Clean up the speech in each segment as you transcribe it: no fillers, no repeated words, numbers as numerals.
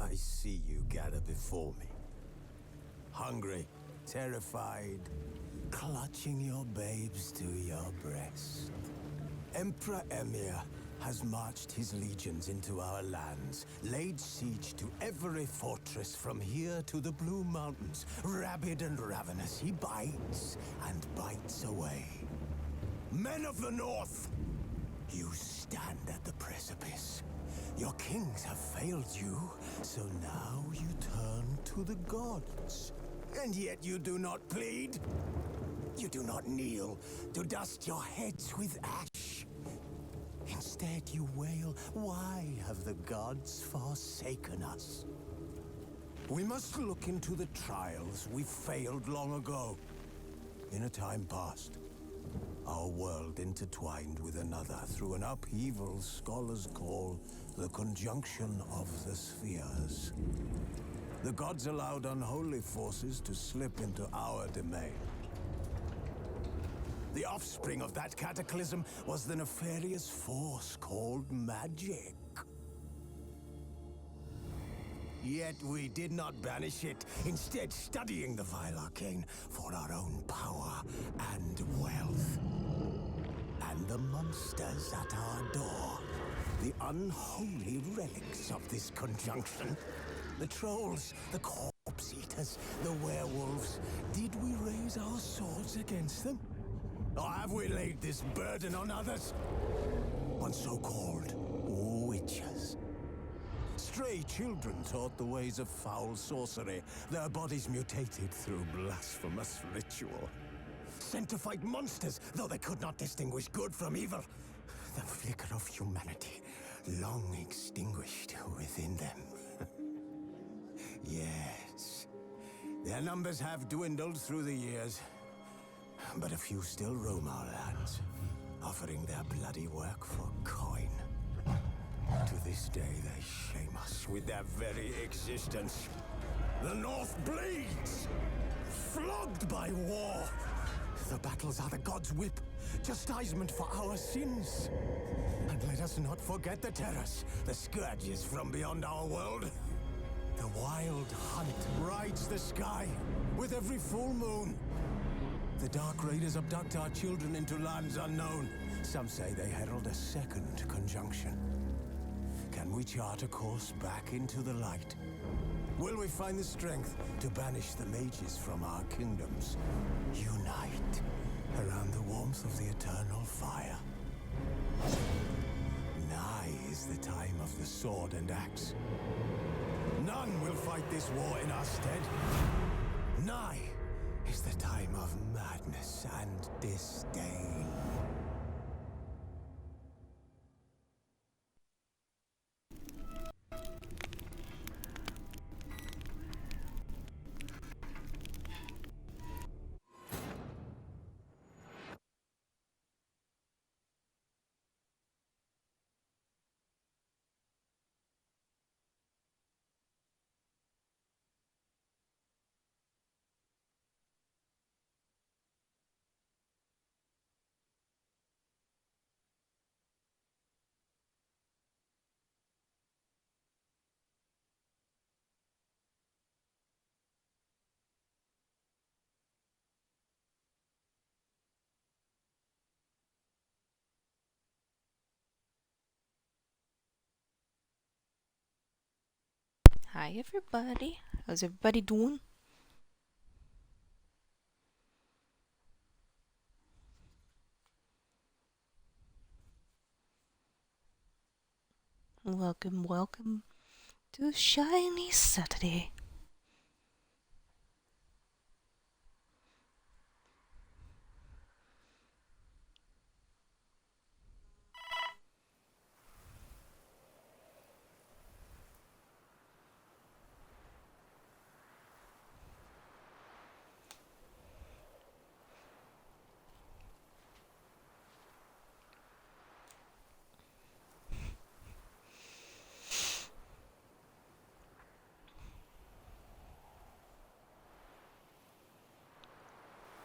I see you gather before me. Hungry, terrified, clutching your babes to your breast. Emperor Emir has marched his legions into our lands, laid siege to every fortress from here to the Blue Mountains. Rabid and ravenous, he bites and bites away. Men of the North, you stand at the precipice. Your kings have failed you, so now you turn to the gods. And yet you do not plead. You do not kneel to dust your heads with ash. Instead you wail, why have the gods forsaken us? We must look into the trials we failed long ago. In a time past, our world intertwined with another through an upheaval scholars call the conjunction of the spheres. The gods allowed unholy forces to slip into our domain. The offspring of that cataclysm was the nefarious force called magic. Yet we did not banish it, instead studying the vile arcane for our own power and wealth. And the monsters at our door, the unholy relics of this conjunction. The trolls, the corpse eaters, the werewolves. Did we raise our swords against them? Or have we laid this burden on others? On so-called witches. Stray children taught the ways of foul sorcery, their bodies mutated through blasphemous ritual. Sent to fight monsters, though they could not distinguish good from evil. The flicker of humanity, long extinguished within them. Yes, their numbers have dwindled through the years. But a few still roam our lands, offering their bloody work for coin. To this day, they shame us with their very existence. The North bleeds, flogged by war. The battles are the gods' whip, chastisement for our sins. And let us not forget the terrors, the scourges from beyond our world. The wild hunt rides the sky with every full moon. The Dark Raiders abduct our children into lands unknown. Some say they herald a second conjunction. Can we chart a course back into the light? Will we find the strength to banish the mages from our kingdoms? Unite around the warmth of the eternal fire. Nigh is the time of the sword and axe. None will fight this war in our stead. Nigh is the time of madness and disdain. Hi everybody, how's everybody doing? Welcome to Shiny Saturday.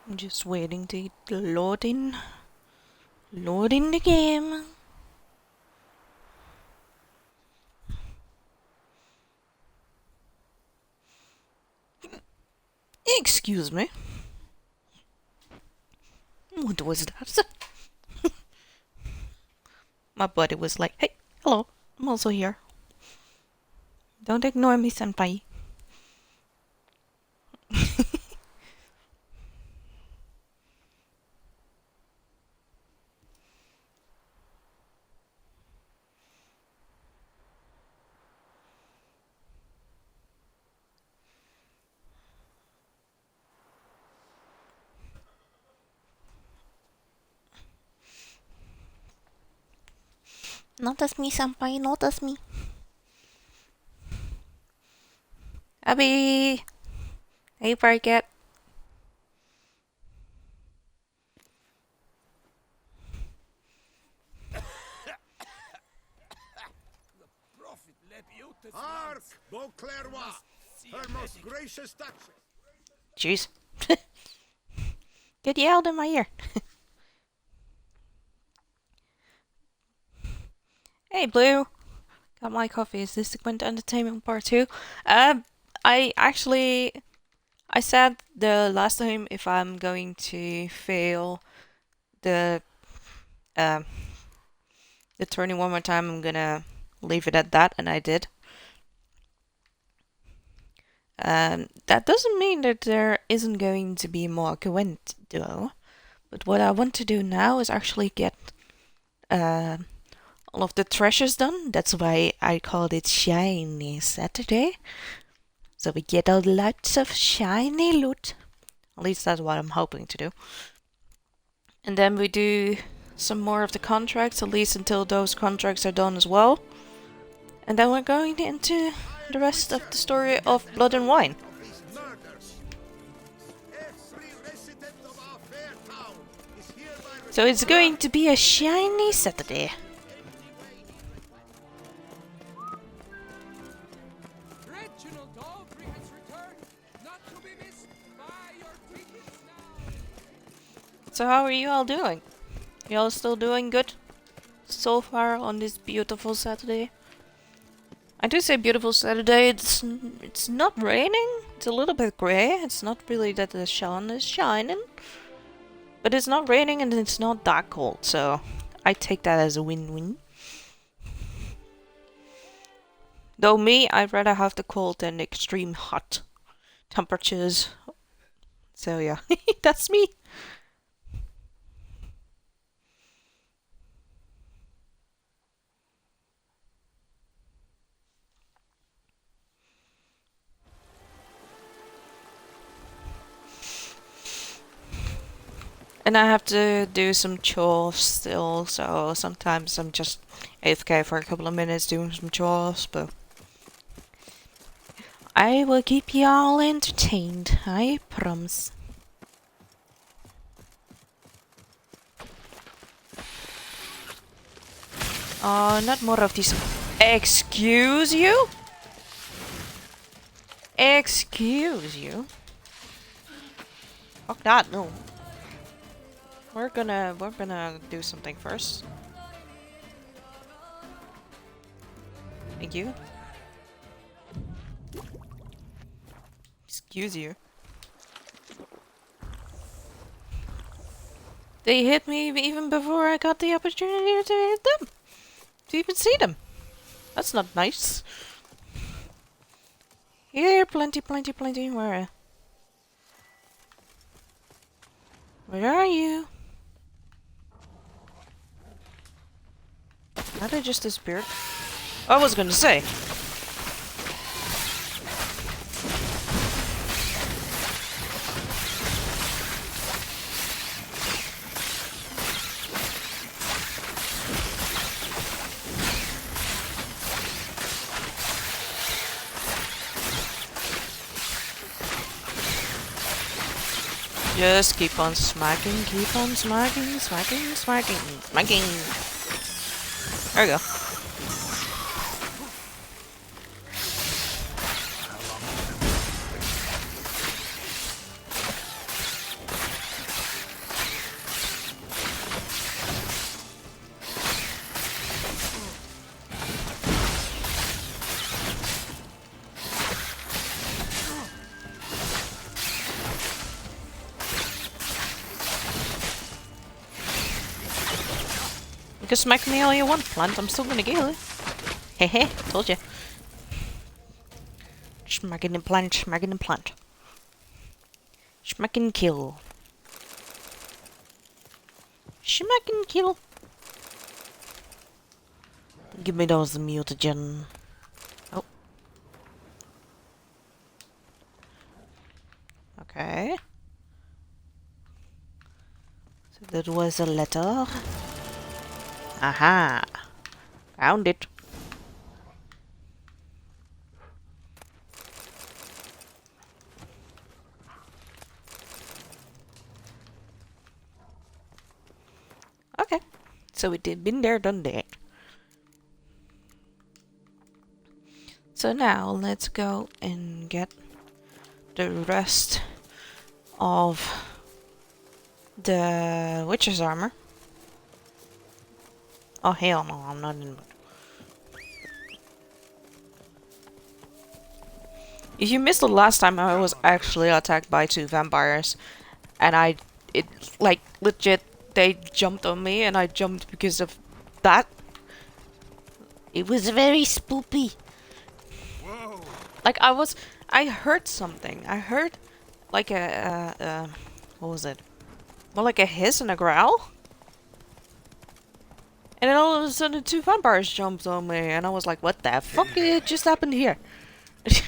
I'm just waiting to load in the game. Excuse me. What was that? My buddy was like, hey, hello, I'm also here. Don't ignore me, senpai. Not as me, senpai, not as me. Abby! Hey, Parket. Hark, Beauclervois, her most gracious Duchess. Jeez. Get yelled in my ear. Hey, Blue. Got my coffee. Is this the Quint Entertainment Part 2? I said the last time if I'm going to fail the turning one more time, I'm gonna leave it at that, and I did. That doesn't mean that there isn't going to be more Gwent, though. But what I want to do now is actually get all of the treasures done. That's why I called it Shiny Saturday. So we get a lots of shiny loot. At least that's what I'm hoping to do. And then we do some more of the contracts, at least until those contracts are done as well. And then we're going into the rest of the story of Blood and Wine. So it's going to be a shiny Saturday. So how are you all doing? You all still doing good so far on this beautiful Saturday? I do say beautiful Saturday. It's not raining. It's a little bit grey. It's not really that the sun is shining, but it's not raining and it's not that cold. So I take that as a win-win. Though me, I'd rather have the cold than the extreme hot temperatures. So yeah, that's me. And I have to do some chores still, so sometimes I'm just AFK for a couple of minutes doing some chores, but I will keep you all entertained, I promise. Oh, not more of these. Excuse you? Excuse you? Fuck that, no. We're gonna do something first. Thank you. Excuse you. They hit me even before I got the opportunity to hit them. To even see them. That's not nice. Here, plenty. Where are you? How did I just disappear? I was gonna say. Just keep on smacking, smacking. There we go. You can smack me all you want, plant. I'm still gonna kill you. Hehe, told you. Smacking and plant, smacking and plant. Smack and kill. Smack and kill. Give me those mutagen. Oh. Okay. So that was a letter. Aha. Found it. Okay. So we did been there, done that. So now let's go and get the rest of the witch's armor. Oh hell no, I'm not in. If you missed the last time, I was actually attacked by 2 vampires, and it like legit, they jumped on me, and I jumped because of that. It was very spoopy. Whoa. Like I heard something. I heard like what was it? More like a hiss and a growl. And then all of a sudden 2 vampires jumped on me, and I was like, what the fuck just happened here? It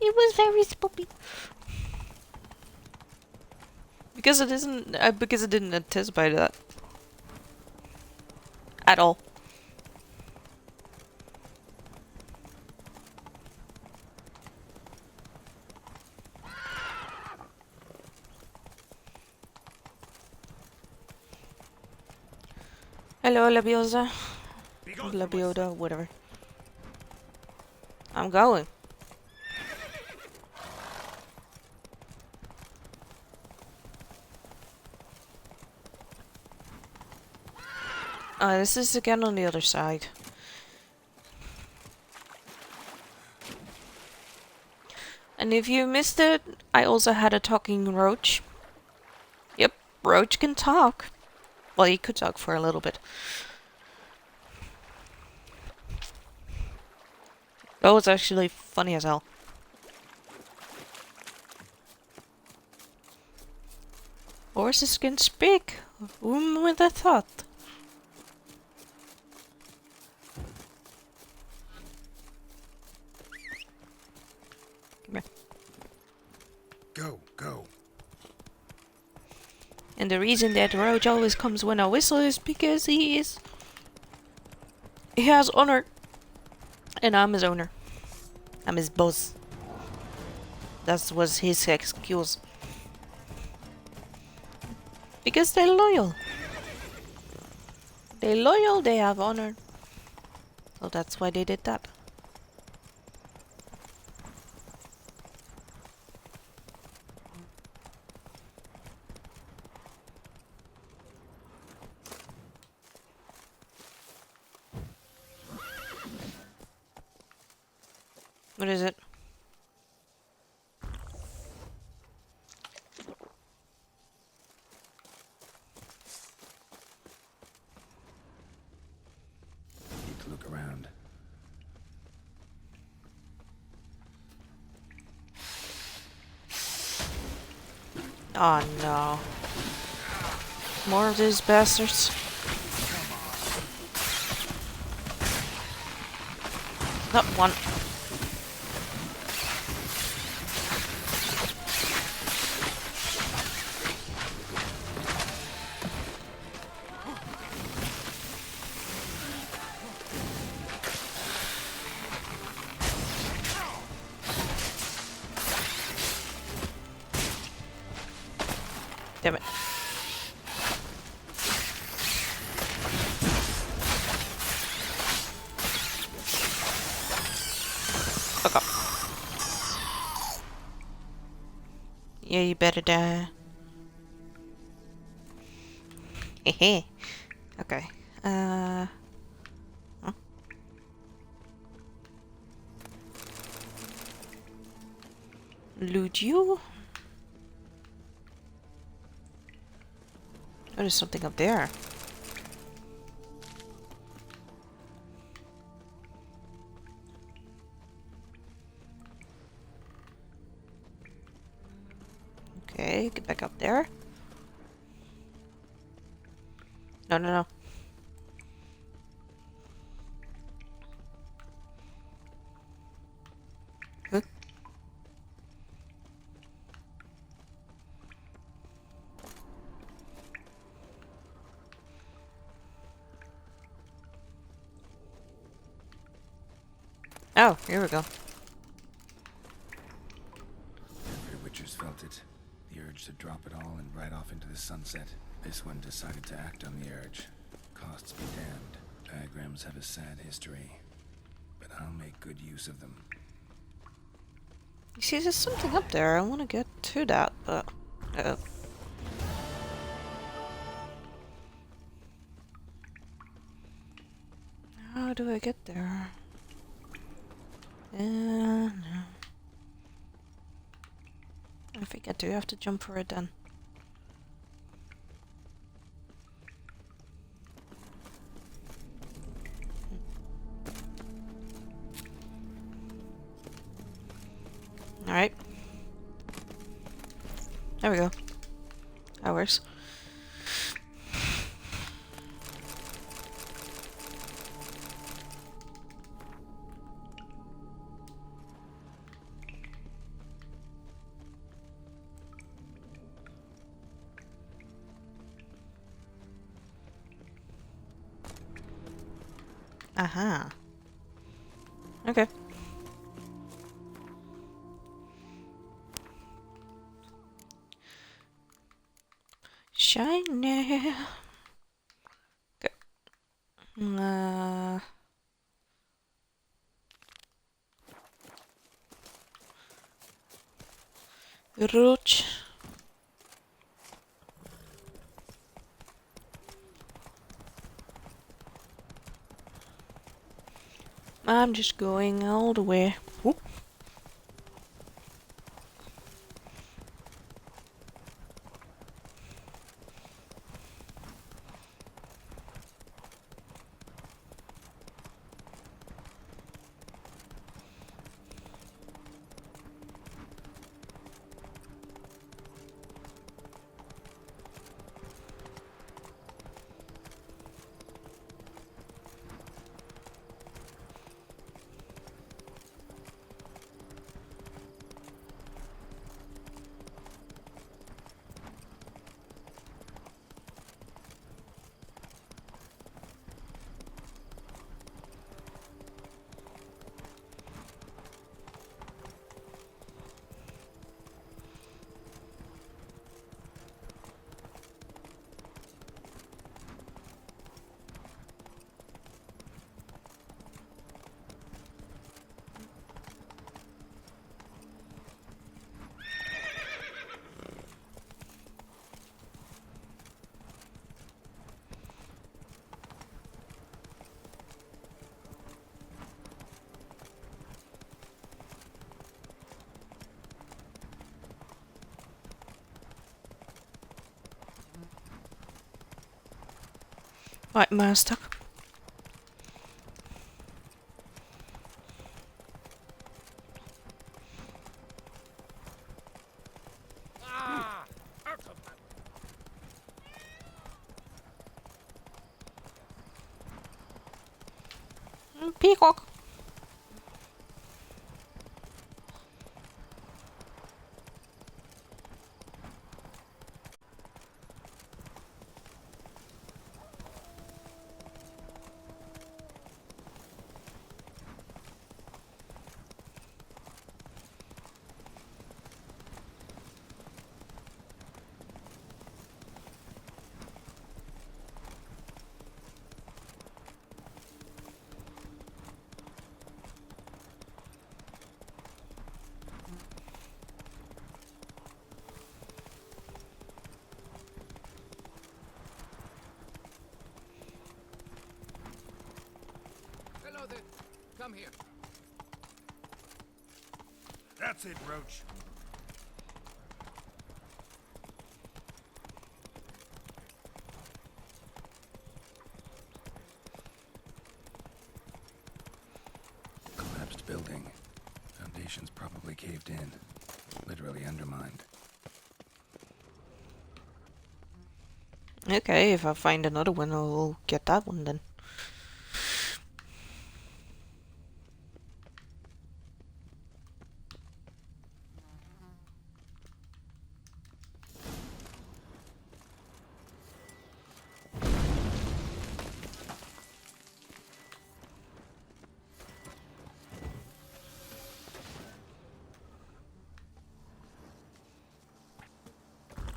was very spoopy. Because it isn't, because it didn't anticipate that. At all. Hello, Labiosa. Labioda, whatever. I'm going. This is again on the other side. And if you missed it, I also had a talking roach. Yep, roach can talk. Well, he could talk for a little bit. That was actually funny as hell. Horses can speak. Whom would have thought? Come here. Go. And the reason that Roach always comes when I whistle is because he has honor. And I'm his owner. I'm his boss. That was his excuse. Because they're loyal. They're loyal, they have honor. So that's why they did that. What is it? Need to look around. Oh no. More of these bastards. Not one. Damn it. Fuck off. Yeah, you better die. Hehe. Okay. Huh? Loot you? Oh, there's something up there. Okay, get back up there. No, no, no. Huh? Oh, here we go. Every Witcher's felt it. The urge to drop it all and ride off into the sunset. This one decided to act on the urge. Costs be damned. Diagrams have a sad history. But I'll make good use of them. You see, there's something up there. I want to get to that, but... How do I get there? No. I think I do have to jump for it then. Alright. There we go. That works. Aha. Okay. Shiny. Okay. Roach. I'm just going all the way. Whoop. Right, man, stuck. Peacock. Hello there. Come here. That's it, Roach. Collapsed building. Foundations probably caved in. Literally undermined. Okay, if I find another one, I'll get that one then.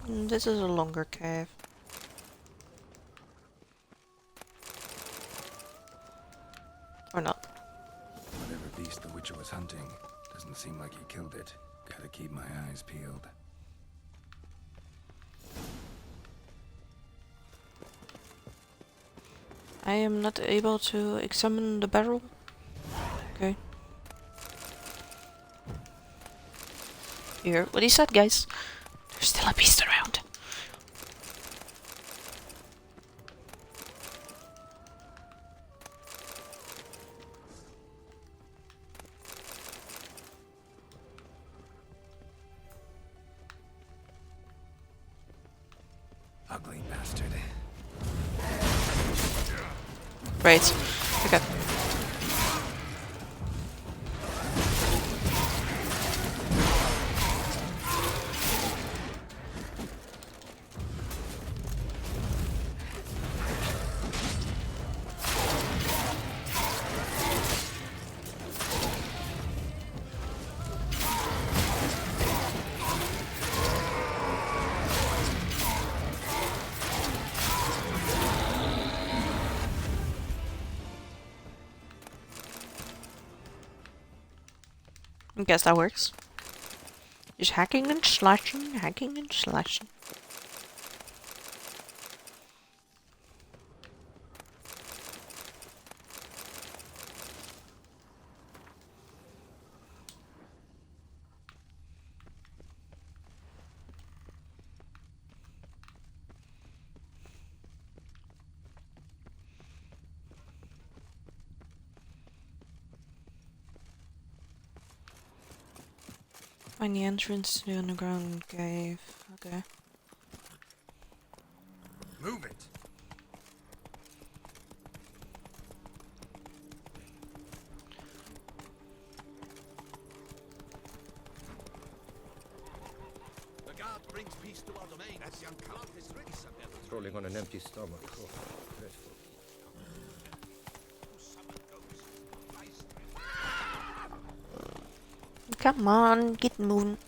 This is a longer cave. Or not. Whatever beast the Witcher was hunting, doesn't seem like he killed it. Gotta keep my eyes peeled. I am not able to examine the barrel. Okay. Here, what he said, guys. There's still a beast around. Ugly bastard. Right. Okay. I guess that works. Just hacking and slashing, hacking and slashing. Find the entrance to the underground cave. Okay. Move it! The guard brings peace to our domain. That's young Count is ready, Isabel. Rolling on an empty stomach. Oh, dreadful. Come on, get moving.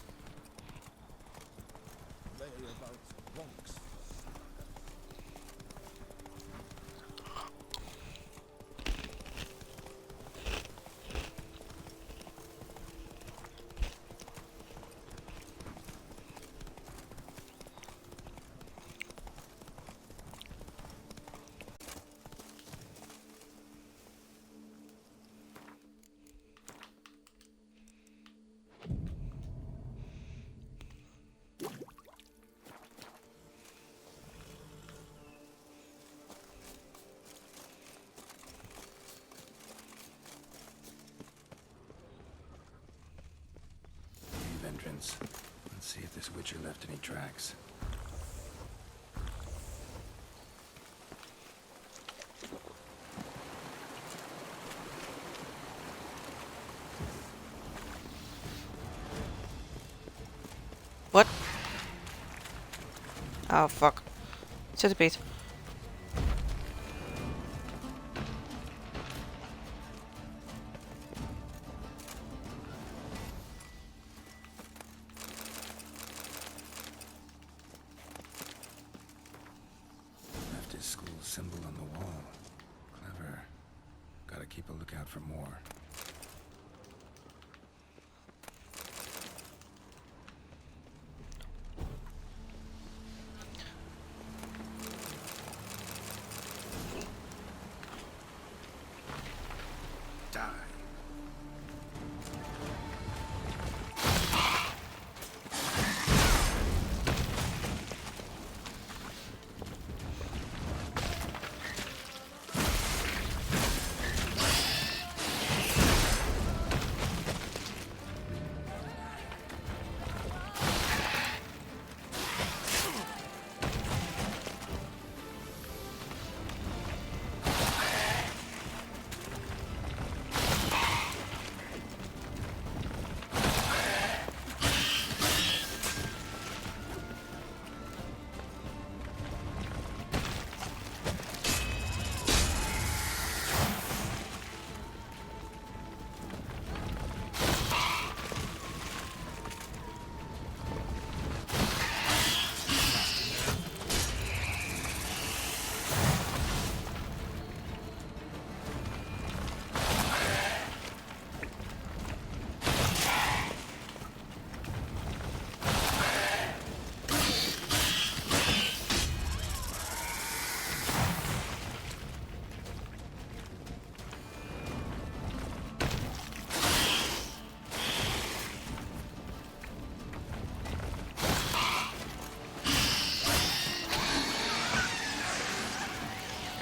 Cave entrance. Let's see if this Witcher left any tracks. What? Oh, fuck. Centipede. Left his school symbol on the wall. Clever. Gotta keep a lookout for more. Die.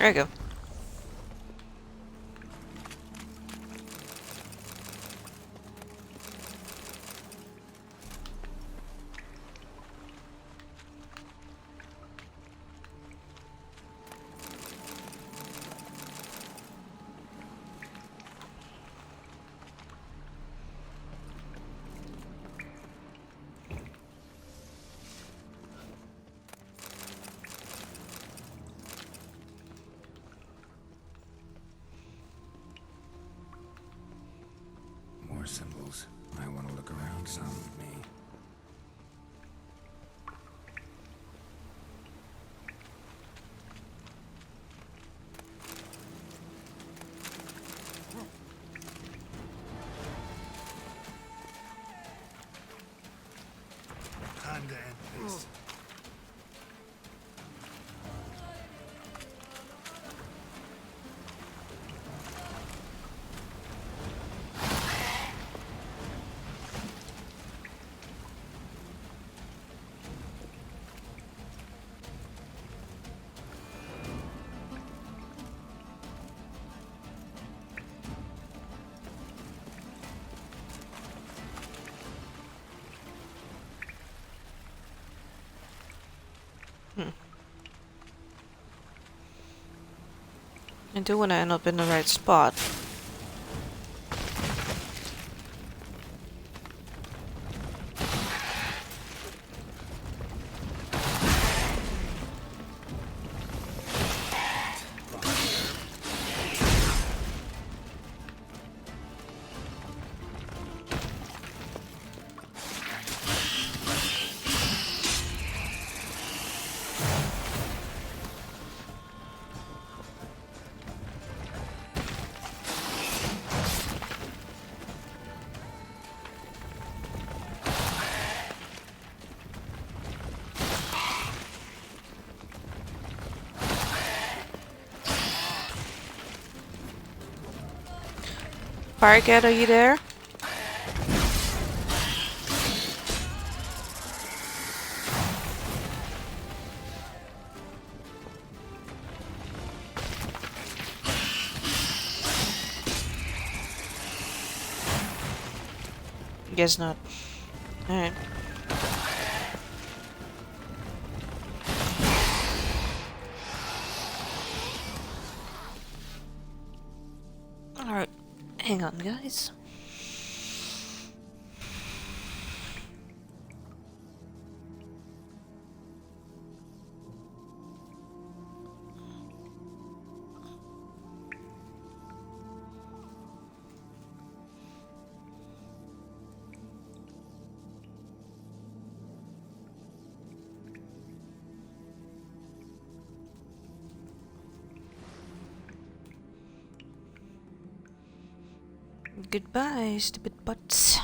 There you go. More symbols. I want to look around some with me. Time to end this. I do want to end up in the right spot. Firecat, are you there? Guess not. Alright. Alright. Hang on, guys. Goodbye, stupid butts.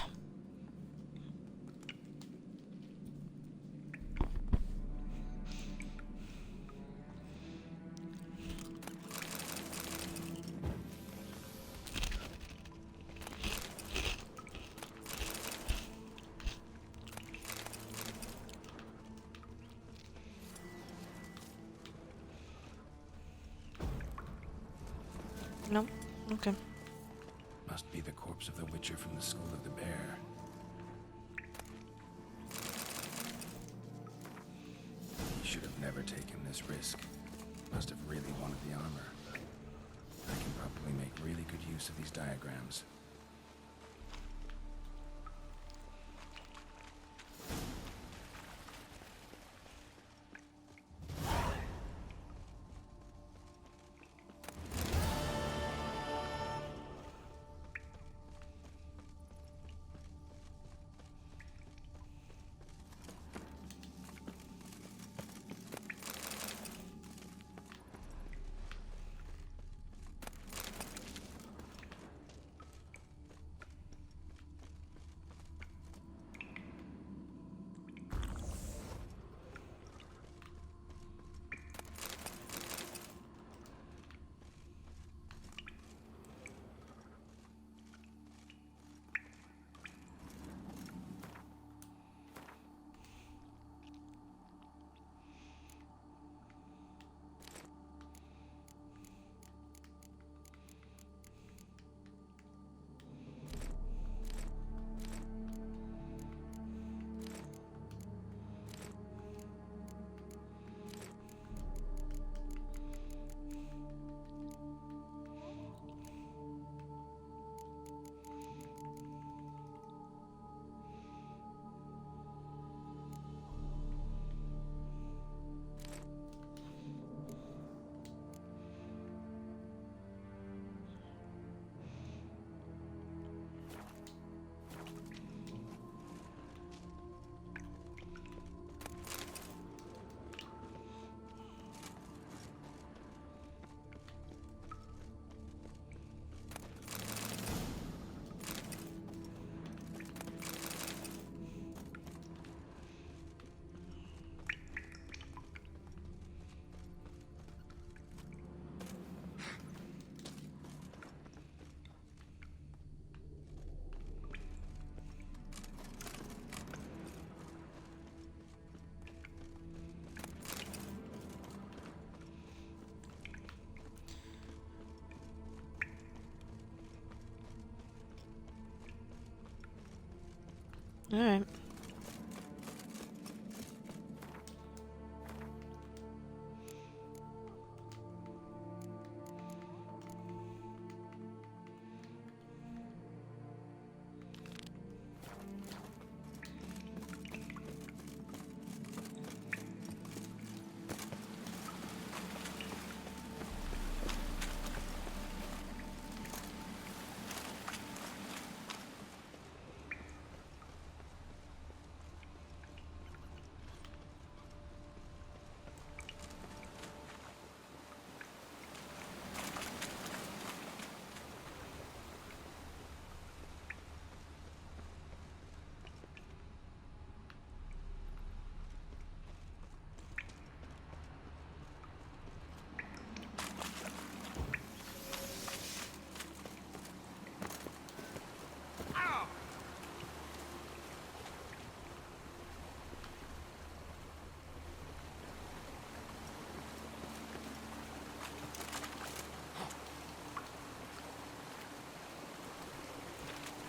No? Okay. Must be the corpse of the Witcher from the School of the Bear. He should have never taken this risk. Must have really wanted the armor. I can probably make really good use of these diagrams. Alright.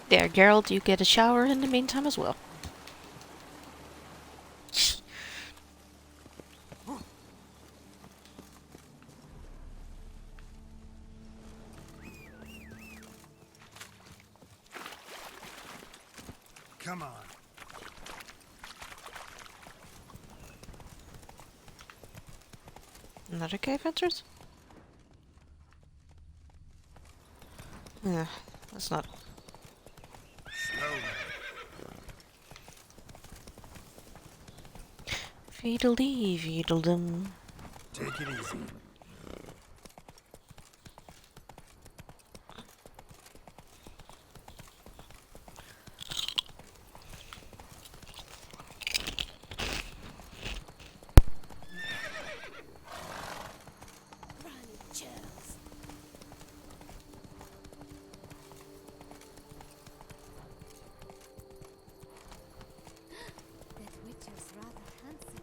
There, Geralt, you get a shower in the meantime as well. Come on. Another cave entrance? Yeah, that's not. Slowly. Fiddle-dee, fiddle-dum. Take it easy. That Witcher's rather handsome.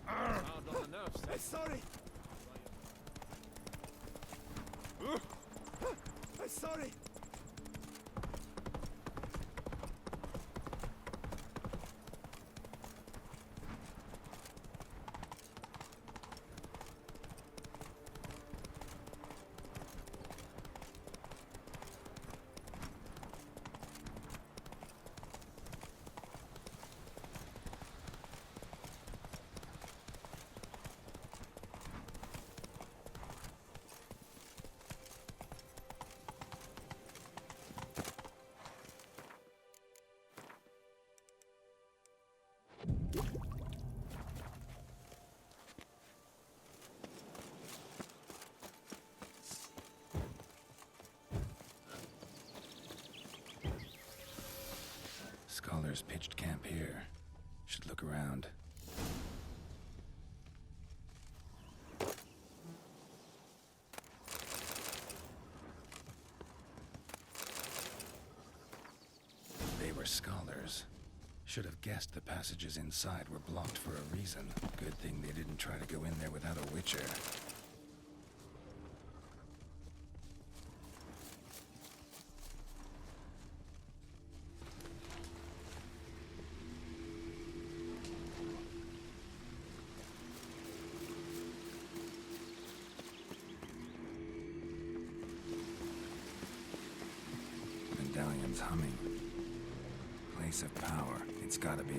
Hard on the nerves. I'm sorry. I'm sorry. Scholars pitched camp here. Should look around. They were scholars. Should have guessed the passages inside were blocked for a reason. Good thing they didn't try to go in there without a witcher. Medallion's humming. Place of power. It's gotta be.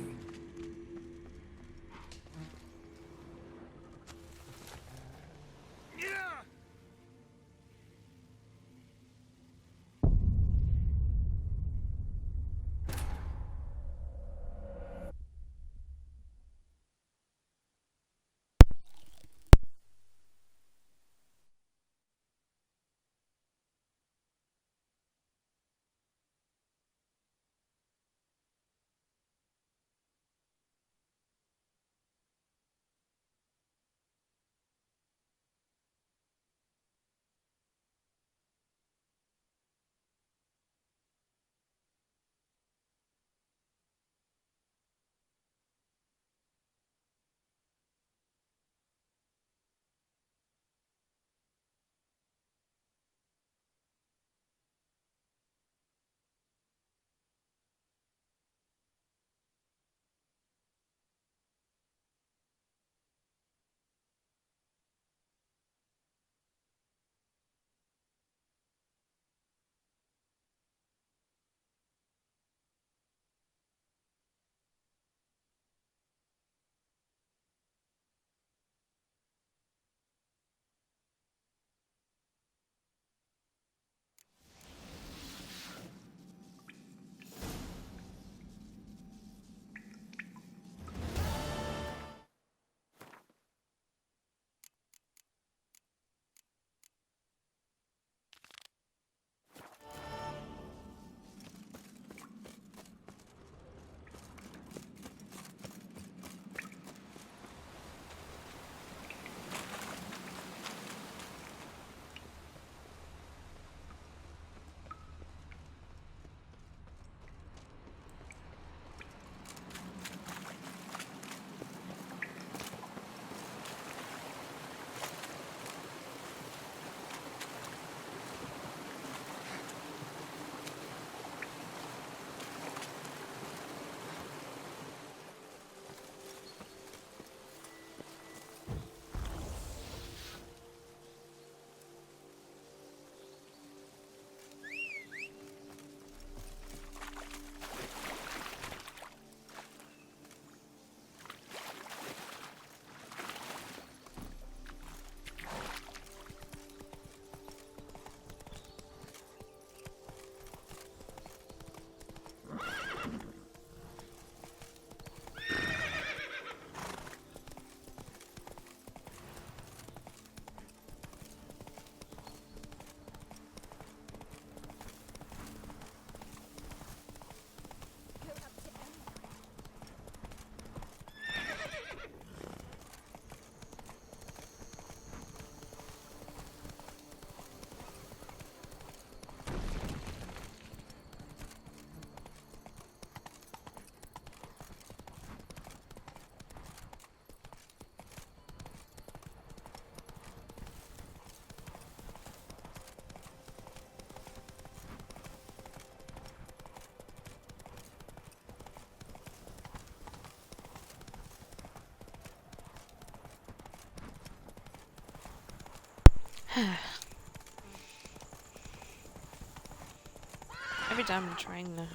Every time I'm trying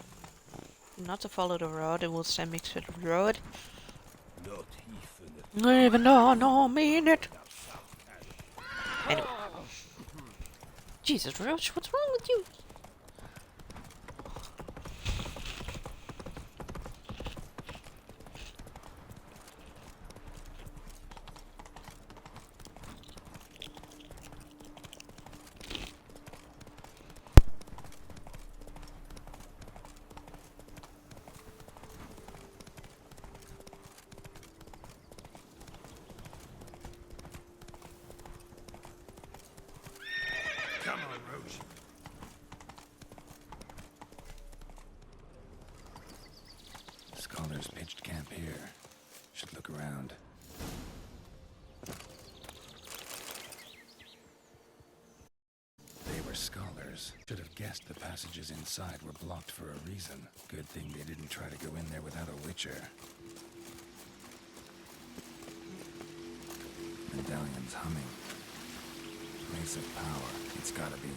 not to follow the road, it will send me to the road. Even though I don't mean it. Anyway. Jesus, Roach, what's wrong with you? Come on, Roach. Scholars pitched camp here. Should look around. They were scholars. Should have guessed the passages inside were blocked for a reason. Good thing they didn't try to go in there without a witcher. Medallion's humming. Place of power. It's gotta be.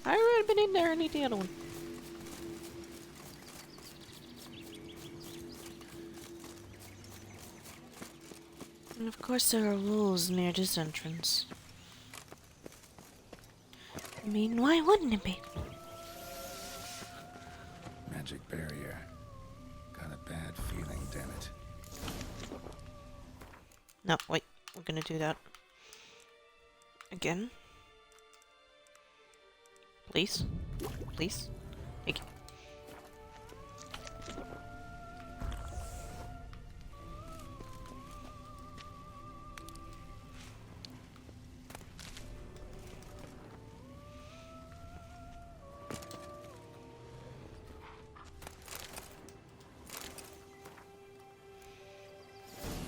I already been in there. I need the other one. And of course there are wolves near this entrance. I mean, why wouldn't it be? Magic barrier. Got a bad feeling, damn it. No, wait. We're gonna do that. Again. Please. Please. Thank you.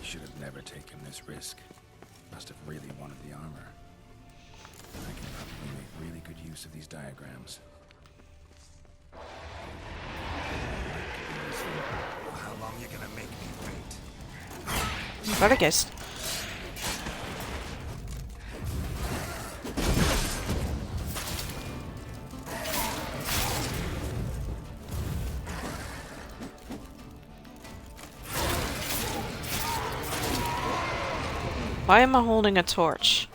Should have never taken this risk. Must have really wanted the armor. I can probably make really good use of these diagrams. How long you gonna make me wait? But I guess. Why am I holding a torch?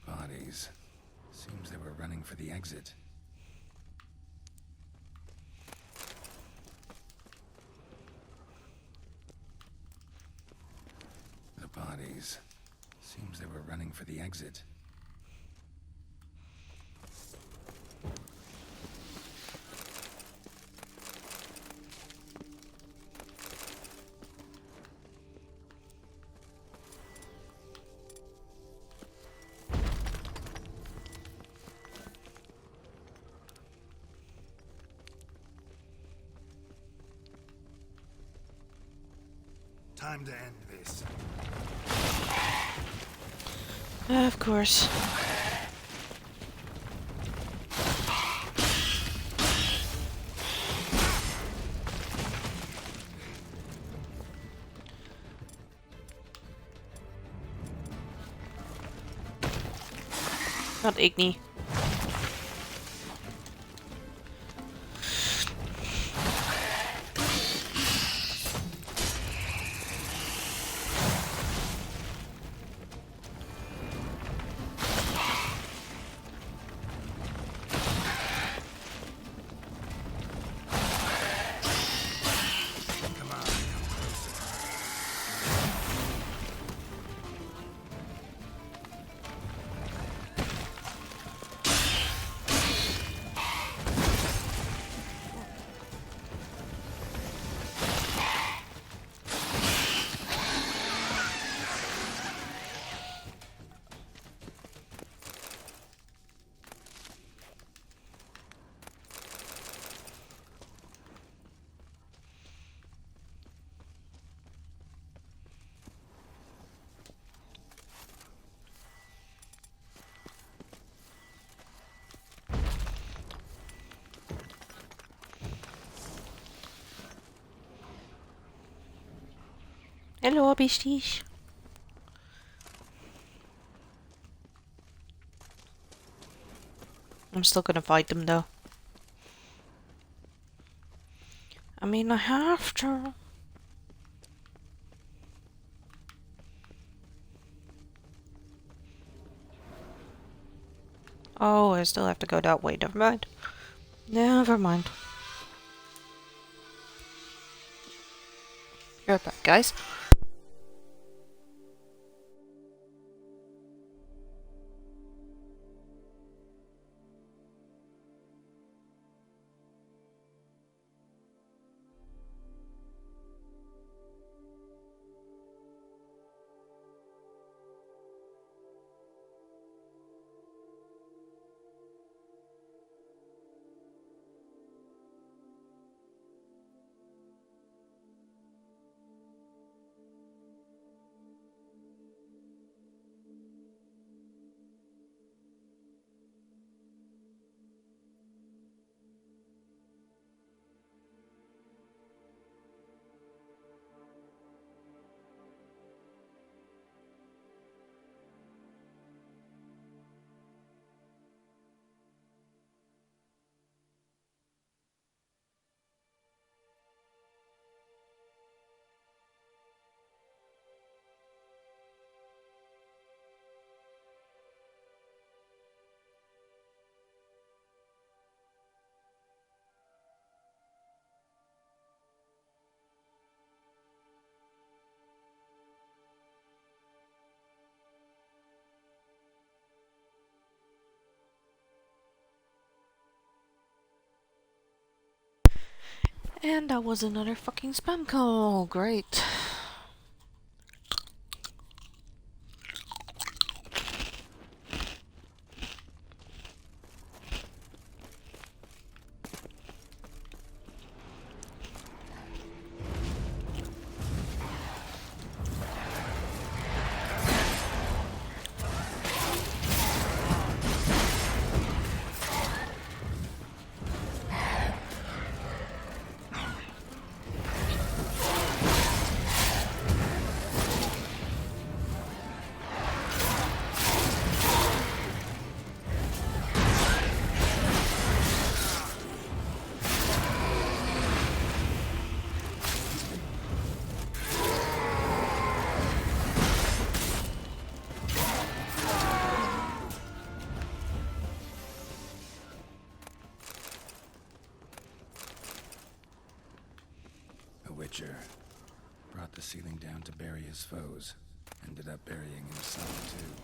Bodies. Seems they were running for the exit. The bodies. Seems they were running for the exit. Time to end this. Of course. Not Igni. Hello, beasties. I'm still gonna fight them though. I mean, I have to. Oh, I still have to go that way. Never mind. Never mind. Be right back, guys. And that was another fucking spam call. Great. A Witcher. Brought the ceiling down to bury his foes. Ended up burying himself too.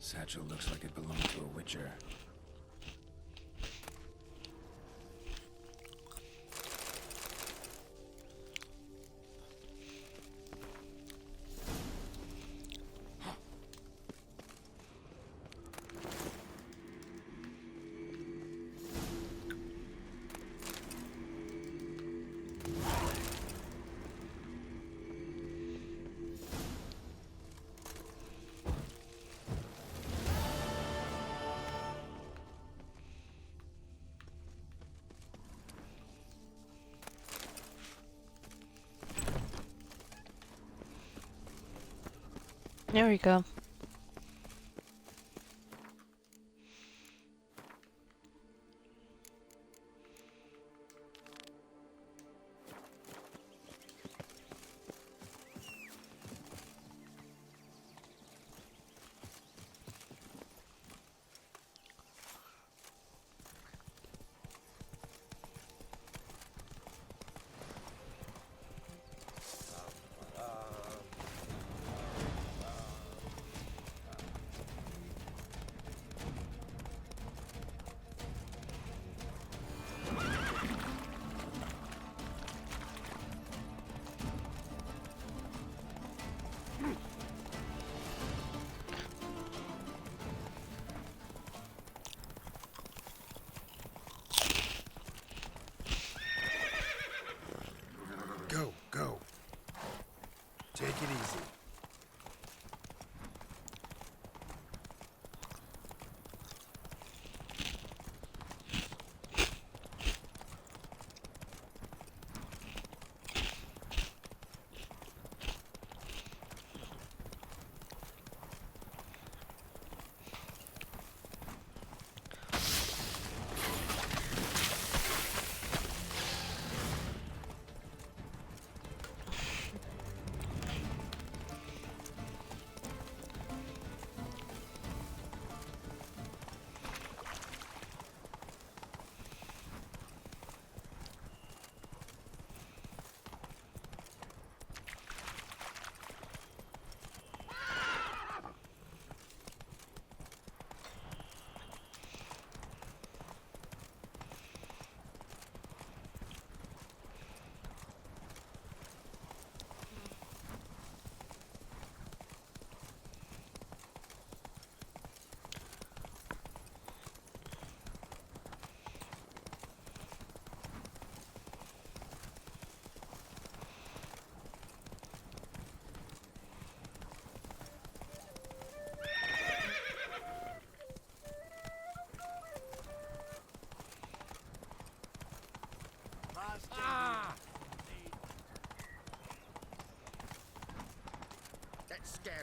Satchel looks like it belonged to a Witcher. There we go.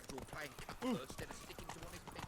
actual flying cutlet instead of sticking to one his feet.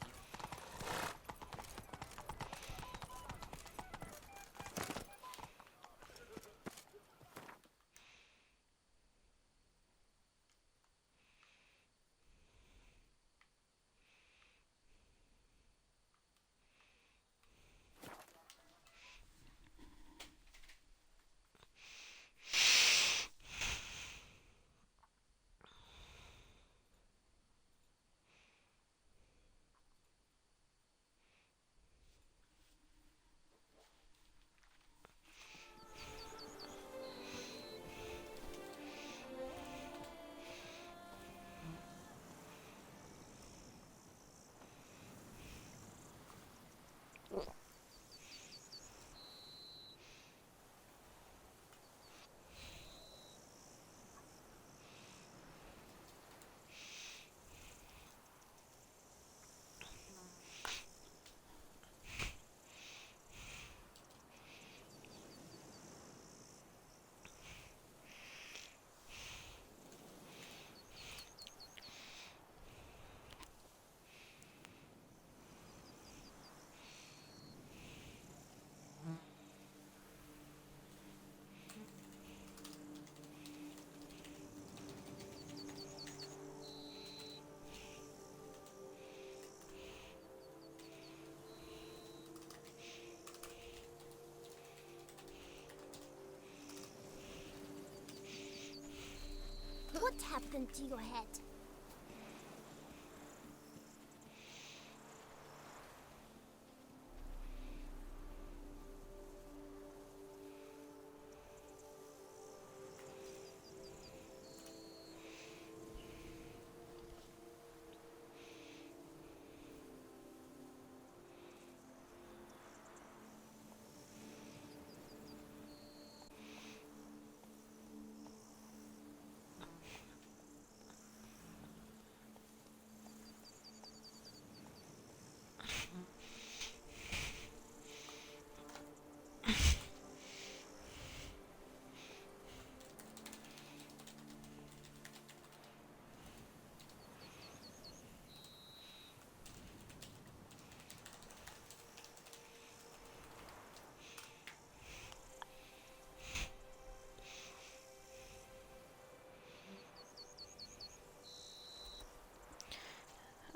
What happened to your head?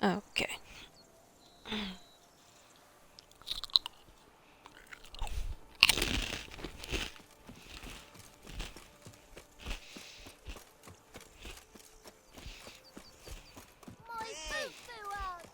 Okay. My foo-foo out!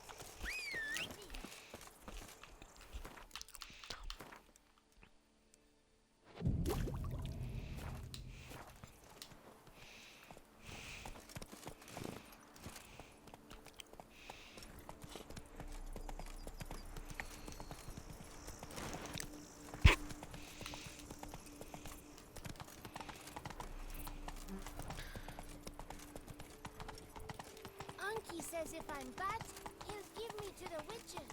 Unky says if I'm bad, he'll give me to the witches.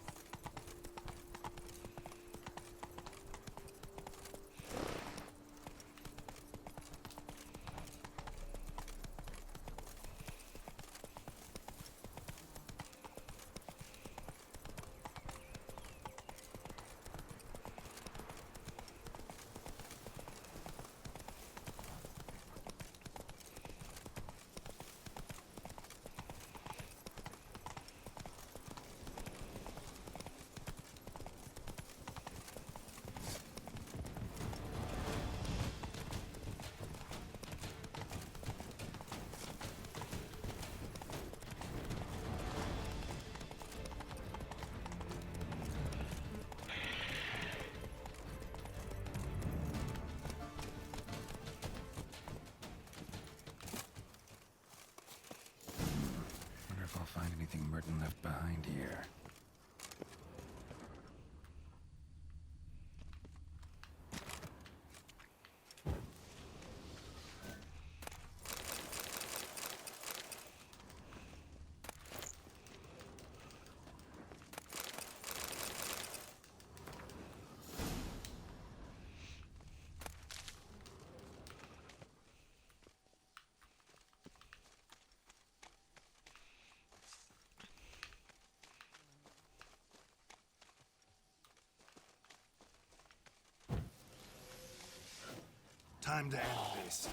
Time to end this.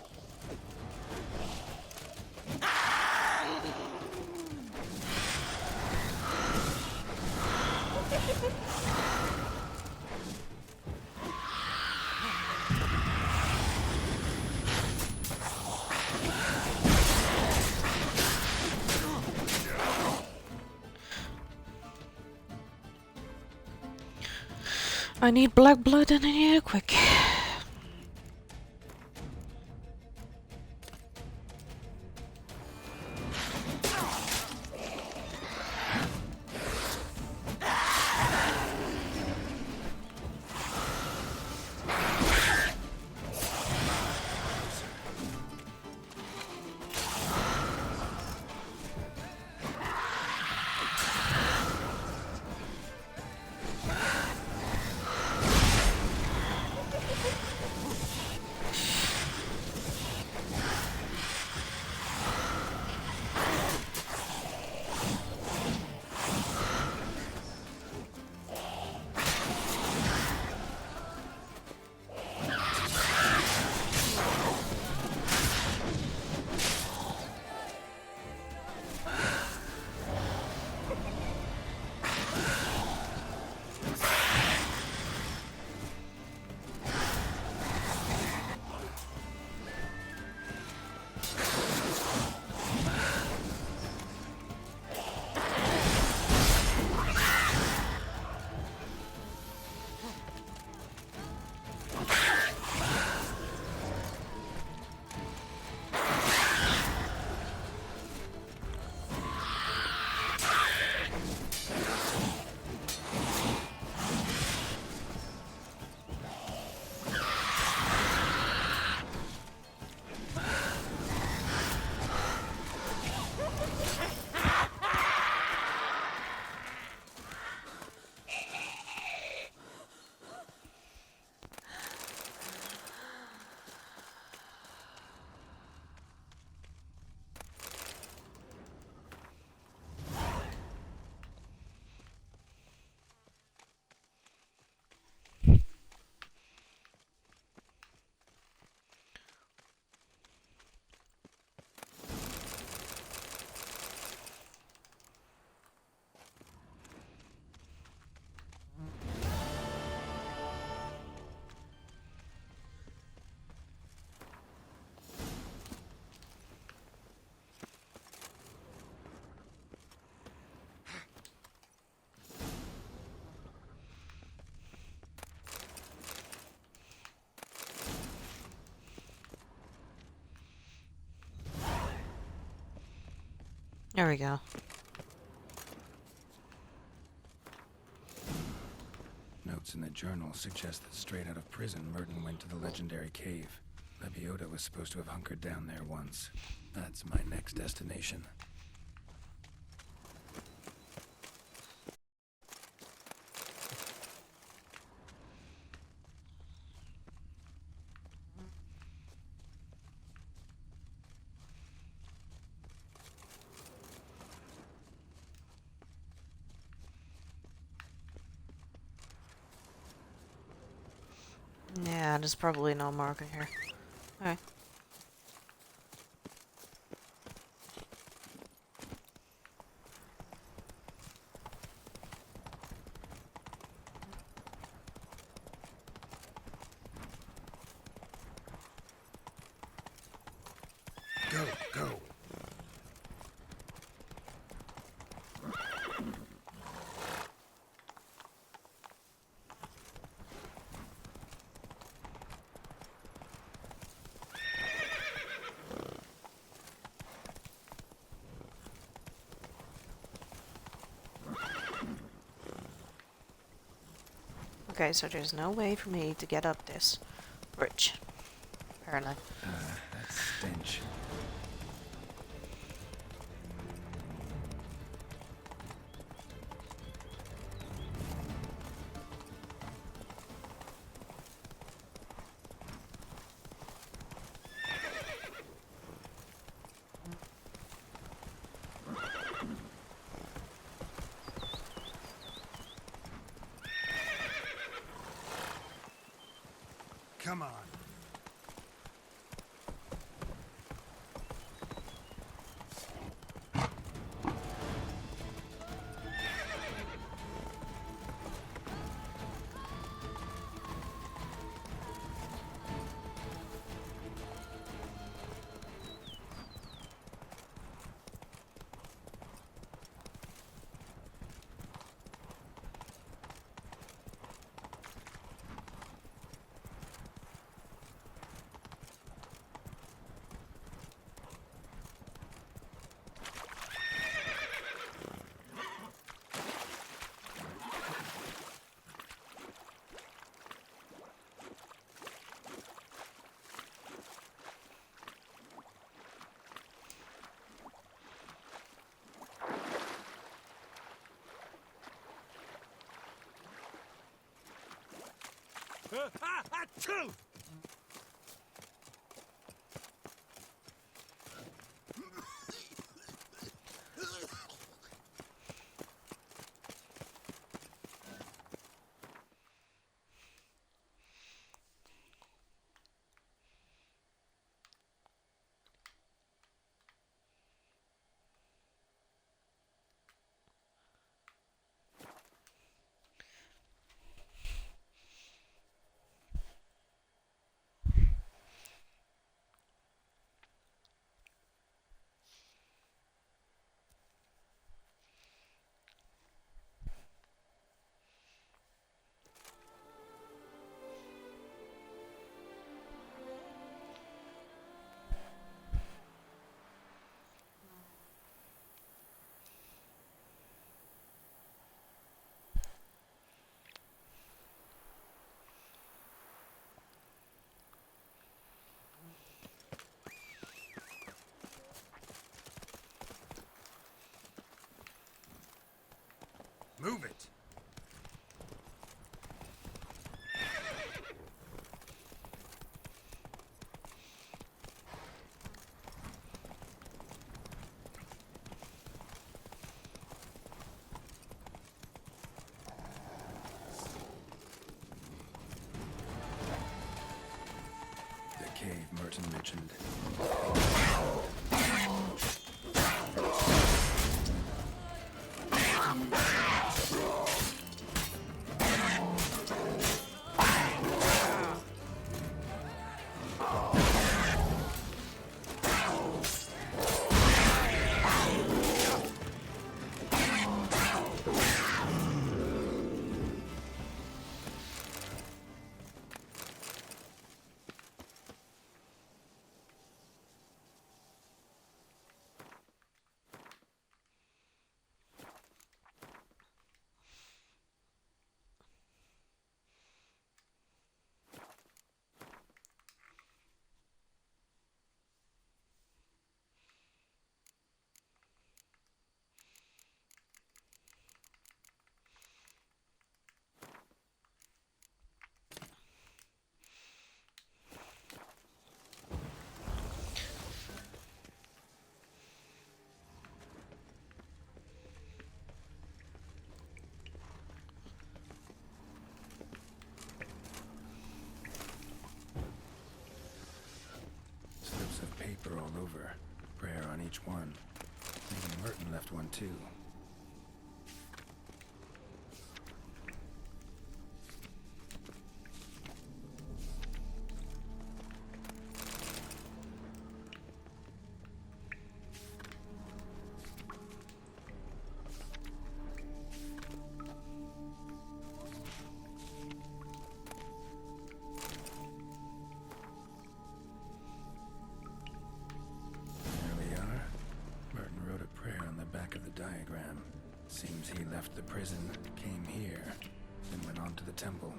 I need black blood and I need it quick. There we go. Notes in the journal suggest that straight out of prison, Merton went to the legendary cave. Lebiota was supposed to have hunkered down there once. That's my next destination. Yeah, there's probably no marker here. Alright. Go, go. Okay, so there's no way for me to get up this bridge. Apparently. That stench. Come on. Achoo! Move it! The cave Merton mentioned. Slips of paper all over. Prayer on each one. Even Merton left one too. There we are. Merton wrote a prayer on the back of the diagram. Seems he left the prison, came here, then went on to the temple.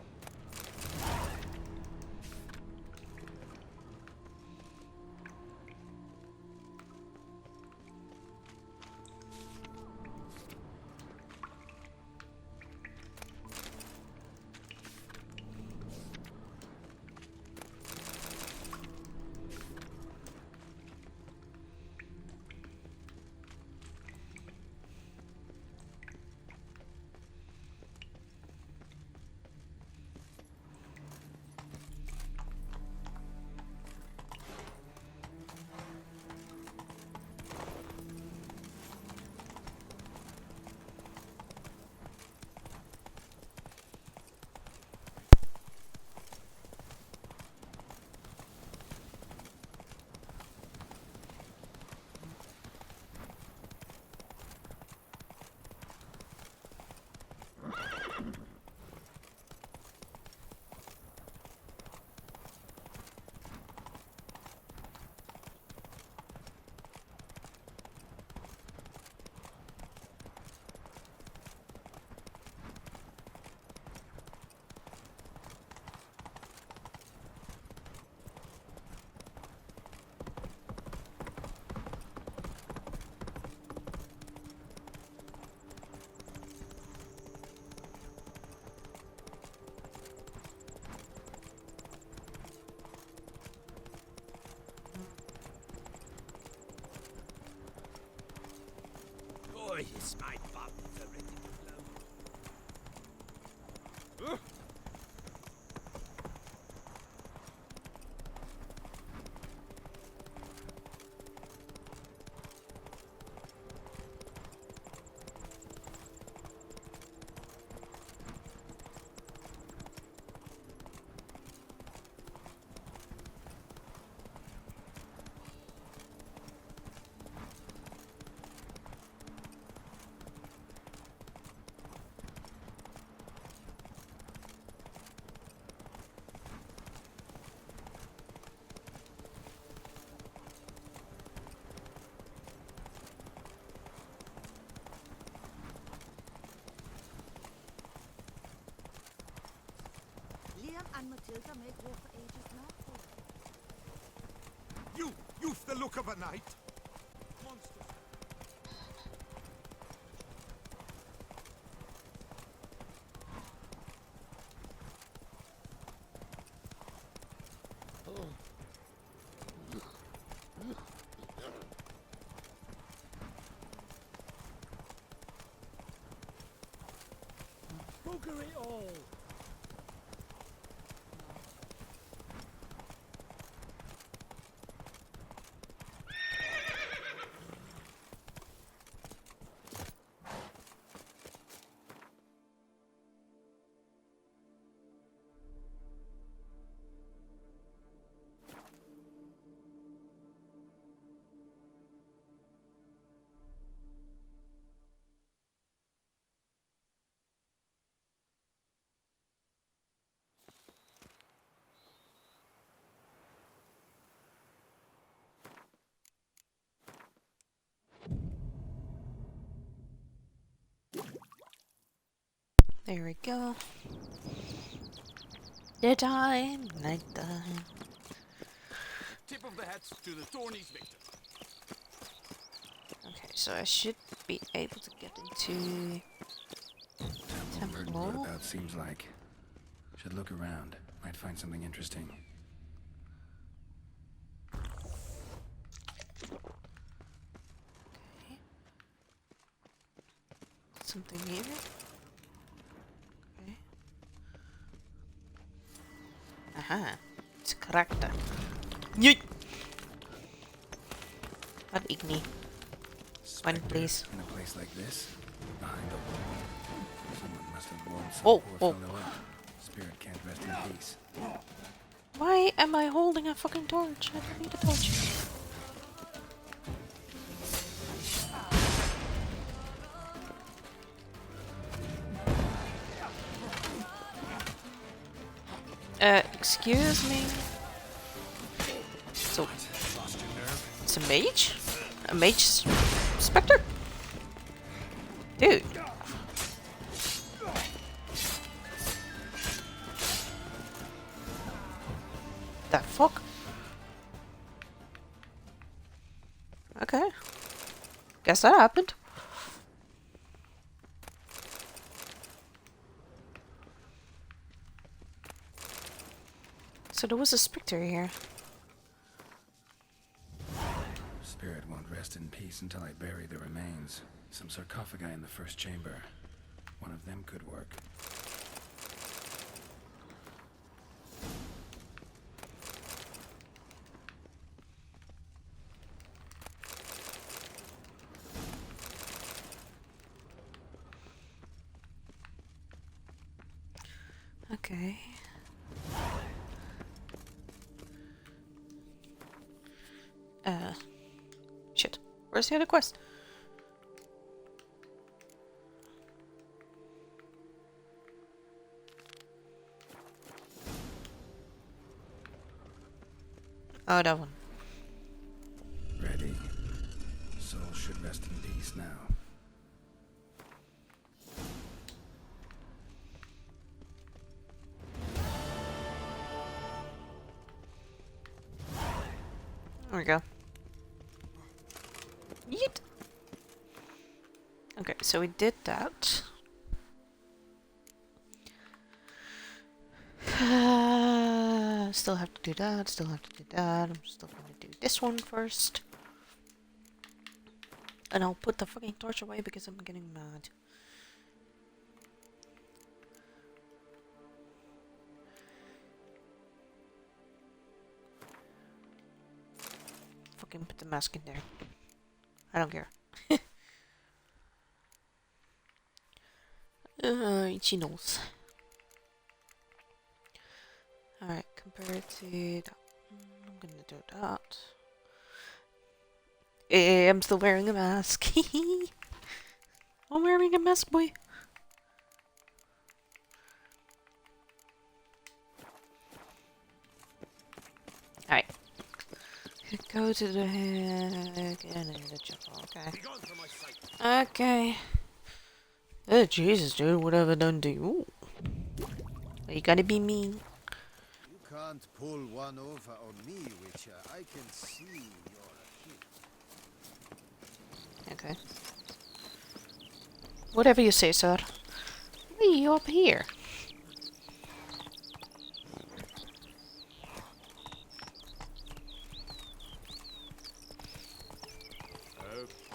Liam and Matilda make war for ages now. You've the look of a knight. Monsters. Bugger it all! There we go. Night time. Tip of the hats to the Thorny's victim. Okay, so I should be able to get into Temple Temple. about seems like. Should look around. Might find something interesting. Okay. Something here. Okay. Aha. It's correct. Yeet! Not Igni. One, Spectre please. In a place like this, behind a wall. Someone must have warned some Oh, poor oh. fellow up. Spirit can't rest in peace. Why am I holding a fucking torch? I don't need a torch. Excuse me. So, it's a mage? A mage spectre? Dude. The fuck? Okay. Guess that happened. So there was a spectre here. Spirit won't rest in peace until I bury the remains. Some sarcophagi in the first chamber. One of them could work. Okay. Shit. Where's the other quest? Oh, that one. Ready. Soul should rest in peace now. There we go. Yeet. Okay, so we did that. Still have to do that, still have to do that. I'm still gonna do this one first. And I'll put the fucking torch away because I'm getting mad. Fucking put the mask in there. I don't care. Itchy nose. Alright, compared to that, I'm gonna do that. I'm still wearing a mask. I'm wearing a mask, boy. Alright. Go to the heck and the jungle. Okay. Begone from my sight. Okay. Oh, Jesus, dude. What have I done to you? Are you gonna be mean? can't pull one over on me, Witcher. I can see you're a kid. Okay. Whatever you say, sir. Why are you up here?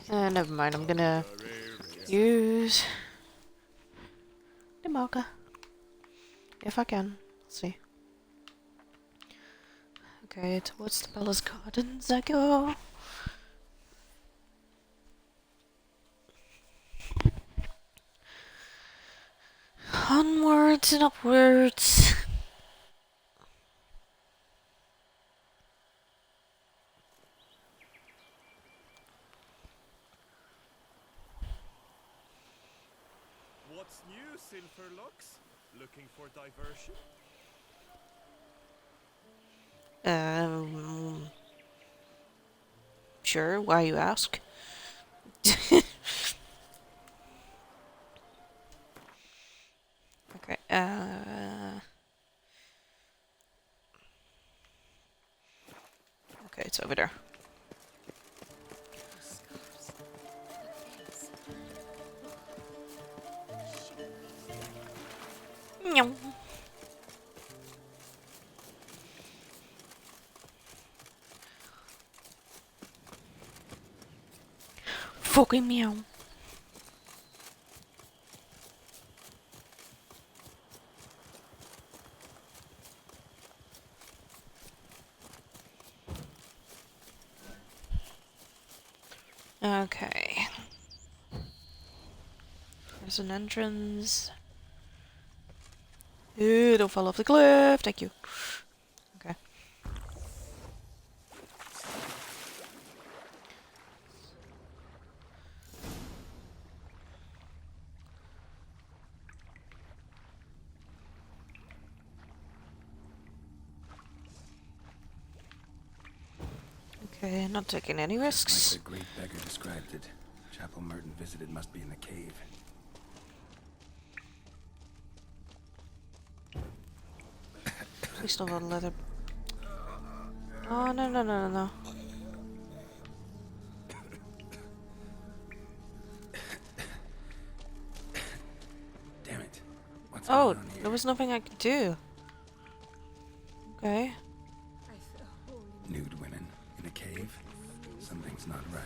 Never mind, I'm gonna use the marker. If I can. Let's see. Okay, towards the palace gardens I go. Onwards and upwards. What's new, Silverlocks? Looking for diversion? Sure, why you ask? Okay, okay, it's over there. Meow. Fucking meow. Okay. There's an entrance. Ew, don't fall off the cliff. Thank you. Okay. Okay, not taking any risks. Like the great beggar described it. Chapel Merton visited must be in the cave. Please don't want leather. Oh, no, no, no, no, no. Damn it. What's Oh, going on here? there was nothing I could do. Okay. Nude women in a cave? Something's not right.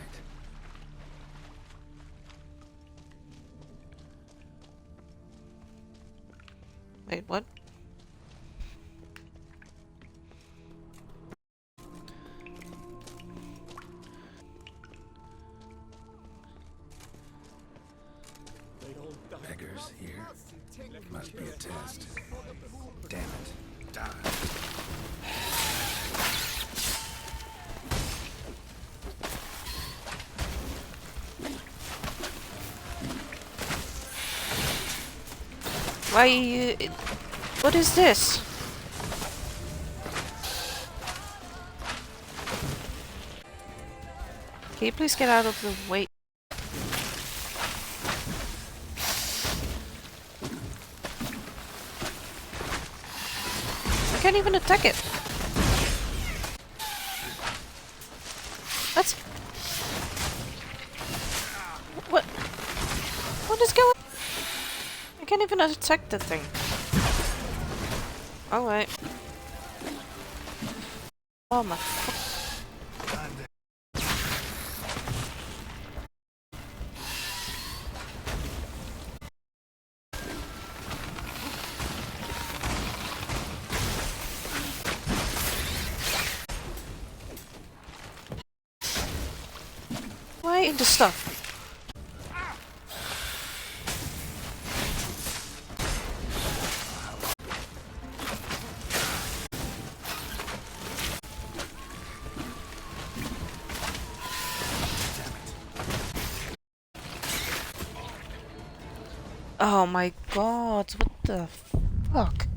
Wait, what? Beggars here? Must be a test. Damn it. Die. Why you... What is this? Can you please get out of the way? I can't even attack it. That's... What? What is going... I can't even attack the thing. Alright. Oh my... Why in the stuff? Oh my god, what the fuck?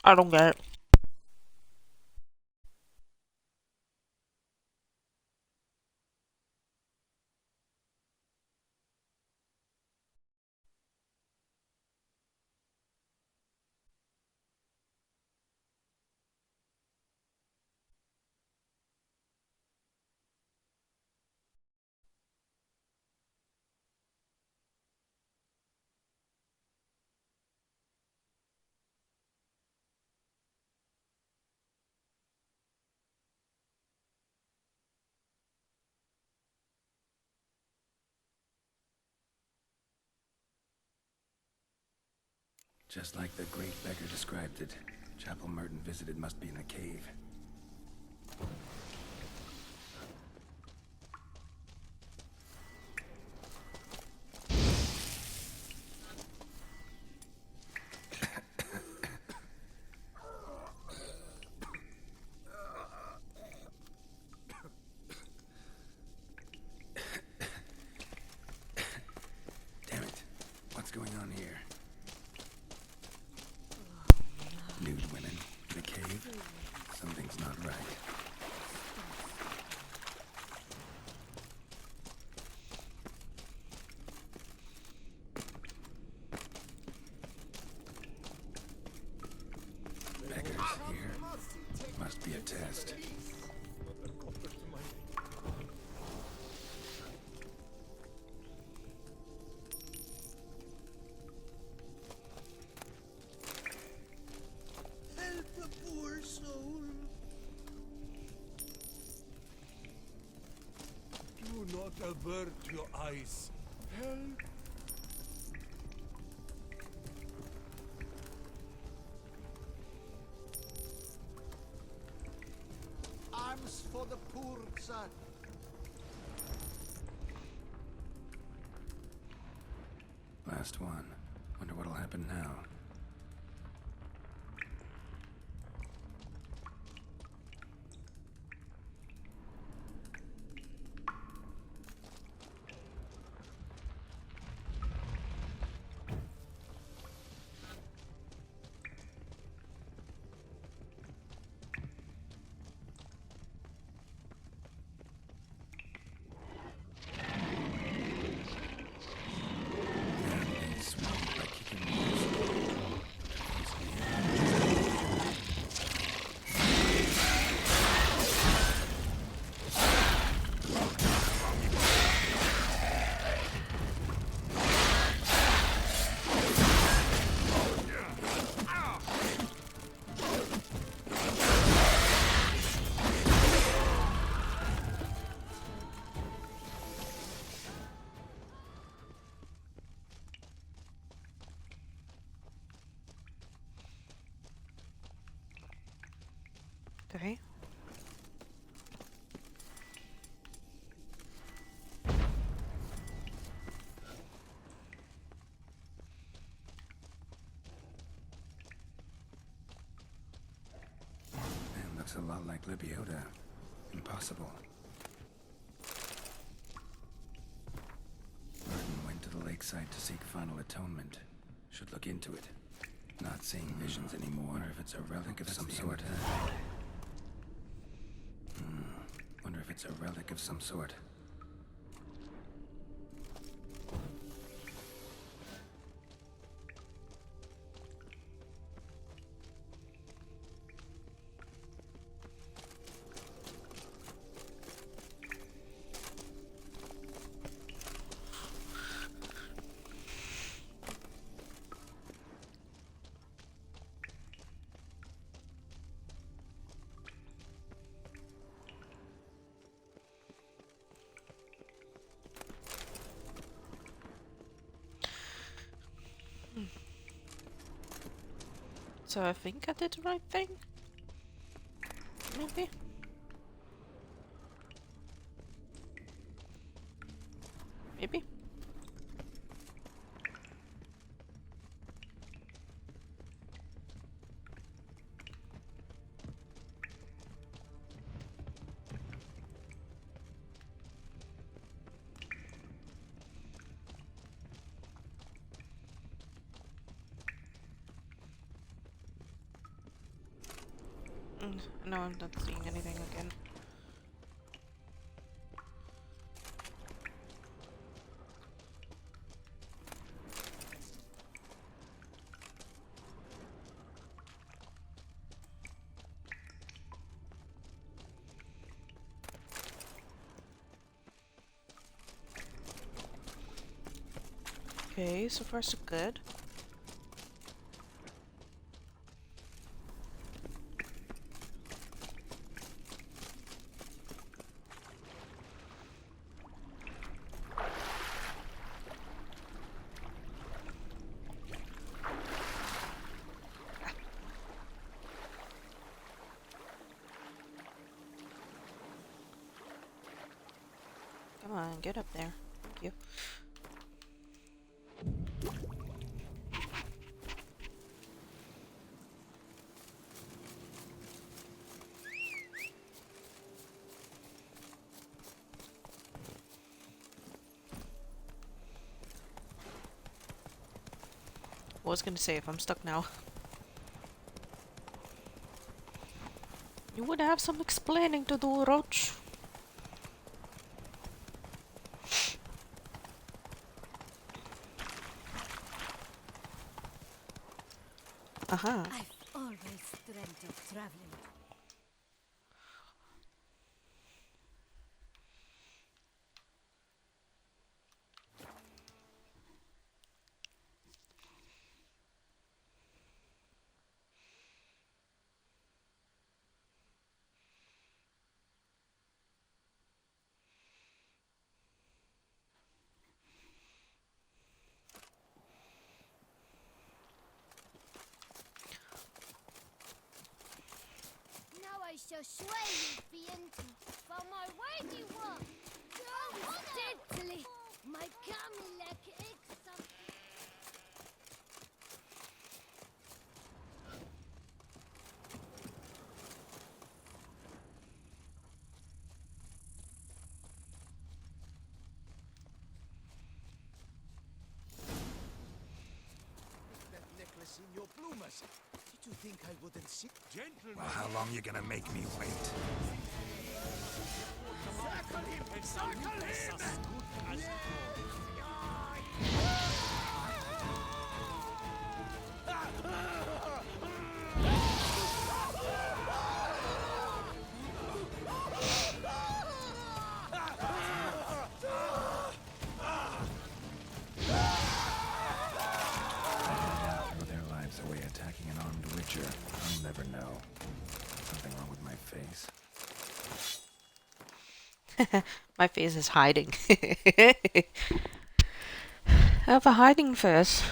I don't get it. Just like the great beggar described it, chapel Merton visited must be in the cave. Damn it. What's going on here? Nude women in a cave? Something's not right. Beggars here? Must be a test. Help a poor soul. Do not avert your eyes. Help. Arms for the poor, sir. Last one. Wonder what'll happen now. They smell like kicking balls. Okay. Man, looks a lot like Libiota. Impossible. Merton went to the lakeside to seek final atonement. Should look into it. Not seeing visions anymore. Wonder if it's a relic of some sort. Wonder if it's a relic of some sort. So I think I did the right thing? Maybe? Maybe? No, I'm not seeing anything again. Okay, so far so good. Come on, get up there. Thank you. I was gonna say if I'm stuck now. You would have some explaining to do, Roach. Aha. I've always dreamt of traveling. Now I shall sway you, Fienti, for my worthy work. Deadly, my Camilek exam. That necklace in your bloomers. Did you think I wouldn't see? Gentlemen. Well, how long you gonna make me wait? Circle him! Circle him! Throw their lives away attacking an armed witcher. I'll never know. Something wrong with my face. My face is hiding. I have a hiding face.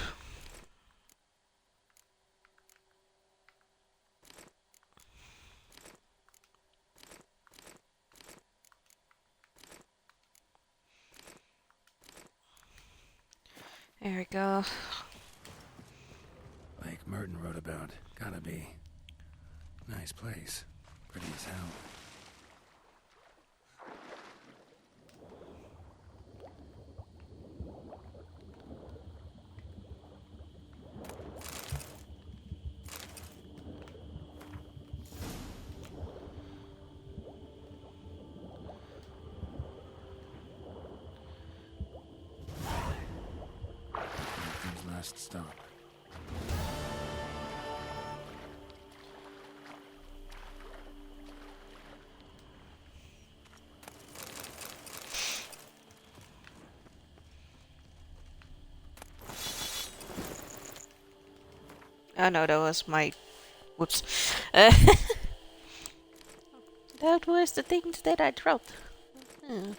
There we go. Lake Merton wrote about. Gotta be. Nice place. Pretty as hell. Nathan's last stop. Oh no, that was my... Whoops. That was the things that I dropped. Hmm.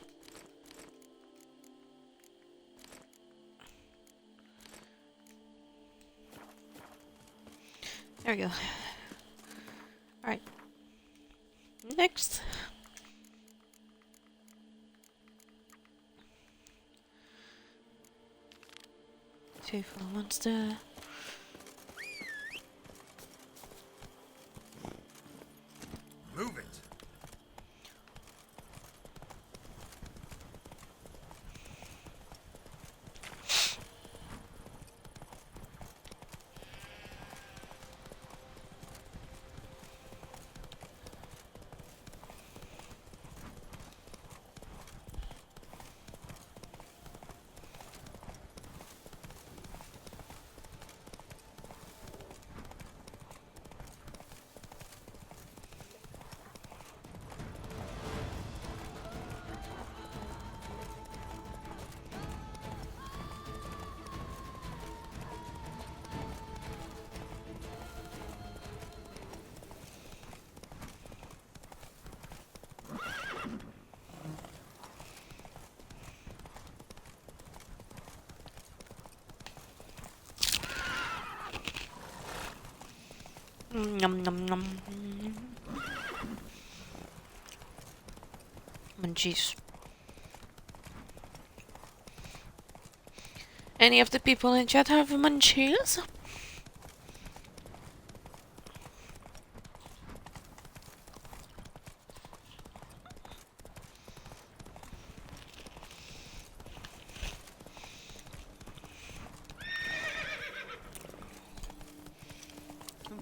There we go. Alright. Next. Fearful monster. Move it! Nom nom nom. Munchies. Any of the people in chat have munchies?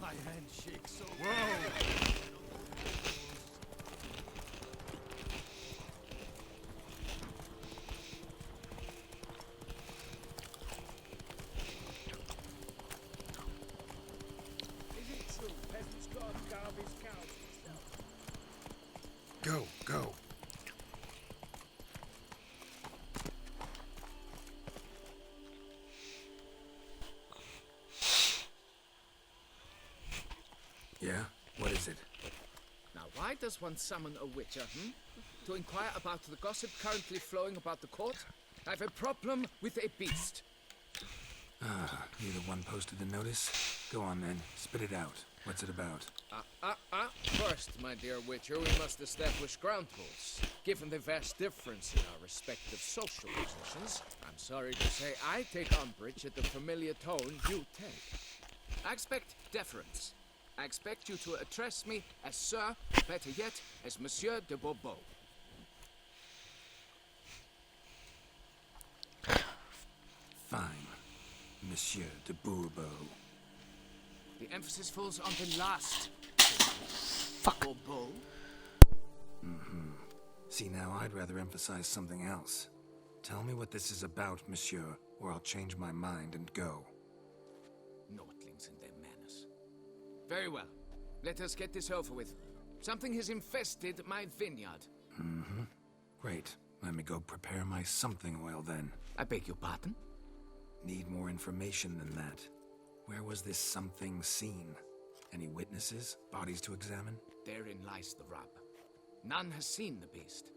My hand shakes so. Is it true peasants can't carve his cows? Go, go. Yeah? What is it? Now, why does one summon a witcher, To inquire about the gossip currently flowing about the court? I have a problem with a beast. Ah, you the one posted the notice? Go on then, spit it out. What's it about? First, my dear witcher, we must establish ground rules. Given the vast difference in our respective social positions, I'm sorry to say I take umbrage at the familiar tone you take. I expect deference. I expect you to address me as Sir, better yet, as Monsieur de Bourbeau. Fine, Monsieur de Bourbeau. The emphasis falls on the last. Fuck. Bourbeau? See, now I'd rather emphasize something else. Tell me what this is about, Monsieur, or I'll change my mind and go. Nordlings and their manners. Very well. Let us get this over with. Something has infested my vineyard. Great. Let me go prepare my something oil then. I beg your pardon? Need more information than that. Where was this something seen? Any witnesses? Bodies to examine? Therein lies the rub. None has seen the beast.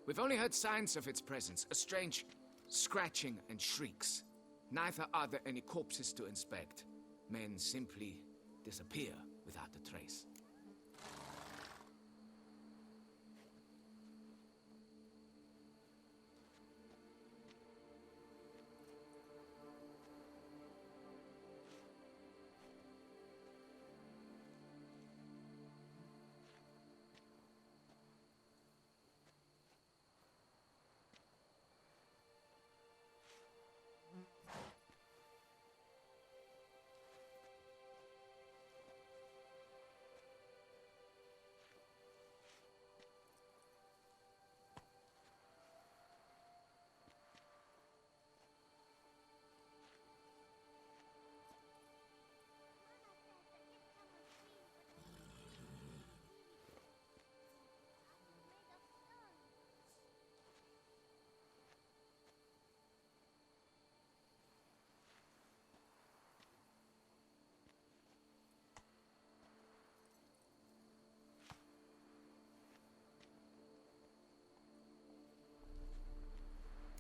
We've only heard signs of its presence, a strange scratching and shrieks. Neither are there any corpses to inspect. Men simply disappear without a trace.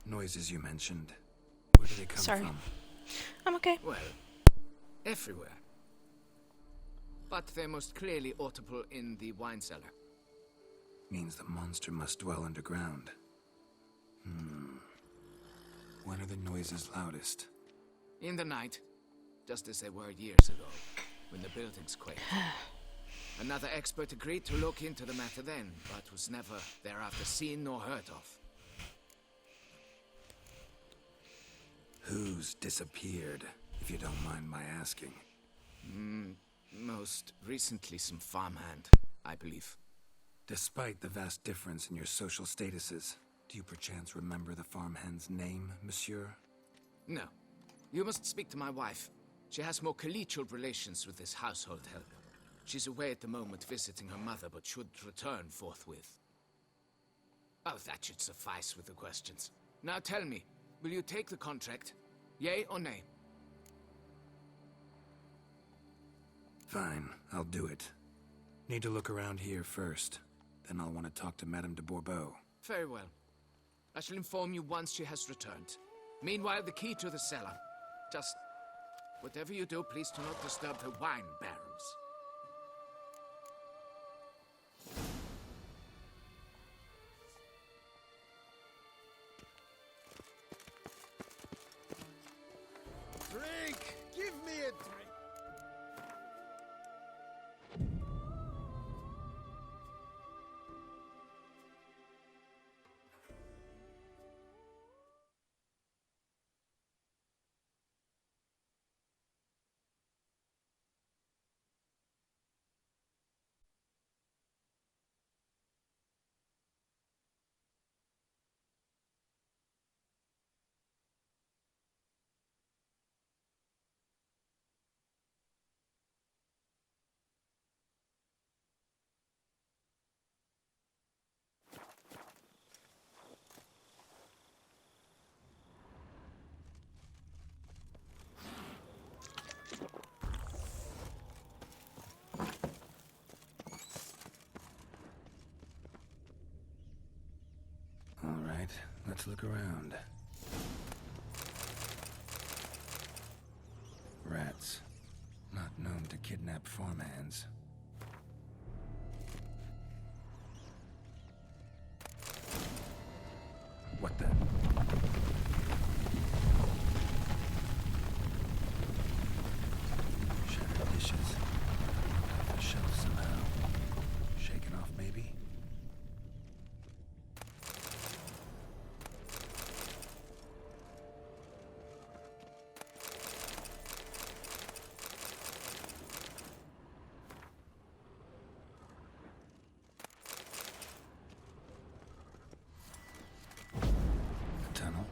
Noises you mentioned. Where do they come Sorry. from? I'm okay. Well, everywhere. But they're most clearly audible in the wine cellar. Means the monster must dwell underground. When are the noises loudest? In the night, just as they were years ago, when the buildings quaked. Another expert agreed to look into the matter then, but was never thereafter seen nor heard of. Who's disappeared, if you don't mind my asking? Most recently some farmhand, I believe. Despite the vast difference in your social statuses, do you perchance remember the farmhand's name, monsieur? No. You must speak to my wife. She has more collegial relations with this household help. She's away at the moment visiting her mother, but should return forthwith. Oh, that should suffice with the questions. Now tell me, will you take the contract? Yea or nay? Fine, I'll do it. Need to look around here first. Then I'll want to talk to Madame de Bourbeau. Very well. I shall inform you once she has returned. Meanwhile, the key to the cellar. Just whatever you do, please do not disturb the wine barrels. drink! Give me a drink! All right, let's look around. Rats. Not known to kidnap farmhands. What the? Shattered dishes. Off the shelf somehow. Shaken off, maybe? A tunnel.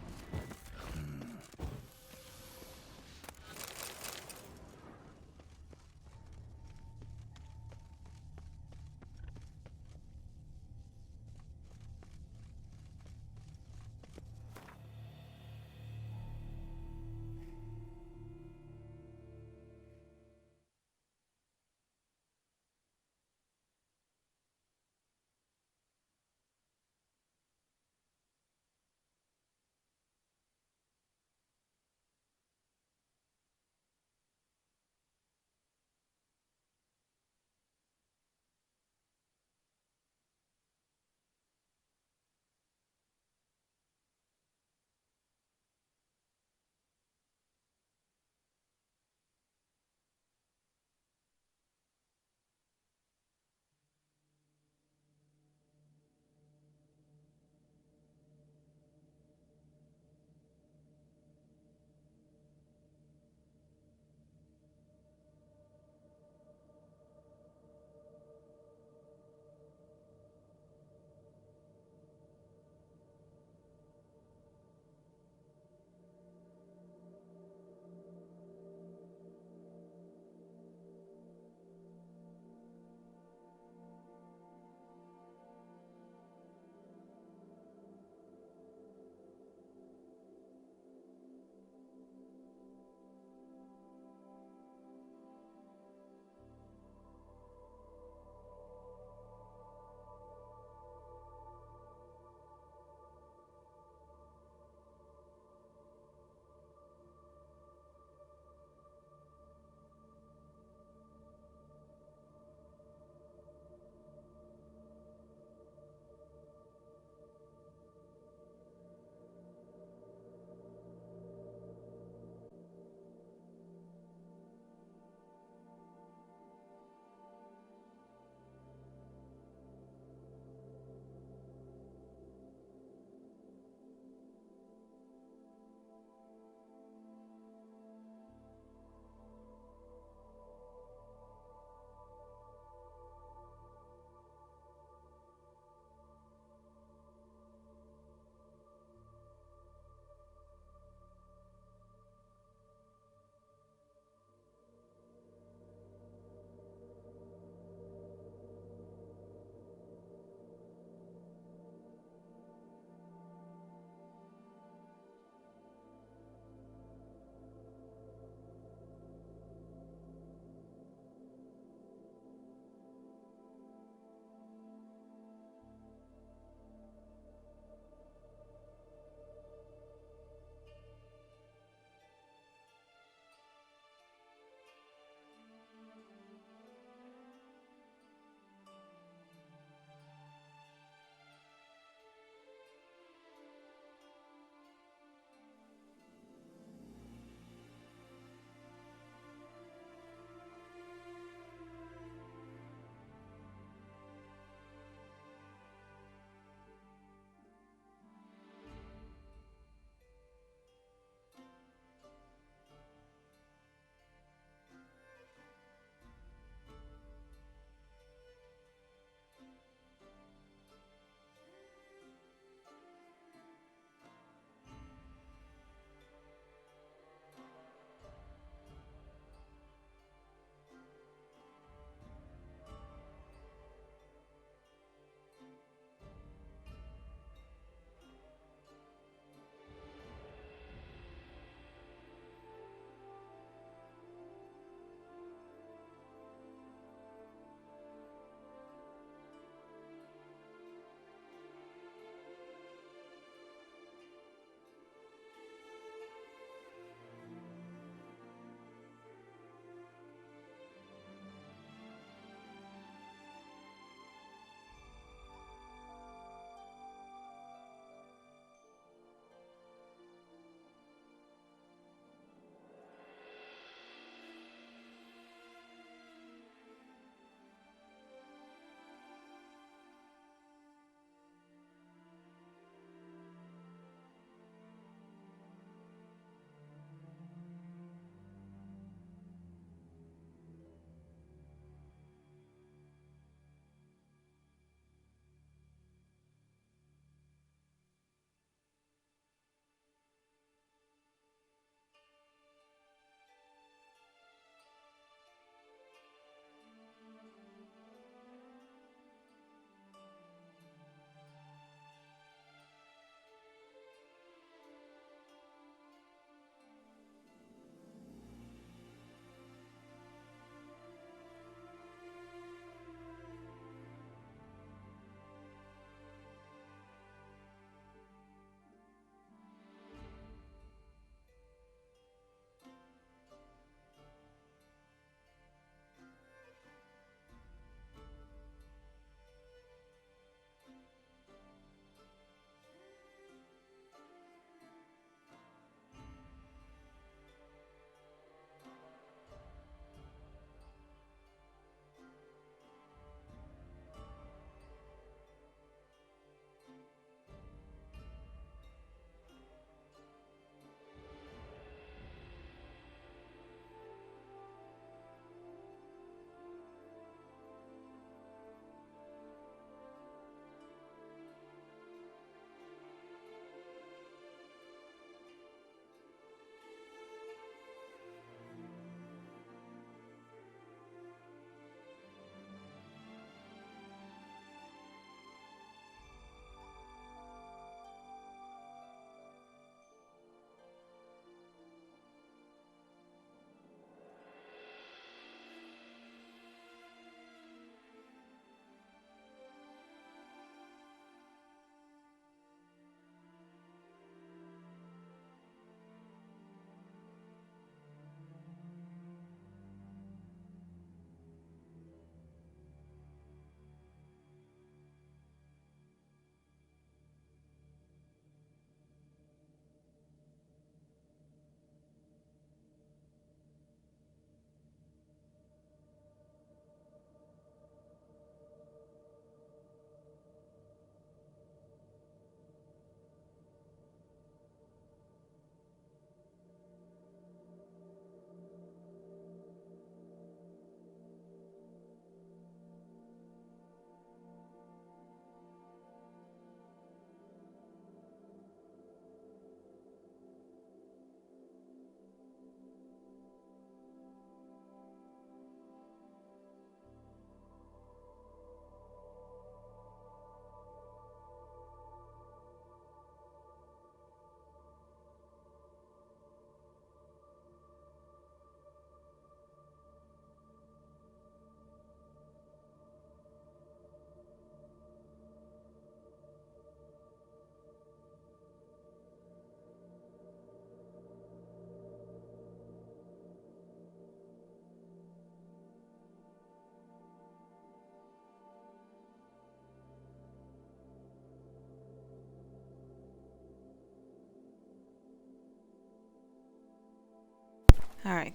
Alright.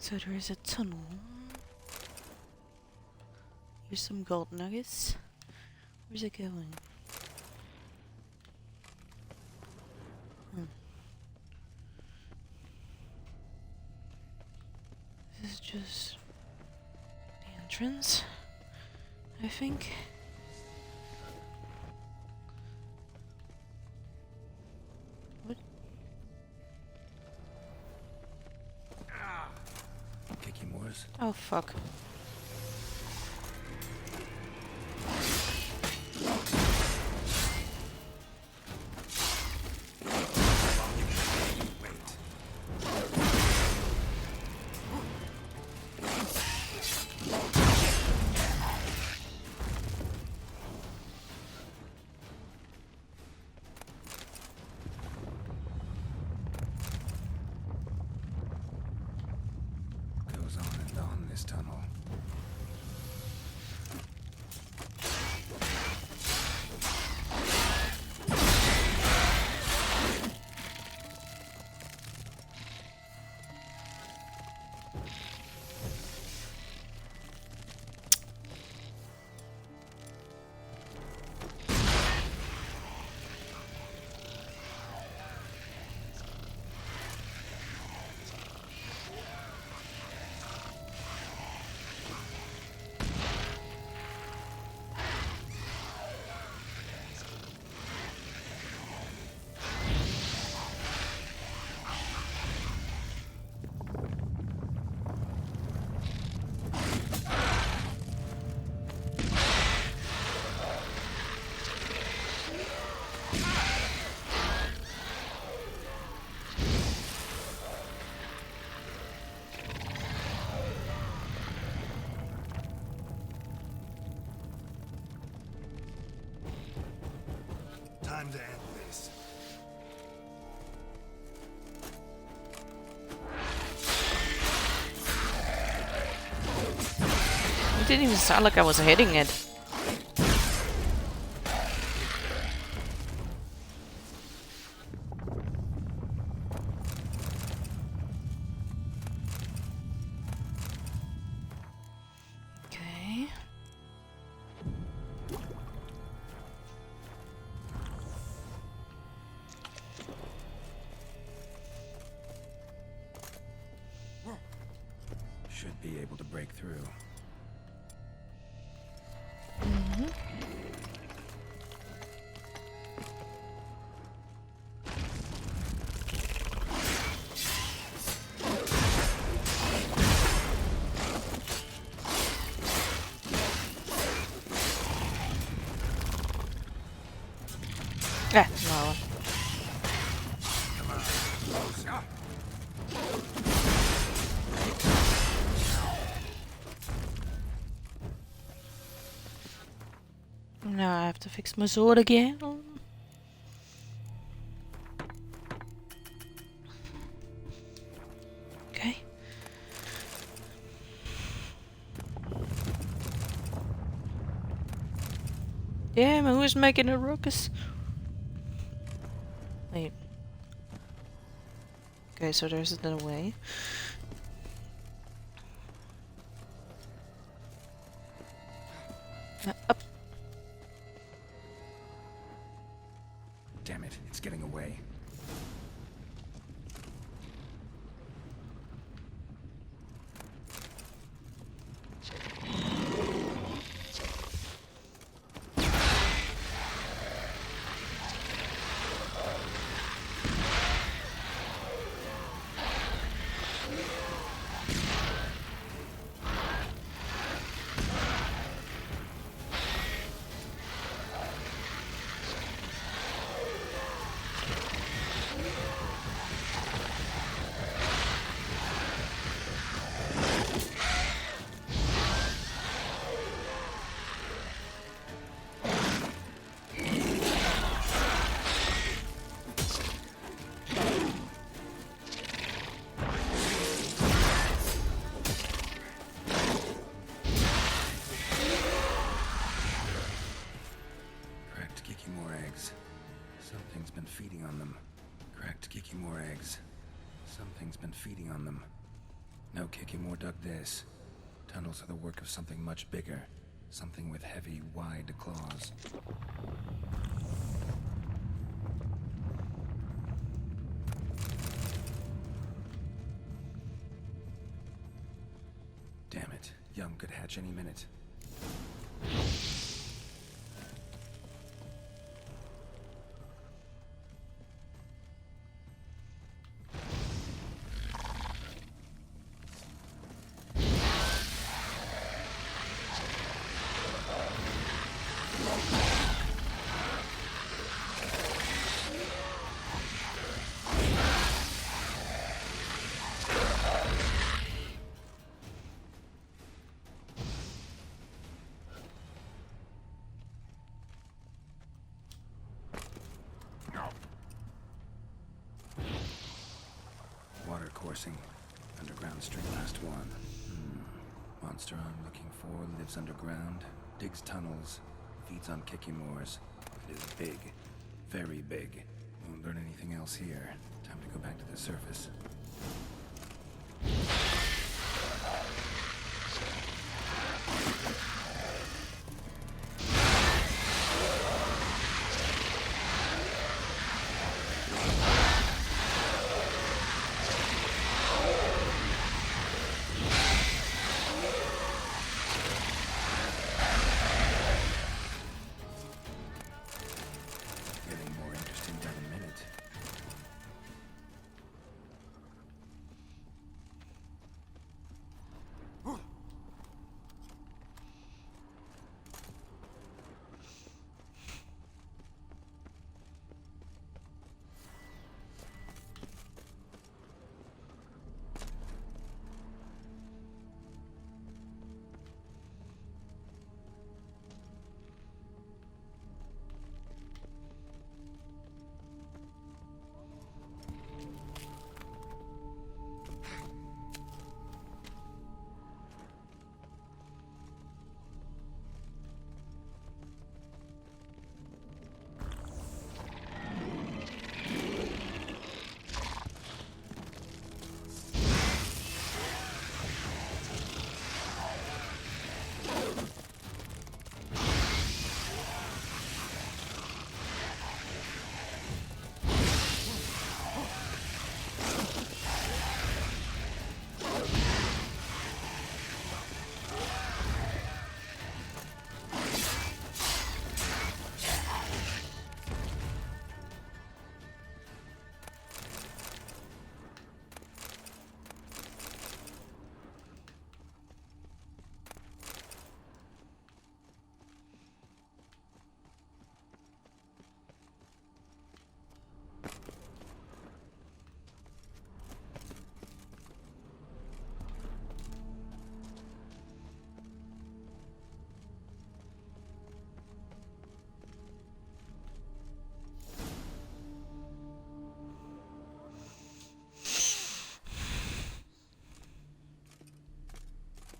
So there is a tunnel. Here's some gold nuggets. Where's it going? This is just the entrance, I think. What? Kikimores? Oh fuck. Goes on and on this tunnel. Time to end this. It didn't even sound like I was hitting it. Okay. Should be able to break through. Yeah, no. Now I have to fix my sword again. Okay. Damn, who's making a ruckus? Wait. Okay, so there's another way. Up. Damn it, it's getting away. Something's been feeding on them. Cracked Kikimore eggs. Something's been feeding on them. No Kikimor dug this. Tunnels are the work of something much bigger. Something with heavy, wide claws. Damn it. Young could hatch any minute. Water coursing. Underground stream last one. Monster I'm looking for lives underground, digs tunnels, feeds on Kikimors. It is big. Very big. Won't learn anything else here. Time to go back to the surface. Getting more interesting by the minute.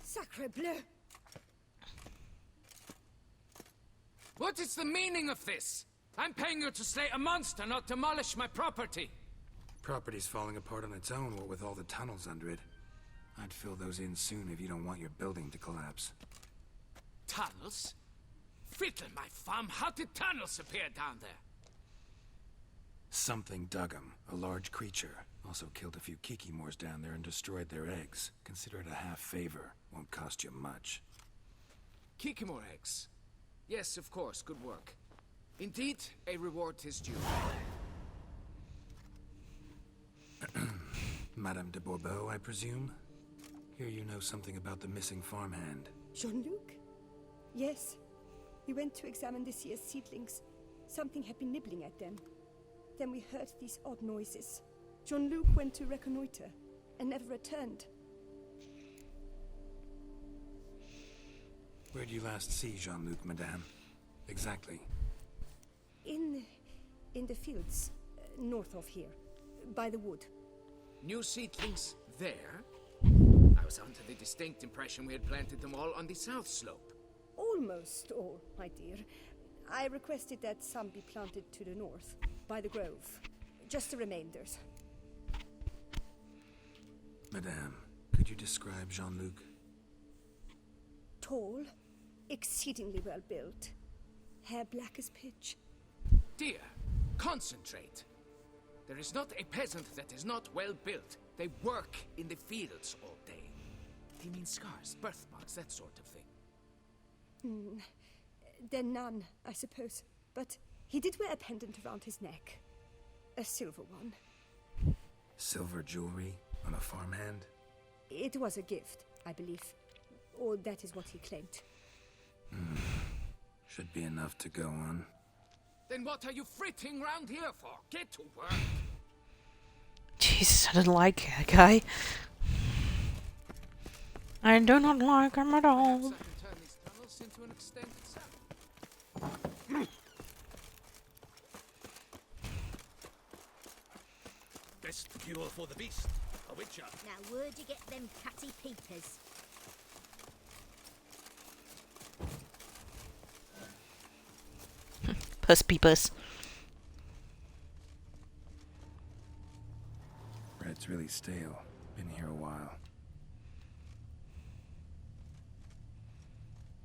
Sacre bleu! What is the meaning of this? I'm paying you to slay a monster, not demolish my property. Property's falling apart on its own, what with all the tunnels under it. I'd fill those in soon if you don't want your building to collapse. Tunnels? Fiddle my thumb, how did tunnels appear down there? Something dug 'em. A large creature. Also killed a few Kikimors down there and destroyed their eggs. Consider it a half favor. Won't cost you much. Kikimor eggs. Yes, of course, good work. Indeed, a reward is due. Madame de Bourbeau, I presume? Hear you know something about the missing farmhand. Jean-Luc? Yes. We went to examine this year's seedlings. Something had been nibbling at them. Then we heard these odd noises. Jean-Luc went to reconnoiter and never returned. Where did you last see Jean-Luc, madame? Exactly. In the fields, north of here, by the wood. New seedlings there? I was under the distinct impression we had planted them all on the south slope. Almost all, my dear. I requested that some be planted to the north, by the grove. Just the remainders. Madame, could you describe Jean-Luc? Tall, exceedingly well built, hair black as pitch. Dear, concentrate. There is not a peasant that is not well built. They work in the fields all day. Do you mean scars, birthmarks, that sort of thing? Then none, I suppose. But he did wear a pendant around his neck. A silver one. Silver jewelry on a farmhand? It was a gift, I believe. Or that is what he claimed. Should be enough to go on. Then what are you fritting round here for? Get to work. Jesus, I don't like that guy. I do not like him at all. Perhaps I can turn these tunnels into an extended cell. Best fuel for the beast. A witcher. Now, where'd you get them catty peepers? Puss peepers. Bread's really stale. Been here a while.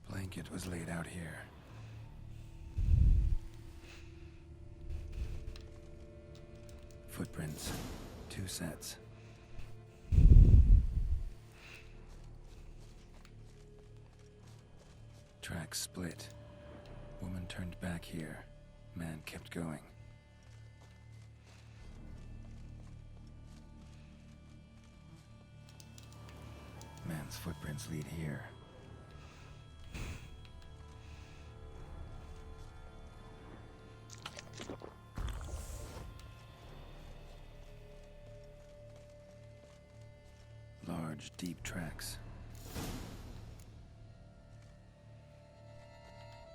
Blanket was laid out here. Footprints. 2 sets. Tracks split. Woman turned back here. Man kept going. Man's footprints lead here. Large, deep tracks.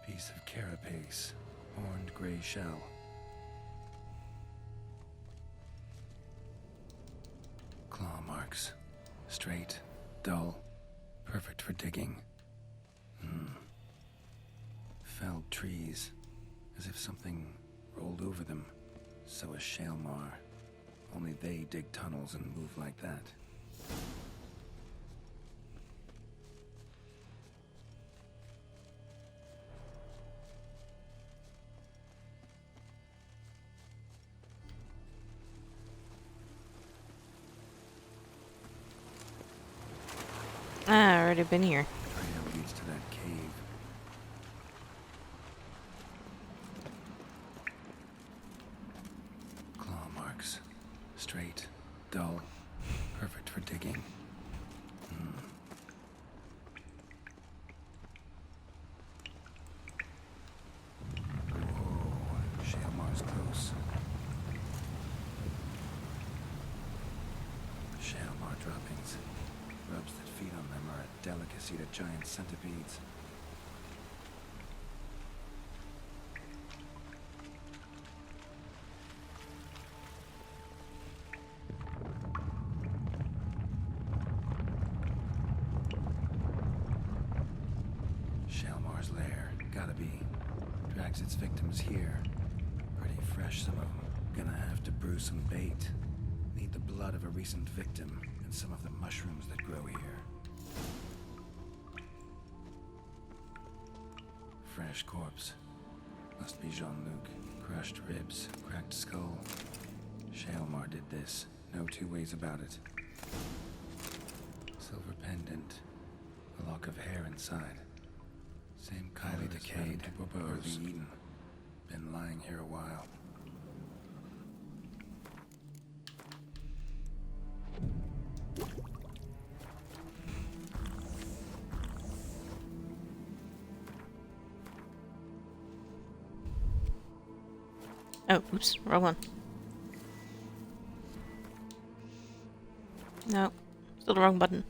Piece of carapace, horned gray shell. Claw marks. Straight, dull, perfect for digging. Felled trees, as if something rolled over them. So is Shaelmar. Only they dig tunnels and move like that. Ah, I already been here. Trail leads to that cave. Claw marks. Straight, dull, perfect for digging. Whoa, Shaelmar's close. Shaelmar droppings. Grubs that feed on them are a delicacy to giant centipedes. Shaelmar's lair, gotta be. Drags its victims here. Pretty fresh, some of them. Gonna have to brew some bait. Need the blood of a recent victim and some of the mushrooms that grow here. Fresh corpse. Must be Jean-Luc. Crushed ribs, cracked skull. Shaelmar did this. No two ways about it. Silver pendant. A lock of hair inside. Same highly decayed, early eaten. Been lying here a while. Oh, oops, wrong one. No, still the wrong button.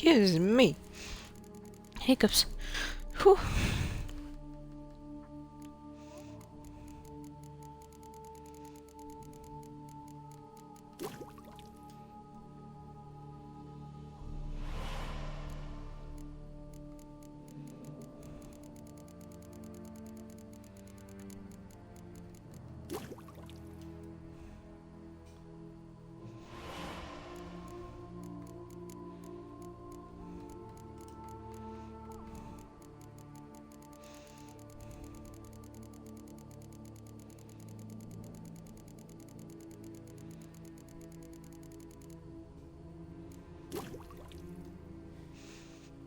Excuse me. Hiccups. Whew.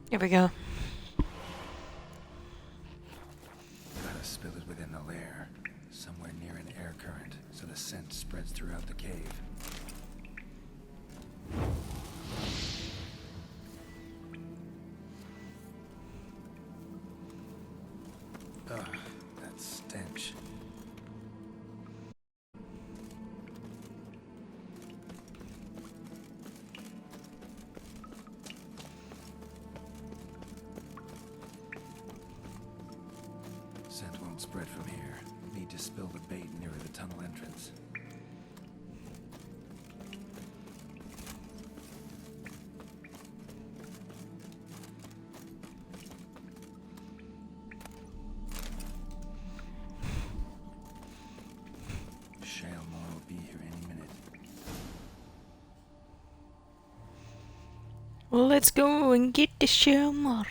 Here we go. Gotta spill it within the lair, somewhere near an air current, so the scent spreads throughout the cave. Ugh, that stench. Scent won't spread from here. Need to spill the bait nearer the tunnel entrance. Shaelmar will be here any minute. Well, let's go and get the Shaelmar.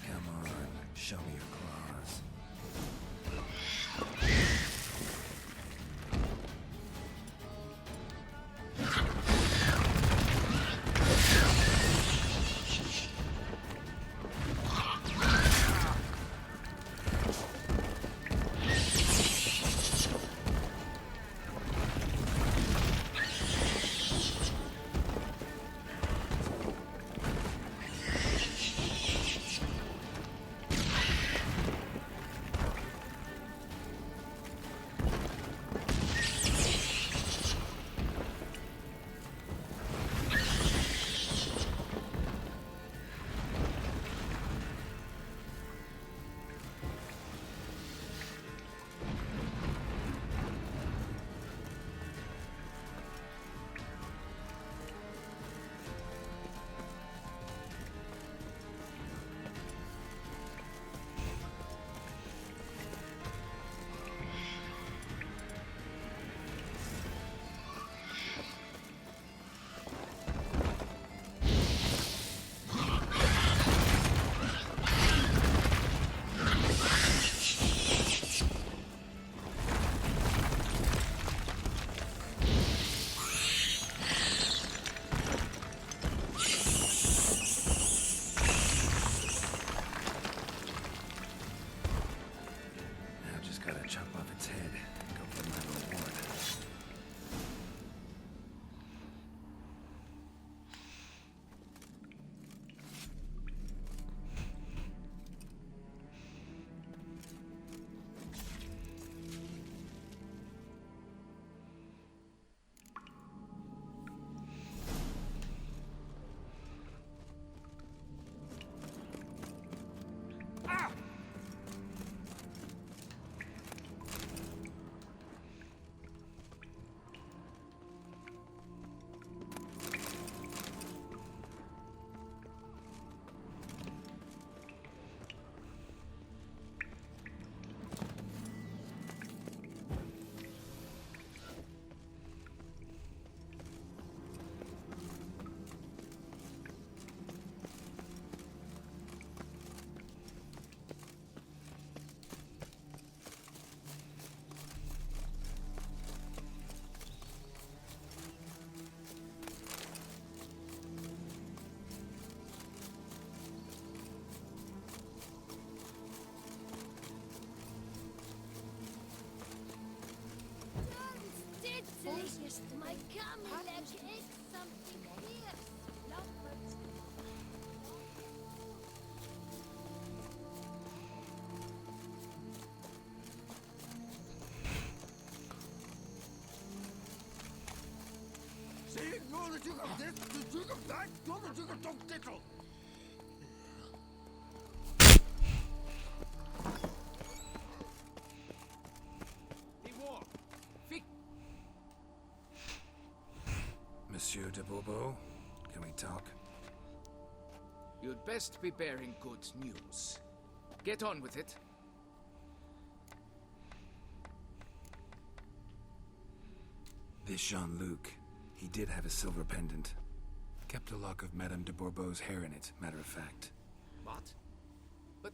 Come on, show me your claws. camel leg is something fierce. Lovebirds. See, you're the Duke of this, the Duke of that, you're the Duke of Dog Diddle. Monsieur de Bourbeau, can we talk? You'd best be bearing good news. Get on with it. This Jean-Luc, he did have a silver pendant. Kept a lock of Madame de Bourbeau's hair in it, matter of fact. What? But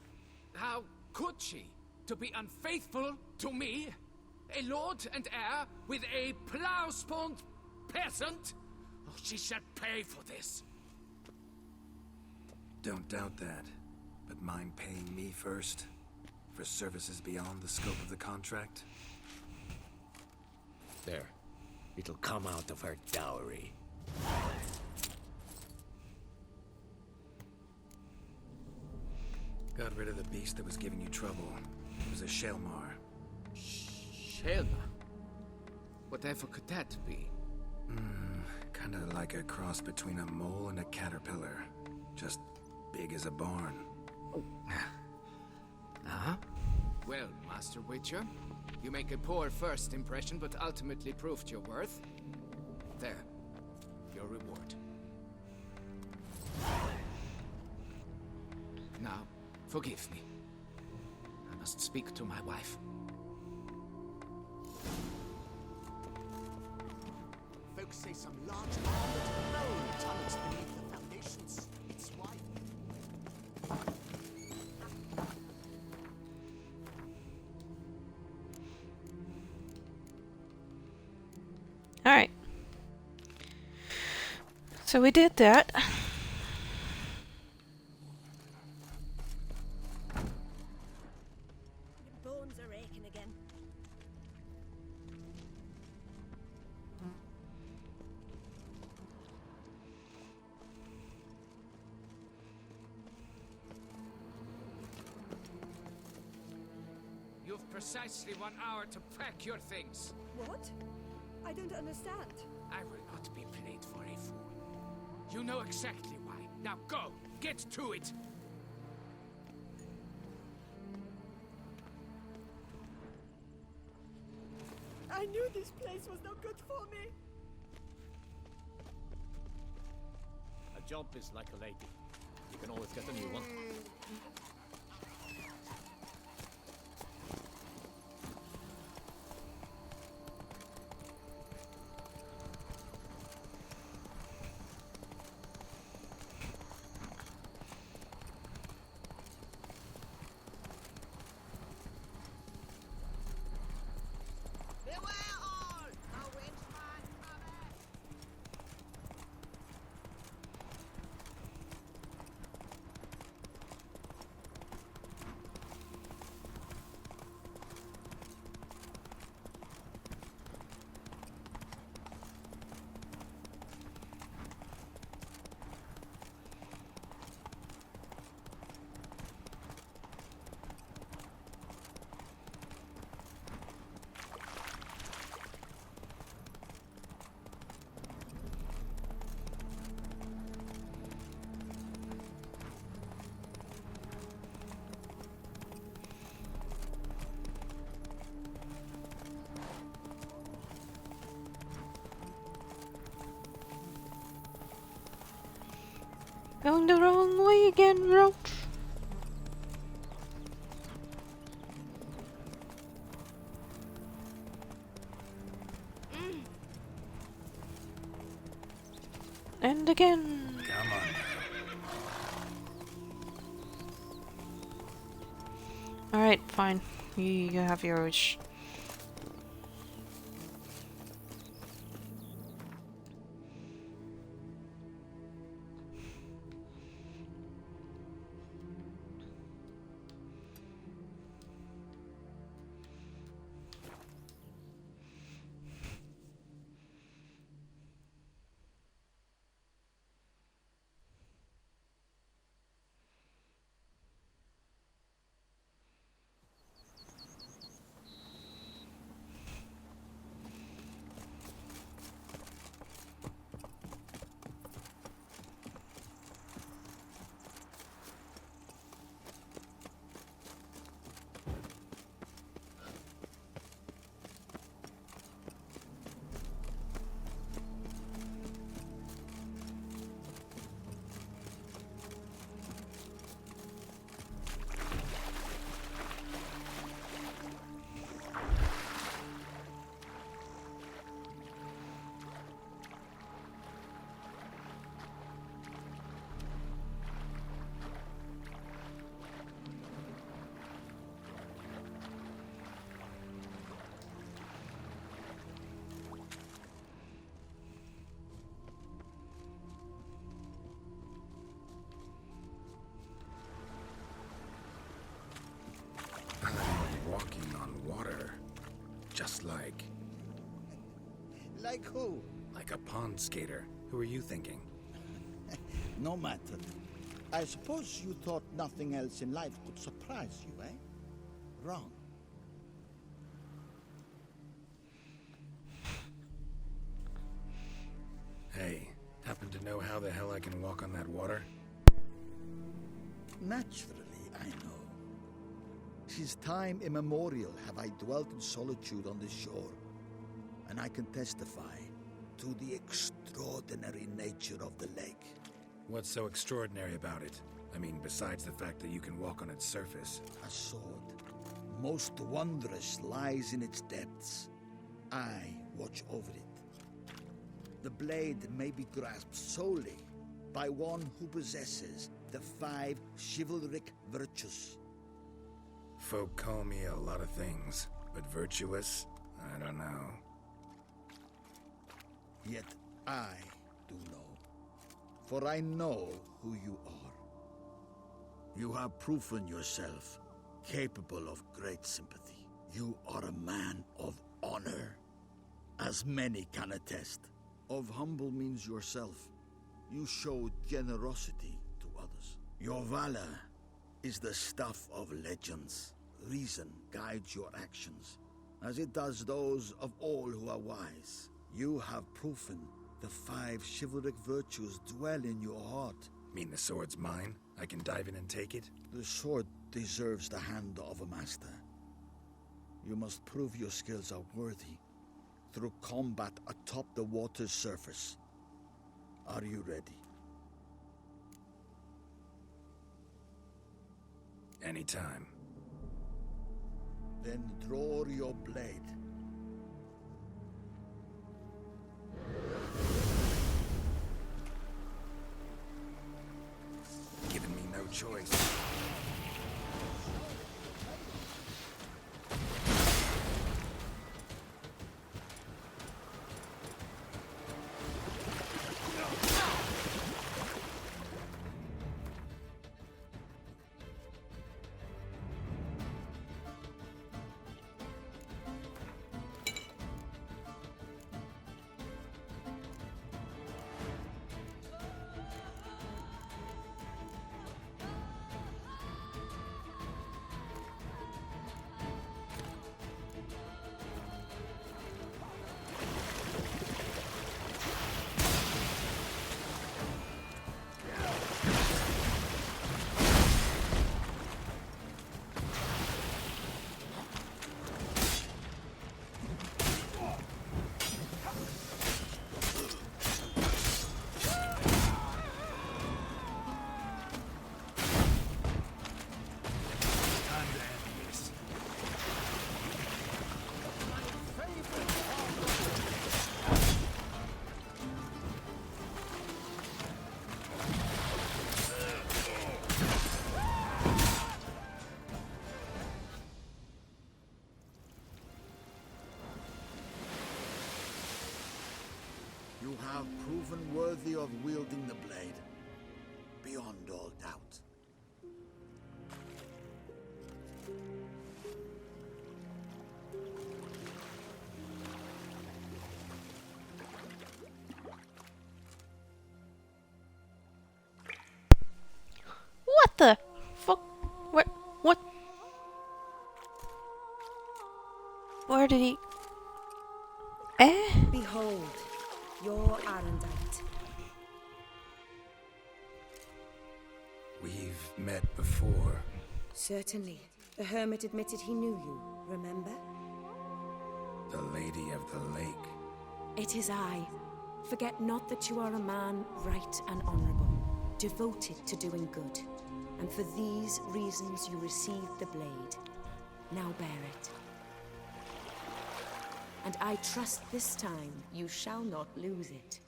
how could she? To be unfaithful to me? A lord and heir with a plow-spawned peasant? Oh, she shall pay for this. Don't doubt that. But mind paying me first? For services beyond the scope of the contract? There. It'll come out of her dowry. Got rid of the beast that was giving you trouble. It was a Shelmar. Shelma? Whatever could that be? Kinda like a cross between a mole and a caterpillar. Just big as a barn. Huh? Well, Master Witcher, you make a poor first impression, but ultimately proved your worth. There. Your reward. Now, forgive me. I must speak to my wife. Folks say some large armored bone tunnels beneath the foundations. It's why. Alright. So we did that. Your bones are aching again. You've precisely 1 hour to pack your things. What? I don't understand. I will not be played for a fool. You know exactly why. Now go! Get to it! I knew this place was no good for me. A job is like a lady. You can always get a new one. Going the wrong way again, Roach. And again. Come on. Alright, fine. You have your wish. Just like... Like who? like a pond skater. Who are you thinking? No matter. I suppose you thought nothing else in life could surprise you, eh? Wrong. Hey, happen to know how the hell I can walk on that water? Naturally, I know. Since time immemorial have I dwelt in solitude on this shore, and I can testify to the extraordinary nature of the lake. What's so extraordinary about it? I mean, besides the fact that you can walk on its surface. A sword, most wondrous, lies in its depths. I watch over it. The blade may be grasped solely by one who possesses the 5 chivalric virtues. Folk call me a lot of things, but virtuous? I don't know. Yet I do know, for I know who you are. You have proven yourself capable of great sympathy. You are a man of honor, as many can attest. Of humble means yourself. You show generosity to others. Your valor is the stuff of legends. Reason guides your actions, as it does those of all who are wise. You have proven the 5 chivalric virtues dwell in your heart. Mean the sword's mine? I can dive in and take it? The sword deserves the hand of a master. You must prove your skills are worthy through combat atop the water's surface. Are you ready? Anytime. Then draw your blade. Giving me no choice. You have proven worthy of wielding the blade, beyond all doubt. What the fuck? Where? What? Where did he? Behold, your Arendite. We've met before. Certainly. The hermit admitted he knew you, remember? The Lady of the Lake. It is I. Forget not that you are a man right and honorable, devoted to doing good. And for these reasons you received the blade. Now bear it. And I trust this time you shall not lose it.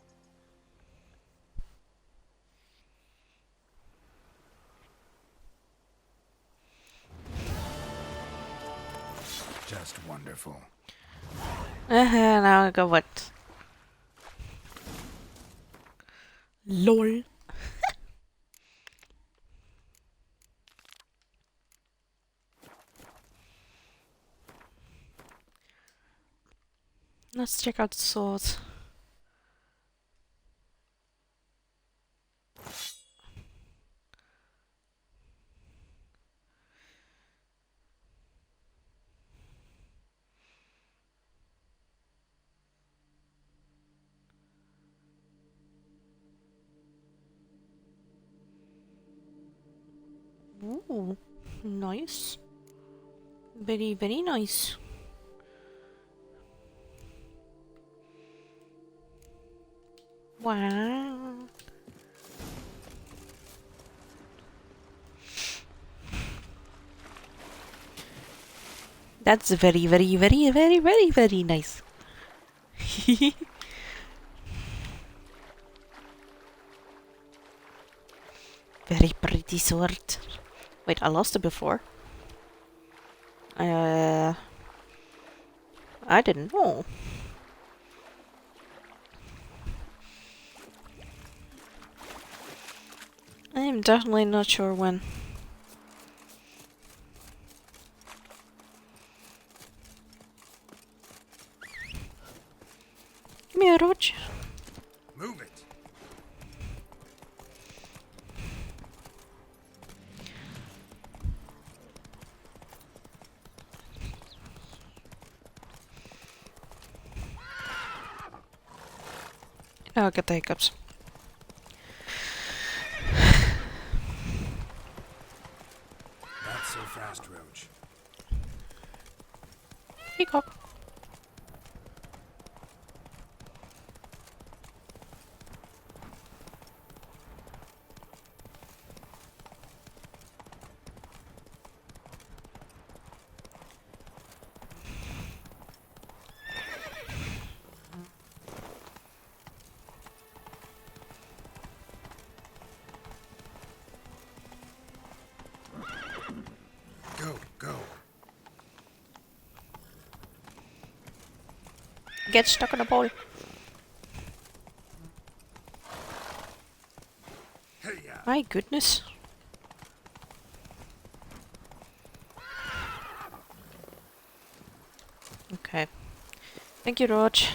Just wonderful. Now I go what? LOL. Let's check out the swords. Ooh, nice. Very, very nice. Wow. That's very, very, very, very, very, very nice. Very pretty sword. Wait, I lost it before. I didn't know. I am definitely not sure when. Come here, Roach. Move it. I'll get the hiccups. Not so fast, Roach. Peacock. Go. Get stuck in a pole. Hey-ya. My goodness. Okay. Thank you, Roach.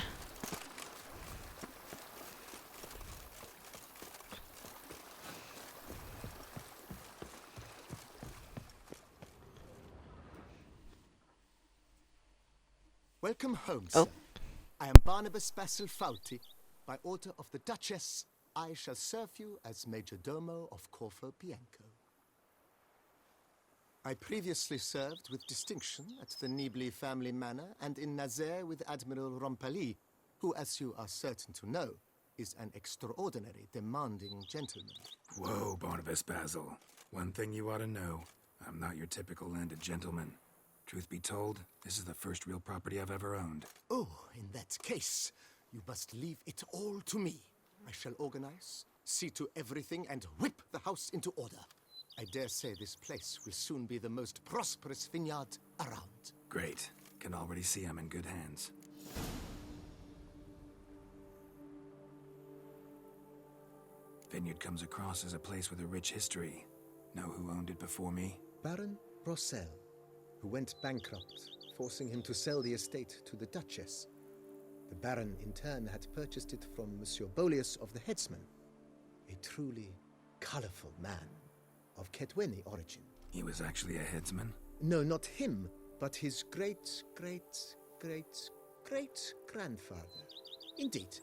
Welcome home, Oh. sir. I am Barnabas Basil Fawlty. By order of the Duchess, I shall serve you as Major Domo of Corvo Bianco. I previously served with distinction at the Nibli family manor and in Nazaire with Admiral Rompali, who, as you are certain to know, is an extraordinary, demanding gentleman. Whoa, Barnabas Basil. One thing you ought to know. I'm not your typical landed gentleman. Truth be told, this is the first real property I've ever owned. Oh, in that case, you must leave it all to me. I shall organize, see to everything, and whip the house into order. I dare say this place will soon be the most prosperous vineyard around. Great. Can already see I'm in good hands. Vineyard comes across as a place with a rich history. Know who owned it before me? Baron Rossel, who went bankrupt, forcing him to sell the estate to the Duchess. The Baron, in turn, had purchased it from Monsieur Bolius of the Headsman, a truly colorful man of Ketweni origin. He was actually a headsman? No, not him, but his great-great-great-great-grandfather. Indeed.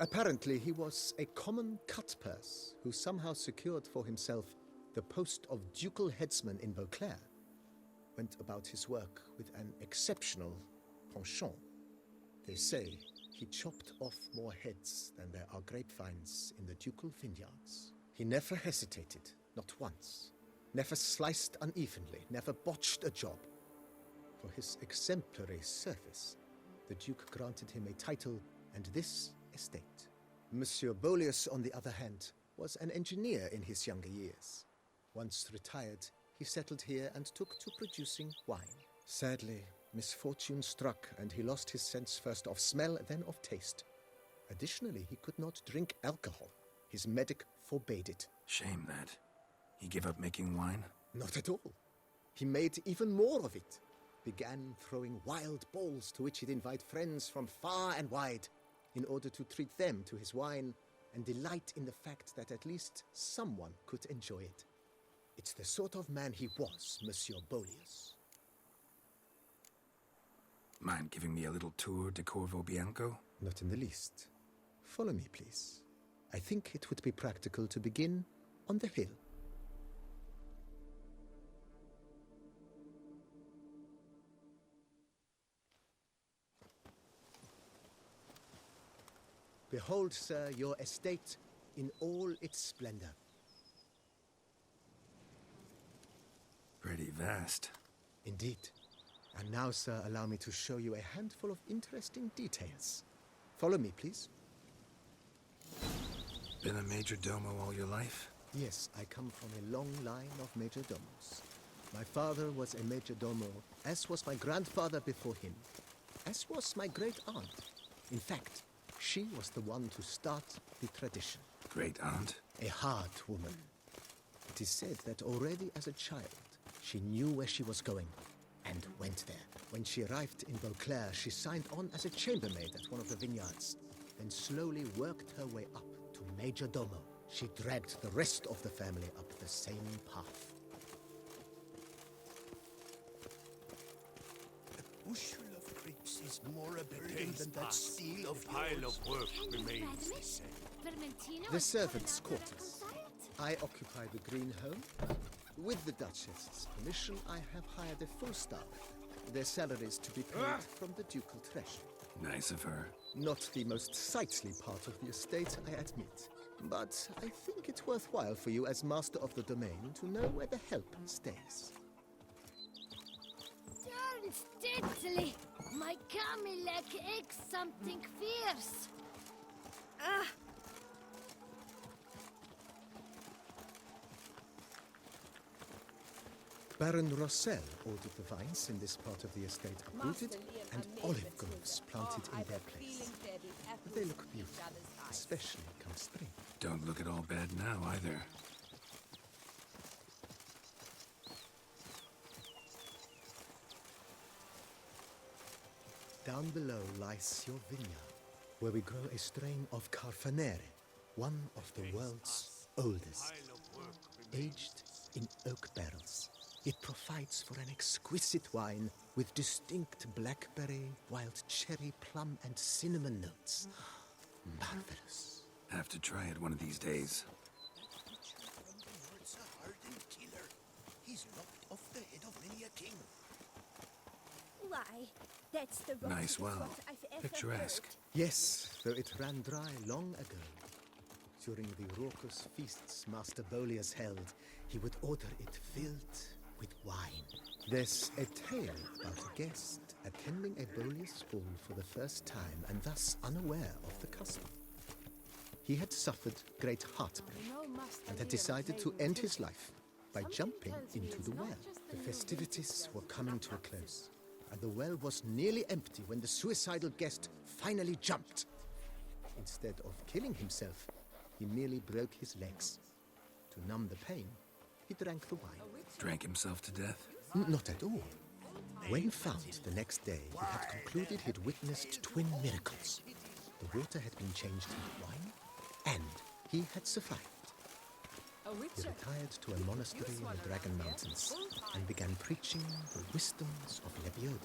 Apparently, he was a common cut-purse who somehow secured for himself the post of ducal headsman in Beauclair. Went about his work with an exceptional penchant. They say he chopped off more heads than there are grapevines in the ducal vineyards. He never hesitated, not once. Never sliced unevenly, never botched a job. For his exemplary service, the Duke granted him a title and this estate. Monsieur Bolius, on the other hand, was an engineer in his younger years. Once retired, he settled here and took to producing wine. Sadly, misfortune struck and he lost his sense first of smell, then of taste. Additionally, he could not drink alcohol. His medic forbade it. Shame that. He gave up making wine? Not at all. He made even more of it. began throwing wild balls to which he'd invite friends from far and wide in order to treat them to his wine and delight in the fact that at least someone could enjoy it. It's the sort of man he was, Monsieur Bolius. Mind giving me a little tour de Corvo Bianco? Not in the least. Follow me, please. I think it would be practical to begin on the hill. Behold, sir, your estate in all its splendor. Pretty vast. Indeed. And now, sir, allow me to show you a handful of interesting details. Follow me, please. Been a major domo all your life? Yes, I come from a long line of major domos. My father was a major domo, as was my grandfather before him, as was my great aunt. In fact, she was the one to start the tradition. Great aunt? A hard woman. It is said that already as a child, she knew where she was going and went there. When she arrived in Beauclair, she signed on as a chambermaid at one of the vineyards, then slowly worked her way up to major domo. She dragged the rest of the family up the same path. A bushel of grapes is more a burden than that steel of pile of work remains, they say. The servants' quarters. I occupy the green home. With the Duchess's permission, I have hired a full staff. Their salaries to be paid from the ducal treasury. Nice of her. Not the most sightly part of the estate, I admit. But I think it worthwhile for you as master of the domain to know where the help stays. Darn steadily! My Camilek aches something fierce. Baron Rossel ordered the vines in this part of the estate uprooted and olive groves planted in their place. They look beautiful, especially come spring. Don't look at all bad now, either. Down below lies your vineyard, where we grow a strain of Carfanere, one of the world's oldest, aged in oak barrels. It provides for an exquisite wine with distinct blackberry, wild cherry, plum, and cinnamon notes. Marvelous. Have to try it one of these days. It's a hardened killer. He's lopped off the head of many a king. Why, that's the Nice well. rottenest I've ever Picturesque. heard. Yes, though it ran dry long ago. During the raucous feasts Master Bolius held, he would order it filled with wine. There's a tale about a guest attending a Bolius ball for the first time and thus unaware of the custom. He had suffered great heartbreak and had decided to end his life by jumping into the well. The festivities were coming to a close, and the well was nearly empty when the suicidal guest finally jumped. Instead of killing himself, he merely broke his legs. To numb the pain, he drank the wine. Drank himself to death? Not at all. When found the next day, he had concluded he'd witnessed twin miracles. The water had been changed into wine, and he had survived. He retired to a monastery in the Dragon Mountains and began preaching the wisdoms of Lebioda.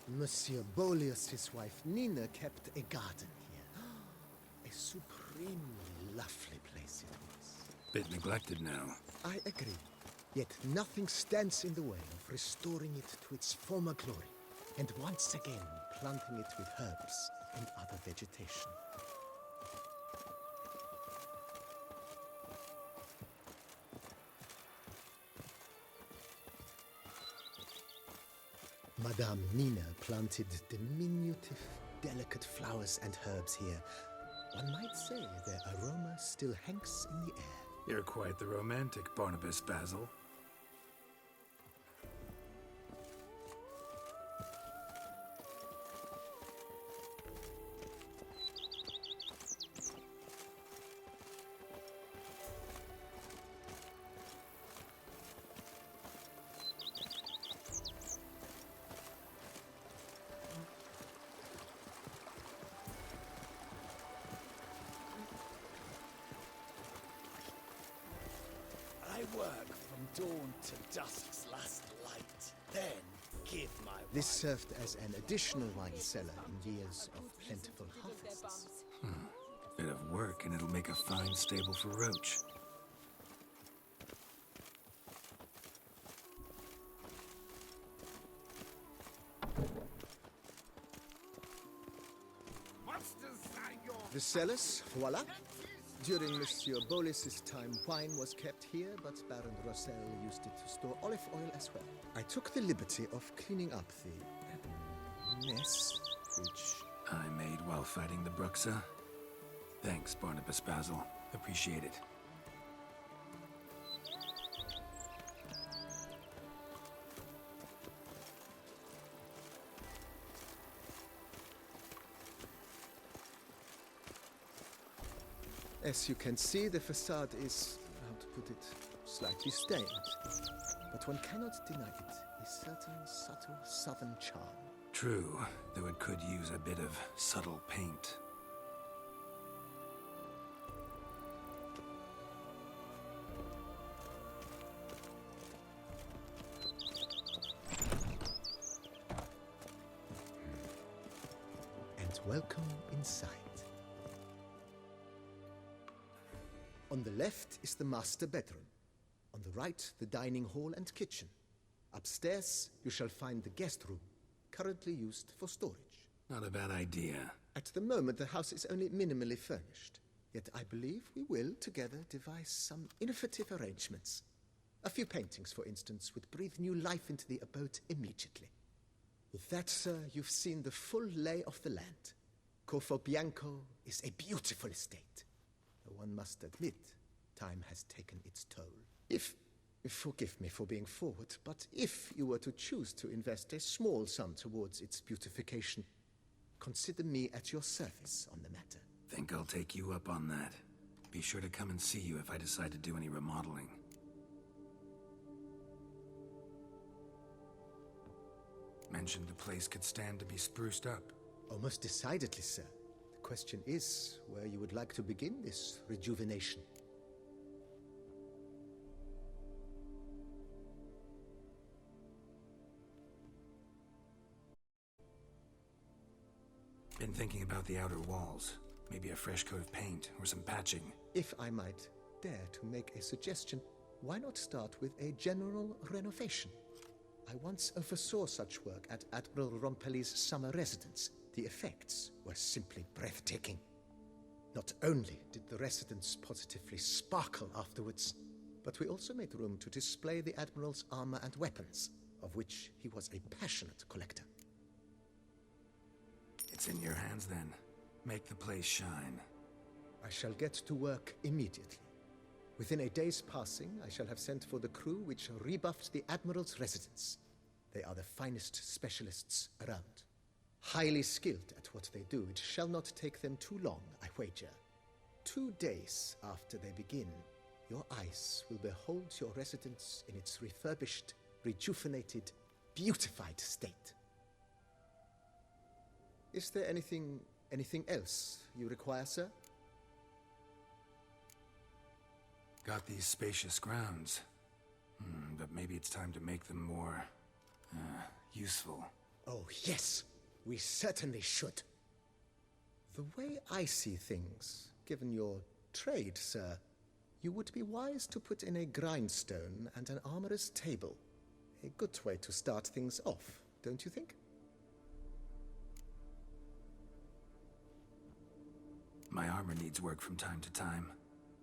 Monsieur Bolius' wife Nina kept a garden here. A supremely lovely place it was. Bit neglected now. I agree. Yet nothing stands in the way of restoring it to its former glory, and once again planting it with herbs and other vegetation. Madame Nina planted diminutive, delicate flowers and herbs here. One might say their aroma still hangs in the air. You're quite the romantic, Barnabas Basil. dawn to dusk's last light. Then give my This served as an additional wine cellar in years of plentiful harvests. Bit of work, and it'll make a fine stable for Roach. The cellars, voila. During Monsieur Bolis's time, wine was kept here, but Baron Rossel used it to store olive oil as well. I took the liberty of cleaning up the mess, which I made while fighting the Bruxa. Thanks, Barnabas Basil. Appreciate it. As you can see, the facade is, how to put it, slightly stained. But one cannot deny it, a certain subtle southern charm. True, though it could use a bit of subtle paint. And welcome inside. On the left is the master bedroom. On the right, the dining hall and kitchen. Upstairs, you shall find the guest room, currently used for storage. Not a bad idea. At the moment, the house is only minimally furnished. Yet I believe we will, together, devise some innovative arrangements. A few paintings, for instance, would breathe new life into the abode immediately. With that, sir, you've seen the full lay of the land. Corvo Bianco is a beautiful estate. Though one must admit, time has taken its toll. Forgive me for being forward, but if you were to choose to invest a small sum towards its beautification, consider me at your service on the matter. Think I'll take you up on that. Be sure to come and see you if I decide to do any remodeling. Mentioned the place could stand to be spruced up. Oh, most decidedly, sir. The question is where you would like to begin this rejuvenation. Been thinking about the outer walls. Maybe a fresh coat of paint or some patching. If I might dare to make a suggestion, why not start with a general renovation? I once oversaw such work at Admiral Rompelli's summer residence. The effects were simply breathtaking. Not only did the residence positively sparkle afterwards, but we also made room to display the Admiral's armor and weapons, of which he was a passionate collector. It's in your hands then. Make the place shine. I shall get to work immediately. Within a day's passing, I shall have sent for the crew which rebuffed the Admiral's residence. They are the finest specialists around. Highly skilled at what they do, it shall not take them too long, I wager. 2 days after they begin, your eyes will behold your residence in its refurbished, rejuvenated, beautified state. Is there anything else you require, sir? Got these spacious grounds. But maybe it's time to make them more, useful. Oh, yes. We certainly should. The way I see things, given your trade, sir, you would be wise to put in a grindstone and an armorer's table. A good way to start things off, don't you think? My armor needs work from time to time.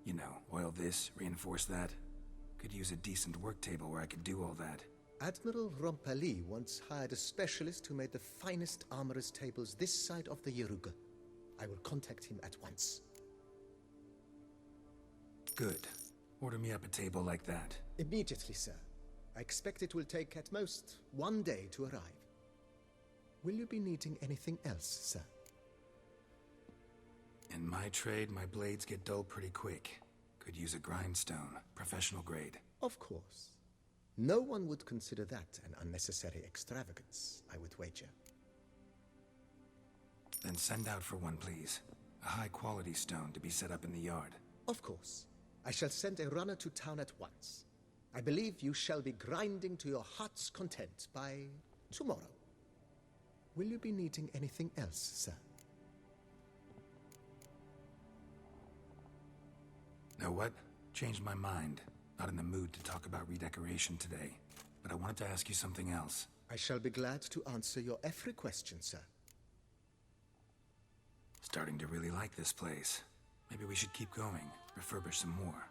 You know, oil this, reinforce that. Could use a decent work table where I could do all that. Admiral Rompelli once hired a specialist who made the finest armorer's tables this side of the Yaruga. I will contact him at once. Good. Order me up a table like that. Immediately, sir. I expect it will take at most 1 day to arrive. Will you be needing anything else, sir? In my trade, my blades get dull pretty quick. Could use a grindstone, professional grade. Of course. No one would consider that an unnecessary extravagance, I would wager. Then send out for one, please. A high-quality stone to be set up in the yard. Of course. I shall send a runner to town at once. I believe you shall be grinding to your heart's content by tomorrow. Will you be needing anything else, sir? Know what? Changed my mind. Not in the mood to talk about redecoration today. But I wanted to ask you something else. I shall be glad to answer your every question, sir. Starting to really like this place. Maybe we should keep going, refurbish some more.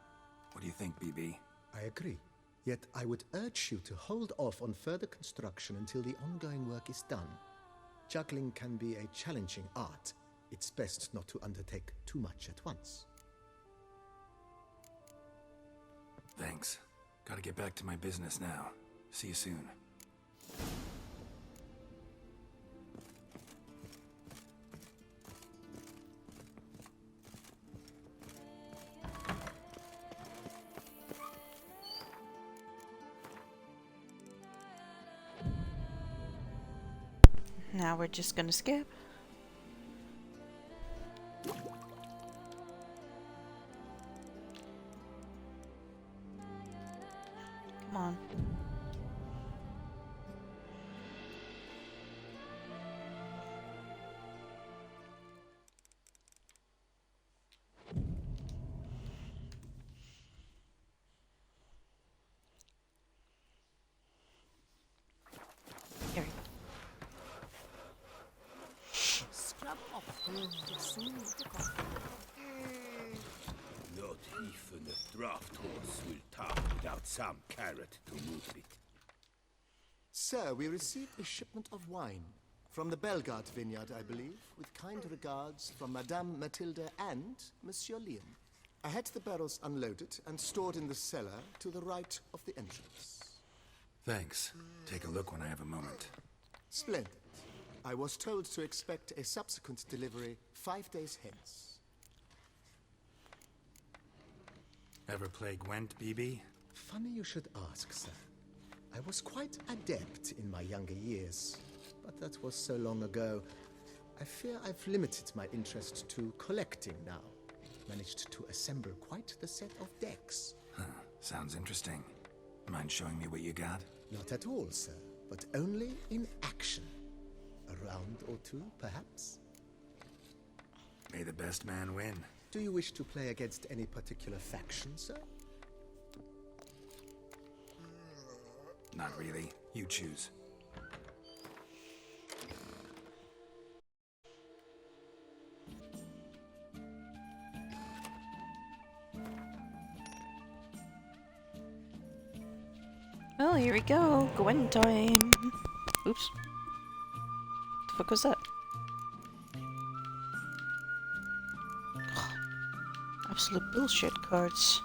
What do you think, BB? I agree. Yet I would urge you to hold off on further construction until the ongoing work is done. Juggling can be a challenging art. It's best not to undertake too much at once. Thanks. Gotta get back to my business now. See you soon. Now we're just gonna skip. Come on. Here we go. Scrub off. You'll soon need the coffee. Not even a draft horse will talk without some carrot to move it. Sir, we received a shipment of wine from the Bellegarde vineyard, I believe, with kind regards from Madame Mathilde and Monsieur Liam. I had the barrels unloaded and stored in the cellar to the right of the entrance. Thanks. Take a look when I have a moment. Splendid. I was told to expect a subsequent delivery 5 days hence. Ever play Gwent, BB? Funny you should ask, sir. I was quite adept in my younger years, but that was so long ago. I fear I've limited my interest to collecting now. Managed to assemble quite the set of decks. Huh. Sounds interesting. Mind showing me what you got? Not at all, sir, but only in action. A round or two, perhaps? May the best man win. Do you wish to play against any particular faction, sir? Not really. You choose. Well, here we go. Gwen time. Oops. The fuck was that? Absolute bullshit cards.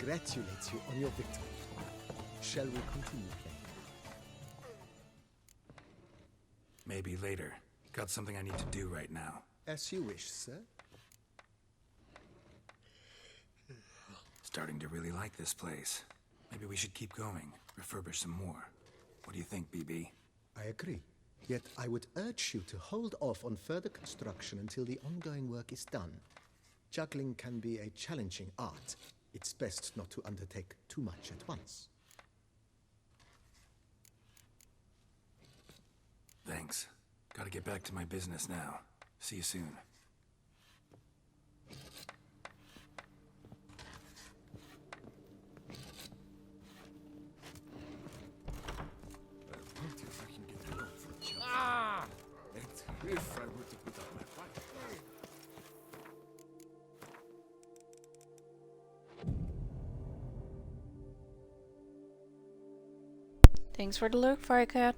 congratulate you on your victory. Shall we continue playing? Maybe later. Got something I need to do right now. As you wish, sir. Starting to really like this place. Maybe we should keep going, refurbish some more. What do you think, BB? I agree. Yet I would urge you to hold off on further construction until the ongoing work is done. Juggling can be a challenging art. It's best not to undertake too much at once. Thanks. Gotta get back to my business now. See you soon. If I were to put up my fight. Thanks for the look, Firecat.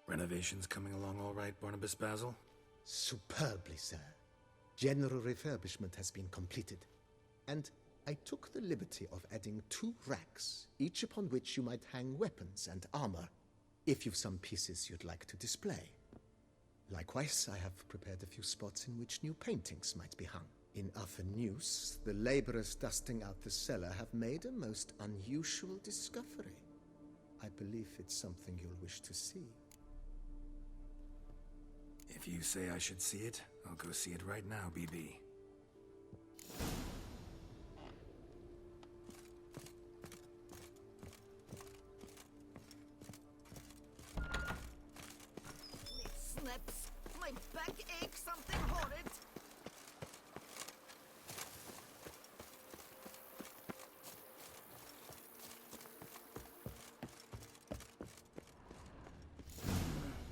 Renovations coming along all right, Barnabas Basil? Superbly, sir. General refurbishment has been completed. And I took the liberty of adding 2 racks, each upon which you might hang weapons and armor, if you've some pieces you'd like to display. Likewise, I have prepared a few spots in which new paintings might be hung. In other news, the laborers dusting out the cellar have made a most unusual discovery. I believe it's something you'll wish to see. If you say I should see it, I'll go see it right now, BB. Snaps! My back aches something horrid!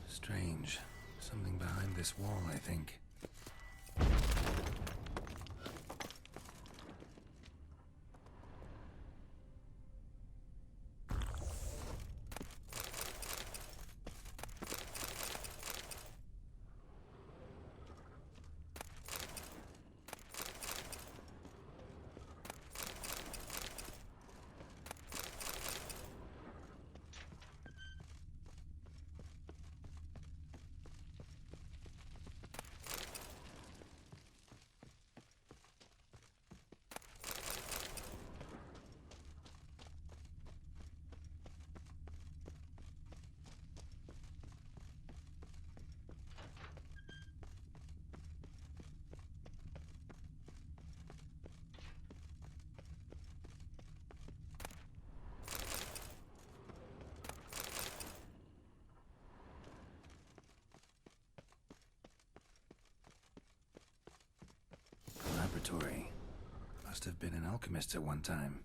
Strange. Something behind this wall, I think. Laboratory. Must have been an alchemist at one time.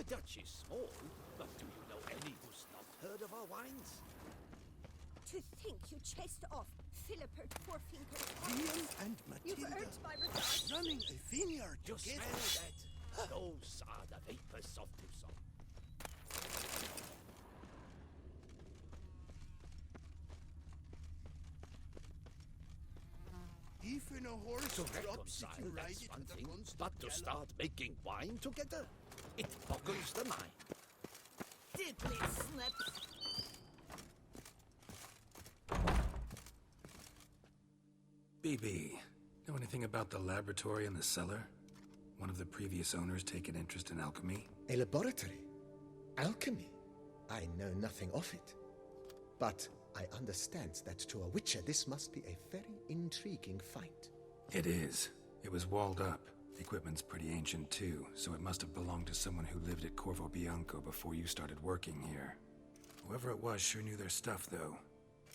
The Dutch is small, but do you know any who's not heard of our wines? To think you chased off Philippert Fourfinger. Ian and You've Matilda earned my regard. running a vineyard together. You smell that? Those are the vapors of Tucson. Even a horse To drops if you reconcile, ride that's it one with a thing, constant but to gallop. start making wine together, it boggles the mind. Diddly snips. BB, know anything about the laboratory in the cellar? One of the previous owners take an interest in alchemy? A laboratory? Alchemy? I know nothing of it. But I understand that to a witcher this must be a very intriguing find. It is. It was walled up. The equipment's pretty ancient too, so it must have belonged to someone who lived at Corvo Bianco before you started working here. Whoever it was sure knew their stuff, though.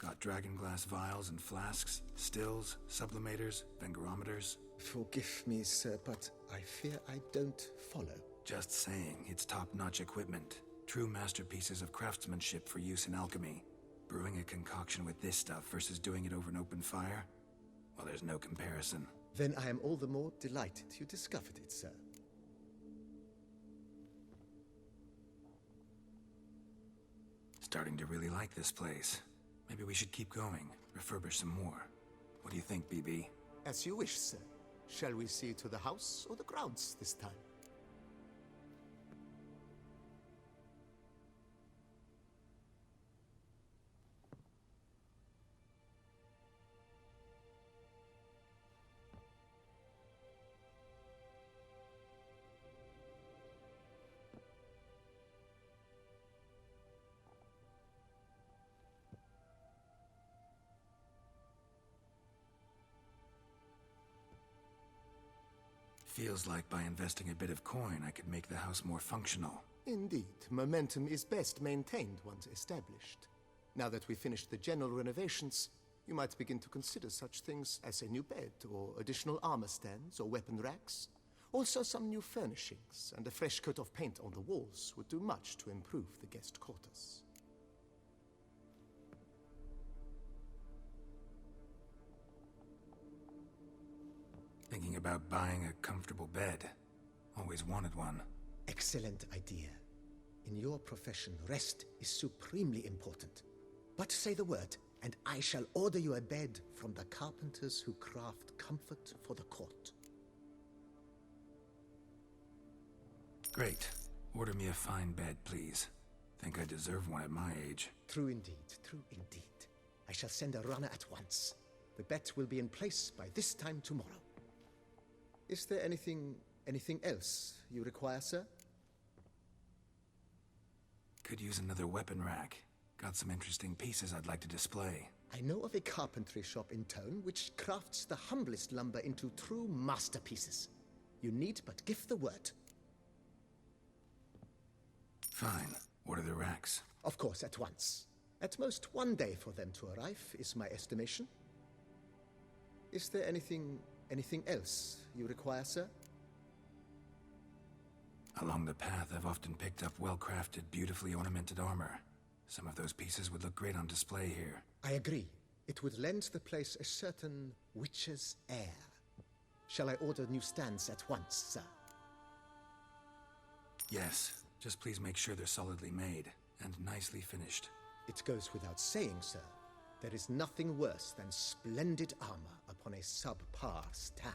Got dragonglass vials and flasks, stills, sublimators, vengerometers. Forgive me, sir, but I fear I don't follow. Just saying, it's top-notch equipment. True masterpieces of craftsmanship for use in alchemy. Brewing a concoction with this stuff versus doing it over an open fire? Well, there's no comparison. Then I am all the more delighted you discovered it, sir. Starting to really like this place. Maybe we should keep going, refurbish some more. What do you think, BB? As you wish, sir. Shall we see to the house or the grounds this time? Feels like by investing a bit of coin, I could make the house more functional. Indeed, momentum is best maintained once established. Now that we've finished the general renovations, you might begin to consider such things as a new bed, or additional armor stands, or weapon racks. Also some new furnishings, and a fresh coat of paint on the walls would do much to improve the guest quarters. Thinking about buying a comfortable bed. Always wanted one. Excellent idea. In your profession, rest is supremely important. But say the word, and I shall order you a bed from the carpenters who craft comfort for the court. Great. Order me a fine bed, please. Think I deserve one at my age. True indeed, true indeed. I shall send a runner at once. The bet will be in place by this time tomorrow. Is there anything else you require, sir? Could use another weapon rack. Got some interesting pieces I'd like to display. I know of a carpentry shop in town which crafts the humblest lumber into true masterpieces. You need but give the word. Fine. Order the racks. Of course, at once. At most 1 day for them to arrive, is my estimation. Is there anything else you require, sir? Along the path, I've often picked up well-crafted, beautifully ornamented armor. Some of those pieces would look great on display here. I agree. It would lend the place a certain witch's air. Shall I order new stands at once, sir? Yes. Just please make sure they're solidly made and nicely finished. It goes without saying, sir. There is nothing worse than splendid armor upon a subpar stand.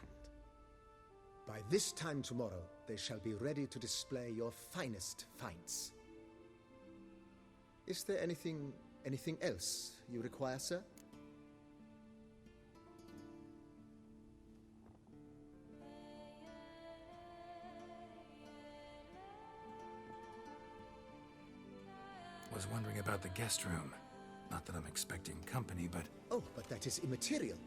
By this time tomorrow, they shall be ready to display your finest finds. Is there anything else you require, sir? Was wondering about the guest room. Not that I'm expecting company, but... Oh, but that is immaterial.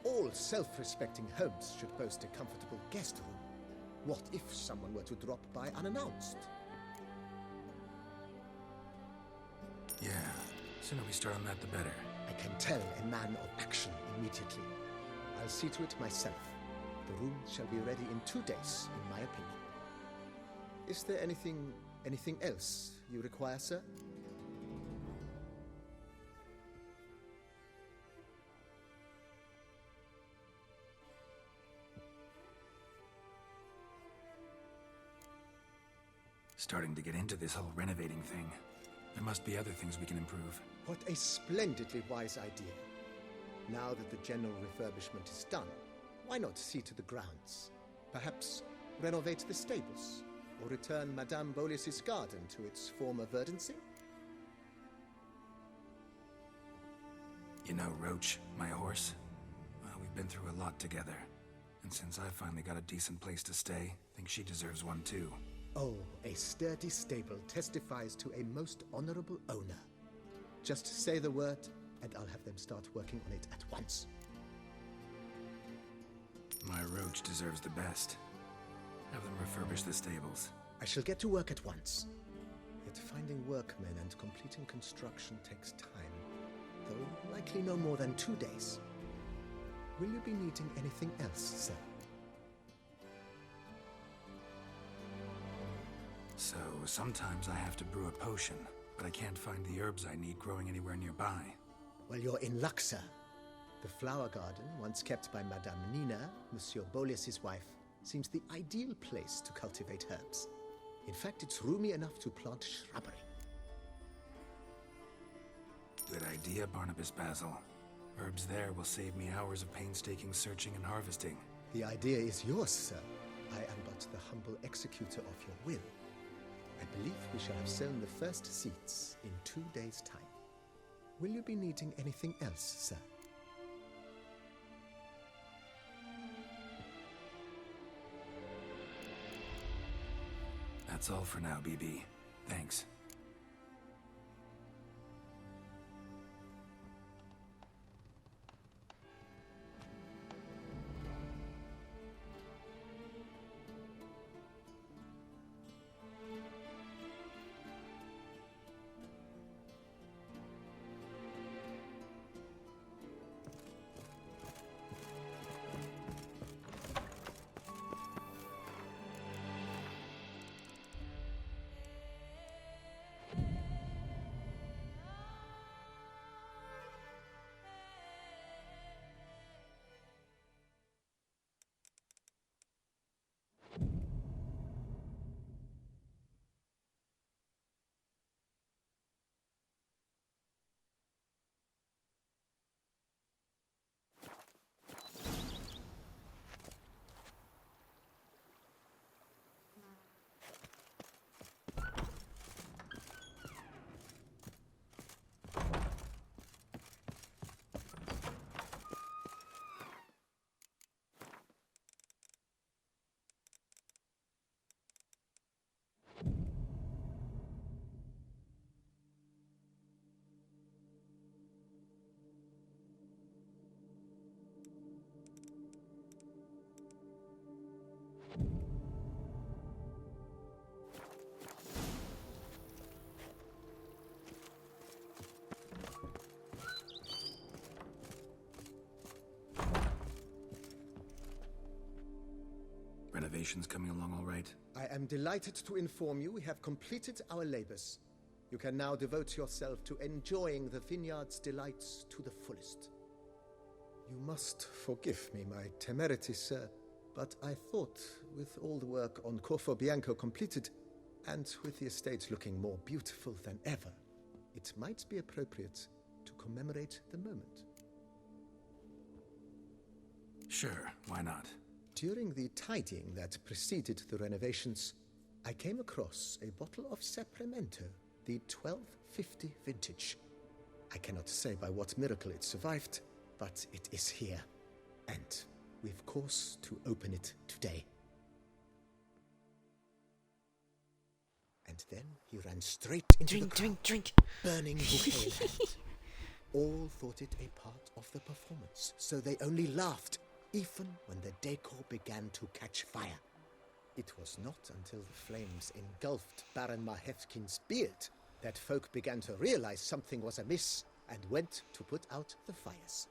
All self-respecting homes should boast a comfortable guest room. What if someone were to drop by unannounced? Yeah, sooner we start on that, the better. I can tell a man of action immediately. I'll see to it myself. The room shall be ready in 2 days, in my opinion. Is there anything Anything else you require, sir? Starting to get into this whole renovating thing. There must be other things we can improve. What a splendidly wise idea. Now that the general refurbishment is done, why not see to the grounds? Perhaps renovate the stables, or return Madame Bolis's garden to its former verdancy? You know Roach, my horse? Well, we've been through a lot together. And since I finally got a decent place to stay, I think she deserves one too. Oh, a sturdy stable testifies to a most honorable owner. Just say the word, and I'll have them start working on it at once. My Roach deserves the best. Have them refurbish the stables. I shall get to work at once. Yet finding workmen and completing construction takes time, though likely no more than 2 days. Will you be needing anything else, sir? So, sometimes I have to brew a potion, but I can't find the herbs I need growing anywhere nearby. Well, you're in luck, sir. The flower garden, once kept by Madame Nina, Monsieur Bolis's wife, seems the ideal place to cultivate herbs. In fact, it's roomy enough to plant shrubbery. Good idea, Barnabas Basil. Herbs there will save me hours of painstaking searching and harvesting. The idea is yours, sir. I am but the humble executor of your will. I believe we shall have sown the first seeds in 2 days' time. Will you be needing anything else, sir? That's all for now, BB. Thanks. Renovations coming along all right? I am delighted to inform you we have completed our labors. You can now devote yourself to enjoying the vineyard's delights to the fullest. You must forgive me my temerity, sir, but I thought, with all the work on Corvo Bianco completed, and with the estate looking more beautiful than ever, it might be appropriate to commemorate the moment. Sure, why not? During the tidying that preceded the renovations, I came across a bottle of Sapramento, the 1250 vintage. I cannot say by what miracle it survived, but it is here, and we've cause to open it today. And then he ran straight into the crowd, burning bouquet in hand. All thought it a part of the performance, so they only laughed, even when the decor began to catch fire. It was not until the flames engulfed Baron Mahevkin's beard that folk began to realize something was amiss and went to put out the fires.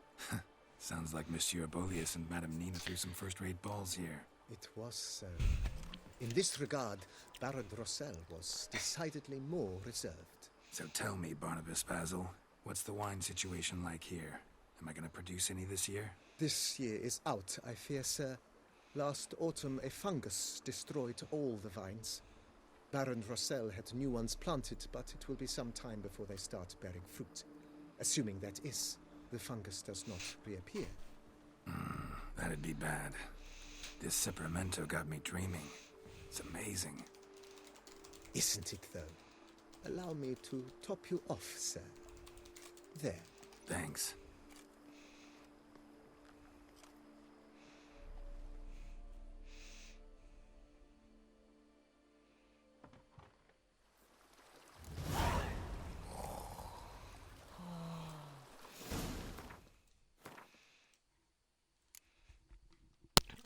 Sounds like Monsieur Bolius and Madame Nina threw some first-rate balls here. It was so. In this regard, Baron Rossel was decidedly more reserved. So tell me, Barnabas Basil, what's the wine situation like here? Am I gonna produce any this year? This year is out, I fear, sir. Last autumn, a fungus destroyed all the vines. Baron Rossel had new ones planted, but it will be some time before they start bearing fruit. Assuming that is, the fungus does not reappear. That'd be bad. This Cyperamento got me dreaming. It's amazing. Isn't it, though? Allow me to top you off, sir. There. Thanks.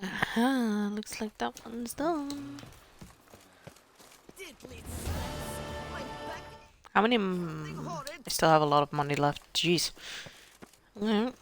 Aha, looks like that one's done. How many? I still have a lot of money left. Jeez. Mm.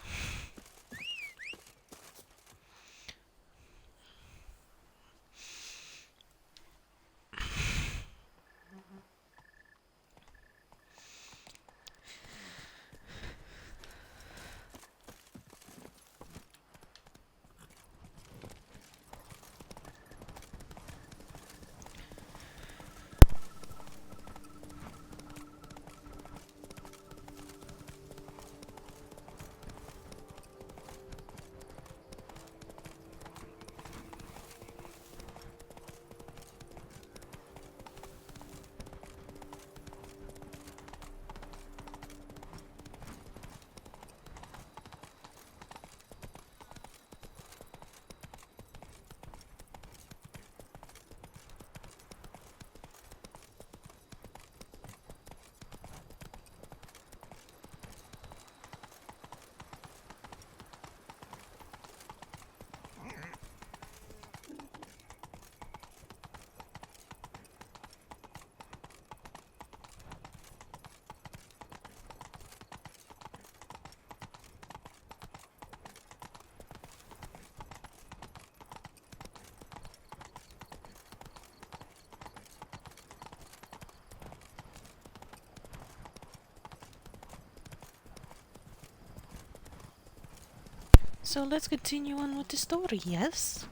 So let's continue on with the story, yes?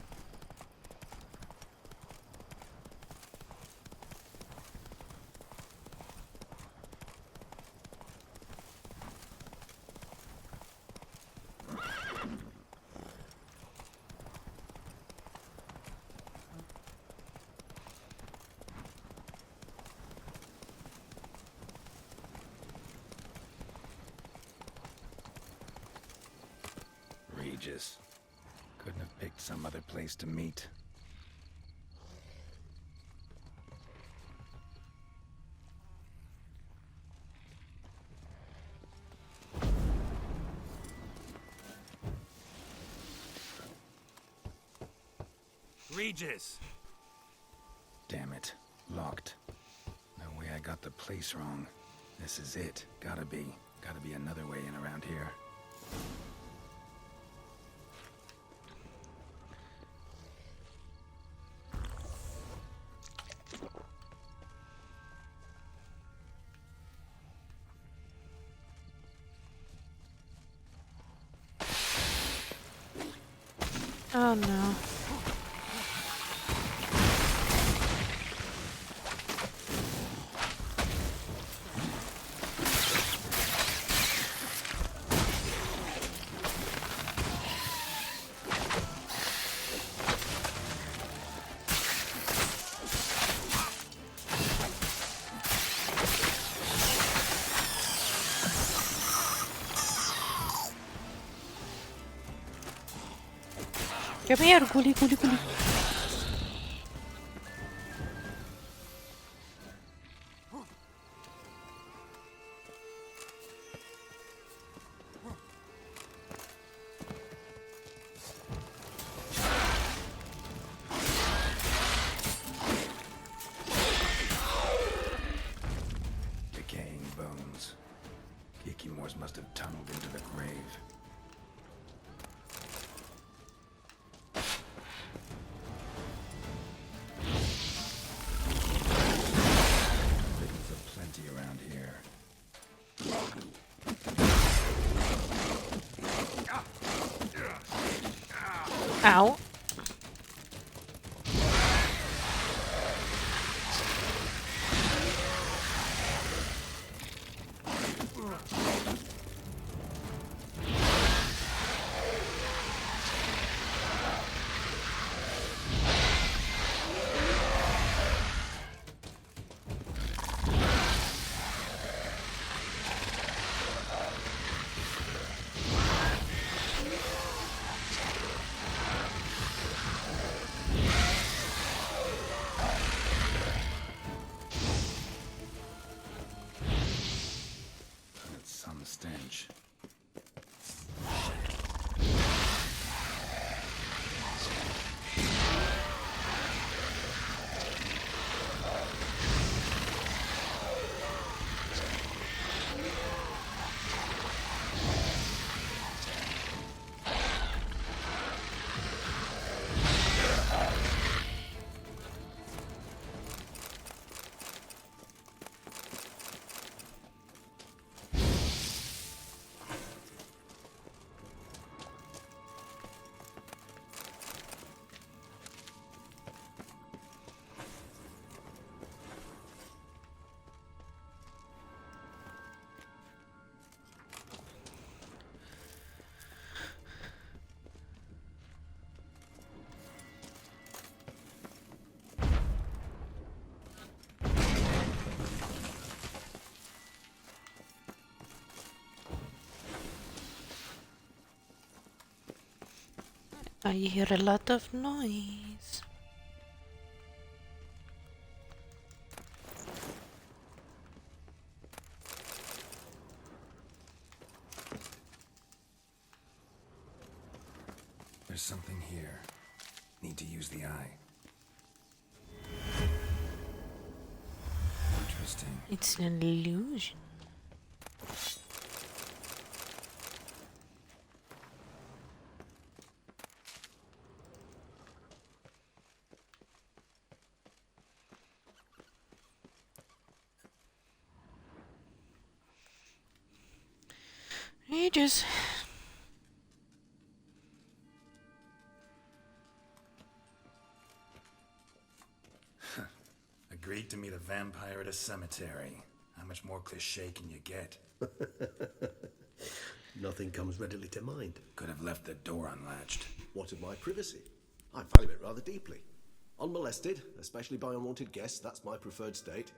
Regis. Couldn't have picked some other place to meet. Regis! Damn it. Locked. No way I got the place wrong. This is it. Gotta be. Gotta be another way in around here. Oh no. Come here, Gully, Gully, Gully. Decaying bones. Ikimors must have tunneled into the grave. Ow. Some stench. I hear a lot of noise. There's something here. Need to use the eye. Interesting. It's an illusion. Ages. Agreed to meet a vampire at a cemetery. How much more cliché can you get? Nothing comes readily to mind. Could have left the door unlatched. What of my privacy? I value it rather deeply. Unmolested, especially by unwanted guests, that's my preferred state.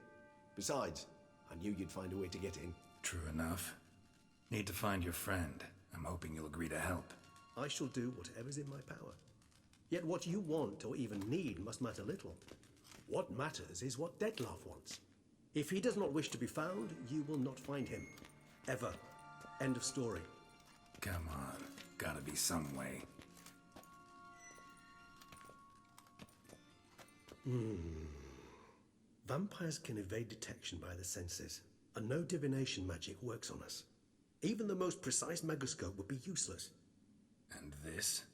Besides, I knew you'd find a way to get in. True enough. Need to find your friend. I'm hoping you'll agree to help. I shall do whatever's in my power. Yet what you want or even need must matter little. What matters is what Dettlaff wants. If he does not wish to be found, you will not find him. Ever. End of story. Come on. Gotta be some way. Vampires can evade detection by the senses, and no divination magic works on us. Even the most precise megascope would be useless. And this?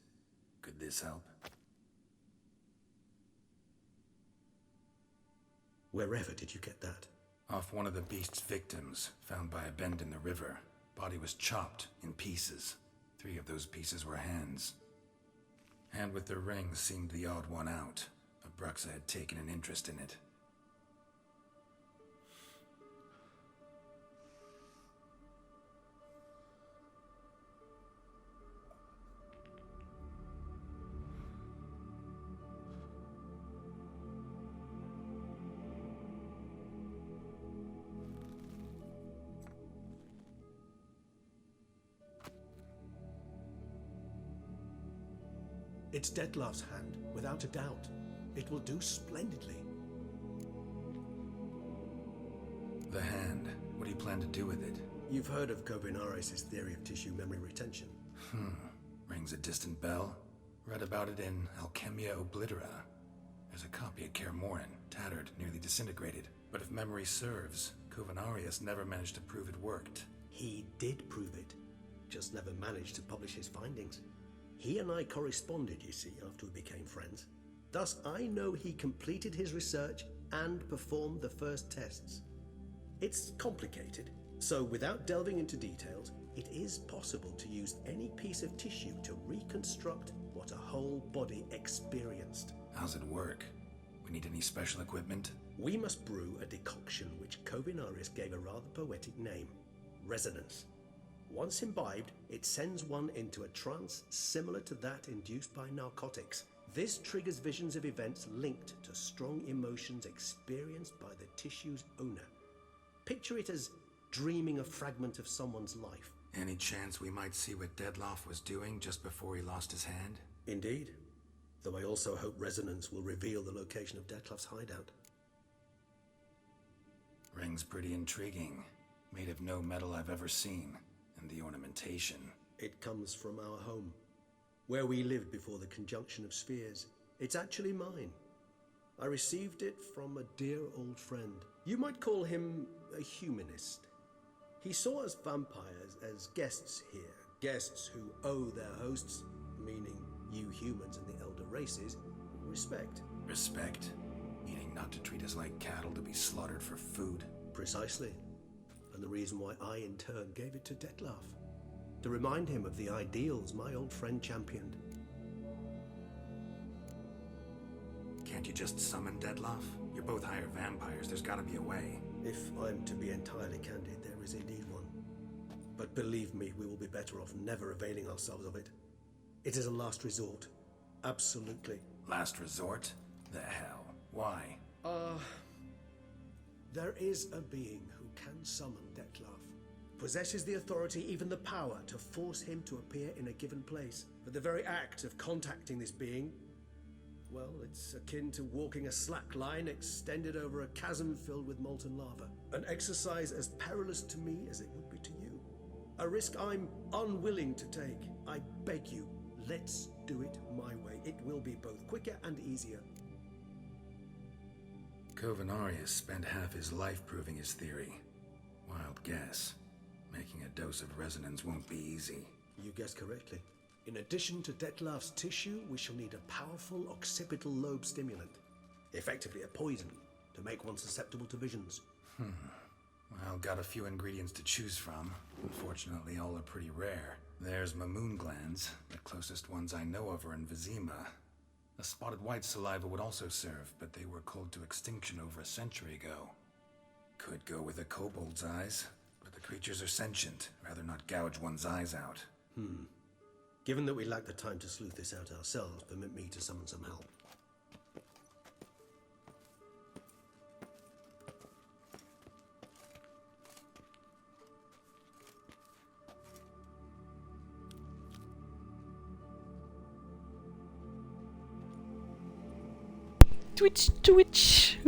Could this help? Wherever did you get that? Off one of the beast's victims, found by a bend in the river. Body was chopped in pieces. 3 of those pieces were hands. Hand with the ring seemed the odd one out. Abruxa had taken an interest in it. It's Dettlaff's hand, without a doubt. It will do splendidly. The hand. What do you plan to do with it? You've heard of Kovinares' theory of tissue memory retention. Rings a distant bell. Read about it in Alchemia Oblitera. There's a copy at Kaer Morhen, tattered, nearly disintegrated. But if memory serves, Kovinares never managed to prove it worked. He did prove it, just never managed to publish his findings. He and I corresponded, you see, after we became friends. Thus, I know he completed his research and performed the first tests. It's complicated, so without delving into details, it is possible to use any piece of tissue to reconstruct what a whole body experienced. How's it work? We need any special equipment? We must brew a decoction which Kovinaris gave a rather poetic name, resonance. Once imbibed, it sends one into a trance similar to that induced by narcotics. This triggers visions of events linked to strong emotions experienced by the tissue's owner. Picture it as dreaming a fragment of someone's life. Any chance we might see what Dettlaff was doing just before he lost his hand? Indeed. Though I also hope resonance will reveal the location of Dettlaff's hideout. Ring's pretty intriguing. Made of no metal I've ever seen. And the ornamentation. It comes from our home, where we lived before the conjunction of spheres. It's actually mine. I received it from a dear old friend. You might call him a humanist. He saw us vampires as guests here, guests who owe their hosts, meaning you humans and the elder races, respect. Respect? Meaning not to treat us like cattle to be slaughtered for food? Precisely. And the reason why I in turn gave it to Dettlaff. To remind him of the ideals my old friend championed. Can't you just summon Dettlaff? You're both hired vampires, there's gotta be a way. If I'm to be entirely candid, there is indeed one. But believe me, we will be better off never availing ourselves of it. It is a last resort. Absolutely. Last resort? The hell? Why? There is a being who can summon Dettlaff. Possesses the authority, even the power, to force him to appear in a given place. But the very act of contacting this being, well, it's akin to walking a slack line extended over a chasm filled with molten lava. An exercise as perilous to me as it would be to you. A risk I'm unwilling to take. I beg you, let's do it my way. It will be both quicker and easier. Kovinaris spent half his life proving his theory. Wild guess. Making a dose of resonance won't be easy. You guessed correctly. In addition to Dettlaff's tissue, we shall need a powerful occipital lobe stimulant. Effectively a poison, to make one susceptible to visions. Well, got a few ingredients to choose from. Unfortunately, all are pretty rare. There's Mamoon glands. The closest ones I know of are in Vizima. A spotted white saliva would also serve, but they were cold to extinction over a century ago. Could go with a kobold's eyes, but the creatures are sentient. Rather not gouge one's eyes out. Given that we lack the time to sleuth this out ourselves, permit me to summon some help. Twitch, twitch.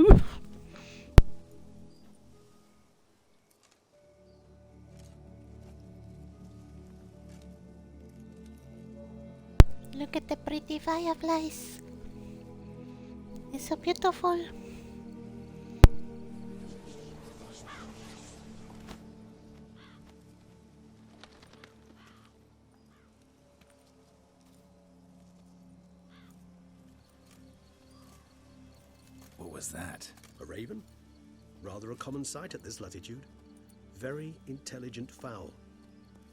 Look at the pretty fireflies. It's so beautiful. What was that? A raven? Rather a common sight at this latitude. Very intelligent fowl.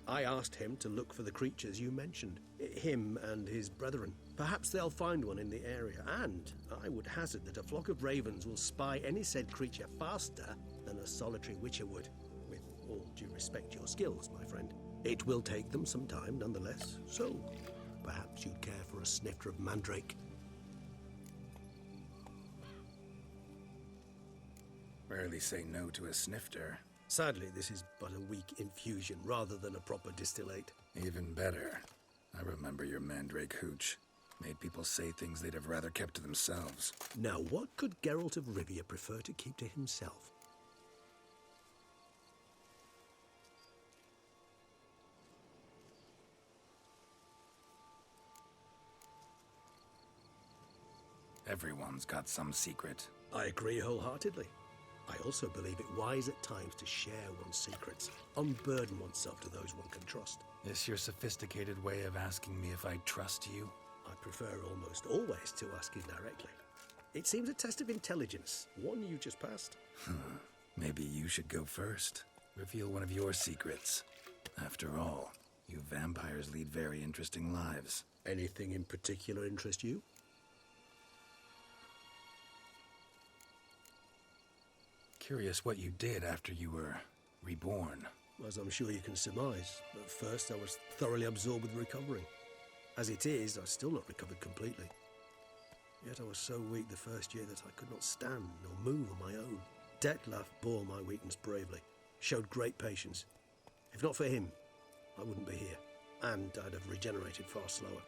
I asked him to look for the creatures you mentioned. Him and his brethren. Perhaps they'll find one in the area, and I would hazard that a flock of ravens will spy any said creature faster than a solitary witcher would. With all due respect to your skills, my friend. It will take them some time, nonetheless, so perhaps you'd care for a snifter of mandrake. Rarely say no to a snifter. Sadly, this is but a weak infusion rather than a proper distillate. Even better. I remember your mandrake hooch. Made people say things they'd have rather kept to themselves. Now, what could Geralt of Rivia prefer to keep to himself? Everyone's got some secret. I agree wholeheartedly. I also believe it wise at times to share one's secrets, unburden oneself to those one can trust. This your sophisticated way of asking me if I trust you? I prefer almost always to ask you directly. It seems a test of intelligence, one you just passed. Maybe you should go first. Reveal one of your secrets. After all, You vampires lead very interesting lives. Anything in particular interest you? Curious what you did after you were reborn. As I'm sure you can surmise, at first I was thoroughly absorbed with recovering. As it is, I've still not recovered completely. Yet I was so weak the first year that I could not stand or move on my own. Detlef bore my weakness bravely, showed great patience. If not for him, I wouldn't be here, and I'd have regenerated far slower.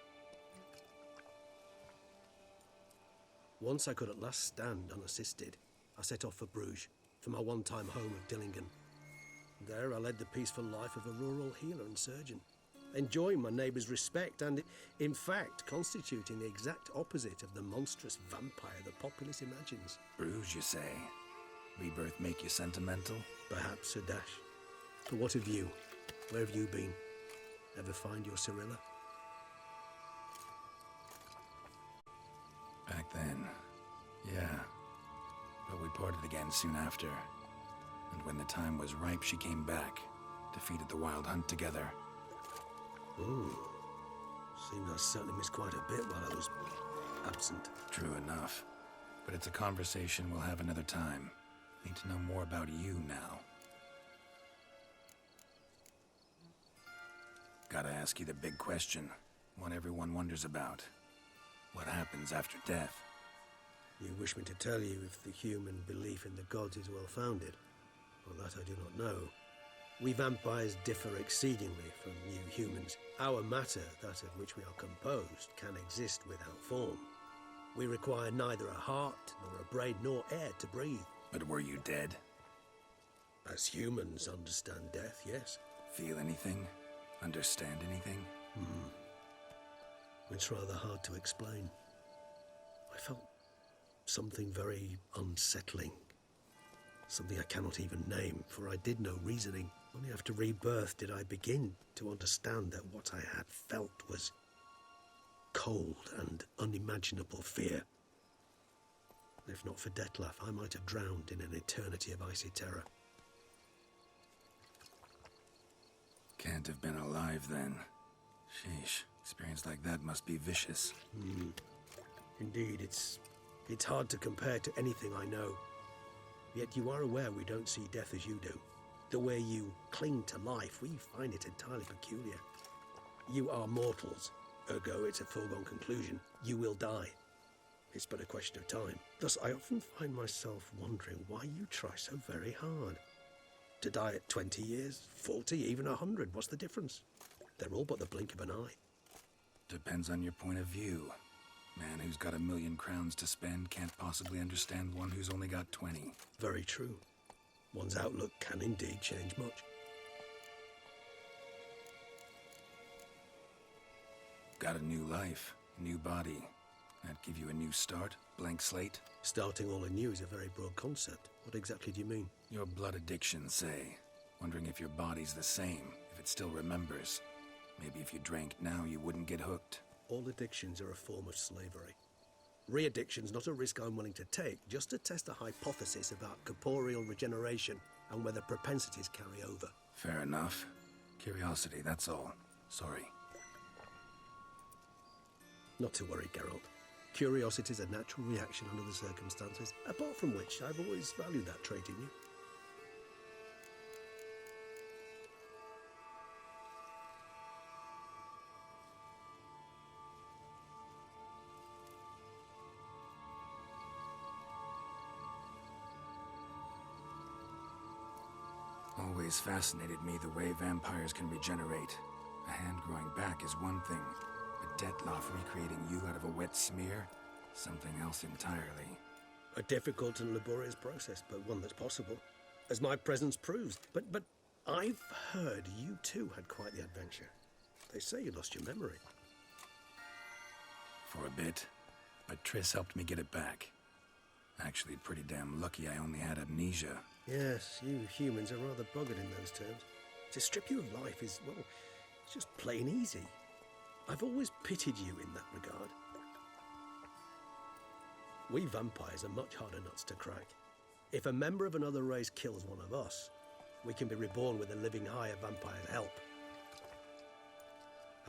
Once I could at last stand unassisted, I set off for Bruges, for my one-time home of Dillingen. There I led the peaceful life of a rural healer and surgeon, enjoying my neighbours' respect and, in fact, constituting the exact opposite of the monstrous vampire the populace imagines. Bruges, you say? Rebirth make you sentimental? Perhaps a dash. But what of you? Where have you been? Ever find your Cyrilla? Back then, yeah. But we parted again soon after. And when the time was ripe, she came back, defeated the Wild Hunt together. Ooh. Seems I certainly missed quite a bit while I was absent. True enough. But it's a conversation we'll have another time. Need to know more about you now. Gotta ask you the big question. One everyone wonders about. What happens after death? You wish me to tell you if the human belief in the gods is well-founded? Well, that I do not know. We vampires differ exceedingly from you humans. Our matter, that of which we are composed, can exist without form. We require neither a heart, nor a brain, nor air to breathe. But were you dead? As humans understand death, yes. Feel anything? Understand anything? It's rather hard to explain. I felt something very unsettling. Something I cannot even name, for I did no reasoning. Only after rebirth did I begin to understand that what I had felt was cold and unimaginable fear. If not for Detlef, I might have drowned in an eternity of icy terror. Can't have been alive then. Sheesh, experience like that must be vicious. Indeed, it's hard to compare to anything I know. Yet you are aware we don't see death as you do. The way you cling to life, we find it entirely peculiar. You are mortals, ergo it's a foregone conclusion. You will die. It's but a question of time. Thus, I often find myself wondering why you try so very hard. To die at 20 years, 40, even 100, what's the difference? They're all but the blink of an eye. Depends on your point of view. Man who's got 1,000,000 crowns to spend can't possibly understand one who's only got 20. Very true. One's outlook can indeed change much. Got a new life, new body. That give you a new start? Blank slate? Starting all anew is a very broad concept. What exactly do you mean? Your blood addiction, say. Wondering if your body's the same, if it still remembers. Maybe if you drank now, you wouldn't get hooked. All addictions are a form of slavery. Re-addiction's not a risk I'm willing to take, just to test a hypothesis about corporeal regeneration and whether propensities carry over. Fair enough. Curiosity, that's all. Sorry. Not to worry, Geralt. Curiosity is a natural reaction under the circumstances, apart from which I've always valued that trait in you. Always fascinated me the way vampires can regenerate. A hand growing back is one thing, but Detlef recreating you out of a wet smear? Something else entirely. A difficult and laborious process, but one that's possible, as my presence proves. But I've heard you too had quite the adventure. They say you lost your memory. For a bit, but Triss helped me get it back. Actually, pretty damn lucky I only had amnesia. Yes, you humans are rather buggered in those terms. To strip you of life is, well, it's just plain easy. I've always pitied you in that regard. We vampires are much harder nuts to crack. If a member of another race kills one of us, we can be reborn with a living high of vampire's help.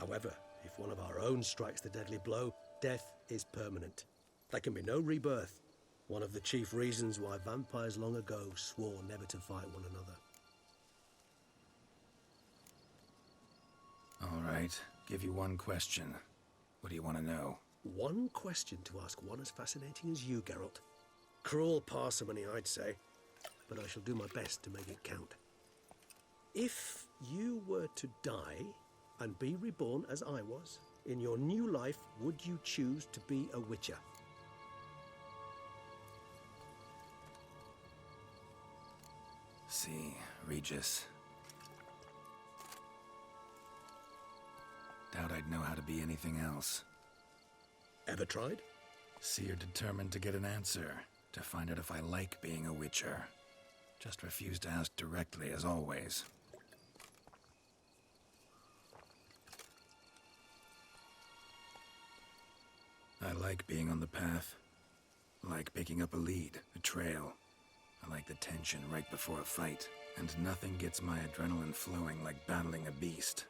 However, if one of our own strikes the deadly blow, death is permanent. There can be no rebirth. One of the chief reasons why vampires long ago swore never to fight one another. All right, give you one question. What do you want to know? One question to ask one as fascinating as you, Geralt. Cruel parsimony, I'd say, but I shall do my best to make it count. If you were to die and be reborn as I was, in your new life, would you choose to be a Witcher? See, Regis. Doubt I'd know how to be anything else. Ever tried? See, you're determined to get an answer, to find out if I like being a Witcher. Just refuse to ask directly, as always. I like being on the path. Like picking up a lead, a trail. I like the tension right before a fight. And nothing gets my adrenaline flowing like battling a beast.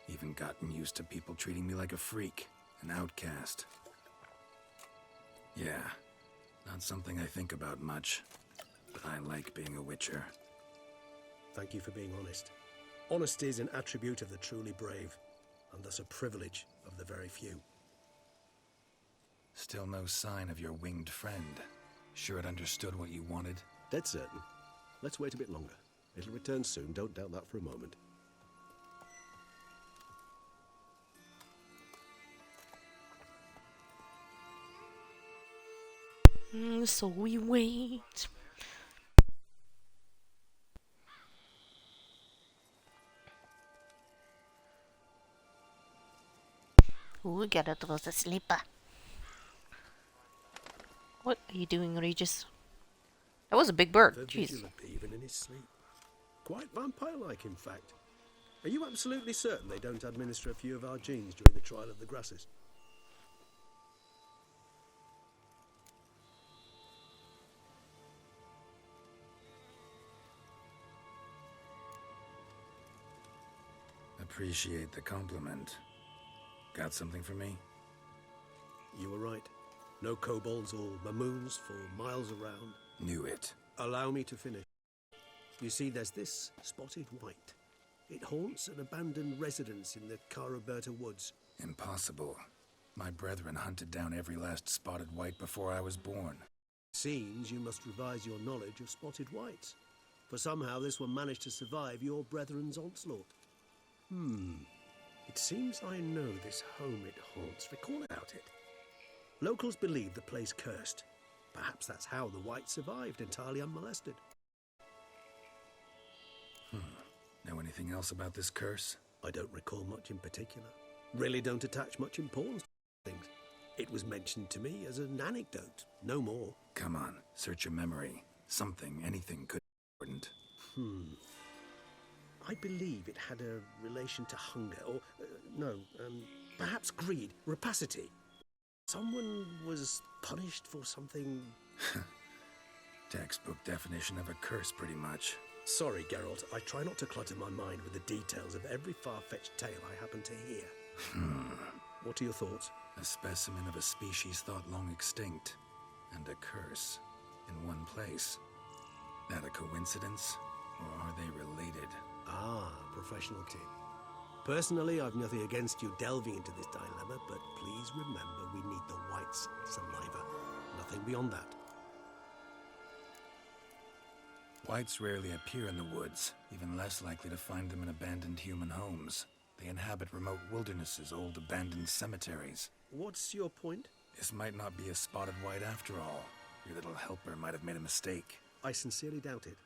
Even gotten used to people treating me like a freak, an outcast. Yeah, not something I think about much, but I like being a Witcher. Thank you for being honest. Honesty is an attribute of the truly brave, and thus a privilege of the very few. Still no sign of your winged friend. Sure it understood what you wanted? Dead certain. Let's wait a bit longer. It'll return soon, don't doubt that for a moment. So we wait. We gotta throw the sleeper. What are you doing, Regis? That was a big bird. Jeez. Vigilant even in his sleep. Quite vampire-like, in fact. Are you absolutely certain they don't administer a few of our genes during the trial of the grasses? Appreciate the compliment. Got something for me? You were right. No kobolds or mamoons for miles around. Knew it. Allow me to finish. You see, there's this spotted white. It haunts an abandoned residence in the Caraberta woods. Impossible. My brethren hunted down every last spotted white before I was born. Seems you must revise your knowledge of spotted whites. For somehow this one managed to survive your brethren's onslaught. It seems I know this home it haunts. Recall about it. Locals believe the place cursed. Perhaps that's how the white survived entirely unmolested. Know anything else about this curse? I don't recall much in particular. Really don't attach much importance to things. It was mentioned to me as an anecdote, no more. Come on, search your memory. Something, anything could be important. I believe it had a relation to hunger, or, perhaps greed, rapacity. Someone was punished for something... Textbook definition of a curse, pretty much. Sorry, Geralt, I try not to clutter my mind with the details of every far-fetched tale I happen to hear. What are your thoughts? A specimen of a species thought long extinct, and a curse in one place. That a coincidence, or are they related? Ah, professional tip. Personally, I've nothing against you delving into this dilemma, but please remember we need the white's saliva. Nothing beyond that. Whites rarely appear in the woods, even less likely to find them in abandoned human homes. They inhabit remote wildernesses, old abandoned cemeteries. What's your point? This might not be a spotted white after all. Your little helper might have made a mistake. I sincerely doubt it.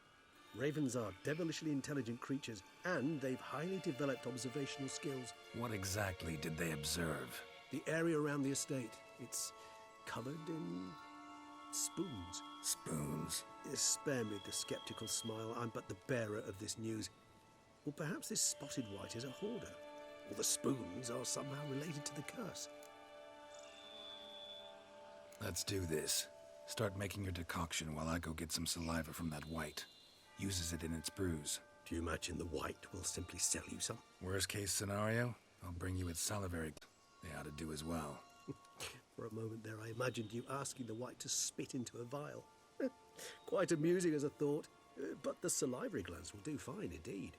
Ravens are devilishly intelligent creatures, and they've highly developed observational skills. What exactly did they observe? The area around the estate. It's covered in spoons. Spoons? Spare me the skeptical smile. I'm but the bearer of this news. Or perhaps this spotted white is a hoarder. Or the spoons are somehow related to the curse. Let's do this. Start making your decoction while I go get some saliva from that white. Uses it in its brews. Do you imagine the white will simply sell you some? Worst case scenario, I'll bring you its salivary. They ought to do as well. For a moment there, I imagined you asking the white to spit into a vial. Quite amusing as a thought, but the salivary glands will do fine indeed.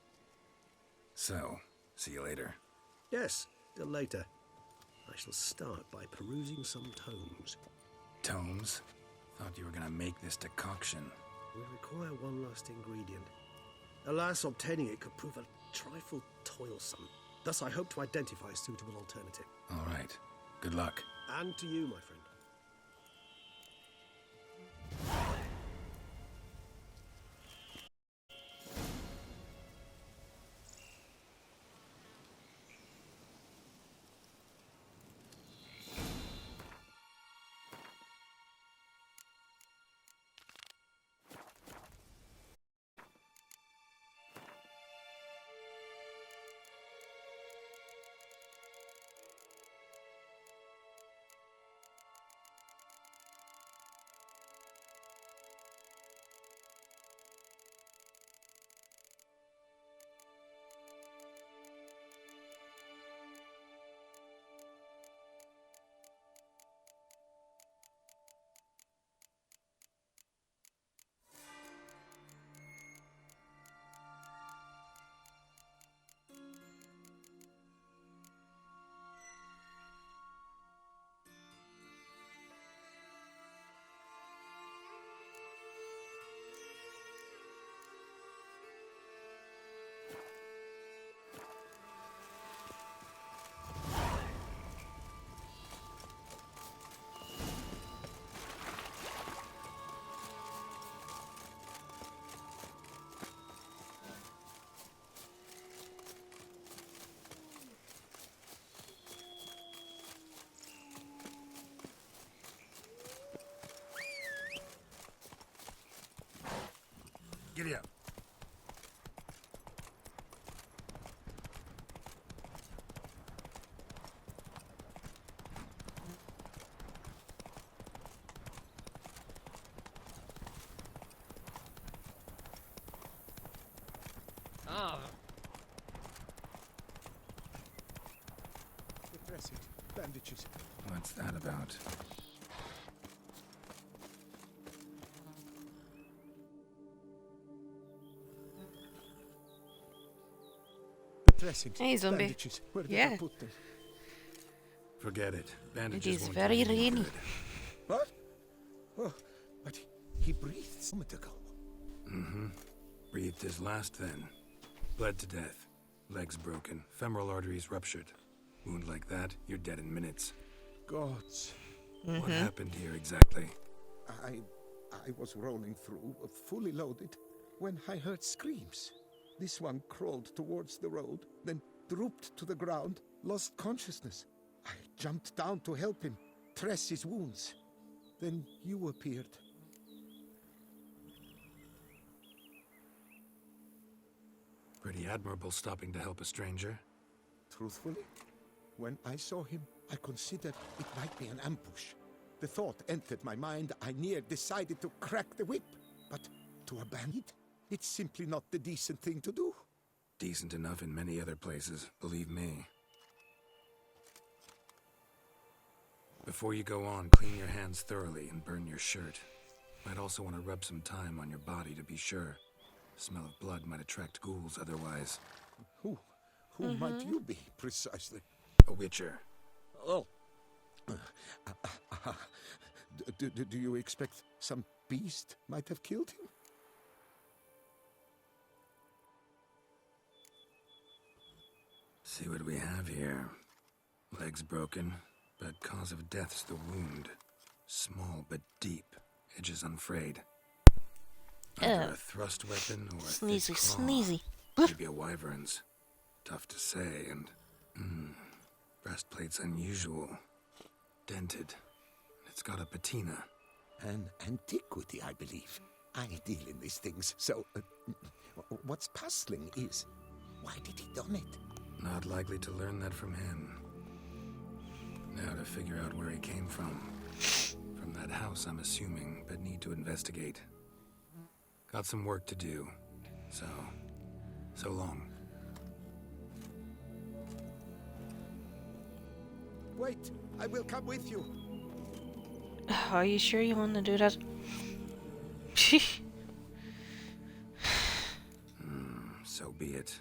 So, see you later. Yes, till later. I shall start by perusing some tomes. Tomes? Thought you were gonna make this decoction. We require one last ingredient. Alas, obtaining it could prove a trifle toilsome. Thus, I hope to identify a suitable alternative. All right. Good luck. And to you, my friend. Giddy up. The dressing, bandages. What's that about? Dressings, Hey, zombie. bandages. Where did Yeah. I put them? Forget it. It Bandages is won't very do you any rainy. good. What? Oh, but he breathed a moment ago. Mm-hmm. Breathed his last then. Bled to death. Legs broken. Femoral arteries ruptured. Wound like that, you're dead in minutes. Gods. What happened here exactly? I was rolling through, fully loaded, when I heard screams. This one crawled towards the road, then drooped to the ground, lost consciousness. I jumped down to help him, dress his wounds. Then you appeared. Pretty admirable stopping to help a stranger. Truthfully, when I saw him, I considered it might be an ambush. The thought entered my mind, I near decided to crack the whip. But to a bandit, it's simply not the decent thing to do. Decent enough in many other places, believe me. Before you go on, clean your hands thoroughly and burn your shirt. Might also want to rub some thyme on your body to be sure. Smell of blood might attract ghouls otherwise. Who might you be, precisely? A witcher. Oh. Do you expect some beast might have killed him? See what we have here. Legs broken, but cause of death's the wound. Small but deep, edges unfrayed. Either a thrust weapon or a Sneezy, thick claw. sneezy. Maybe a wyvern's. Tough to say, and... breastplate's unusual. Dented. It's got a patina. An antiquity, I believe. I deal in these things, so... what's puzzling is, why did he don it? Not likely to learn that from him. Now to figure out where he came from. From that house, I'm assuming, but need to investigate. Got some work to do. So long. Wait, I will come with you. Are you sure you want to do that? So be it.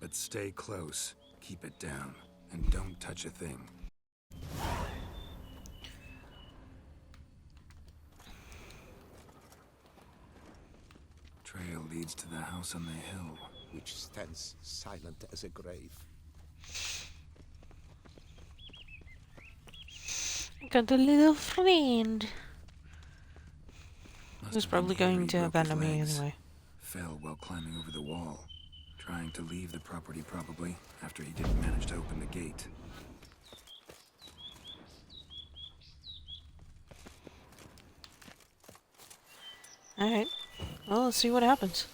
But stay close, keep it down, and don't touch a thing. Trail leads to the house on the hill, which stands silent as a grave. Got a little friend. Must Who's have probably been here going he to broke his abandon me legs. anyway. Fell while climbing over the wall. Trying to leave the property probably, after he didn't manage to open the gate. Alright. Well, let's see what happens.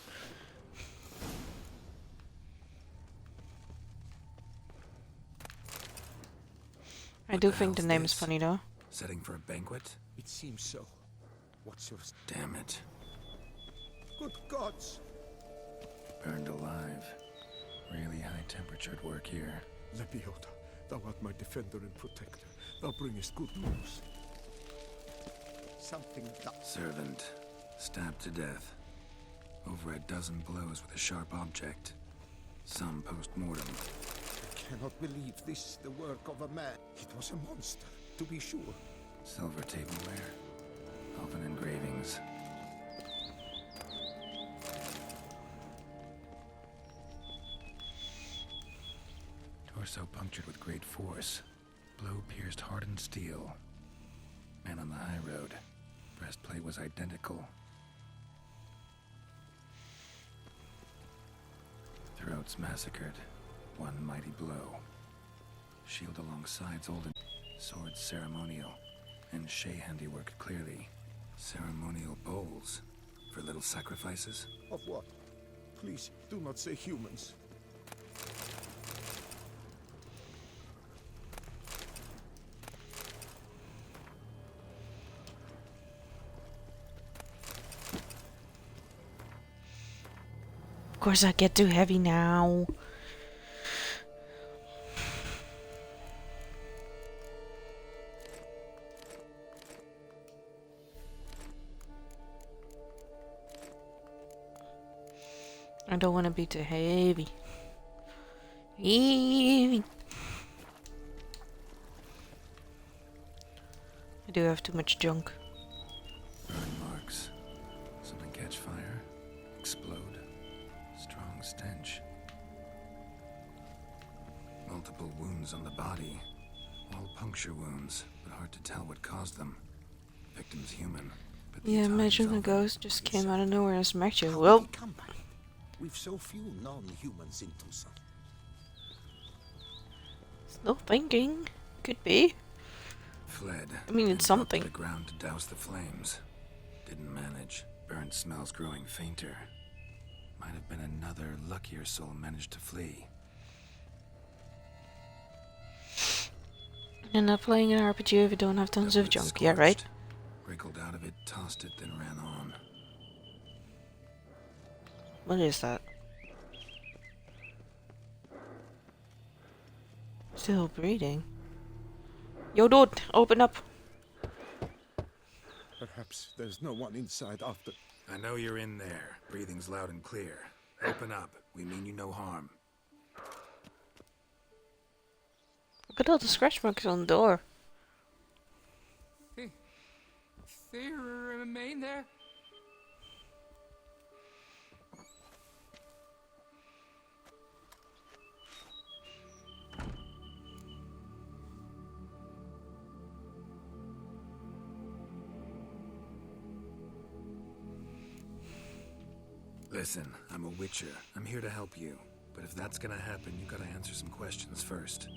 I do think the name is funny though. Setting for a banquet? It seems so. What's your... Damn it. Good gods! Burned alive. Really high temperatured work here. Lebioda, thou art my defender and protector. Thou bringest good news. Something Servant. Stabbed to death. Over a dozen blows with a sharp object. Some post-mortem. I cannot believe this, the work of a man. It was a monster, to be sure. Silver tableware. Elven engravings. Torso punctured with great force. Blow pierced hardened steel. Man on the high road. Breastplate was identical. Throats massacred. One mighty blow. Shield alongside Olden. Swords ceremonial. And Shay handiwork clearly. Ceremonial bowls. For little sacrifices? Of what? Please, do not say humans. Of course I get too heavy now. I don't want to be too heavy. Heavy. I do have too much junk. Burn marks. Something catch fire. Explode. Strong stench. Multiple wounds on the body. All puncture wounds, but hard to tell what caused them. Victim's human. But the Yeah, Italians imagine a often- ghost just came out of nowhere and smacked you. How Well, did he come back? We've so few non-humans in Tucson. still thinking. Could be. Fled. I mean, and it's dropped something. to the ground to douse the flames. Didn't manage. Burnt smells growing fainter. Might have been another luckier soul managed to flee. You're not playing an RPG if you don't have tons of Double junk. Yeah, right? scorched. Wriggled out of it, tossed it, then ran on. What is that? Still breathing. Yo, dude, open up. Perhaps there's no one inside after... I know you're in there. Breathing's loud and clear. Open up. We mean you no harm. Look at all the scratch marks on the door. They remain there? Listen, I'm a witcher. I'm here to help you. But if that's gonna happen, you gotta answer some questions first.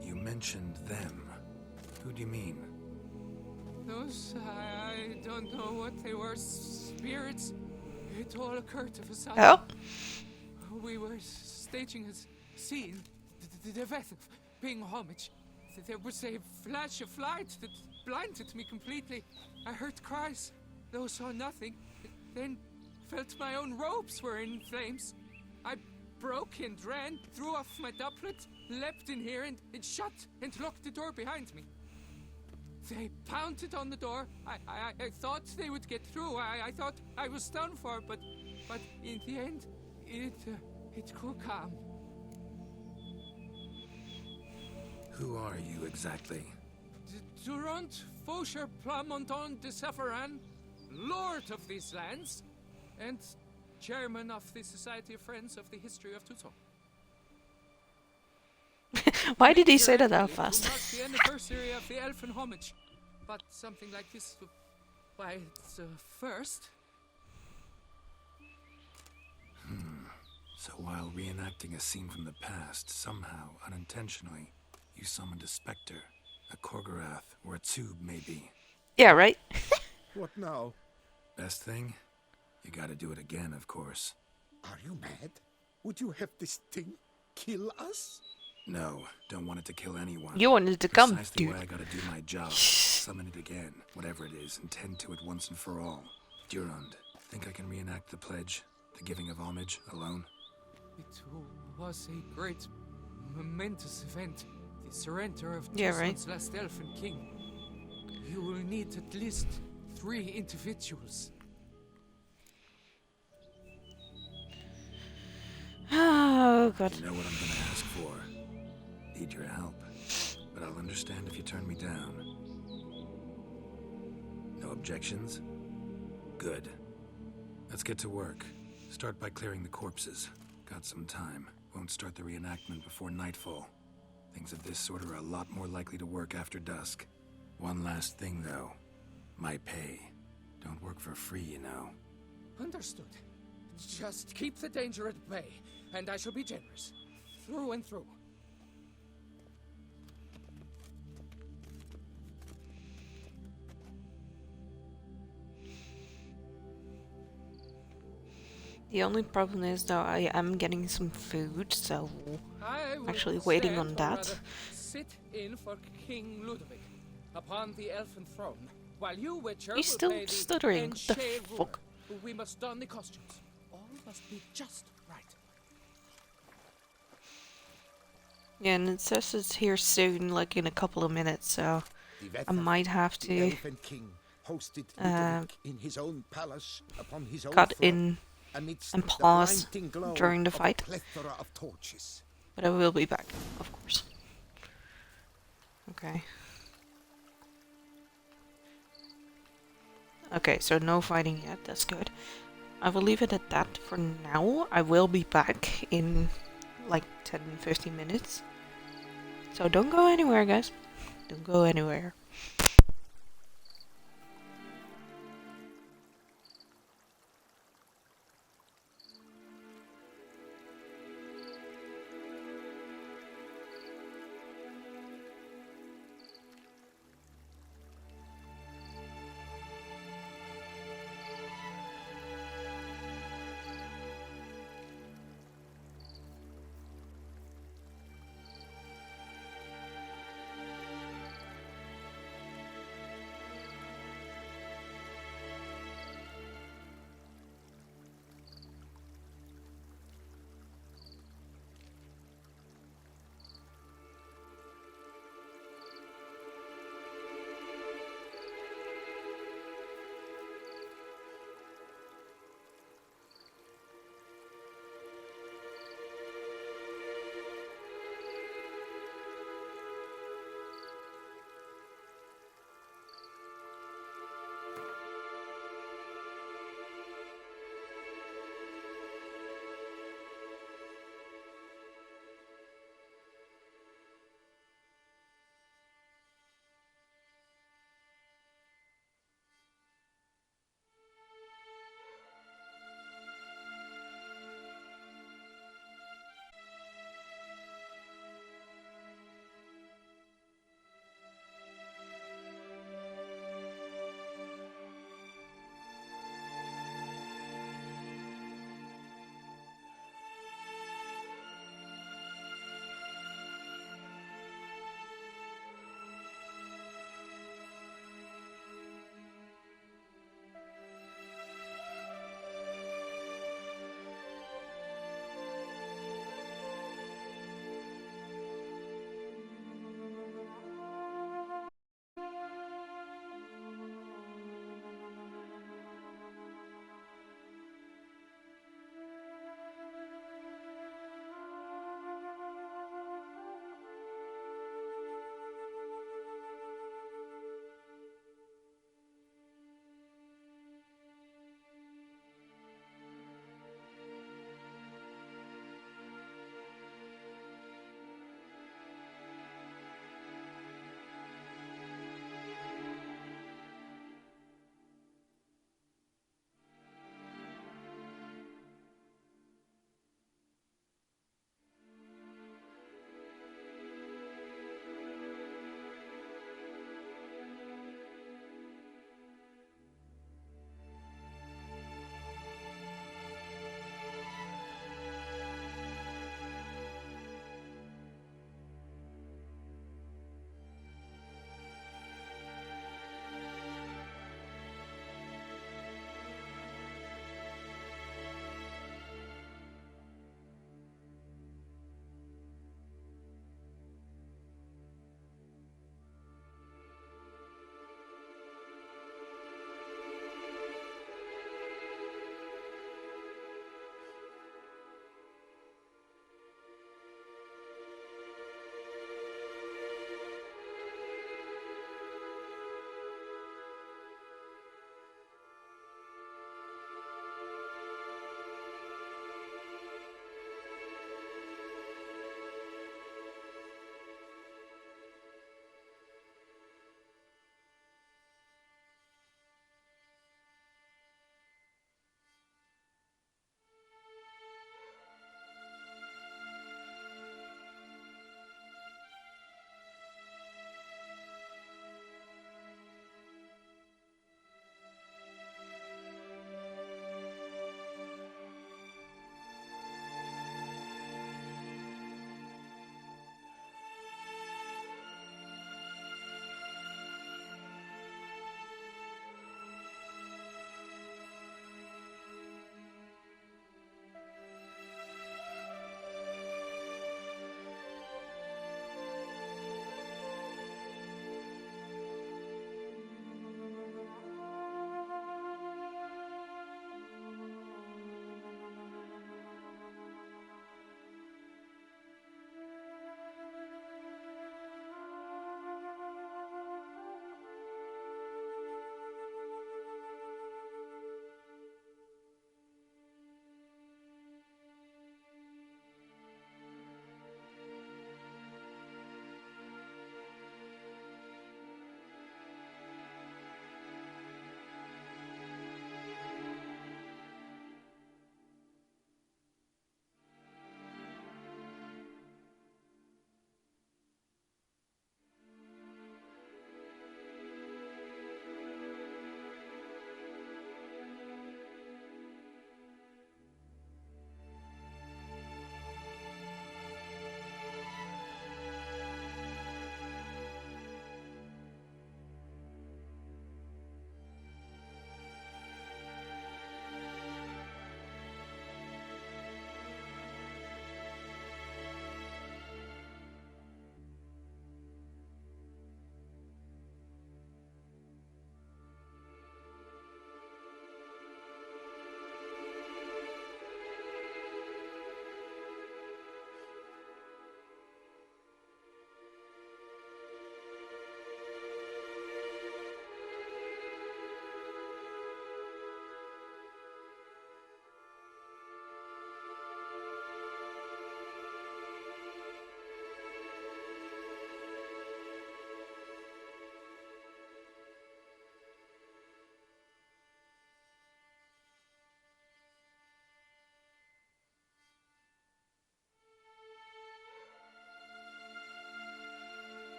You mentioned them. Who do you mean? Those, I don't know what they were. Spirits. It all occurred to us. Oh? We were staging a scene. The death of paying homage. There was a flash of light that blinded me completely. I heard cries, though saw nothing. Then felt my own robes were in flames. I broke and ran, threw off my doublet, leapt in here and shut and locked the door behind me. They pounded on the door. I thought they would get through. I thought I was done for, but in the end, it grew calm. Who are you exactly? Durant Faucher Plamondon de Sepharan, Lord of these lands, and Chairman of the Society of Friends of the History of Tucson. Why did he say that that To fast? mark the anniversary of the Elfin homage, but something like this, why, it's first. So while reenacting a scene from the past, somehow, unintentionally, you summoned a specter, a Korgorath, or a tube, maybe. Yeah, right? What now? Best thing? You gotta do it again, of course. Are you mad? Would you have this thing kill us? No, don't want it to kill anyone. You wanted to come, Precisely dude. why I gotta do my job. Summon it again, whatever it is, and tend to it once and for all. Durand, think I can reenact the pledge, the giving of homage, alone? It was a great, momentous event. The surrender of Yeah, right. Tucson's last elfin king. You will need at least 3 individuals. Oh, God. You know what I'm gonna ask for. Need your help. But I'll understand if you turn me down. No objections? Good. Let's get to work. Start by clearing the corpses. Got some time. Won't start the reenactment before nightfall. Things of this sort are a lot more likely to work after dusk. One last thing, though. My pay. Don't work for free, you know. Understood. Just keep the danger at bay, and I shall be generous. Through and through. The only problem is, though, I am getting some food, so I I'm will actually waiting stand, on or that. rather, sit in for King Ludovic upon the elfin throne, while you, Witcher, He's will still play the stuttering. What the Enchea fuck? ruler. We must don the costumes. All must be just right. Yeah, and it says it's here soon, like in a couple of minutes, so I might have The to Elfin King hosted Ludovic in his own palace upon his own cut throne, in amidst and the pause blinding glow during the of a fight. plethora of torches. But I will be back, of course. Okay. Okay, so no fighting yet, that's good. I will leave it at that for now. I will be back in like 10-15 minutes. So don't go anywhere, guys. Don't go anywhere.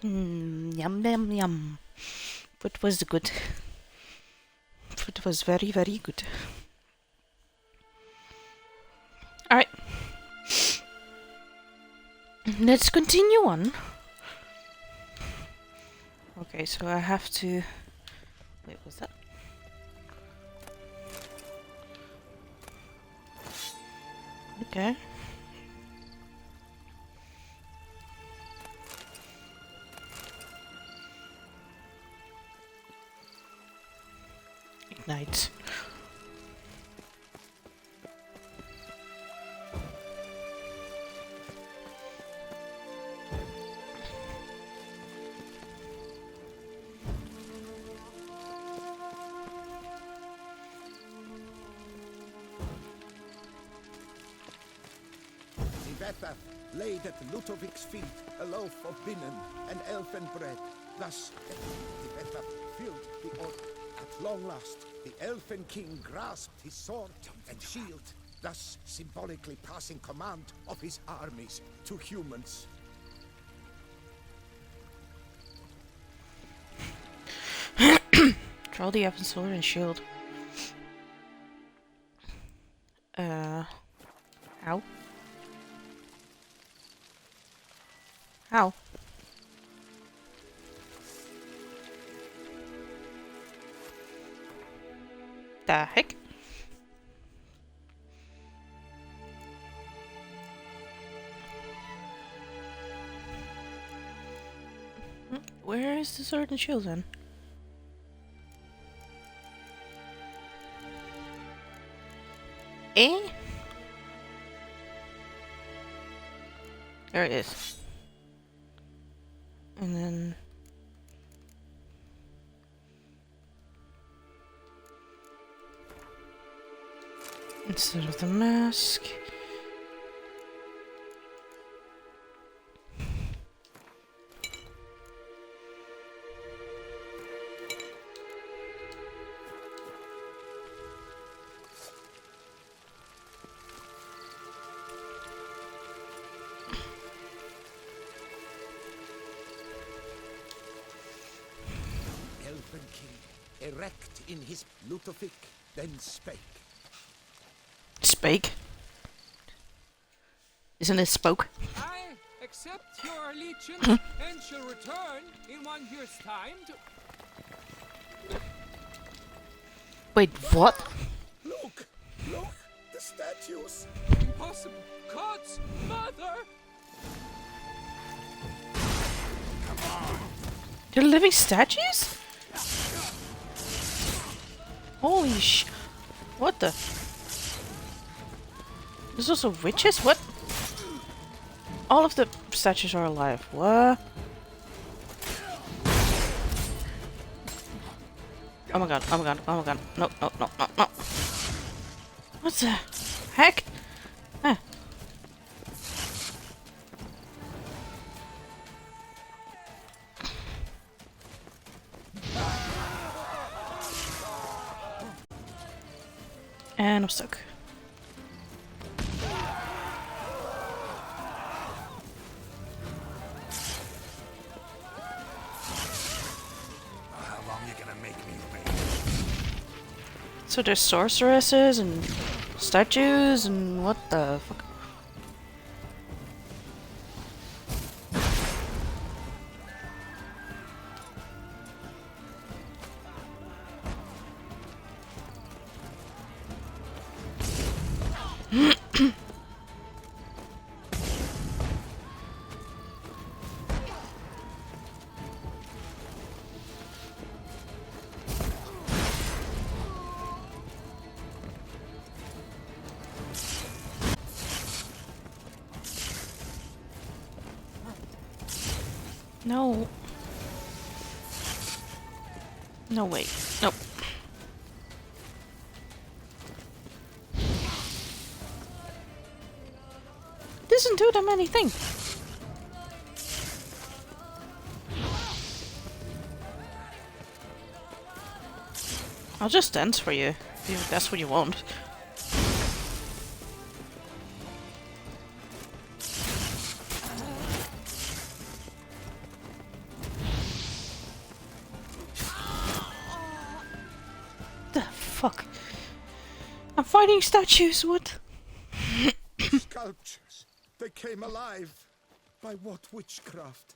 Yum yum yum. Food was good. Food was very, very good. Alright. Let's continue on. Okay, so I have to... Wait, what's that? Okay. Ignite. Ivetha laid at Ludovic's feet a loaf of binnen and elfin bread. Thus, Ivetha filled the order. At long last, the elfin king grasped his sword and shield, thus symbolically passing command of his armies to humans. Draw the elfin sword and shield. How? How? The heck? Where is the sword and shield then? Eh? There it is. And then... instead of the mask... Elfin king, erect in his Ludovic, then spake. Spake? Isn't it spoke? I accept your allegiance and shall return in 1 year's time to... Wait, what? Look! Look! The statues! Impossible! God's mother! They're living statues? Holy sh... What the... There's also witches? What? All of the statues are alive. What? Oh my god, oh my god, oh my god. No, no, no, no, no. What the heck? Huh. And I'm stuck. How long you gonna make me wait? So there's sorceresses and statues and what the fuck? No. No, wait. Nope. Doesn't do them anything. I'll just dance for you, if that's what you want. The fuck? I'm fighting statues, what? Sculptures. They came alive. By what witchcraft?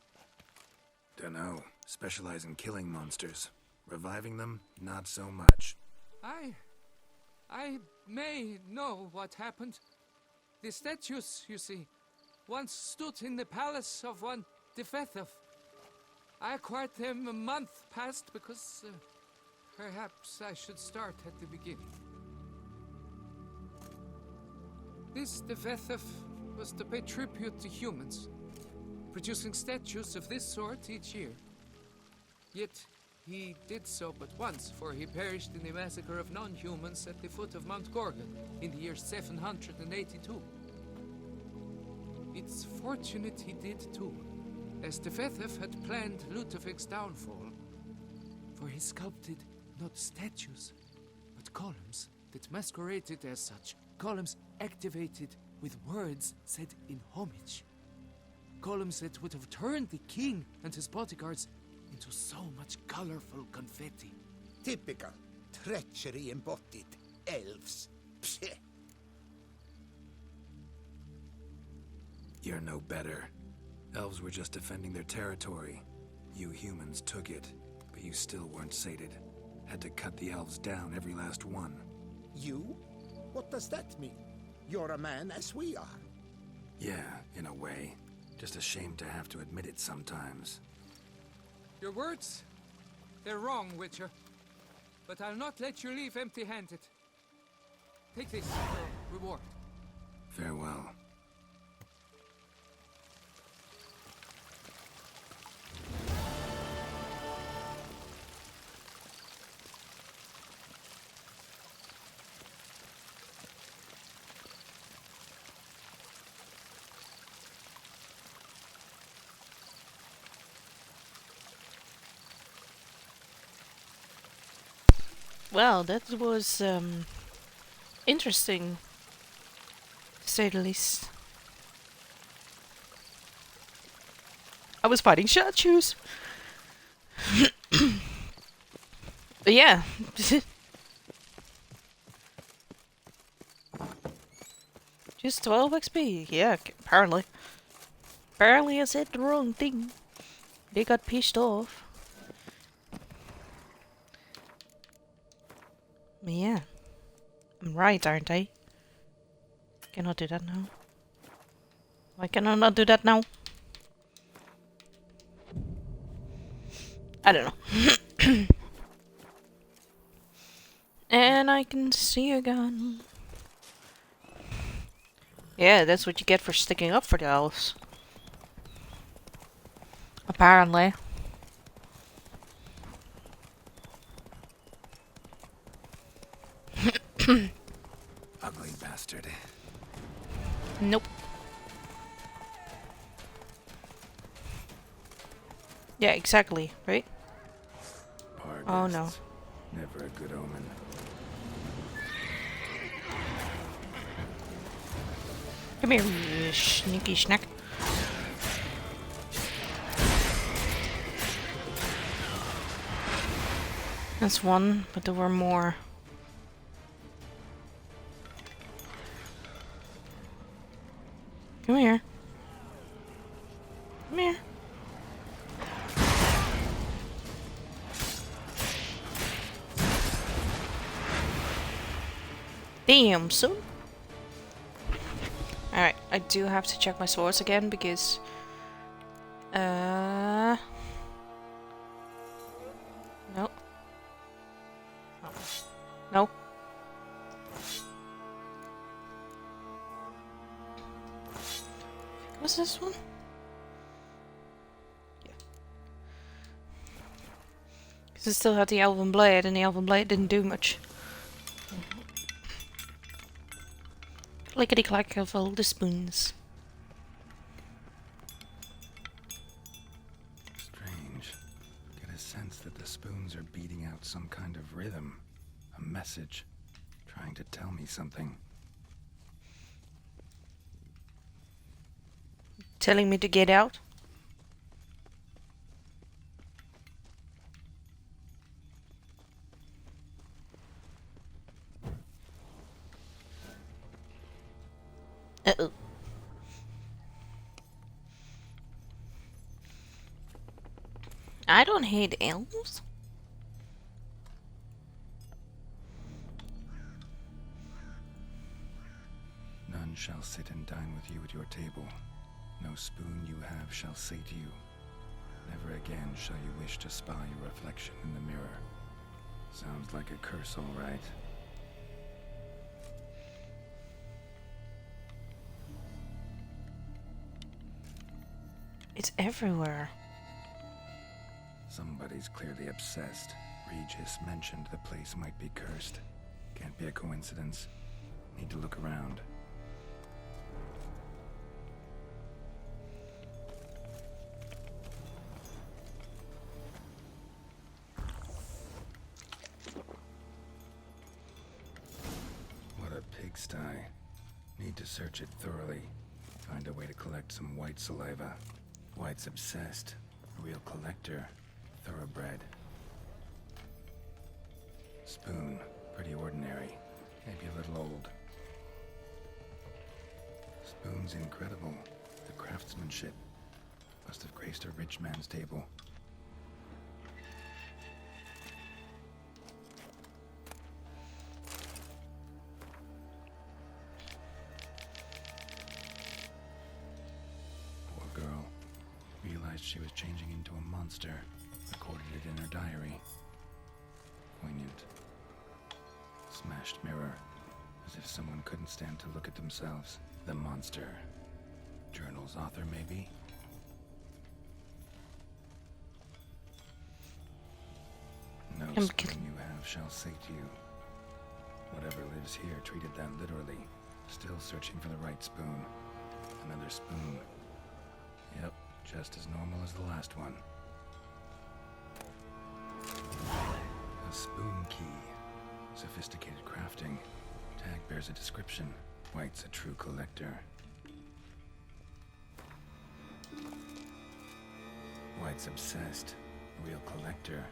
Dunno. Specialize in killing monsters. Reviving them, not so much. I may know what happened. The statues, you see, once stood in the palace of one Defethov. I acquired them a month past because perhaps I should start at the beginning. This Defethov was to pay tribute to humans, producing statues of this sort each year. Yet he did so but once, for he perished in the massacre of non-humans at the foot of Mount Gorgon in the year 782. It's fortunate he did too, as Defethov had planned Ludovic's downfall, for he sculpted not statues, but columns that masqueraded as such. Columns activated with words said in homage. Columns that would have turned the king and his bodyguards into so much colorful confetti. Typical. Treachery embodied. Elves. Pshh. You're no better. Elves were just defending their territory. You humans took it, but you still weren't sated. Had to cut the elves down, every last one. You? What does that mean? You're a man as we are. Yeah, in a way. Just ashamed to have to admit it sometimes. Your words? They're wrong, Witcher. But I'll not let you leave empty-handed. Take this for reward. Farewell. Well, that was interesting, to say the least. I was fighting statues. But yeah. Just 12 XP. Yeah, apparently. Apparently I said the wrong thing. They got pissed off. But yeah. I'm right, aren't I? Cannot do that now. Why can I not do that now? I don't know. And I can see again. Yeah, that's what you get for sticking up for the elves. Apparently. Ugly bastard. Nope. Yeah, exactly, right? Oh no. Never a good omen. Come here, you sneaky snack. That's one, but there were more. Come here. Come here. Damn, son. Alright, I do have to check my swords again because... No. No. What's this one? Yeah. Because I still had the Elven Blade, and the Elven Blade didn't do much. Clickety-clack of all the spoons. Strange. Get a sense that the spoons are beating out some kind of rhythm. A message. Trying to tell me something. Telling me to get out? Uh-oh. I don't hate elves. None shall sit and dine with you at your table. No spoon you have shall say to you, never again shall you wish to spy your reflection in the mirror. Sounds like a curse, all right. It's everywhere. Somebody's clearly obsessed. Regis mentioned the place might be cursed. Can't be a coincidence. Need to look around. What a pigsty. Need to search it thoroughly. Find a way to collect some white saliva. White's obsessed. A real collector. Thoroughbred. Spoon. Pretty ordinary. Maybe a little old. Spoon's incredible. The craftsmanship. Must have graced a rich man's table. Poor girl. Realized she was changing into a monster. Recorded it in her diary. Poignant. Smashed mirror. As if someone couldn't stand to look at themselves. The monster. Journal's author, maybe? No spoon you have shall say to you. Whatever lives here treated that literally. Still searching for the right spoon. Another spoon. Yep, just as normal as the last one. A spoon key. Sophisticated crafting. Tag bears a description. White's a true collector. White's obsessed. Real collector.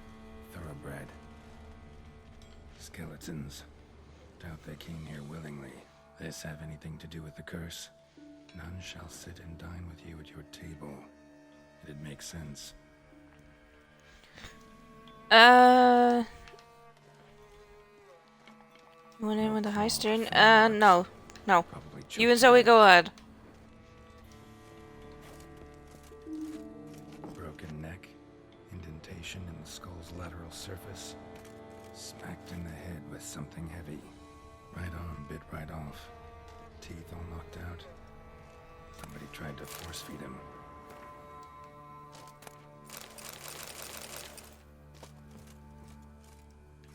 Thoroughbred. Skeletons. Doubt they came here willingly. This have anything to do with the curse? None shall sit and dine with you at your table. It'd make sense. You went in with the heist turn? No. No. You and Zoe go ahead. Broken neck. Indentation in the skull's lateral surface. Smacked in the head with something heavy. Right arm bit right off. Teeth all knocked out. Somebody tried to force feed him.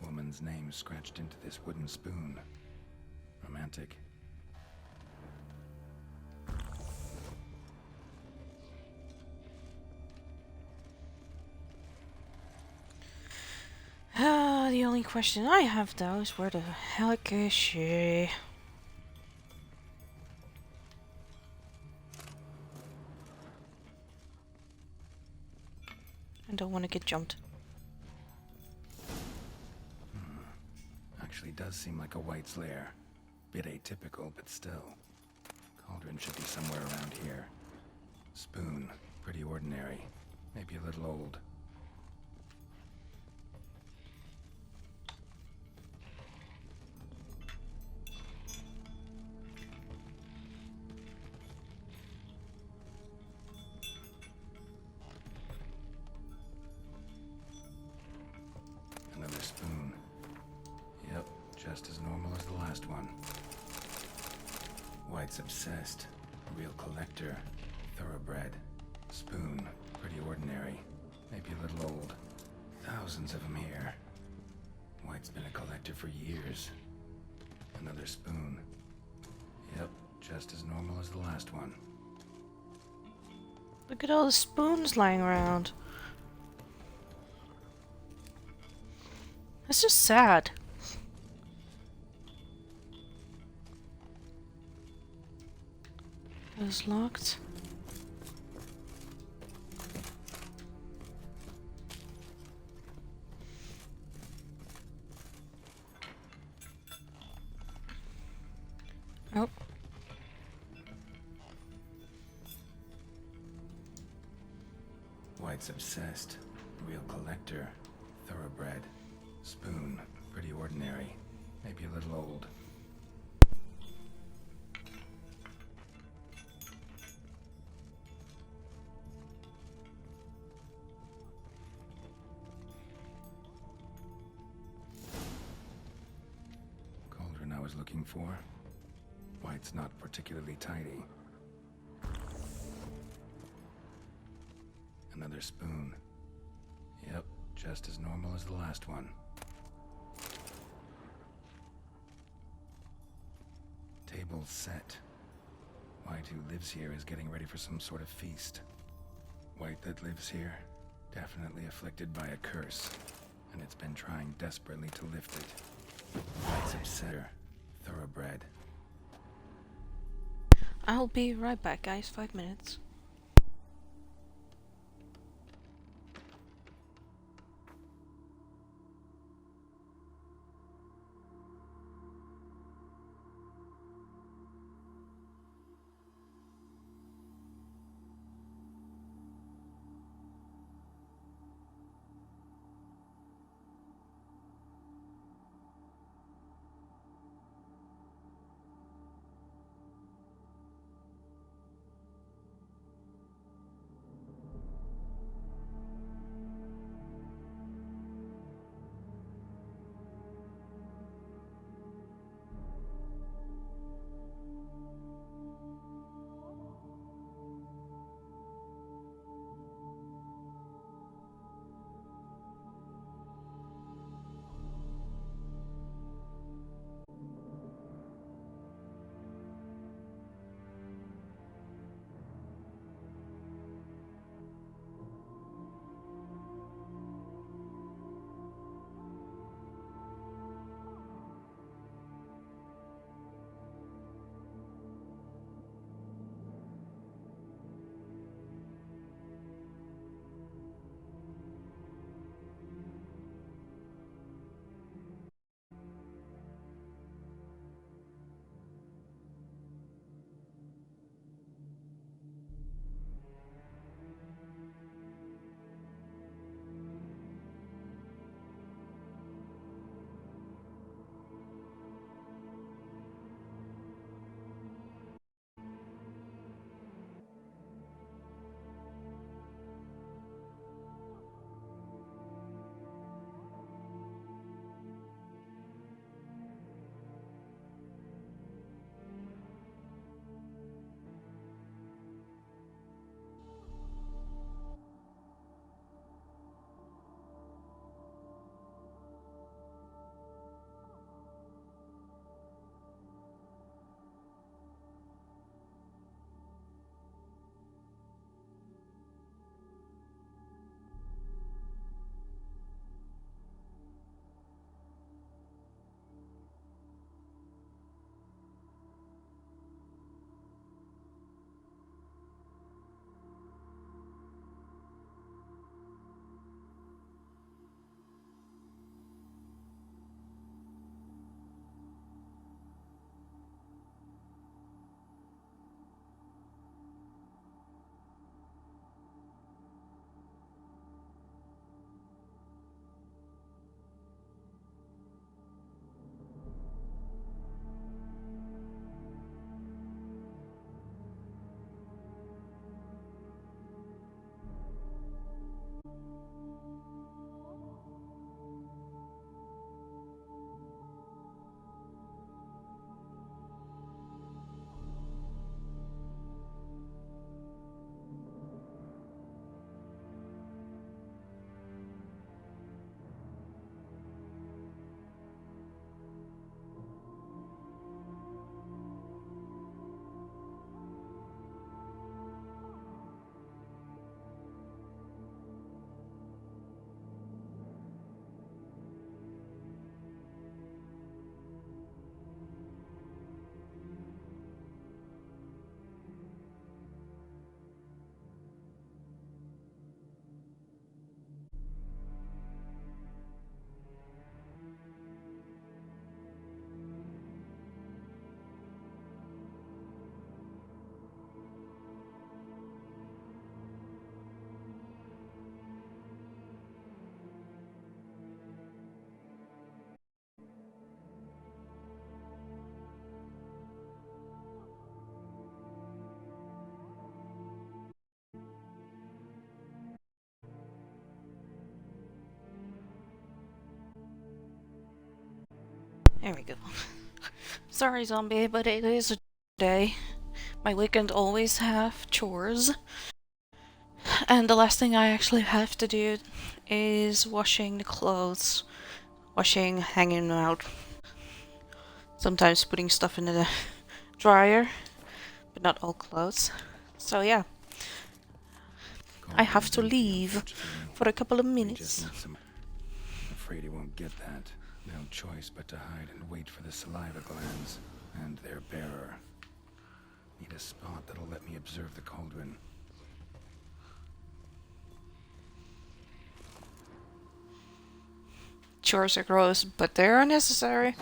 Woman's name scratched into this wooden spoon. Romantic. The only question I have though is where the heck is she? I don't want to get jumped. Actually does seem like a White's lair. Bit atypical, but still. Cauldron should be somewhere around here. Spoon. Pretty ordinary. Maybe a little old. Another spoon. Yep, just as normal as the last one. White's obsessed. A real collector. Thoroughbred. Spoon. Pretty ordinary. Maybe a little old. Thousands of them here. White's been a collector for years. Another spoon. Yep, just as normal as the last one. Look at all the spoons lying around. That's just sad. It's locked. Oh. White's obsessed. Real collector. Thoroughbred. Spoon. Pretty ordinary. Maybe a little old. Cauldron I was looking for. White's not particularly tidy. Another spoon. Yep, just as normal as the last one. Table set. White, who lives here, is getting ready for some sort of feast. White that lives here, definitely afflicted by a curse, and it's been trying desperately to lift it. White's obsessed. Thoroughbred. I'll be right back, guys. 5 minutes. There we go. Sorry, zombie, but it is a day. My weekend always have chores. And the last thing I actually have to do is washing the clothes. Washing, hanging out. Sometimes putting stuff in the dryer. But not all clothes. So yeah. I have to leave for a couple of minutes. I'm afraid he won't get that. No choice but to hide and wait for the saliva glands and their bearer. Need a spot that'll let me observe the cauldron. Chores are gross, but they are necessary.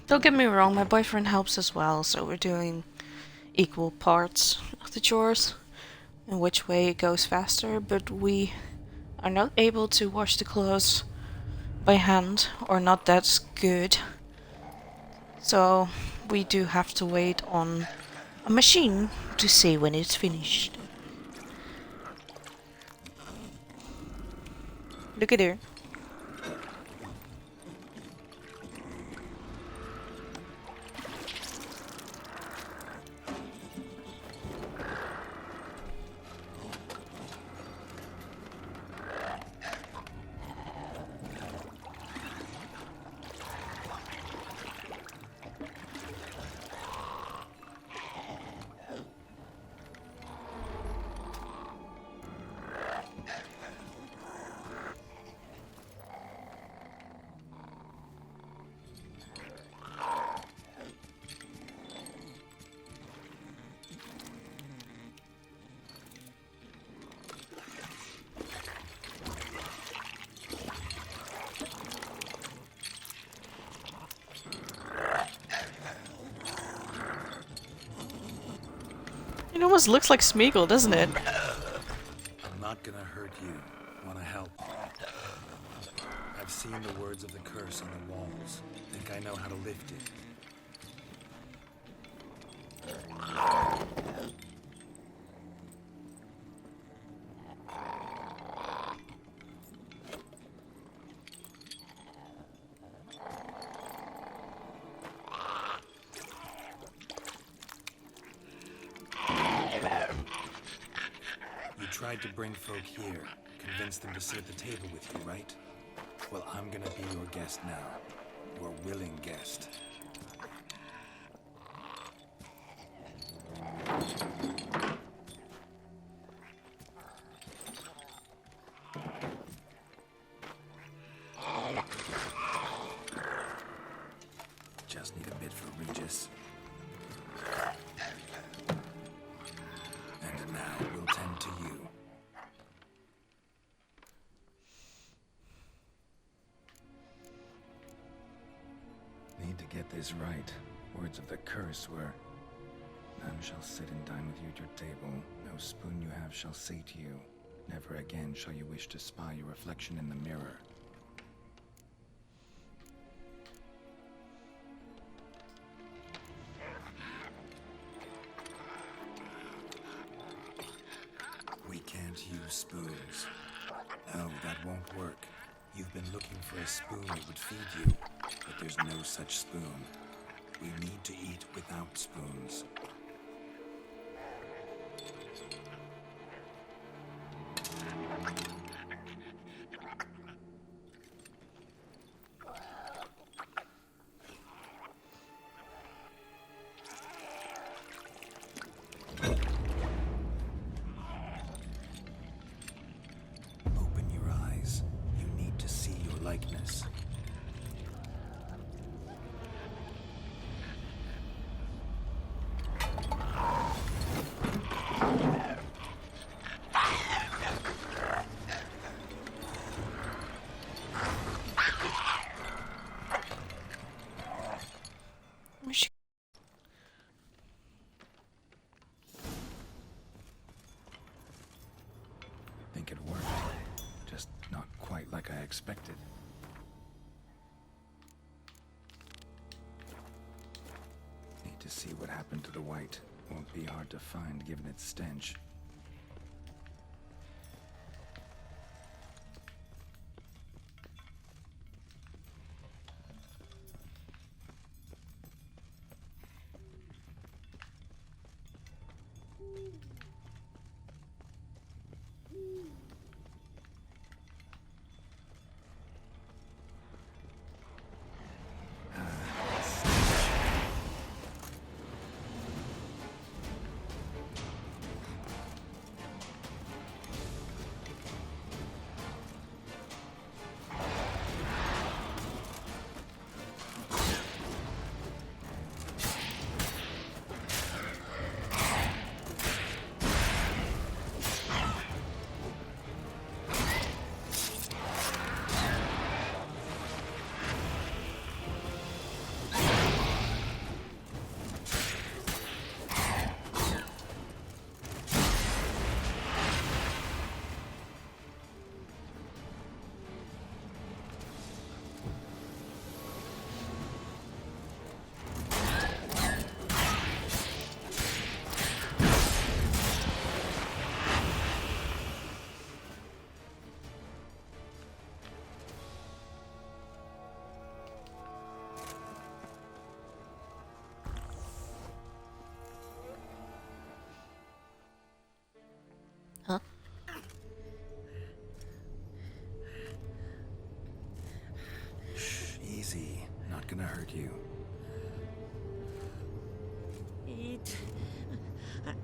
Don't get me wrong, my boyfriend helps as well, so we're doing equal parts of the chores, in which way it goes faster, but we are not able to wash the clothes by hand, or not that good. So we do have to wait on a machine to see when it's finished. Look at her. It almost looks like Smeagol, doesn't it? I'm not gonna hurt you. Wanna help? I've seen the words of the curse on the walls. Think I know how to lift it. Tried to bring folk here, convince them to sit at the table with you, right? Well, I'm gonna be your guest now. Your willing guest. Just need a bit for Regis. And now we'll tend to you. Need to get this right. Words of the curse were, none shall sit and dine with you at your table. No spoon you have shall say to you, never again shall you wish to spy your reflection in the mirror. We can't use spoons. No, that won't work. You've been looking for a spoon that would feed you, but there's no such spoon. We need to eat without spoons. Open your eyes. You need to see your likeness. Think it worked. Just not quite like I expected. Need to see what happened to the white. Won't be hard to find given its stench. see. Not gonna hurt you. Eat.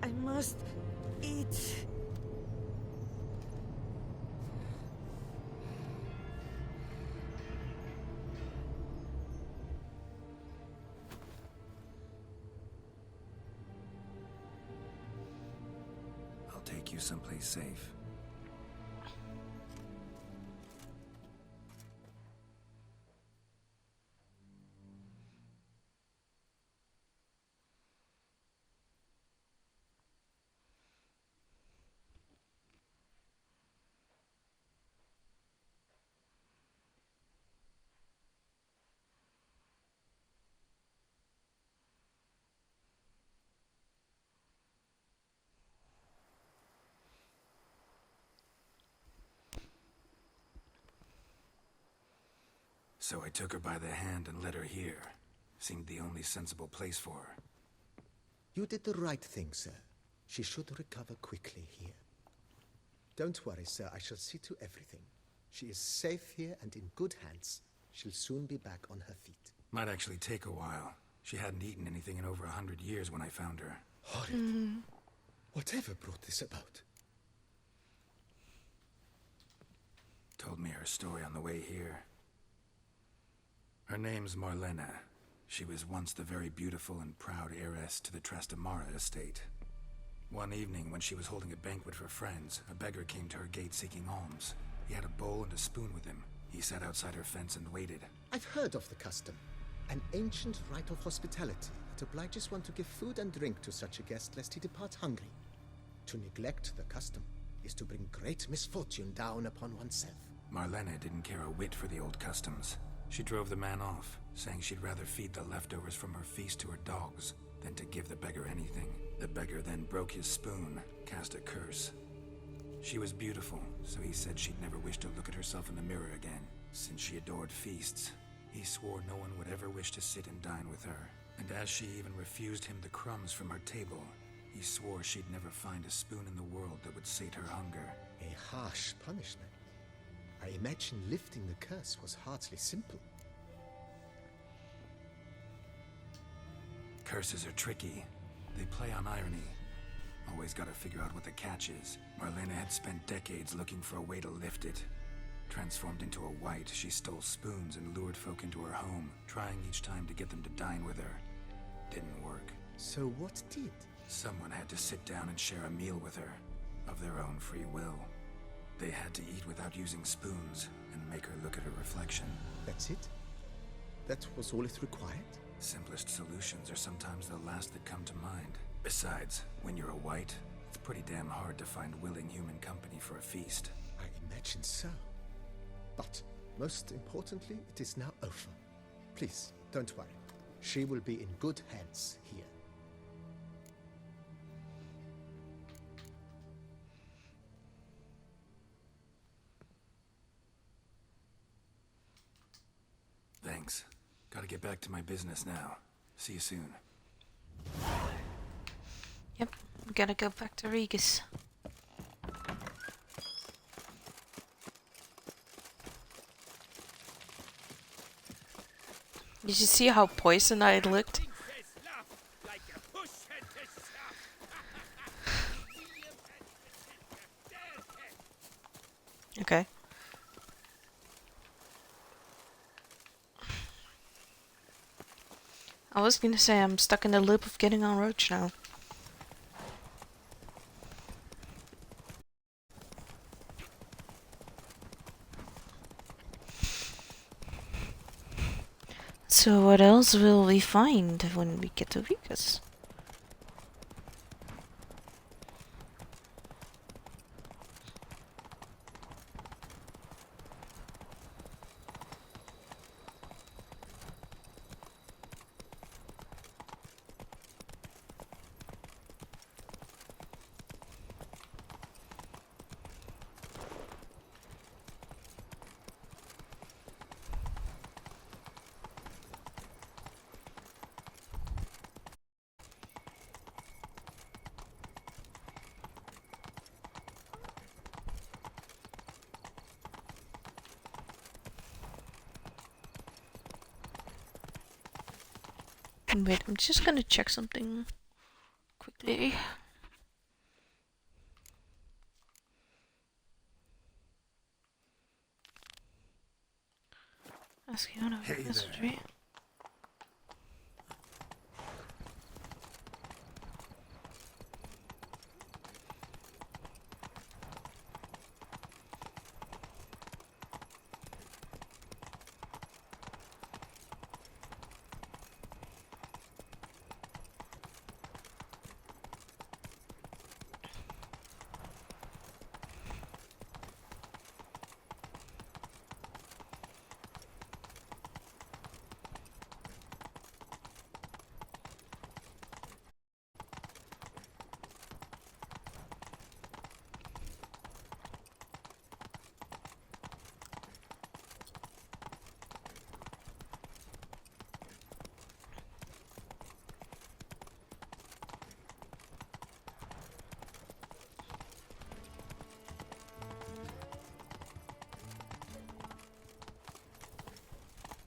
I must eat. I'll take you someplace safe. So I took her by the hand and led her here. Seemed the only sensible place for her. You did the right thing, sir. She should recover quickly here. Don't worry, sir. I shall see to everything. She is safe here and in good hands. She'll soon be back on her feet. Might actually take a while. She hadn't eaten anything in over 100 years when I found her. Horrid. Whatever brought this about? Told me her story on the way here. Her name's Marlena. She was once the very beautiful and proud heiress to the Trastamara estate. One evening, when she was holding a banquet for friends, a beggar came to her gate seeking alms. He had a bowl and a spoon with him. He sat outside her fence and waited. I've heard of the custom. An ancient rite of hospitality that obliges one to give food and drink to such a guest lest he depart hungry. To neglect the custom is to bring great misfortune down upon oneself. Marlena didn't care a whit for the old customs. She drove the man off, saying she'd rather feed the leftovers from her feast to her dogs than to give the beggar anything. The beggar then broke his spoon, cast a curse. She was beautiful, so he said she'd never wish to look at herself in the mirror again. Since she adored feasts, he swore no one would ever wish to sit and dine with her. And as she even refused him the crumbs from her table, he swore she'd never find a spoon in the world that would sate her hunger. A harsh punishment. I imagine lifting the curse was hardly simple. Curses are tricky. They play on irony. Always gotta figure out what the catch is. Marlena had spent decades looking for a way to lift it. Transformed into a wight, she stole spoons and lured folk into her home, trying each time to get them to dine with her. Didn't work. So what did? Someone had to sit down and share a meal with her, of their own free will. They had to eat without using spoons, and make her look at her reflection. That's it? That was all it required? Simplest solutions are sometimes the last that come to mind. Besides, when you're a wight, it's pretty damn hard to find willing human company for a feast. I imagine so. But, most importantly, it is now over. Please, don't worry. She will be in good hands here. Thanks. Gotta get back to my business now. See you soon. Yep, we gotta go back to Regis. Did you see how poisoned I looked? Okay. I was gonna say I'm stuck in the loop of getting on Roach now. So what else will we find when we get to Regis? Wait, I'm just gonna check something quickly. Asciano Vestry.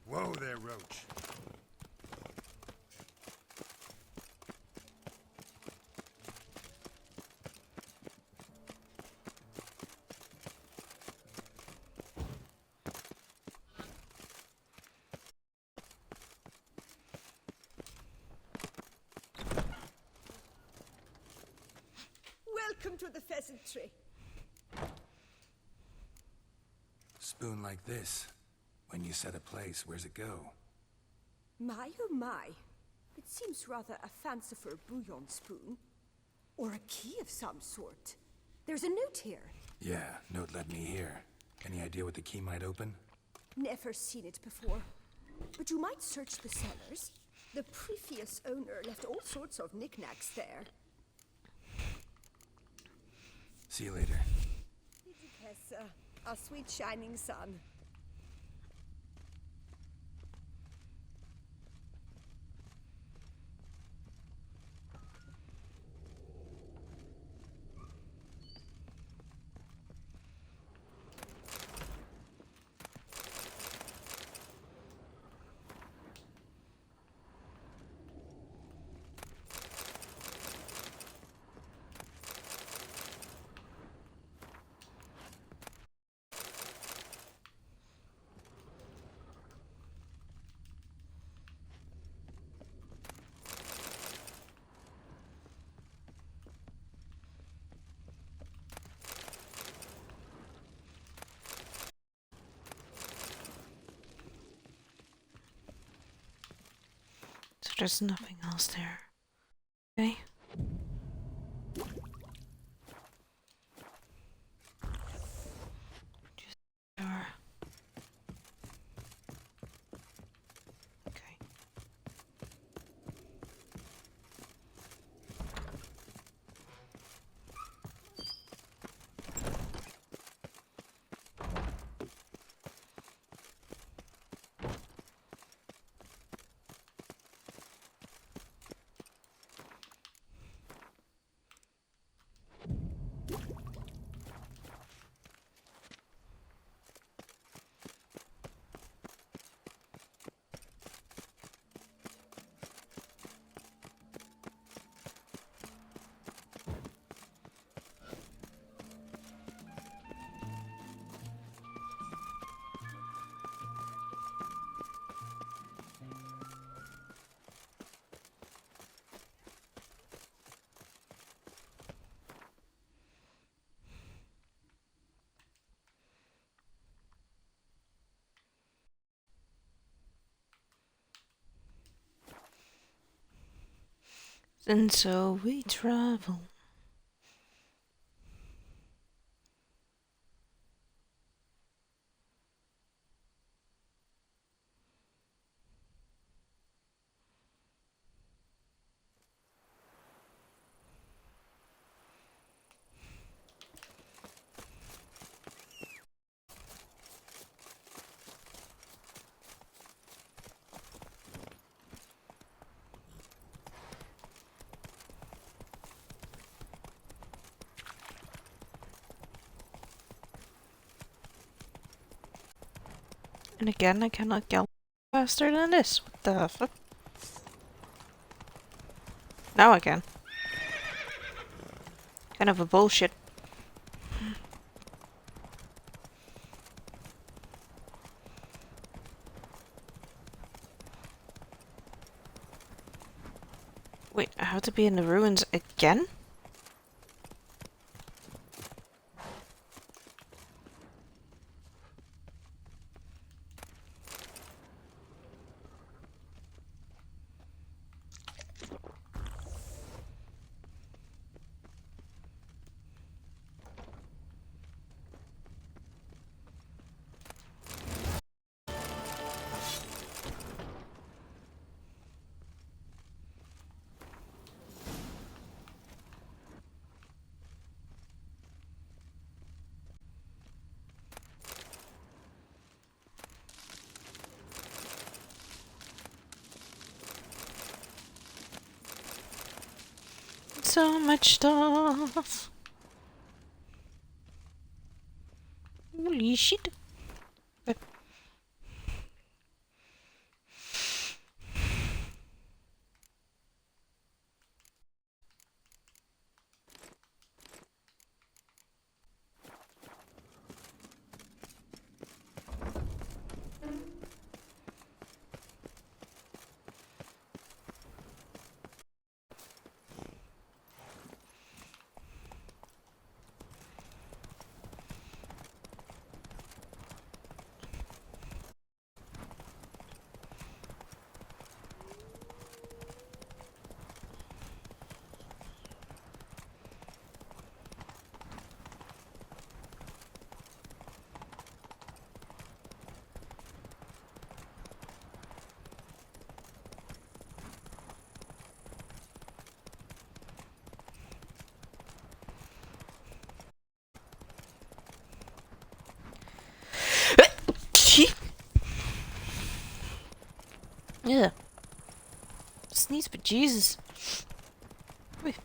Whoa there, Roach. Welcome to the pheasantry. Spoon like this. When you set a place, where's it go? My oh my. It seems rather a fanciful bouillon spoon. Or a key of some sort. There's a note here. Yeah, note led me here. Any idea what the key might open? Never seen it before. But you might search the cellars. The previous owner left all sorts of knickknacks there. See you later. Didikessa, our sweet shining sun. So there's nothing else there. Okay. Just door. Okay. And so we travel. And again, I cannot go faster than this. What the fuck? Now I can. Kind of a bullshit. Wait, I have to be in the ruins again? So much stuff. Holy shit. Yeah. Sneeze, but Jesus. Wait.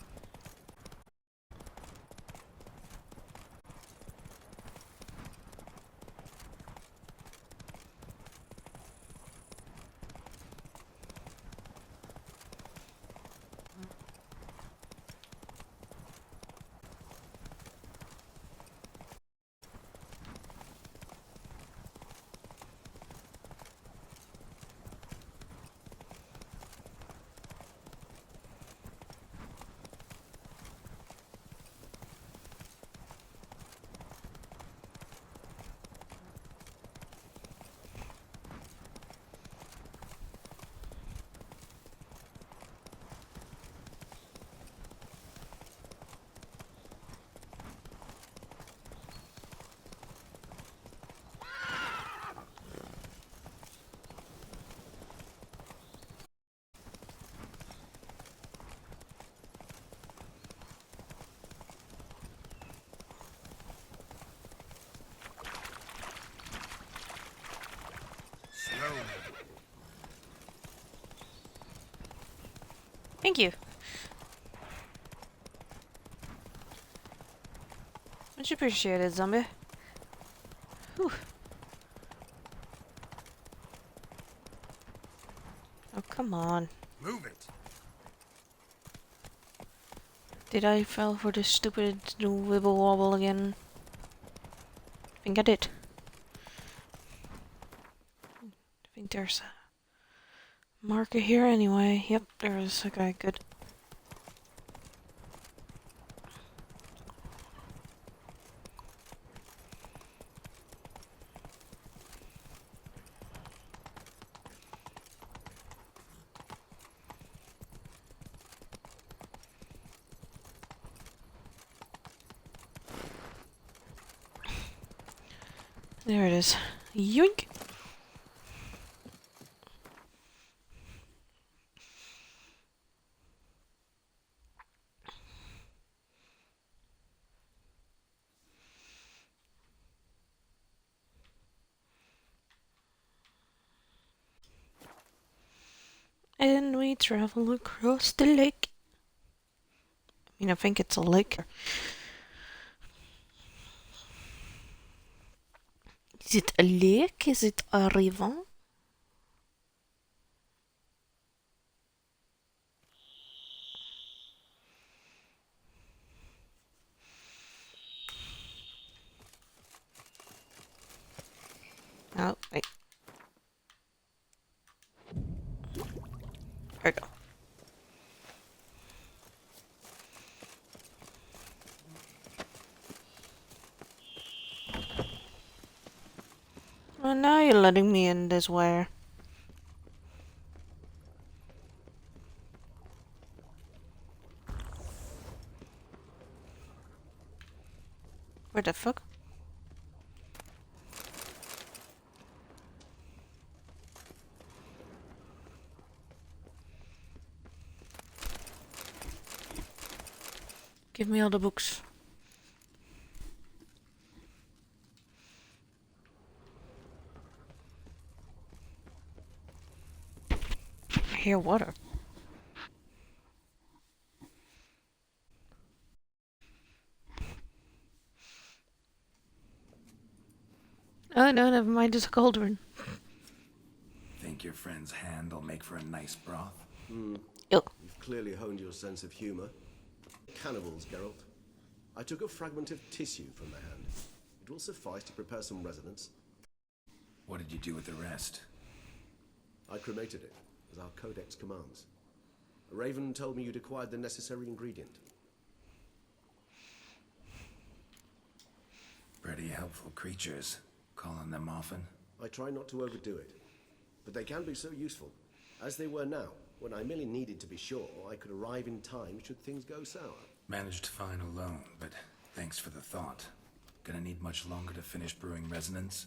Thank you. Much appreciated, zombie. Whew. Oh, come on. Move it. Did I fall for the stupid wibble wobble again? I think I did. I think there's a marker here anyway. Yep, there is. Okay, good. There it is. Yoink! And we travel across the lake. I mean, I think it's a lake. Is it a lake? Is it a river? There we go. Well, now you're letting me in this way. Where the fuck? Give me all the books. I hear water. Oh no, never mind, it's a cauldron. Think your friend's hand will make for a nice broth? Ew. You've clearly honed your sense of humor. Cannibals, Geralt. I took a fragment of tissue from the hand. It will suffice to prepare some resonance. What did you do with the rest? I cremated it, as our codex commands. Raven told me you'd acquired the necessary ingredient. Pretty helpful creatures. Call on them often? I try not to overdo it, but they can be so useful, as they were now, when I merely needed to be sure I could arrive in time should things go sour. Managed fine alone, but thanks for the thought. Gonna need much longer to finish brewing resonance?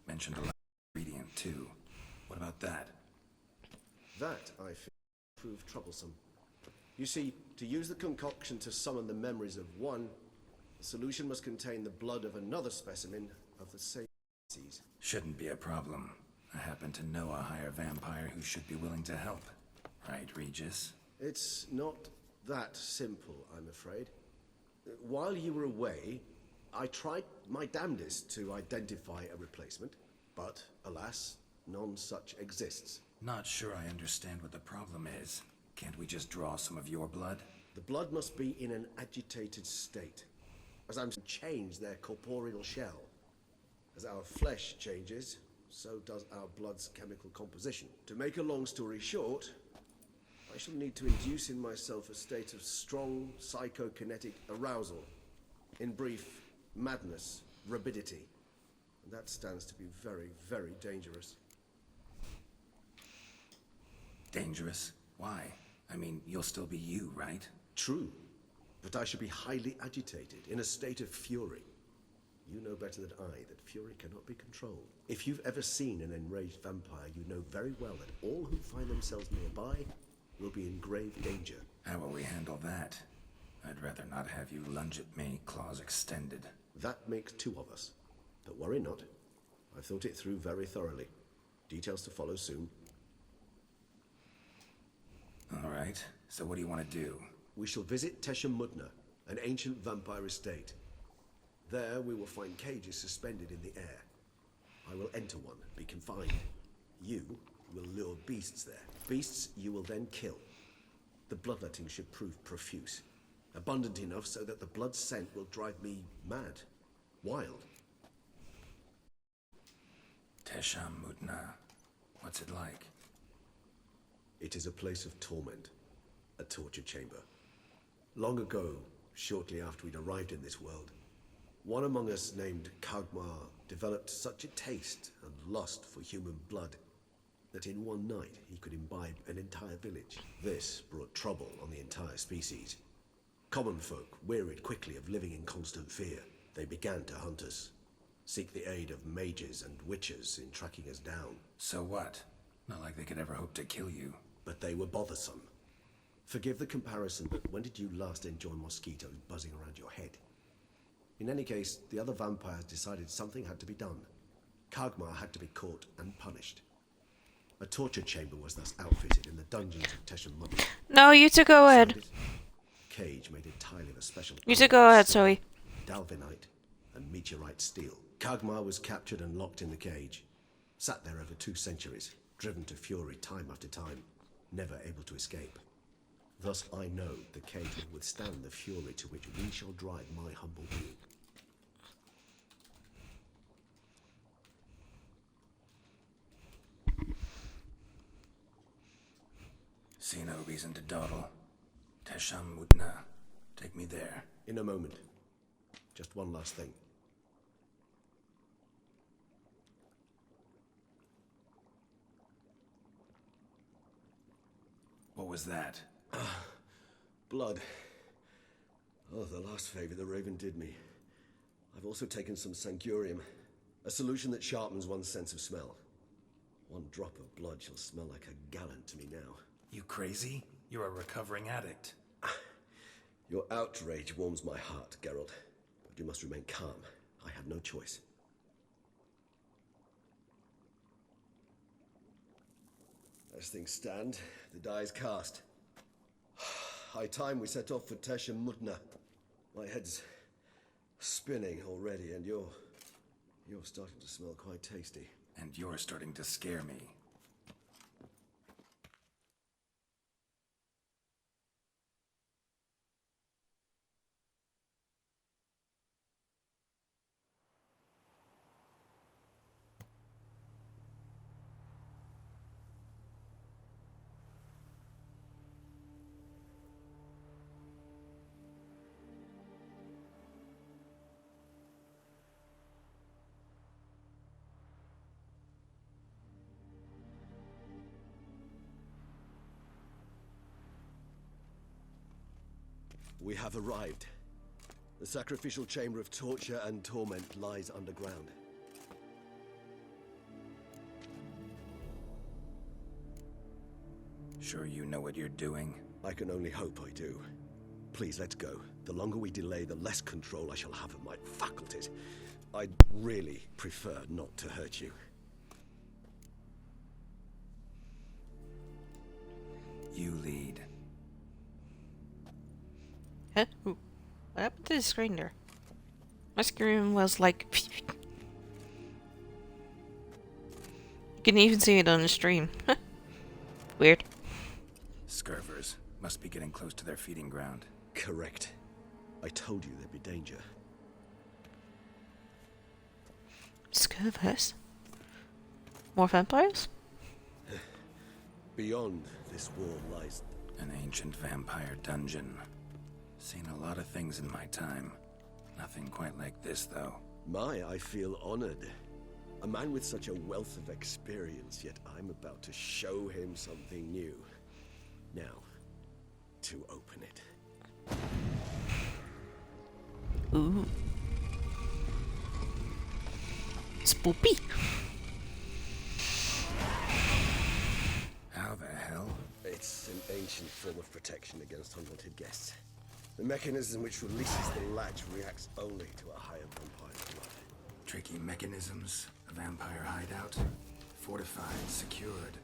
Mentioned a last ingredient too. What about that? That, I fear, proved troublesome. You see, to use the concoction to summon the memories of one, the solution must contain the blood of another specimen of the same species. Shouldn't be a problem. I happen to know a higher vampire who should be willing to help. Right, Regis? It's not that simple, I'm afraid. While you were away, I tried my damnedest to identify a replacement, but alas, none such exists. Not sure I understand what the problem is. Can't we just draw some of your blood? The blood must be in an agitated state, as I'm change their corporeal shell. As our flesh changes, so does our blood's chemical composition. To make a long story short, I shall need to induce in myself a state of strong psychokinetic arousal. In brief, madness, rabidity. And that stands to be very, very dangerous. Dangerous? Why? I mean, you'll still be you, right? True. But I should be highly agitated, in a state of fury. You know better than I that fury cannot be controlled. If you've ever seen an enraged vampire, you know very well that all who find themselves nearby will be in grave danger. How will we handle that? I'd rather not have you lunge at me, claws extended. That makes two of us. But worry not. I've thought it through very thoroughly. Details to follow soon. All right. So what do you want to do? We shall visit Tesha Mudna, an ancient vampire estate. There we will find cages suspended in the air. I will enter one, be confined. You will lure beasts there. Beasts you will then kill. The bloodletting should prove profuse. Abundant enough so that the blood scent will drive me mad. Wild. Tesha Mudna. What's it like? It is a place of torment. A torture chamber. Long ago, shortly after we'd arrived in this world, one among us named Kagmar developed such a taste and lust for human blood that in one night he could imbibe an entire village. This brought trouble on the entire species. Common folk wearied quickly of living in constant fear. They began to hunt us, seek the aid of mages and witches in tracking us down. So what? Not like they could ever hope to kill you. But they were bothersome. Forgive the comparison, but when did you last enjoy mosquitoes buzzing around your head? In any case, the other vampires decided something had to be done. Kagmar had to be caught and punished. A torture chamber was thus outfitted in the dungeons of Tesha Mudna. No, you two go ahead. Cage made entirely of a special... You two go ahead, Zoe. Dalvinite and meteorite steel. Kagmar was captured and locked in the cage. Sat there over 2 centuries, driven to fury time after time, never able to escape. Thus I know the cage will withstand the fury to which we shall drive my humble being. See no reason to dawdle. Tesham Mutna. Take me there. In a moment. Just one last thing. What was that? Blood. Oh, the last favor the Raven did me. I've also taken some Sancurium, a solution that sharpens one's sense of smell. One drop of blood shall smell like a gallon to me now. You crazy? You're a recovering addict. Your outrage warms my heart, Geralt. But you must remain calm. I have no choice. As things stand, the die is cast. High time we set off for Tesham Mutna. My head's spinning already, and you're starting to smell quite tasty. And you're starting to scare me. We have arrived. The sacrificial chamber of torture and torment lies underground. Sure you know what you're doing? I can only hope I do. Please, let's go. The longer we delay, the less control I shall have of my faculties. I'd really prefer not to hurt you. You lead. Huh? Ooh. What happened to the screen there? My screen was like... You can even see it on the stream. Weird. Scurvers must be getting close to their feeding ground. Correct. I told you there'd be danger. Scurvers? More vampires? Beyond this wall lies... An ancient vampire dungeon. Seen a lot of things in my time. Nothing quite like this, though. I feel honored. A man with such a wealth of experience, yet I'm about to show him something new. Now, to open it. Ooh. Spoopy. How the hell? It's an ancient form of protection against unwanted guests. The mechanism which releases the latch reacts only to a higher vampire blood. Tricky mechanisms, a vampire hideout, fortified, secured.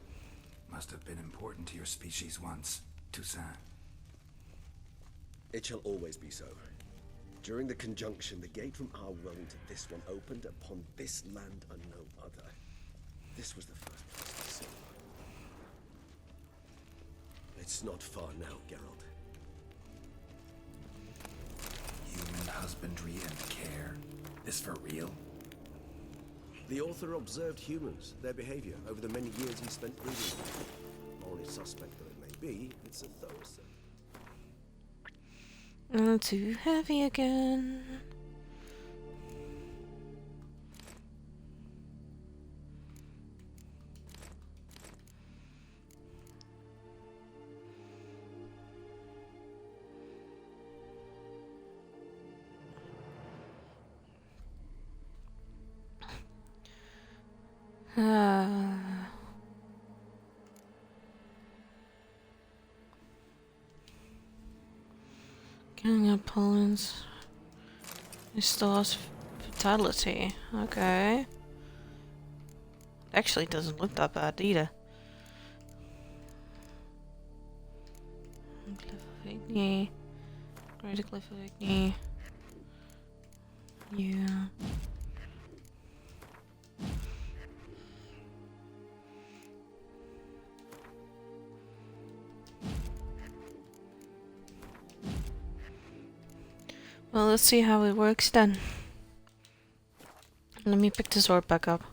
Must have been important to your species once, Toussaint. It shall always be so. During the conjunction, the gate from our world into this one opened upon this land and no other. This was the first place I saw. It's not far now, Geralt. Human husbandry and care. This for real? The author observed humans, their behavior, over the many years he spent breeding them. Morally suspect though it may be, it's a thorough search. Not too heavy again. Killing opponents restores fatality. Okay. Actually doesn't look that bad either. Cliff of Igni. Greater Cliff of Igni. Yeah. Well, let's see how it works then. Let me pick the sword back up.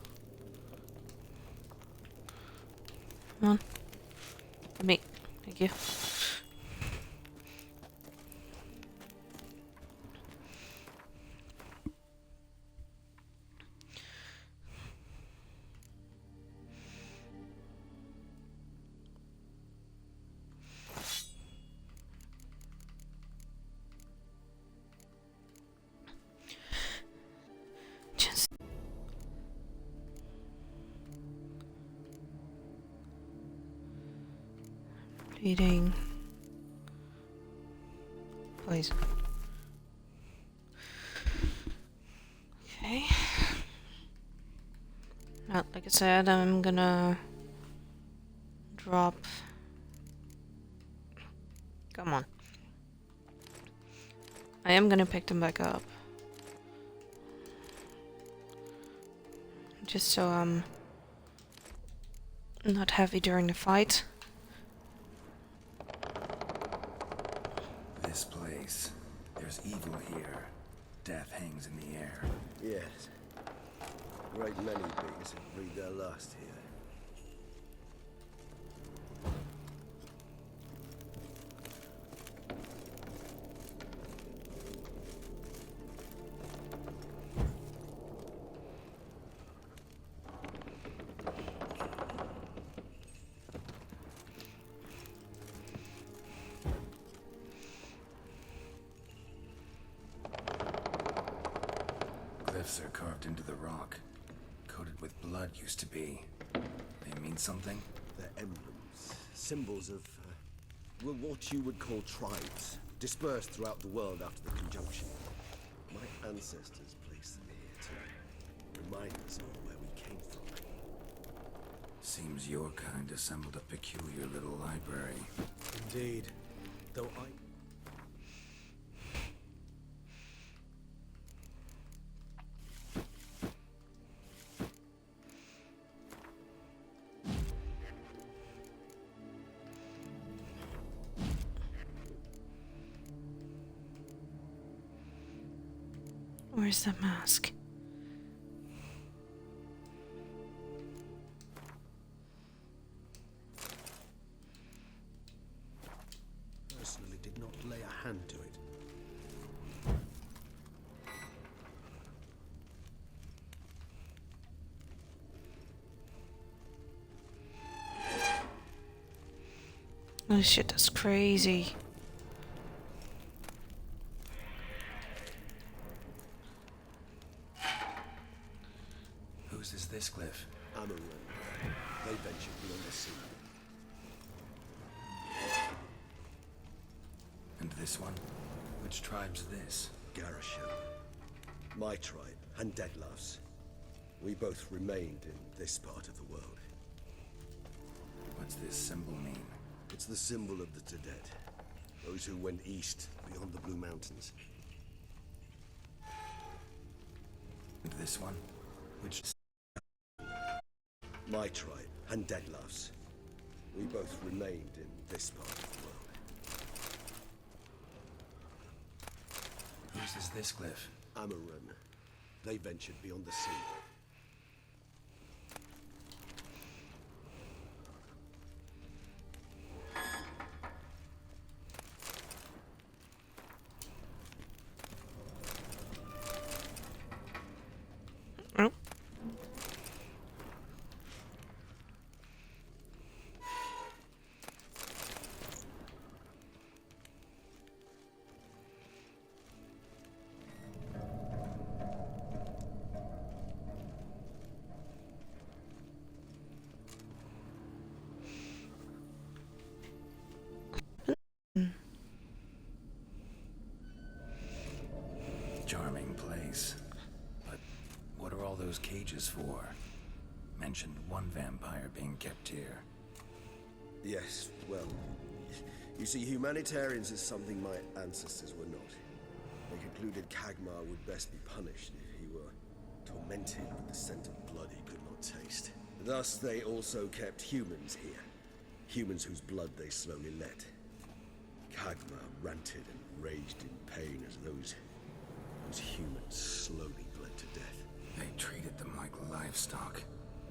Come on. Thank you. Just reading, please. Okay. Well, like I said, I'm gonna drop. Come on. I am gonna pick them back up. Just so I'm not heavy during the fight. This place. There's evil here. Death hangs in the air. Yes. Great many beings have breathed their last here. Glyphs are carved into the rock. Coated with blood used to be. They mean something? They're emblems, symbols of, well, what you would call tribes, dispersed throughout the world after the conjunction. My ancestors placed them here to remind us of where we came from. Seems your kind assembled a peculiar little library. Indeed. Though I... Where's the mask? Personally did not lay a hand to it. Oh shit, that's crazy. Whose is this glyph? Amaran. They ventured beyond the sea. And this one? Which tribe's this? Garasham. My tribe, and Deadlough's. We both remained in this part of the world. What's this symbol mean? It's the symbol of the Tedet. Those who went east, beyond the Blue Mountains. And this one? Which... My tribe, and Deadlough's. We both remained in this part of the world. Whose is this glyph? Amaran. They ventured beyond the sea. Oh. Charming place. But what are all those cages for? Mentioned one vampire being kept here. Yes, well, you see, humanitarians is something my ancestors were not. They concluded Kagmar would best be punished if he were tormented with the scent of blood he could not taste. Thus, they also kept humans here. Humans whose blood they slowly let. Kagmar ranted and raged in pain as those humans slowly bled to death. They treated them like livestock.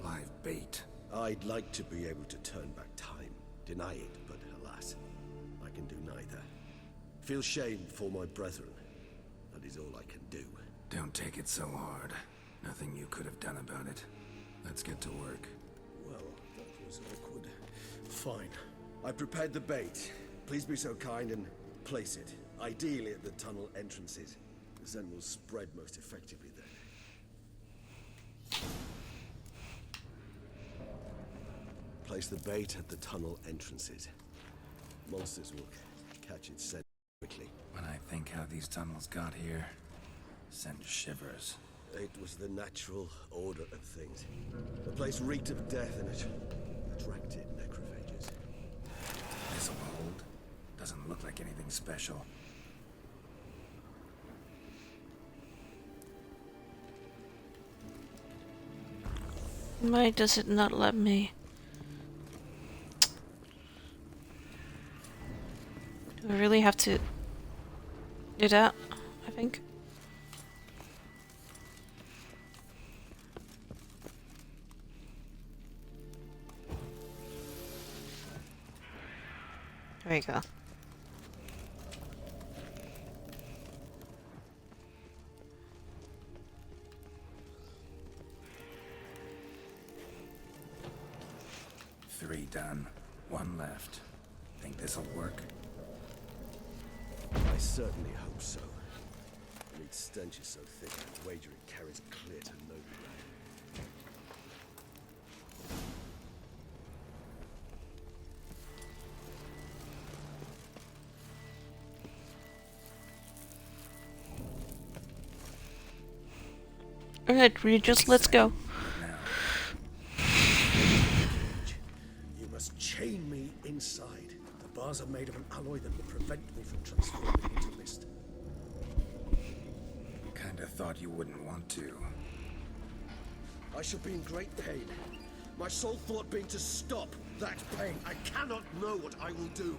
Live bait. I'd like to be able to turn back time. Deny it, but alas. Alas, I can do neither. Feel shame for my brethren. That is all I can do. Don't take it so hard. Nothing you could have done about it. Let's get to work. Well, that was awkward. Fine. I prepared the bait. Please be so kind and place it. Ideally at the tunnel entrances. The scent will spread most effectively there. Place the bait at the tunnel entrances. Monsters will catch its scent quickly. When I think how these tunnels got here, send shivers. It was the natural order of things. The place reeked of death and it attracted necrophages. This'll hold. Doesn't look like anything special. Why does it not let me? Do I really have to do that? I think. There we go. Three done. One left. Think this'll work? I certainly hope so. And its stench is so thick, I'd wager it carries a clear to no ground. Alright, Regis, let's go. You must chain me inside. The bars are made of an alloy that will prevent me from transforming into mist. Kinda thought you wouldn't want to. I shall be in great pain. My sole thought being to stop that pain. I cannot know what I will do.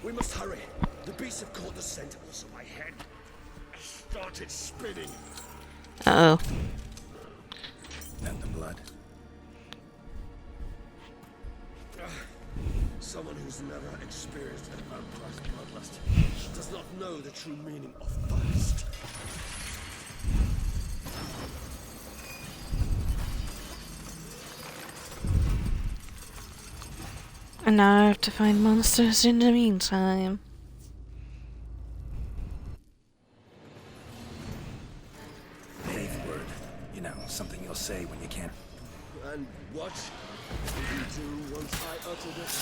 We must hurry. The beasts have caught the scent, also my head started spinning. Uh-oh. And the blood. Someone who's never experienced a vampire's bloodlust does not know the true meaning of thirst. And now I have to find monsters in the meantime. Faith word. You know, something you'll say when you can't. And what did you do once I uttered it?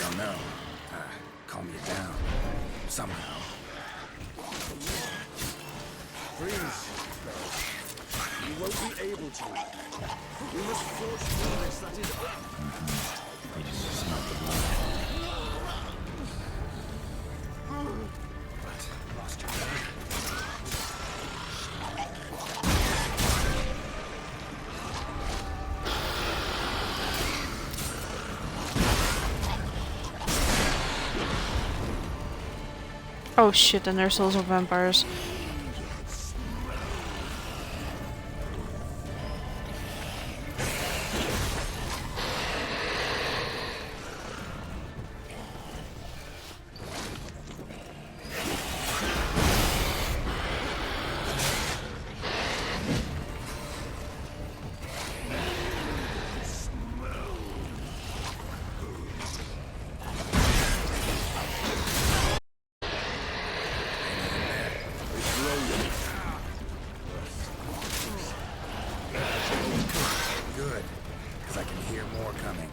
Don't know. Calm you down. Somehow. Please. You won't be able to. We must force through this, that is... You just smell the blood. But lost your blood. Oh shit, and there's also vampires. Good, because I can hear more coming.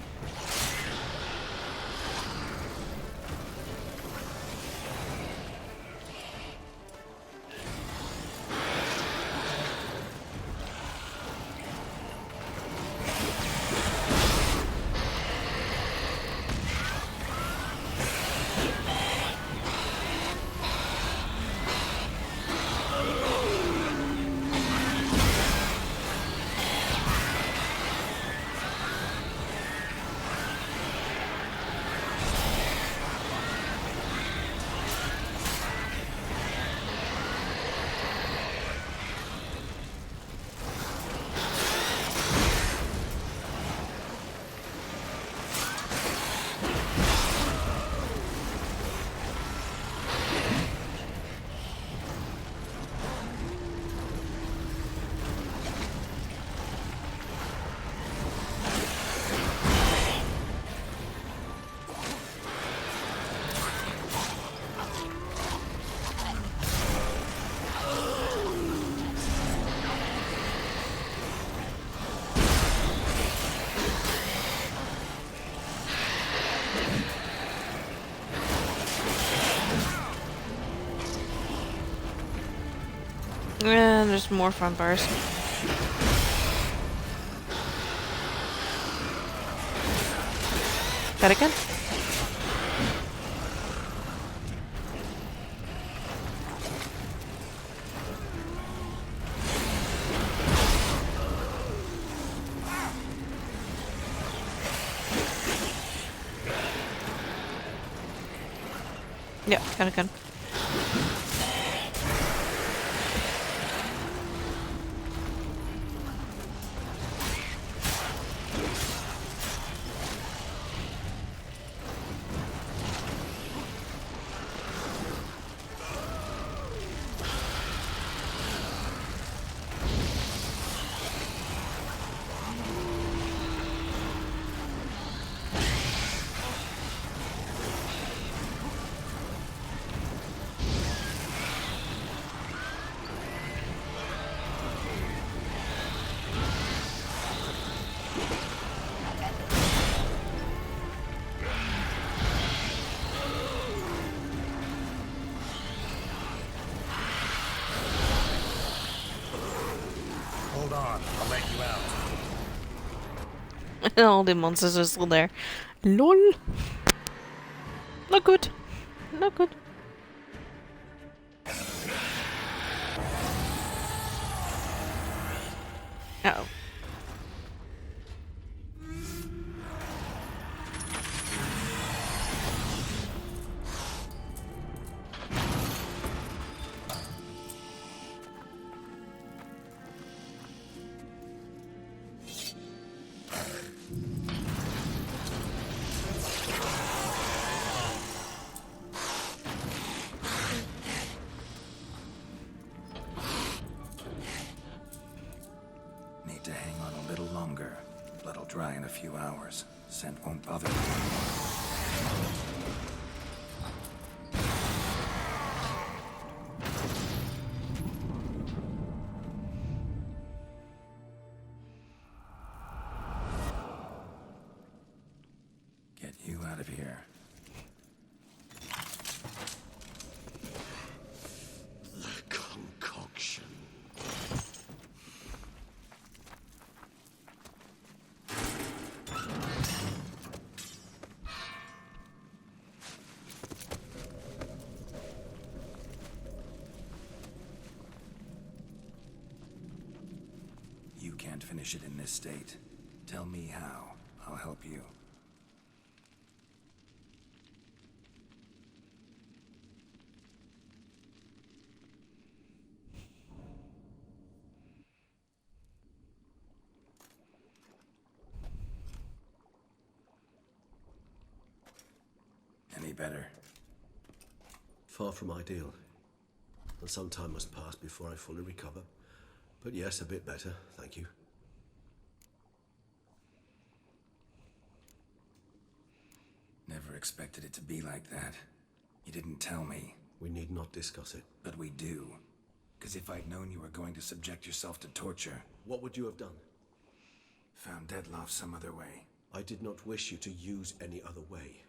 And there's more vampires. That again? Yeah, got a gun. Hold on, I'll let you out. All the monsters are still there. LOL. Not good. Not good. Uh-oh. Need to hang on a little longer. Blood'll dry in a few hours. Scent won't bother me anymore. Get you out of here. The concoction. You can't finish it in this state. Tell me how. I'll help you. Any better? Far from ideal. And some time must pass before I fully recover. But yes, a bit better, thank you. Never expected it to be like that. You didn't tell me. We need not discuss it. But we do. Because if I'd known you were going to subject yourself to torture... What would you have done? Found Dettlaff some other way. I did not wish you to use any other way.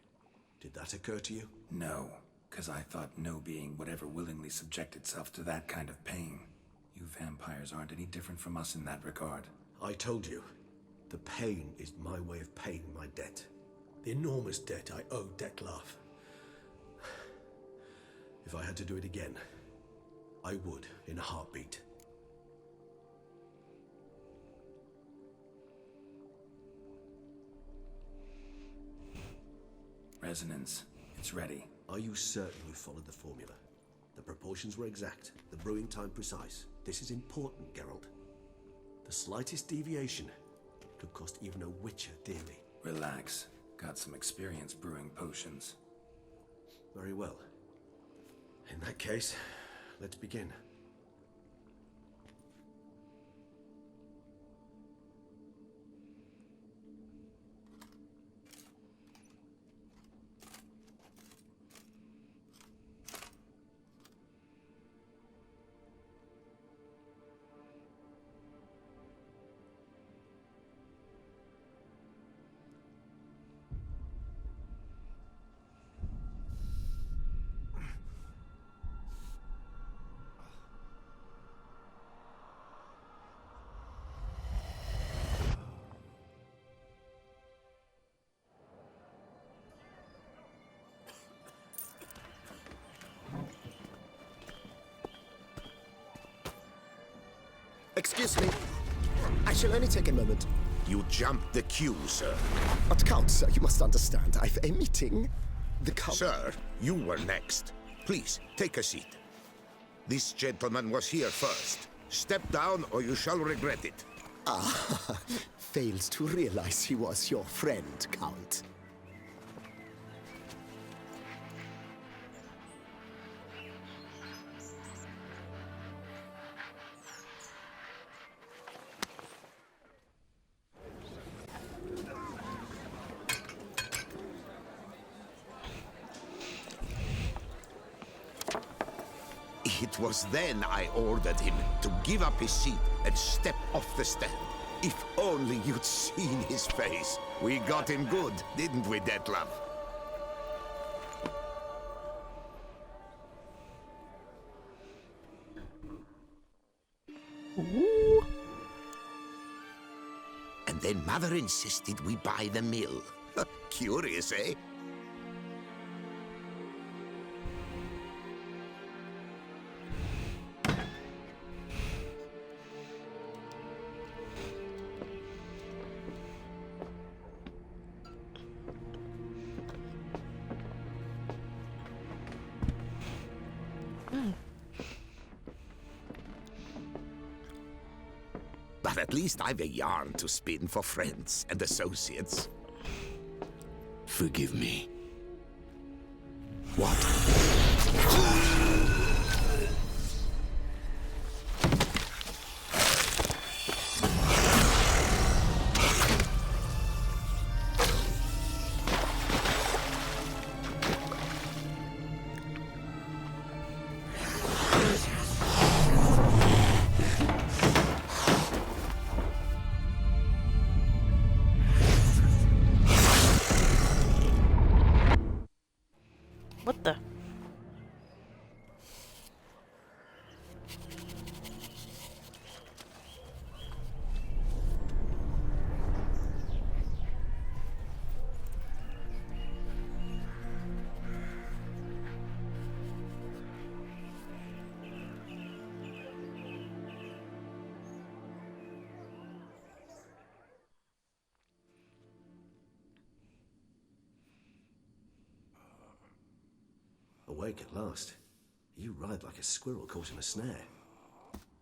Did that occur to you? No, because I thought no being would ever willingly subject itself to that kind of pain. You vampires aren't any different from us in that regard. I told you. The pain is my way of paying my debt. The enormous debt I owe Dettlaff. If I had to do it again, I would in a heartbeat. Resonance. It's ready. Are you certain you followed the formula? The proportions were exact, the brewing time precise. This is important, Geralt. The slightest deviation could cost even a Witcher dearly. Relax. Got some experience brewing potions. Very well. In that case, let's begin. Excuse me. I shall only take a moment. You jumped the queue, sir. But Count, sir, you must understand. I've a meeting. The Count... Sir, you were next. Please, take a seat. This gentleman was here first. Step down or you shall regret it. Ah, fails to realize he was your friend, Count. It was then I ordered him to give up his seat and step off the stand. If only you'd seen his face. We got him good, didn't we, Detlef? Ooh. And then Mother insisted we buy the mill. Curious, eh? But at least I've a yarn to spin for friends and associates. Forgive me. What? What the? Awake at last. You ride like a squirrel caught in a snare.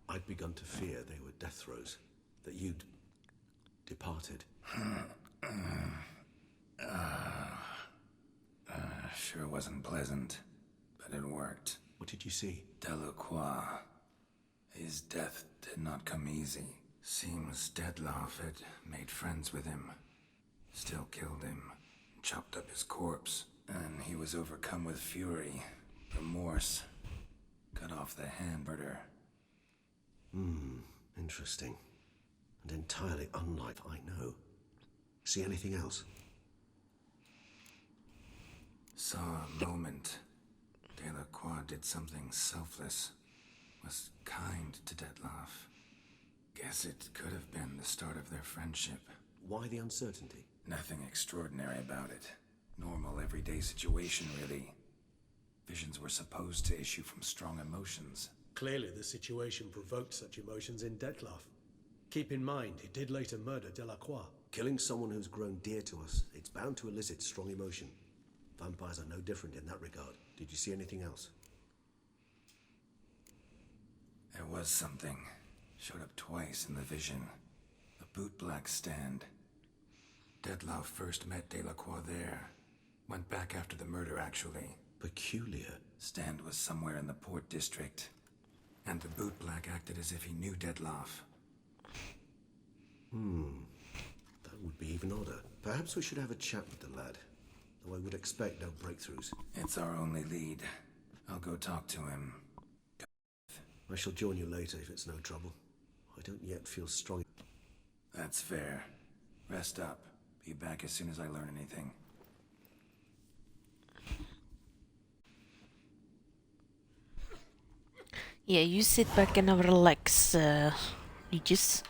I'd begun to fear they were death throes, that you'd departed. Sure wasn't pleasant, but it worked. What did you see? Delacroix. His death did not come easy. Seems Detlef had made friends with him. Still killed him. Chopped up his corpse. And he was overcome with fury, remorse. Cut off the hand murder. Interesting. And entirely unlike I know. See anything else? Saw a moment. Delacroix did something selfless. Was kind to Detlef. Guess it could have been the start of their friendship. Why the uncertainty? Nothing extraordinary about it. Normal, everyday situation, really. Visions were supposed to issue from strong emotions. Clearly, the situation provoked such emotions in Detlef. Keep in mind, he did later murder Delacroix. Killing someone who's grown dear to us, it's bound to elicit strong emotion. Vampires are no different in that regard. Did you see anything else? There was something. Showed up twice in the vision. A bootblack stand. Detlef first met Delacroix there. Went back after the murder, actually. Peculiar. Stand was somewhere in the Port District. And the bootblack acted as if he knew Detlef. That would be even odder. Perhaps we should have a chat with the lad. Though I would expect no breakthroughs. It's our only lead. I'll go talk to him. I shall join you later if it's no trouble. I don't yet feel strong. That's fair. Rest up. Be back as soon as I learn anything. Yeah, you sit back and relax, Regis.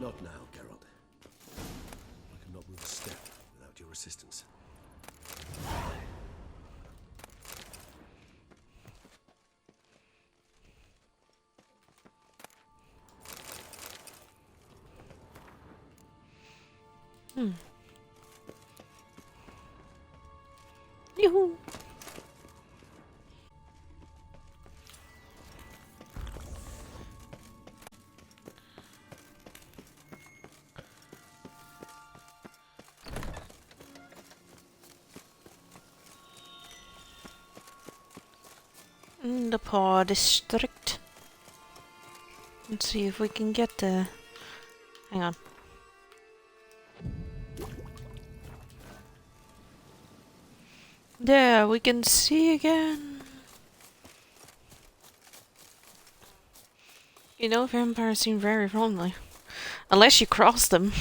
Not now, Geralt. I cannot move a step without your assistance. Yoo-hoo! In the Paw District. Let's see if we can get the... Hang on. There, we can see again. You know, vampires seem very friendly. Unless you cross them.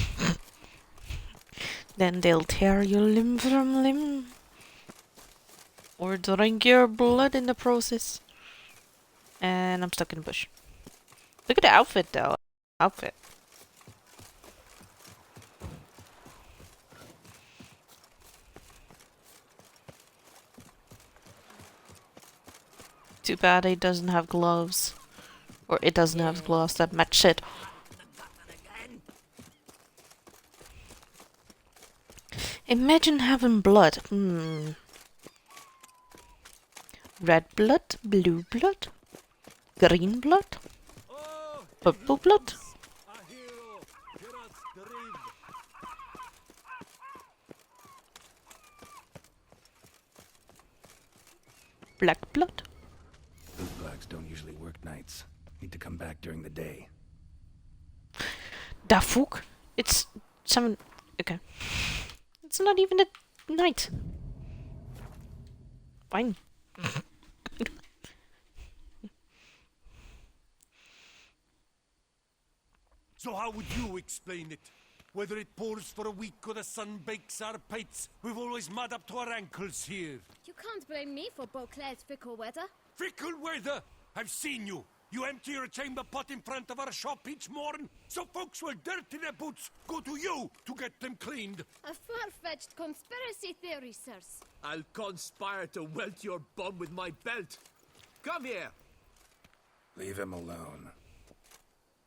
Then they'll tear you limb from limb. Or drink your blood in the process. And I'm stuck in the bush. Look at the outfit though. Outfit. Too bad it doesn't have gloves. Or it doesn't have gloves that match it. Imagine having blood. Red blood, blue blood, green blood, purple blood. Black blood. Bootblacks don't usually work nights. Need to come back during the day. Da fuck? It's 7. Okay. It's not even at night. Fine. So how would you explain it? Whether it pours for a week or the sun bakes our pates, we've always mud up to our ankles here. You can't blame me for Beauclair's fickle weather. Fickle weather! I've seen you. You empty your chamber pot in front of our shop each morn, so folks will dirty their boots go to you to get them cleaned. A far-fetched conspiracy theory, sirs. I'll conspire to welt your bum with my belt. Come here. Leave him alone.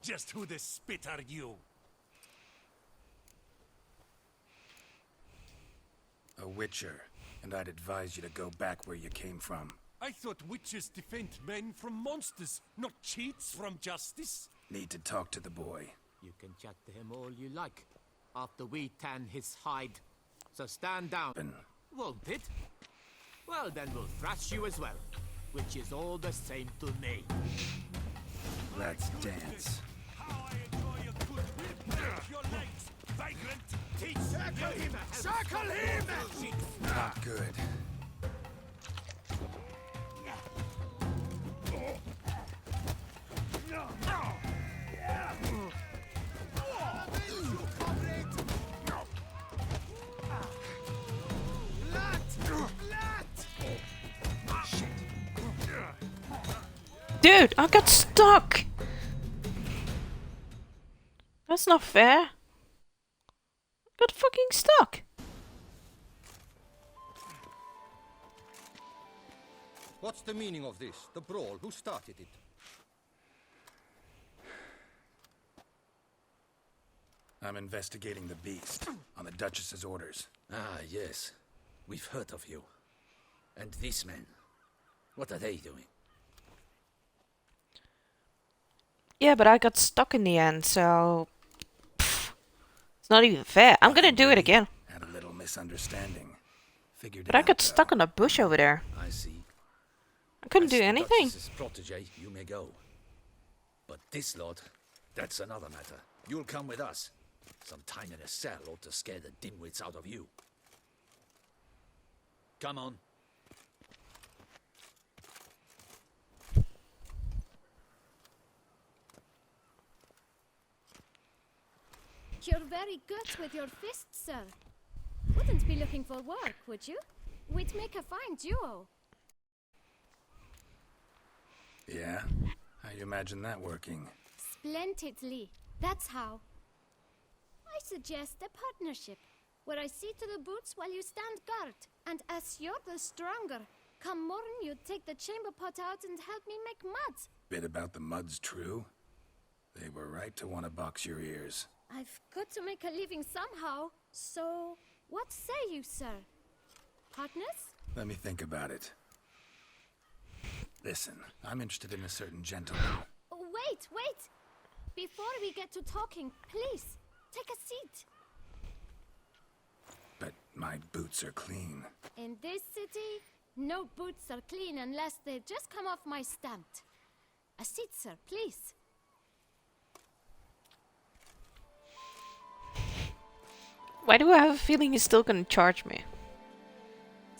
Just who the spit are you? A witcher, and I'd advise you to go back where you came from. I thought witches defend men from monsters, not cheats from justice. Need to talk to the boy. You can chat to him all you like, after we tan his hide. So stand down. Won't it? Well, then we'll thrash you as well, which is all the same to me. Let's dance. How I enjoy a good whip break your legs, vagrant! Teach Circle him! Circle him! Not good. Dude, I got stuck! That's not fair. I got fucking stuck. What's the meaning of this? The brawl? Who started it? I'm investigating the beast, on the Duchess's orders. Ah, yes. We've heard of you. And these men, what are they doing? Yeah, but I got stuck in the end, so... Pfft. It's not even fair. I'm gonna do it again. Had a little misunderstanding. Figured But I got stuck on a bush over there. I see. I couldn't As do the anything. Duchess's protege, you may go. But this lot, that's another matter. You'll come with us. Some time in a cell ought to scare the dimwits out of you. Come on. You're very good with your fists, sir. Wouldn't be looking for work, would you? We'd make a fine duo. Yeah? How you imagine that working? Splendidly. That's how. I suggest a partnership, where I see to the boots while you stand guard. And as you're the stronger, come morn you take the chamber pot out and help me make mud. Bit about the mud's true? They were right to want to box your ears. I've got to make a living somehow. So, what say you, sir? Partners? Let me think about it. Listen, I'm interested in a certain gentleman. Wait, wait! Before we get to talking, please, take a seat. But my boots are clean. In this city, no boots are clean unless they just come off my stamp. A seat, sir, please. Why do I have a feeling he's still gonna charge me?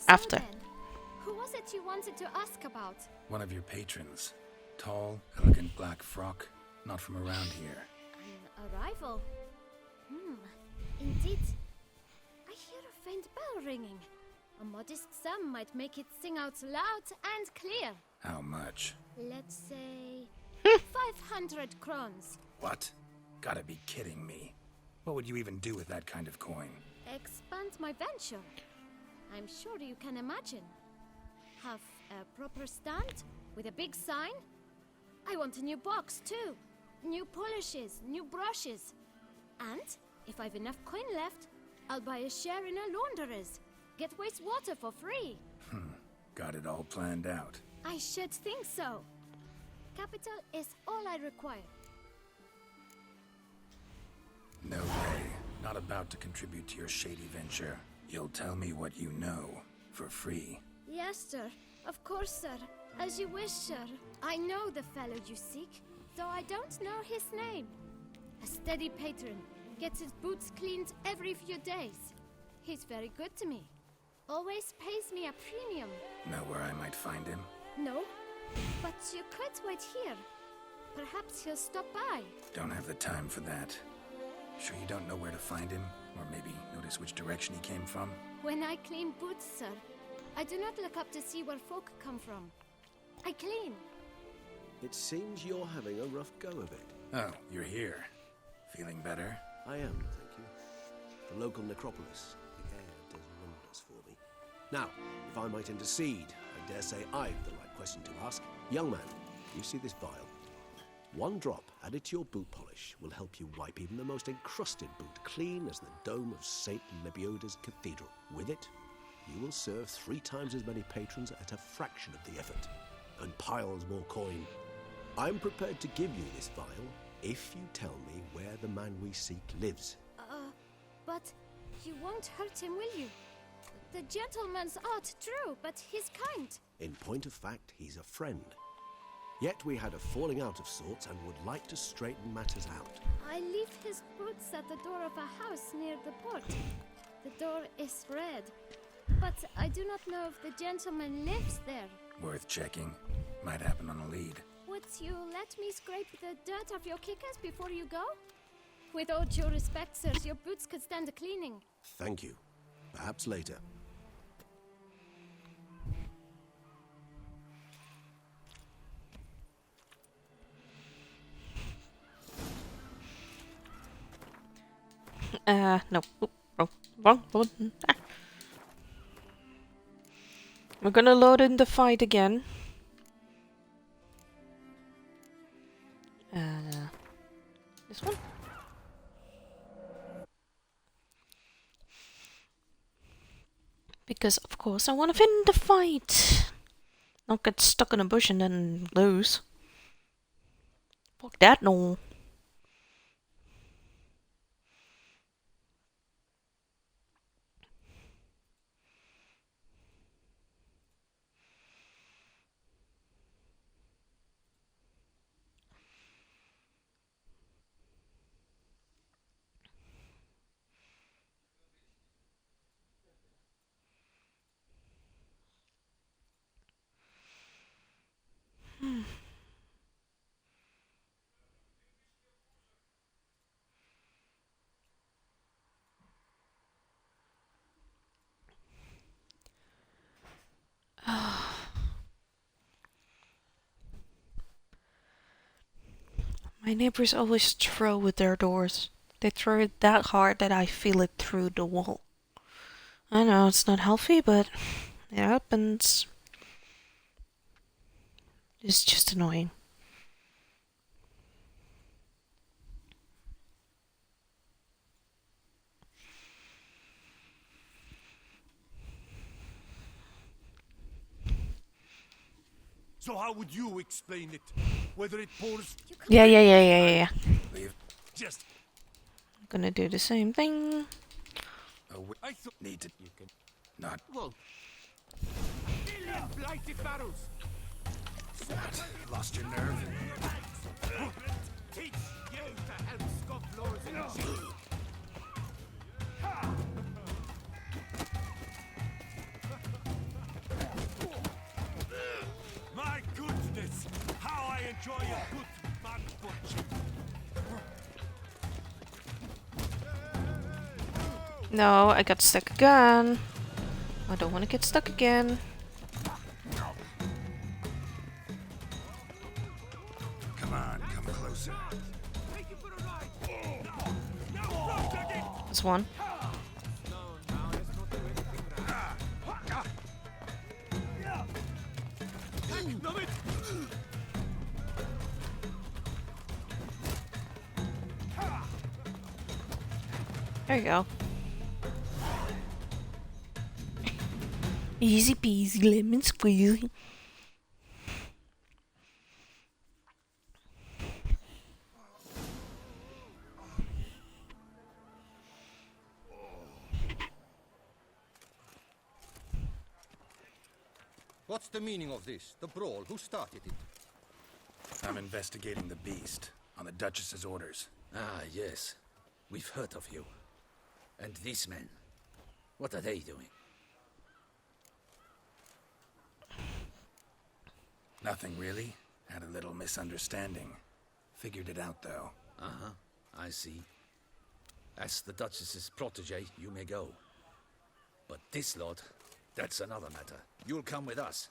After. Then, who was it you wanted to ask about? One of your patrons. Tall, elegant black frock. Not from around here. An arrival? Indeed. I hear a faint bell ringing. A modest sum might make it sing out loud and clear. How much? Let's say 500 crowns. What? Gotta be kidding me. What would you even do with that kind of coin? Expand my venture. I'm sure you can imagine. Have a proper stand with a big sign. I want a new box too. New polishes, new brushes. And if I've enough coin left, I'll buy a share in a launderer's. Get wastewater for free. Got it all planned out. I should think so. Capital is all I require. No way. Not about to contribute to your shady venture. You'll tell me what you know, for free. Yes, sir. Of course, sir. As you wish, sir. I know the fellow you seek, though I don't know his name. A steady patron. Gets his boots cleaned every few days. He's very good to me. Always pays me a premium. Know where I might find him? No, but you could wait here. Perhaps he'll stop by. Don't have the time for that. Sure you don't know where to find him? Or maybe notice which direction he came from? When I clean boots, sir, I do not look up to see where folk come from. I clean. It seems you're having a rough go of it. Oh, you're here. Feeling better? I am, thank you. The local necropolis. The air does wonders for me. Now, if I might intercede, I dare say I've the right question to ask. Young man, you see this vial? One drop added to your boot polish will help you wipe even the most encrusted boot clean as the dome of St. Lebioda's Cathedral. With it, you will serve 3 times as many patrons at a fraction of the effort, and piles more coin. I'm prepared to give you this vial if you tell me where the man we seek lives. But you won't hurt him, will you? The gentleman's odd, true, but he's kind. In point of fact, he's a friend. Yet we had a falling out of sorts and would like to straighten matters out. I leave his boots at the door of a house near the port. The door is red, but I do not know if the gentleman lives there. Worth checking. Might happen on a lead. Would you let me scrape the dirt off your kickers before you go? With all due respect, sirs, your boots could stand a cleaning. Thank you. Perhaps later. No. Oop, wrong button. Ah. We're gonna load in the fight again. This one? Because, of course, I want to win the fight. Not get stuck in a bush and then lose. Fuck that, no. My neighbors always throw with their doors. They throw it that hard that I feel it through the wall. I know it's not healthy, but it happens. It's just annoying. So how would you explain it? Whether it pours... Yeah. Leave. Just... Gonna do the same thing. I thought... Need to... Not... Well... Blighted barrels! Lost your nerve? Teach you to help scofflaws in cheese! My goodness! How I enjoy a good man butcher! No, I got stuck again. I don't want to get stuck again. Come on, come closer. That's one. There you go. Easy peasy lemon squeezy. What's the meaning of this? The brawl? Who started it? I'm investigating the beast on the Duchess's orders. Ah, yes. We've heard of you. And these men, what are they doing? Nothing really. Had a little misunderstanding. Figured it out though. Uh-huh, I see. As the Duchess's protege, you may go. But this lot, that's another matter. You'll come with us.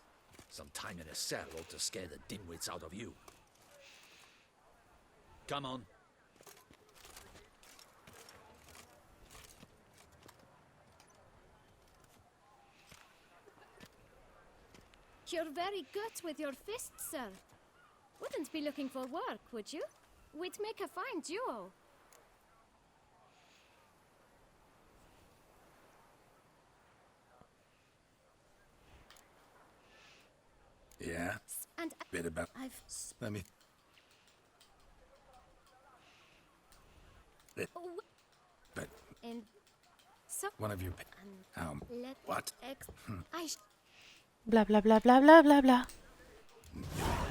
Some time in a cell ought to scare the dimwits out of you. Come on. You're very good with your fists, sir. Wouldn't be looking for work, would you? We'd make a fine duo. Yeah? And Bit about... Let me... But... And so... One of your... Let what? Blah blah blah blah blah blah blah.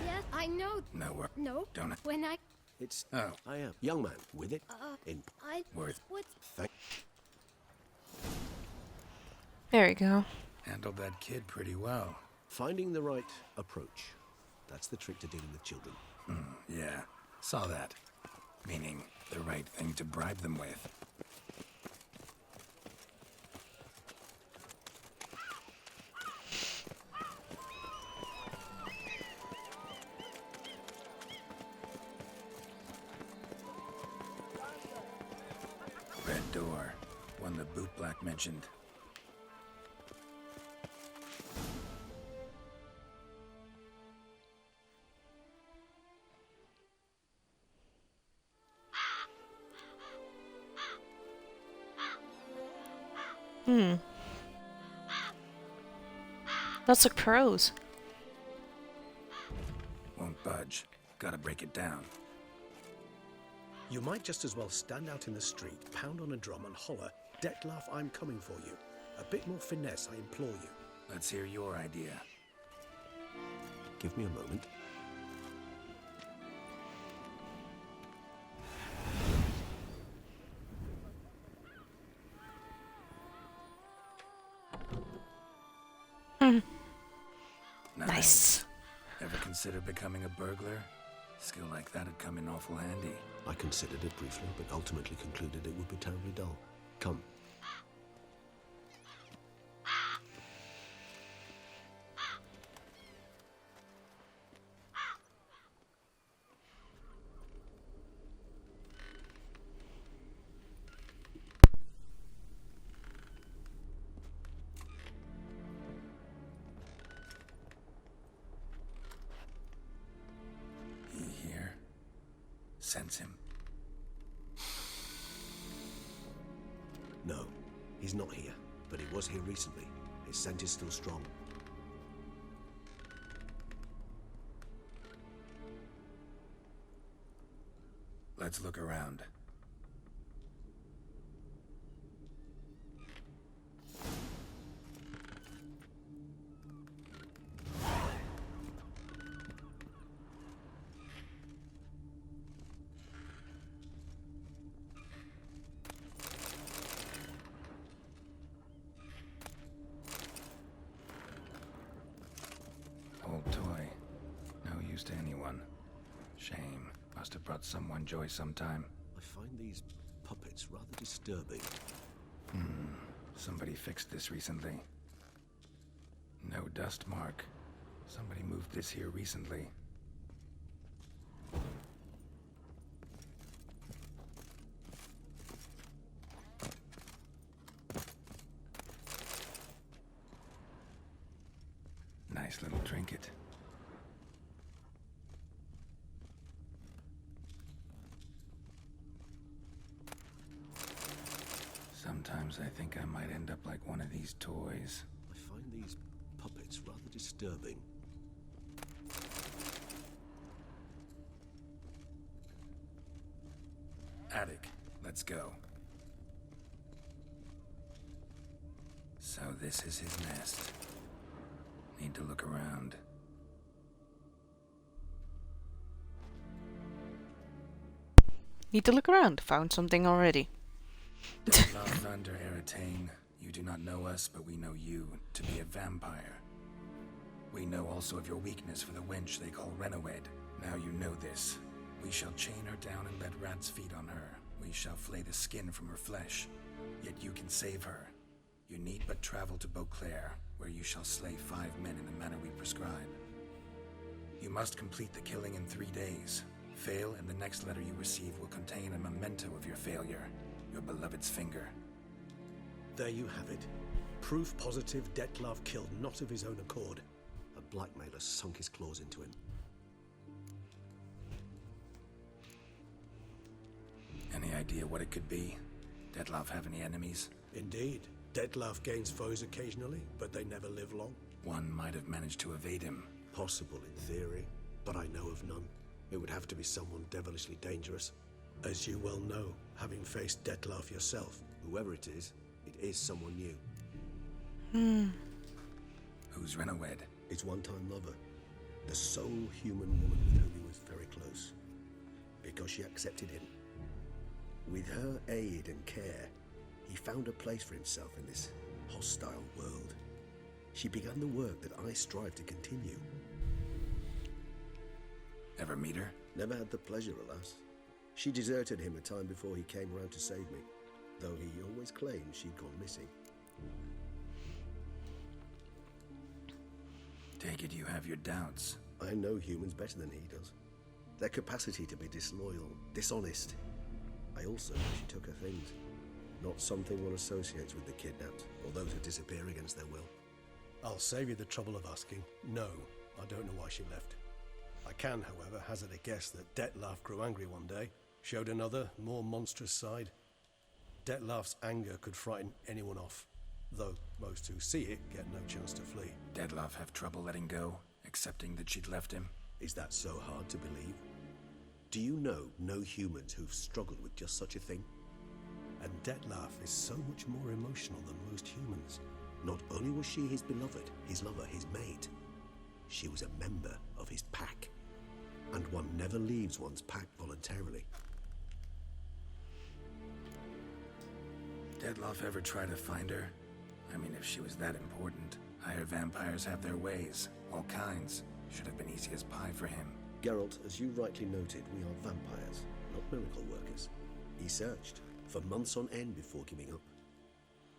Yeah, I know. No, No. Don't I? When I... It's... Oh. I am. Young man, with it. In... I... Worth. What? There we go. Handled that kid pretty well. Finding the right approach. That's the trick to dealing with children. Yeah, saw that. Meaning, the right thing to bribe them with. Red door. One the bootblack mentioned. Lots of crows. Won't budge. Gotta break it down. You might just as well stand out in the street, pound on a drum and holler, "Dettlaff, I'm coming for you." A bit more finesse, I implore you. Let's hear your idea. Give me a moment. Nice. Ever consider becoming a burglar? Skill like that'd come in awful handy. I considered it briefly, but ultimately concluded it would be terribly dull. Come. Sense him. No, he's not here, but he was here recently. His scent is still strong. Let's look around. Old toy. No use to anyone. Shame. Must have brought someone joy sometime. I find these puppets rather disturbing. Somebody fixed this recently. No dust mark. Somebody moved this here recently. Nice little trinket. Sometimes I think I might end up like one of these toys. I find these puppets rather disturbing. Attic, let's go. So this is his nest. Need to look around. Need to look around. Found something already. Detlav van der Eretane, you do not know us, but we know you to be a vampire. We know also of your weakness for the wench they call Renawed. Now you know this. We shall chain her down and let rats feed on her. We shall flay the skin from her flesh. Yet you can save her. You need but travel to Beauclair, where you shall slay 5 men in the manner we prescribe. You must complete the killing in 3 days. Fail, and the next letter you receive will contain a memento of your failure. Your beloved's finger. There you have it. Proof positive Detlav killed not of his own accord. A blackmailer sunk his claws into him. Any idea what it could be? Detlav have any enemies? Indeed. Detlav gains foes occasionally, but they never live long. One might have managed to evade him. Possible in theory, but I know of none. It would have to be someone devilishly dangerous. As you well know, having faced Detlav yourself, whoever it is someone new. Who's Renawed? His one-time lover. The sole human woman with whom he was very close. Because she accepted him. With her aid and care, he found a place for himself in this hostile world. She began the work that I strive to continue. Ever meet her? Never had the pleasure, alas. She deserted him a time before he came around to save me, though he always claimed she'd gone missing. Take it you have your doubts. I know humans better than he does. Their capacity to be disloyal, dishonest. I also know she took her things. Not something one associates with the kidnapped, or those who disappear against their will. I'll save you the trouble of asking. No, I don't know why she left. I can, however, hazard a guess that Detlav grew angry one day, showed another, more monstrous side. Detlav's anger could frighten anyone off, though most who see it get no chance to flee. Detlav have trouble letting go, accepting that she'd left him? Is that so hard to believe? Do you know no humans who've struggled with just such a thing? And Detlav is so much more emotional than most humans. Not only was she his beloved, his lover, his mate, she was a member of his pack. And one never leaves one's pack voluntarily. Detlav ever try to find her? I mean, if she was that important. Higher vampires have their ways, all kinds. Should have been easy as pie for him. Geralt, as you rightly noted, we are vampires, not miracle workers. He searched for months on end before giving up.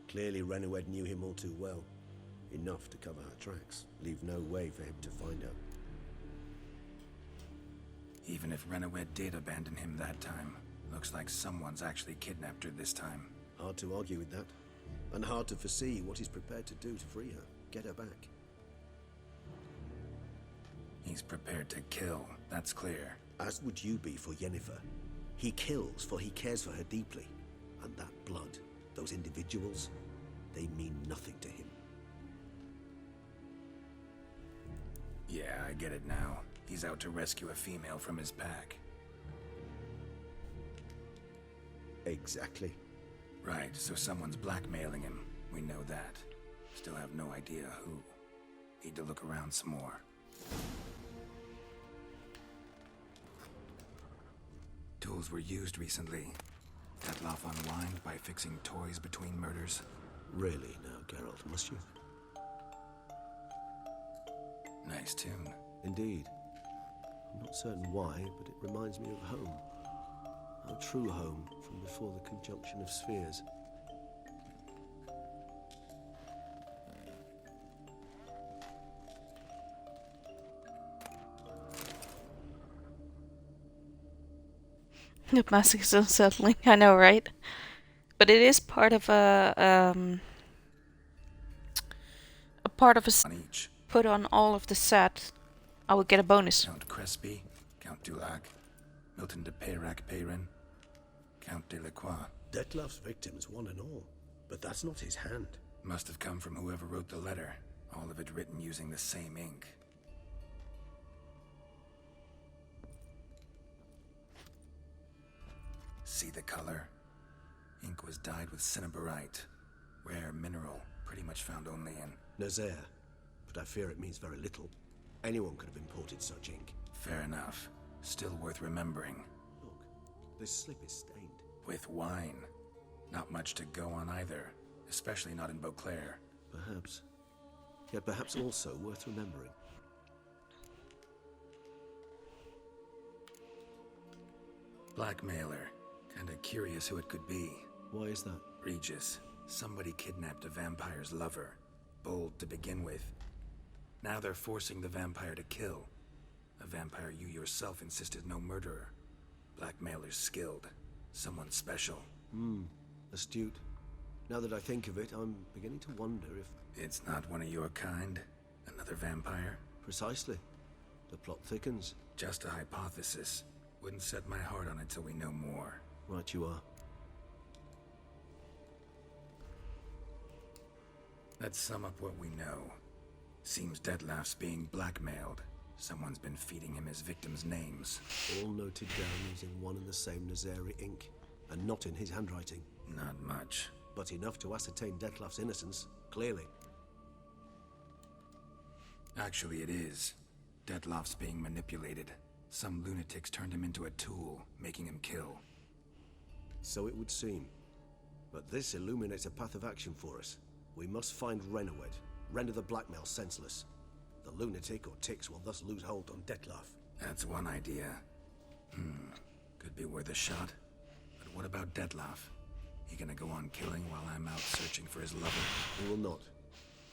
Clearly Renawed knew him all too well. Enough to cover her tracks, leave no way for him to find her. Even if Renawed did abandon him that time, looks like someone's actually kidnapped her this time. Hard to argue with that, and hard to foresee what he's prepared to do to free her, get her back. He's prepared to kill, that's clear. As would you be for Yennefer. He kills for he cares for her deeply. And that blood, those individuals, they mean nothing to him. Yeah, I get it now. He's out to rescue a female from his pack. Exactly. Right, so someone's blackmailing him. We know that. Still have no idea who. Need to look around some more. Tools were used recently. Dettlaff unwind by fixing toys between murders. Really now, Geralt, must you? Nice tune. Indeed. I'm not certain why, but it reminds me of home. Our true home from before the conjunction of spheres. The mask is unsettling, I know, right? But it is part of a part of a put on all of the set. I will get a bonus. Count Crespi, Count Dulac, Milton de Peyrac-Peyrin, Count Delacroix. Dettlaff's victims, one and all. But that's not his hand. Must have come from whoever wrote the letter. All of it written using the same ink. See the color? Ink was dyed with cinnabarite. Rare mineral, pretty much found only in Nazaire. But I fear it means very little. Anyone could have imported such ink. Fair enough. Still worth remembering. Look, this slip is stained. With wine. Not much to go on either. Especially not in Beauclair. Perhaps. Yet perhaps also worth remembering. Blackmailer. Kinda curious who it could be. Why is that? Regis. Somebody kidnapped a vampire's lover. Bold to begin with. Now they're forcing the vampire to kill. A vampire you yourself insisted no murderer. Blackmailer's skilled. Someone special. Astute. Now that I think of it, I'm beginning to wonder if... It's not one of your kind? Another vampire? Precisely. The plot thickens. Just a hypothesis. Wouldn't set my heart on it till we know more. Right you are. Let's sum up what we know. Seems Dettlaff's being blackmailed. Someone's been feeding him his victims' names. All noted down using one and the same Nazari ink. And not in his handwriting. Not much. But enough to ascertain Dettlaff's innocence, clearly. Actually, it is. Dettlaff's being manipulated. Some lunatics turned him into a tool, making him kill. So it would seem. But this illuminates a path of action for us. We must find Renowed, render the blackmail senseless. The lunatic or ticks will thus lose hold on Dettlaff. That's one idea. Could be worth a shot. But what about Dettlaff? He gonna go on killing while I'm out searching for his lover? He will not.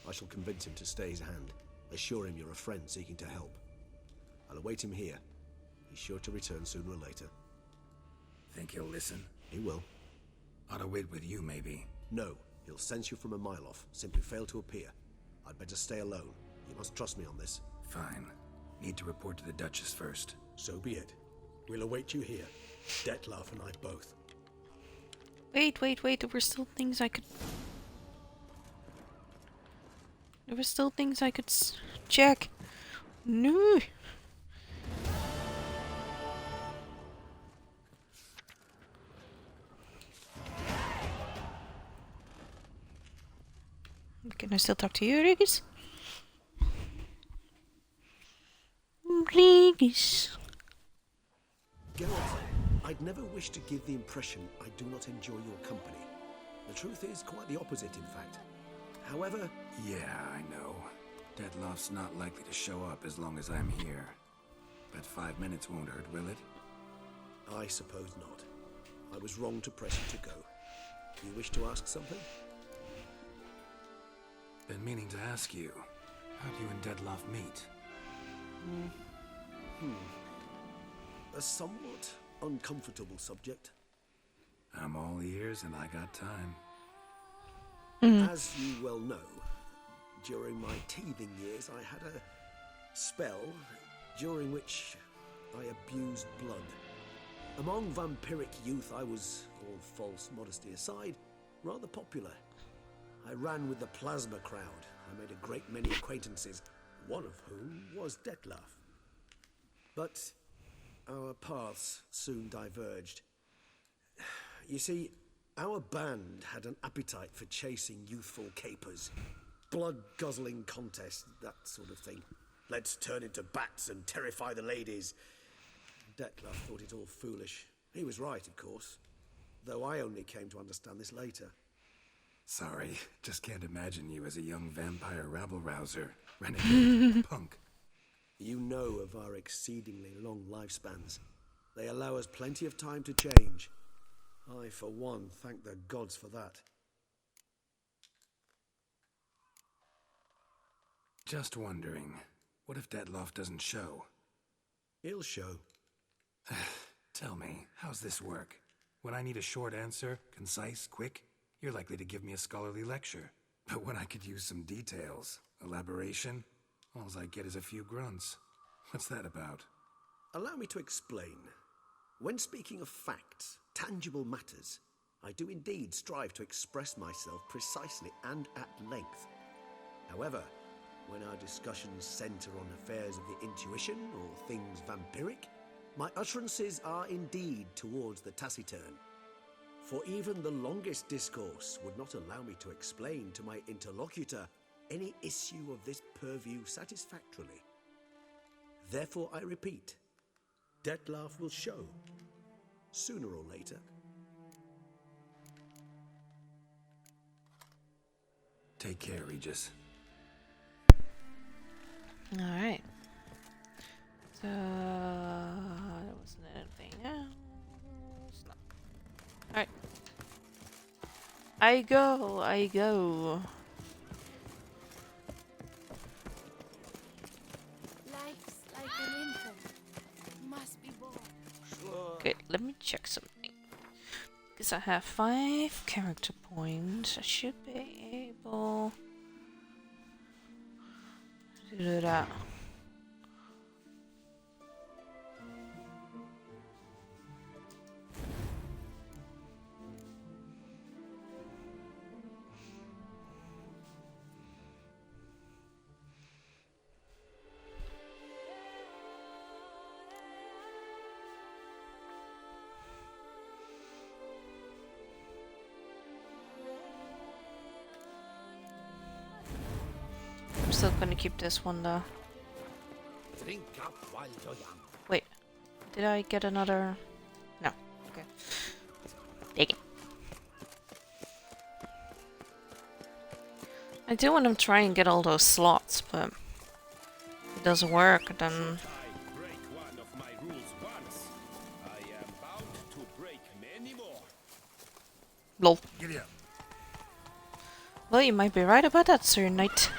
I shall convince him to stay his hand. Assure him you're a friend seeking to help. I'll await him here. He's sure to return sooner or later. Think he'll listen? He will. Ought to wait with you, maybe. No. He'll sense you from a mile off. Simply fail to appear. I'd better stay alone. You must trust me on this. Fine. Need to report to the Duchess first. So be it. We'll await you here. Dettlaff and I both. Wait. There were still things I could... check. No. Can I still talk to you, Regis? Regis. Geralt, I'd never wish to give the impression I do not enjoy your company. The truth is quite the opposite, in fact. However... Yeah, I know. Dettlaff's not likely to show up as long as I'm here. But 5 minutes won't hurt, will it? I suppose not. I was wrong to press you to go. You wish to ask something? Been meaning to ask you. How'd you and Dettlaff meet? A somewhat uncomfortable subject. I'm all ears and I got time. As you well know, during my teething years I had a spell during which I abused blood. Among vampiric youth I was, all false modesty aside, rather popular. I ran with the plasma crowd. I made a great many acquaintances, one of whom was Dettlaff. But our paths soon diverged. You see, our band had an appetite for chasing youthful capers. Blood-guzzling contests, that sort of thing. Let's turn into bats and terrify the ladies. Detlef thought it all foolish. He was right, of course. Though I only came to understand this later. Sorry, just can't imagine you as a young vampire rabble-rouser, renegade, punk. You know of our exceedingly long lifespans. They allow us plenty of time to change. I, for one, thank the gods for that. Just wondering, what if Detlef doesn't show? He'll show. Tell me, how's this work? When I need a short answer, concise, quick, you're likely to give me a scholarly lecture. But when I could use some details, elaboration, all I get is a few grunts. What's that about? Allow me to explain. When speaking of facts, tangible matters, I do indeed strive to express myself precisely and at length. However, when our discussions center on affairs of the intuition or things vampiric, my utterances are indeed towards the taciturn. For even the longest discourse would not allow me to explain to my interlocutor any issue of this purview satisfactorily. Therefore, I repeat, Detlef will show, sooner or later. Take care, Regis. Alright. So, there wasn't anything else. No. Alright. I go. Life's like an infant. Must be born. Okay, let me check something. Because I have 5 character points. I should be able to do that. I'm still gonna keep this one though. Drink up while you're young. Wait, did I get another? No. Okay. Take it. I do want to try and get all those slots, but if it doesn't work, then. Lol. Giddy up. Well, you might be right about that, Sir Knight.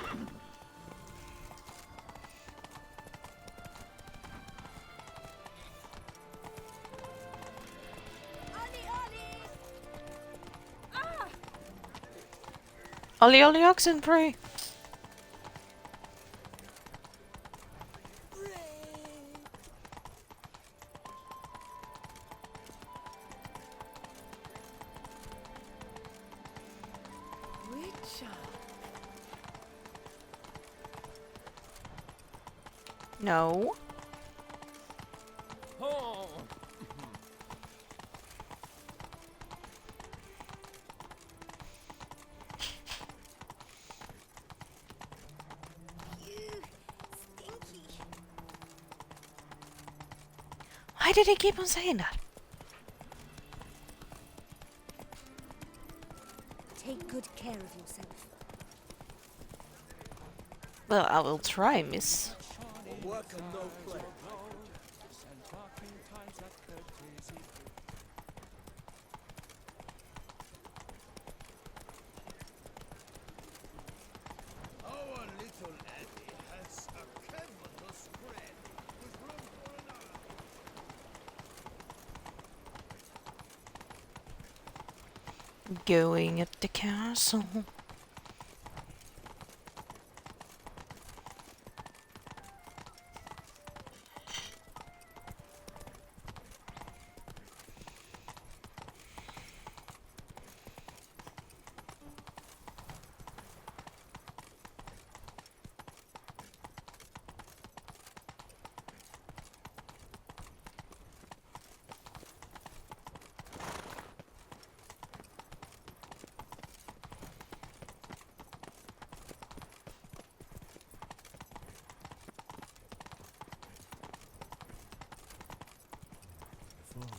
Ollie, Ollie, oxen, pray. No. Oh. Why did he keep on saying that? Take good care of yourself. Well, I will try, miss. Work and no play. Our little Eddie has a capital spread with room for another. Going at the castle.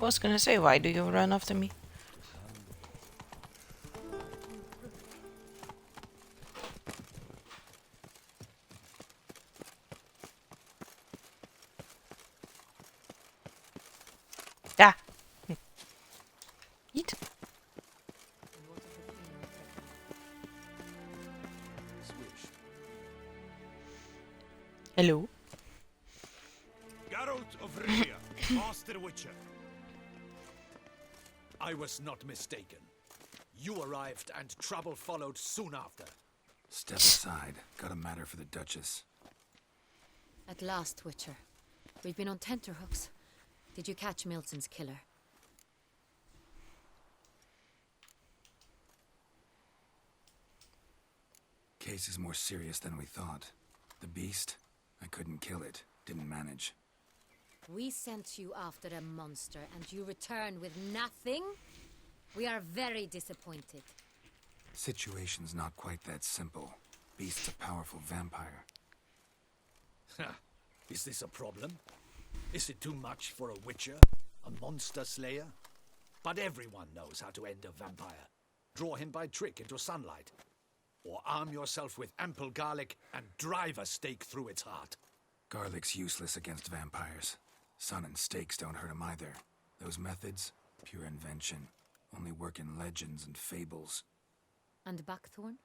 was gonna say, why do you run after me? Ah! Eat. Hello? Geralt of Rivia, Master Witcher. I was not mistaken. You arrived and trouble followed soon after. Step aside. Got a matter for the Duchess. At last, Witcher. We've been on tenterhooks. Did you catch Milton's killer? Case is more serious than we thought. The beast, I couldn't kill it. Didn't manage. We sent you after a monster, and you returned with nothing? We are very disappointed. Situation's not quite that simple. Beast's a powerful vampire. Is this a problem? Is it too much for a witcher? A monster slayer? But everyone knows how to end a vampire. Draw him by trick into sunlight. Or arm yourself with ample garlic and drive a stake through its heart. Garlic's useless against vampires. Sun and stakes don't hurt him either. Those methods, pure invention. Only work in legends and fables. And buckthorn?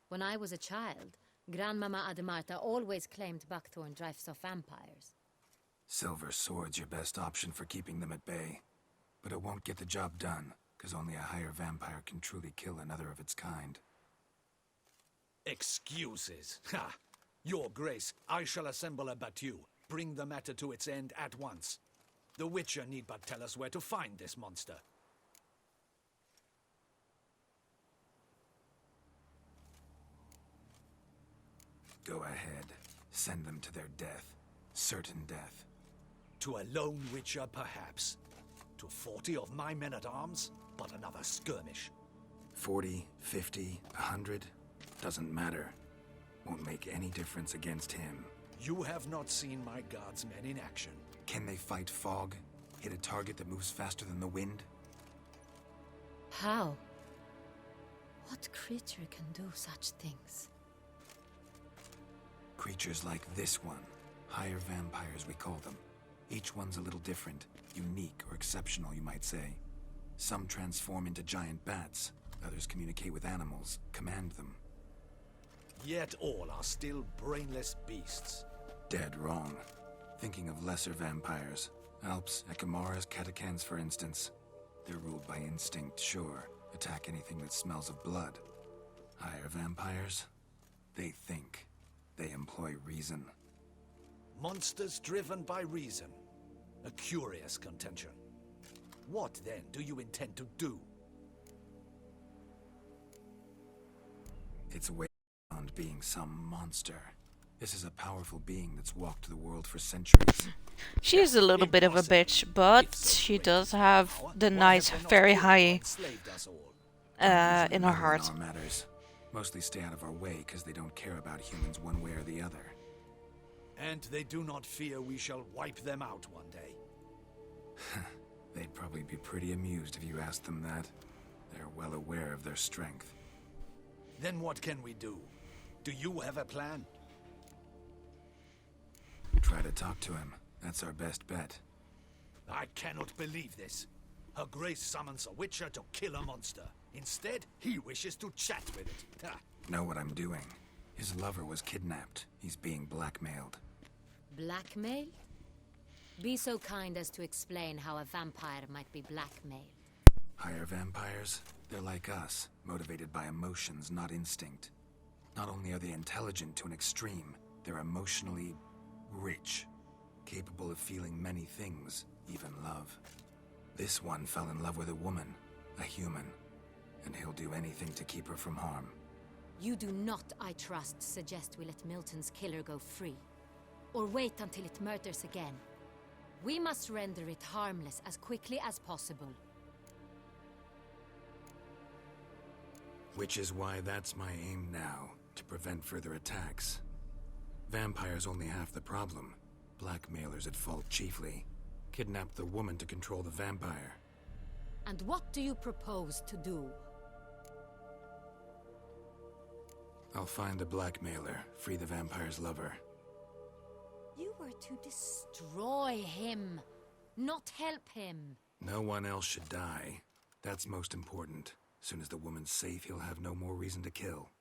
When I was a child, Grandmama Ademarta always claimed buckthorn drives off vampires. Silver sword's your best option for keeping them at bay. But it won't get the job done, because only a higher vampire can truly kill another of its kind. Excuses. Ha! Your Grace, I shall assemble a battue. Bring the matter to its end at once. The Witcher need but tell us where to find this monster. Go ahead. Send them to their death. Certain death. To a lone Witcher, perhaps. To 40 of my men-at-arms, but another skirmish. 40, 50, 100, doesn't matter. Won't make any difference against him. You have not seen my guards' men in action. Can they fight fog? Hit a target that moves faster than the wind? How? What creature can do such things? Creatures like this one. Higher vampires, we call them. Each one's a little different. Unique or exceptional, you might say. Some transform into giant bats. Others communicate with animals, command them. Yet all are still brainless beasts. Dead wrong. Thinking of lesser vampires. Alps, Ekamaras, Catacans, for instance. They're ruled by instinct, sure. Attack anything that smells of blood. Higher vampires? They think. They employ reason. Monsters driven by reason. A curious contention. What, then, do you intend to do? It's way beyond being some monster. This is a powerful being that's walked the world for centuries. She is a little bit of a bitch, but she does have the nice, very high in her heart. Our matters. Mostly stay out of our way because they don't care about humans one way or the other. And they do not fear we shall wipe them out one day. They'd probably be pretty amused if you asked them that. They're well aware of their strength. Then what can we do? Do you have a plan? Try to talk to him. That's our best bet. I cannot believe this. Her Grace summons a Witcher to kill a monster. Instead, he wishes to chat with it. Ha. Know what I'm doing. His lover was kidnapped. He's being blackmailed. Blackmail? Be so kind as to explain how a vampire might be blackmailed. Higher vampires? They're like us, motivated by emotions, not instinct. Not only are they intelligent to an extreme, they're emotionally rich, capable of feeling many things, even love. This one fell in love with a woman, a human, and he'll do anything to keep her from harm. You do not, I trust, suggest we let Milton's killer go free. Or wait until it murders again. We must render it harmless as quickly as possible. Which is why that's my aim now, to prevent further attacks. Vampires only half the problem. Blackmailers at fault chiefly. Kidnapped the woman to control the vampire. And what do you propose to do? I'll find the blackmailer, free the vampire's lover. You were to destroy him, not help him. No one else should die. That's most important. As soon as the woman's safe, he'll have no more reason to kill.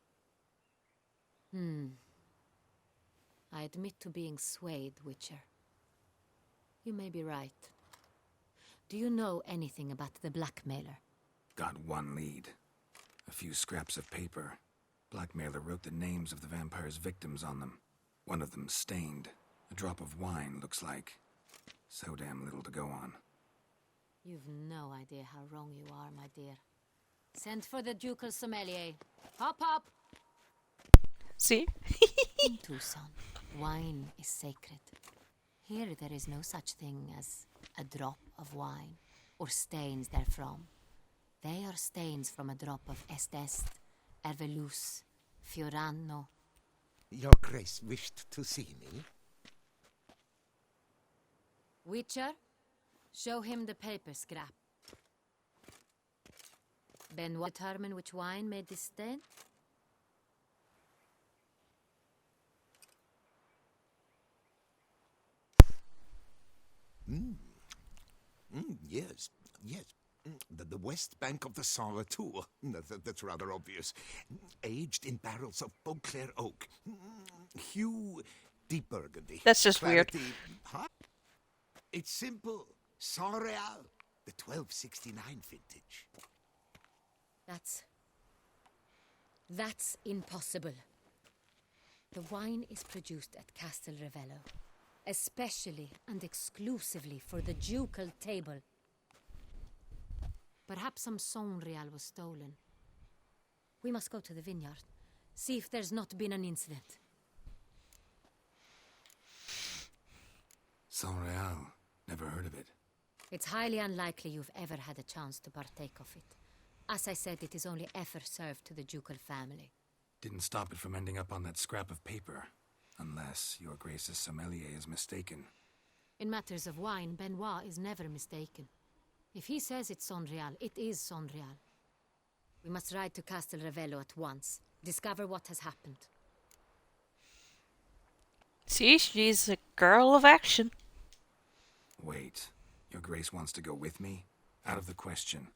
I admit to being swayed, Witcher. You may be right. Do you know anything about the blackmailer? Got one lead. A few scraps of paper. Blackmailer wrote the names of the vampire's victims on them. One of them stained. A drop of wine, looks like. So damn little to go on. You've no idea how wrong you are, my dear. Send for the ducal sommelier. Hop, hop! See? In Tucson, wine is sacred. Here there is no such thing as a drop of wine, or stains therefrom. They are stains from a drop of Est, Ervelus, Fiorano. Your Grace wished to see me? Witcher, show him the paper scrap. Benoit, determine which wine made this stain? Yes, yes. The west bank of the Saint Latour. That's rather obvious. Aged in barrels of Beauclair oak. Hue, deep burgundy. That's just Clarity, huh? It's simple. Saint Real, the 1269 vintage. That's impossible. The wine is produced at Castel Ravello, especially and exclusively for the ducal table. Perhaps some Saint Real was stolen. We must go to the vineyard, see if there's not been an incident. Saint Real. Never heard of it. It's highly unlikely you've ever had a chance to partake of it. As I said, it is only ever served to the ducal family. Didn't stop it from ending up on that scrap of paper. Unless your Grace's sommelier is mistaken. In matters of wine, Benoit is never mistaken. If he says it's Saint Real, it is Saint Real. We must ride to Castel Ravello at once. Discover what has happened. See, she's a girl of action. Wait, your Grace wants to go with me? Out of the question.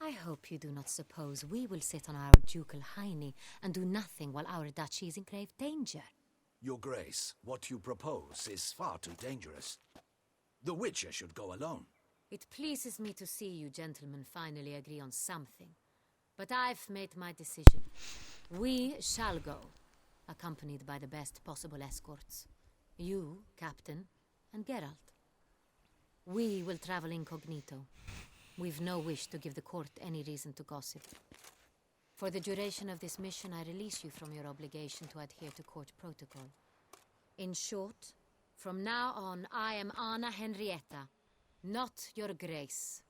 I hope you do not suppose we will sit on our ducal hiney and do nothing while our duchy is in grave danger. Your Grace, what you propose is far too dangerous. The Witcher should go alone. It pleases me to see you gentlemen finally agree on something. But I've made my decision. We shall go, accompanied by the best possible escorts. You, Captain, and Geralt. We will travel incognito. We've no wish to give the court any reason to gossip. For the duration of this mission, I release you from your obligation to adhere to court protocol. In short, from now on, I am Anna Henrietta, not your Grace.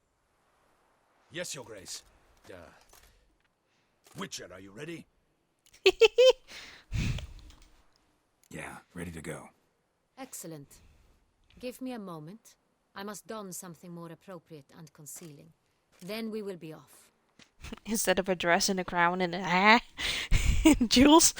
Yes, Your Grace. Witcher, are you ready? Yeah, ready to go. Excellent. Give me a moment. I must don something more appropriate and concealing. Then we will be off. Instead of a dress and a crown and jewels.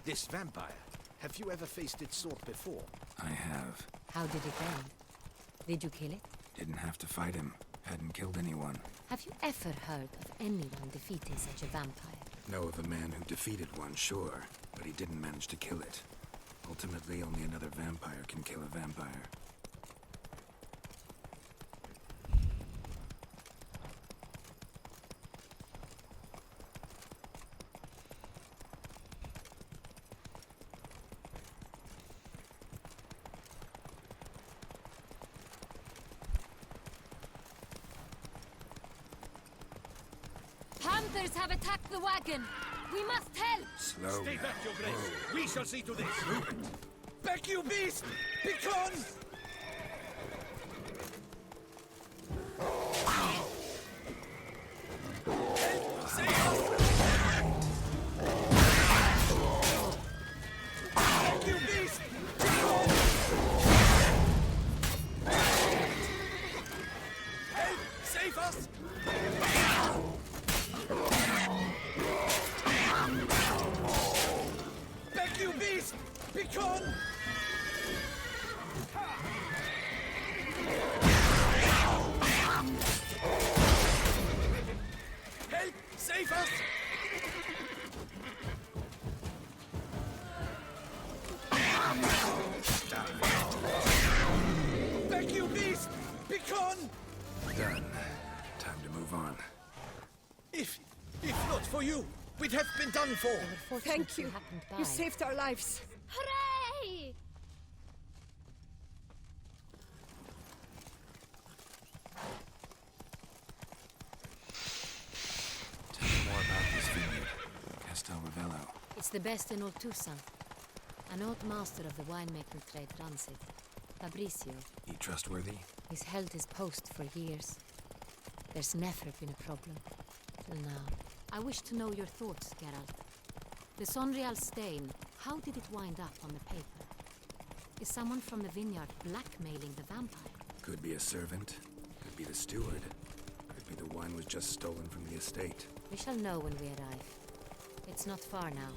This vampire, have you ever faced its sort before? I have. How did it end? Did you kill it? Didn't have to fight him. Hadn't killed anyone. Have you ever heard of anyone defeating such a vampire? Know of a man who defeated one, sure, but he didn't manage to kill it. Ultimately, only another vampire can kill a vampire. Panthers have attacked the wagon! We must help! Slow Stay now. back, your grace. Whoa. We shall see to this. Back, you beast! Begone! Back, you beast! Help! Save us! Back, you beast! Begone! Help! Save us! Back, you beast! Begone! Done. Time to move on. If not for you, we'd have been done for. Thank you. You saved our lives. Hooray! Tell me more about this vineyard. Castel Ravello. It's the best in all Tucson. An old master of the winemaking trade runs it. Fabricio. He trustworthy? He's held his post for years. There's never been a problem. Till now. I wish to know your thoughts, Geralt. The Sonreal stain, how did it wind up on the paper? Is someone from the vineyard blackmailing the vampire? Could be a servant. Could be the steward. Could be the wine was just stolen from the estate. We shall know when we arrive. It's not far now.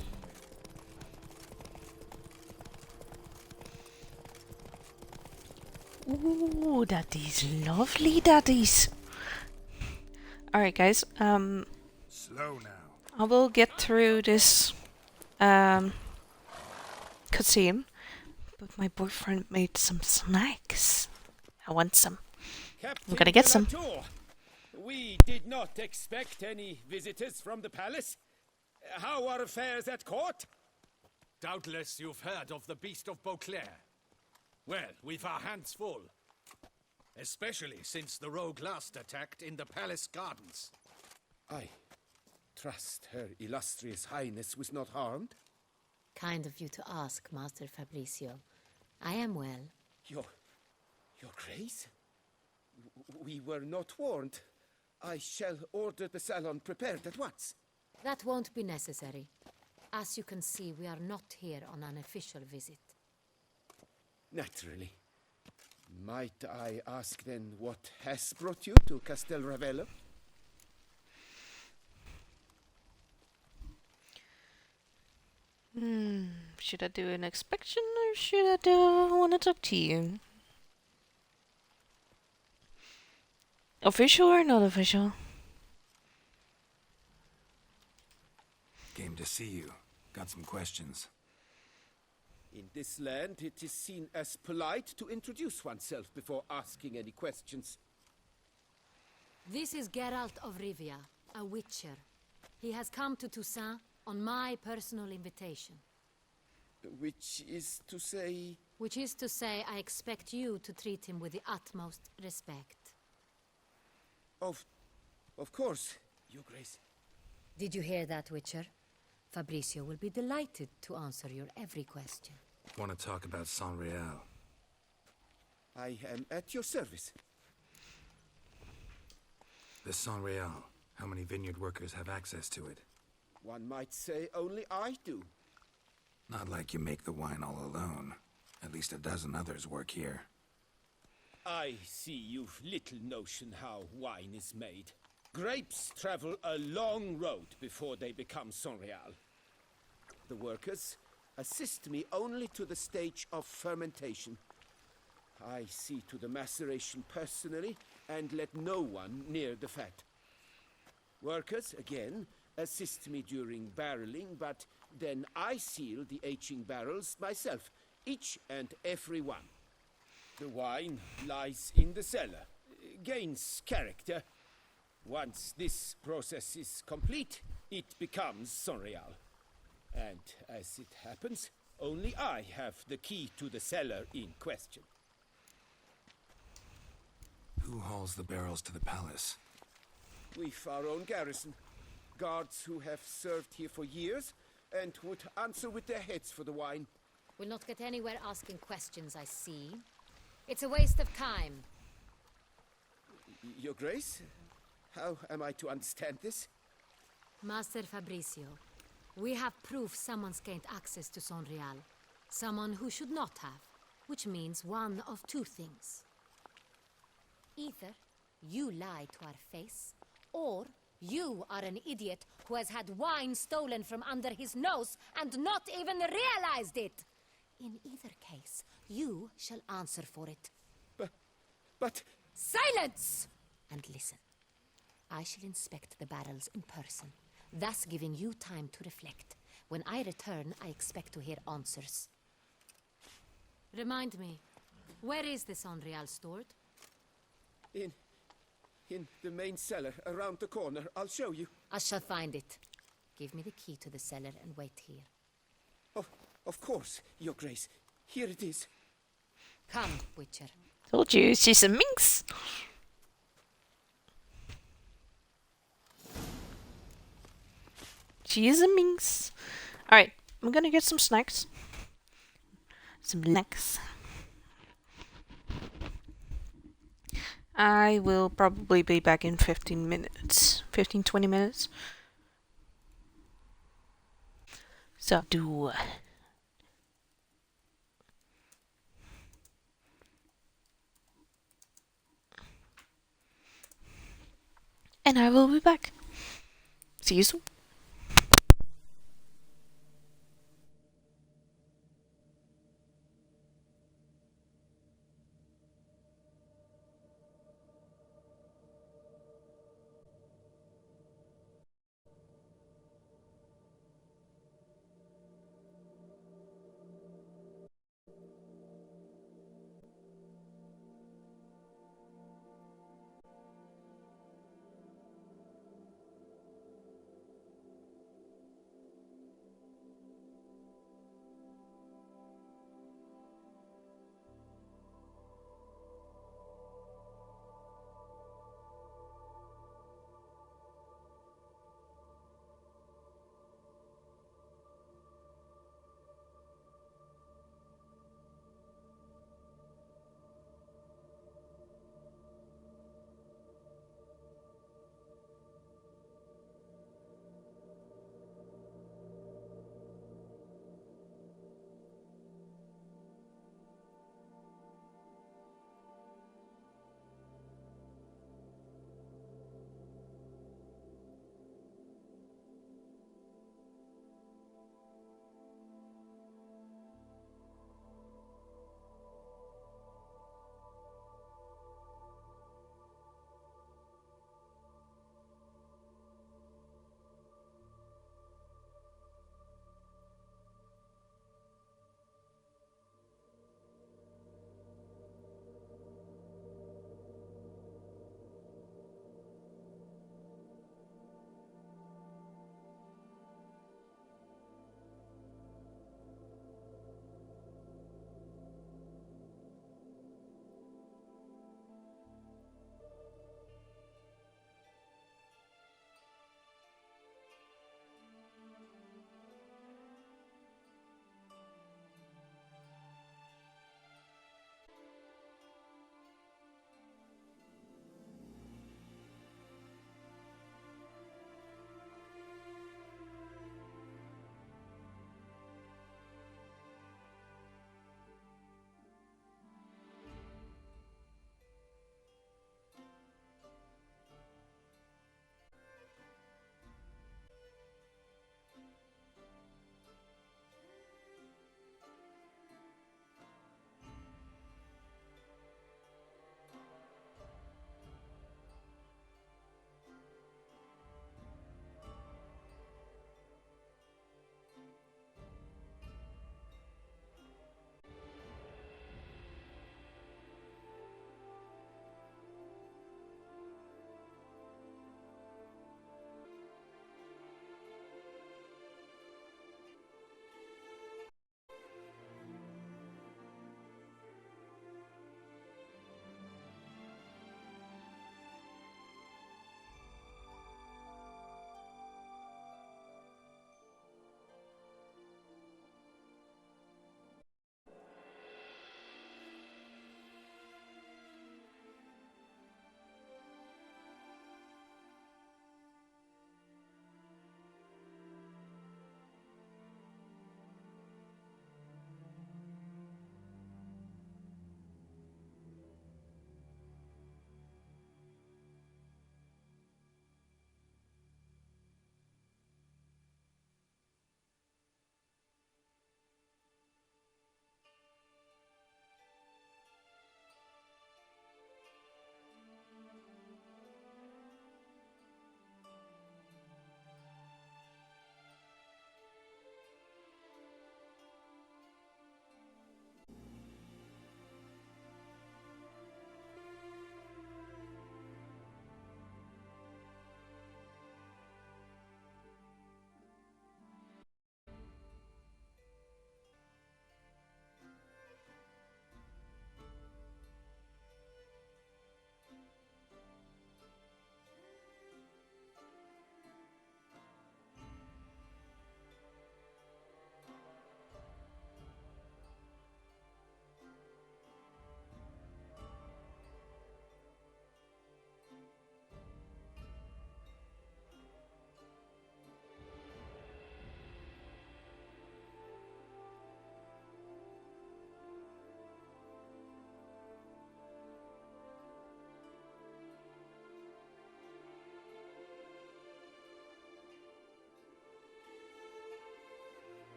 Ooh, that is lovely, that is. Alright, guys. Slow now. I will get through this cutscene, but my boyfriend made some snacks. I want some. I'm gonna get some. We did not expect any visitors from the palace. How are affairs at court? Doubtless you've heard of the Beast of Beauclair. Well, we've our hands full. Especially since the rogue last attacked in the palace gardens. I trust Her Illustrious Highness was not harmed. Kind of you to ask, Master Fabricio. I am well. Your Grace? We were not warned. I shall order the salon prepared at once. That won't be necessary. As you can see, we are not here on an official visit. Naturally. Might I ask then what has brought you to Castel Ravello? Should I do an inspection or should I do I want to talk to you? Official or not official? Came to see you. Got some questions. In this land, it is seen as polite to introduce oneself before asking any questions. This is Geralt of Rivia, a witcher. He has come to Toussaint on my personal invitation. Which is to say... Which is to say, I expect you to treat him with the utmost respect. Of course, Your Grace. Did you hear that, Witcher? Fabricio will be delighted to answer your every question. Want to talk about Sonreal? I am at your service. The Sonreal. How many vineyard workers have access to it? One might say only I do. Not like you make the wine all alone. At least a dozen others work here. I see you've little notion how wine is made. Grapes travel a long road before they become Sonreal. The workers assist me only to the stage of fermentation. I see to the maceration personally, and let no one near the fat. Workers, again, assist me during barreling, but then I seal the aging barrels myself, each and every one. The wine lies in the cellar, gains character. Once this process is complete, it becomes Sonreal. And as it happens, only I have the key to the cellar in question. Who hauls the barrels to the palace? We've our own garrison. Guards who have served here for years and would answer with their heads for the wine. We'll not get anywhere asking questions, I see. It's a waste of time. Your Grace? How am I to understand this? Master Fabricio, we have proof someone's gained access to Sonreal. Someone who should not have, which means one of two things. Either you lie to our face, or you are an idiot who has had wine stolen from under his nose and not even realized it. In either case, you shall answer for it. But... Silence! And listen. I shall inspect the barrels in person, thus giving you time to reflect. When I return, I expect to hear answers. Remind me, where is the Sonreal stored? In the main cellar, around the corner. I'll show you. I shall find it. Give me the key to the cellar and wait here. Oh, of course, Your Grace. Here it is. Come, Witcher. Told you, she's a minx. She is a minx. Alright, I'm gonna get some snacks. Some snacks. I will probably be back in 15 minutes. 15-20 minutes. So, and I will be back. See you soon.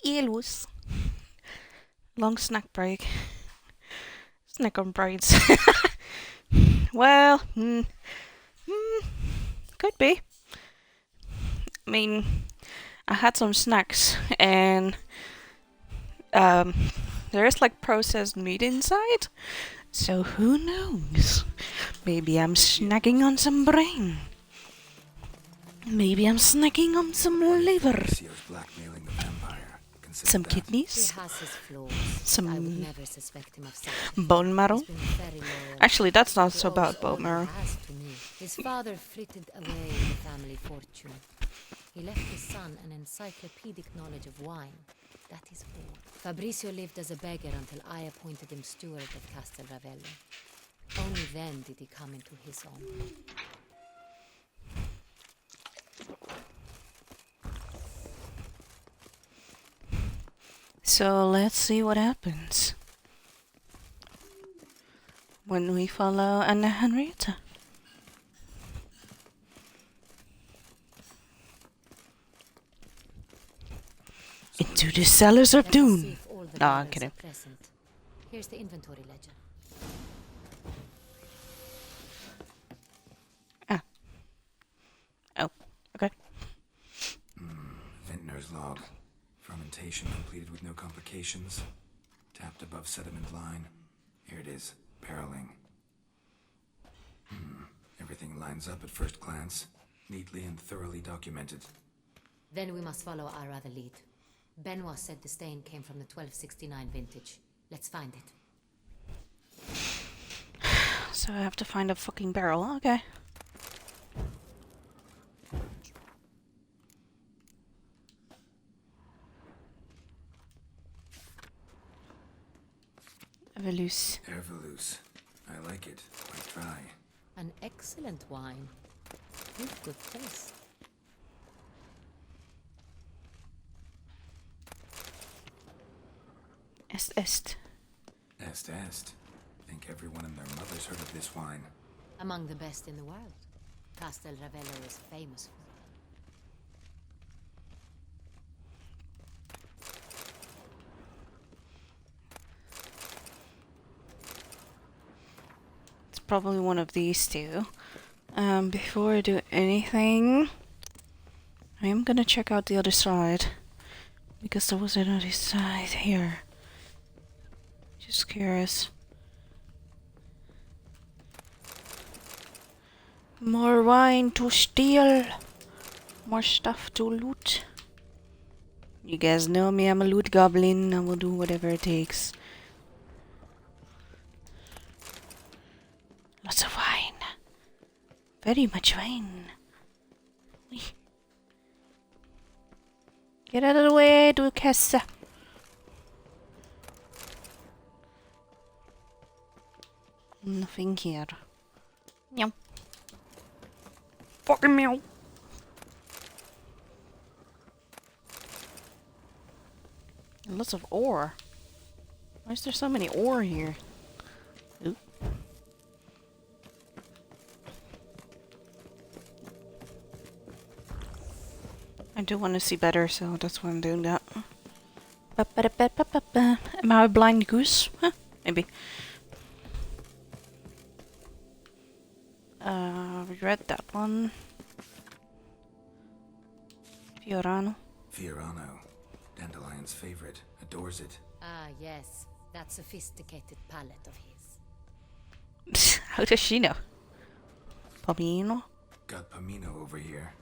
Elos. Long snack break. Snack on braids. Well, could be. I mean, I had some snacks and there's like processed meat inside. So who knows? Maybe I'm snacking on some brain. Maybe I'm snacking on some liver. Blackmailing the vampire. Consider Some that. kidneys. He has his flaws. Some I would never suspect him of something. bone marrow. He's been very loyal. Actually, that's not He so bad, owes all bone he marrow. has to me. His father frittered away the family fortune. He left his son an encyclopedic knowledge of wine. That is all. Fabrizio lived as a beggar until I appointed him steward of Castel Ravello. Only then did he come into his own. So let's see what happens when we follow Anna Henrietta. Into the cellars of Let us see doom. if all the No, I'm barrels kidding. are present. Here's the inventory ledger. Oh, okay. Vintner's log. Fermentation completed with no complications. Tapped above sediment line. Here it is. Barreling. Everything lines up at first glance. Neatly and thoroughly documented. Then we must follow our other lead. Benoit said the stain came from the 1269 vintage. Let's find it. So I have to find a fucking barrel. Okay. Evolus. Ervelus. I like it. Quite dry. An excellent wine. With good taste. Est. Est. Think everyone and their mother's heard of this wine. Among the best in the world. Castel Ravello is famous for it. It's probably one of these two. Before I do anything, I am gonna check out the other side. Because there was another side here. Just curious. More wine to steal. More stuff to loot. You guys know me, I'm a loot goblin. I will do whatever it takes. Lots of wine. Very much wine. Get out of the way, Duquesa. Nothing here. Meow. Fucking meow. Lots of ore. Why is there so many ore here? Oop. I do want to see better, so that's why I'm doing that. Am I a blind goose? Huh, maybe. We read that one. Fiorano. Fiorano. Dandelion's favorite. Adores it. Ah, yes. That sophisticated palate of his. How does she know? Pomino? Got Pomino over here.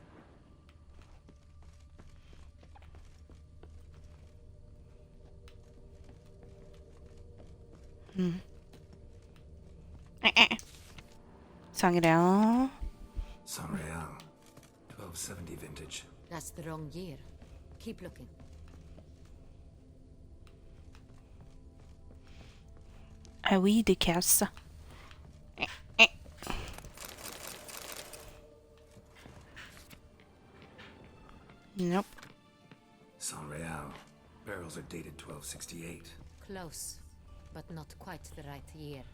Sangreal. Sanreal. 1270 vintage. That's the wrong year. Keep looking. Ah oui, des casses. Nope. Sanreal. Barrels are dated 1268. Close, but not quite the right year.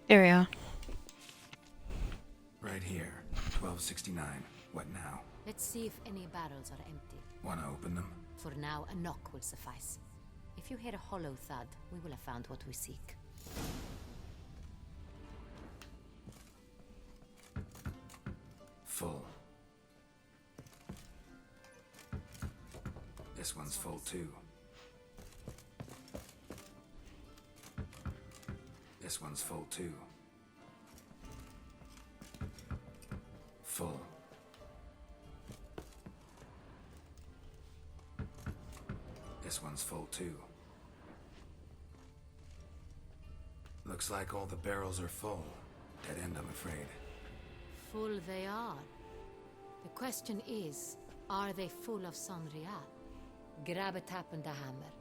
There we are. Right here. 1269. What now? Let's see if any barrels are empty. Wanna open them? For now, a knock will suffice. If you hear a hollow thud, we will have found what we seek. Full. This one's full too. This one's full too. Full. This one's full too. Looks like all the barrels are full. Dead end, I'm afraid. Full they are. The question is, are they full of Sonrial? Grab a tap and a hammer.